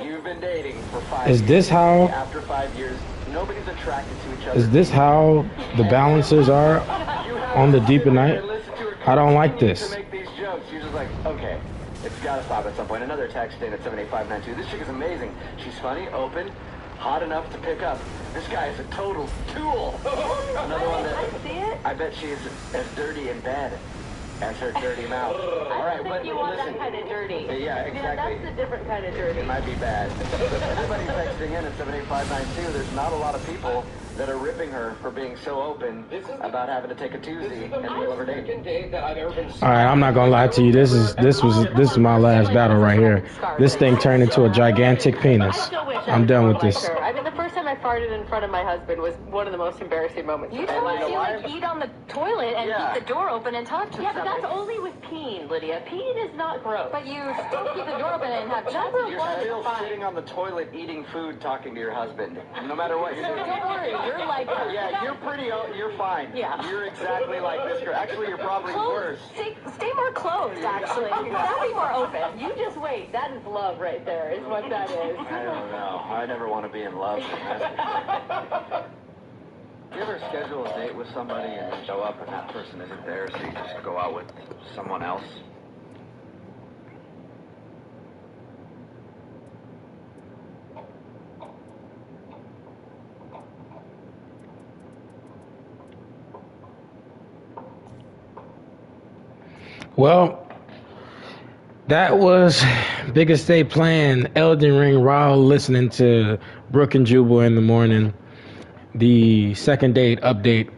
you've been dating for 5 Is this how? After 5 years, nobody's attracted to each other. Is this how the balancers are on the deep at night? I don't like this. To make these jokes, you're just like, okay, it's got to stop at some point. Another text in at 78592. This chick is amazing. She's funny, open, hot enough to pick up. This guy is a total tool. Another one that I bet she's as dirty in bed That's her dirty mouth. All right, I think you want that kind of dirty. Yeah, exactly. That's a different kind of dirty. It might be bad. Everybody's texting in at 78592. There's not a lot of people that are ripping her for being so open about having to take a Tuesday in the middle of her date. All right, I'm not gonna lie to you. This is my last battle right here. This thing turned into a gigantic penis. I'm done with this. I mean, the first time I farted in front of my husband was one of the most embarrassing moments. You told me to like eat on the toilet and keep the door open and talk to Yeah, but somebody. that's only with peeing, Lydia. Peeing is not gross. But you still keep the door open and have chat. You're still sitting on the toilet eating food, talking to your husband, no matter what you're doing. Don't worry, you're like her. Yeah, you're fine. Yeah. You're exactly like this girl. Actually, you're probably worse. Stay more closed, actually. That'll be more open. You just wait. That is love right there, is what that is. I don't know. I never want to be in love. You ever schedule a date with somebody and you show up and that person isn't there, so you just go out with someone else? Well, that was Biggest Day Plan, Elden Ring Raw, listening to Brooke and Jubal in the morning. The second date update.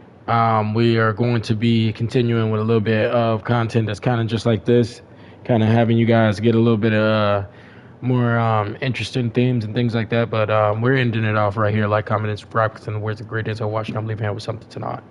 We are going to be continuing with a little bit of content that's kind of just like this, kind of having you guys get a little bit of more interesting themes and things like that. But we're ending it off right here. Like, comment, and subscribe, because in the words of great days I watched, I'm leaving here with something tonight.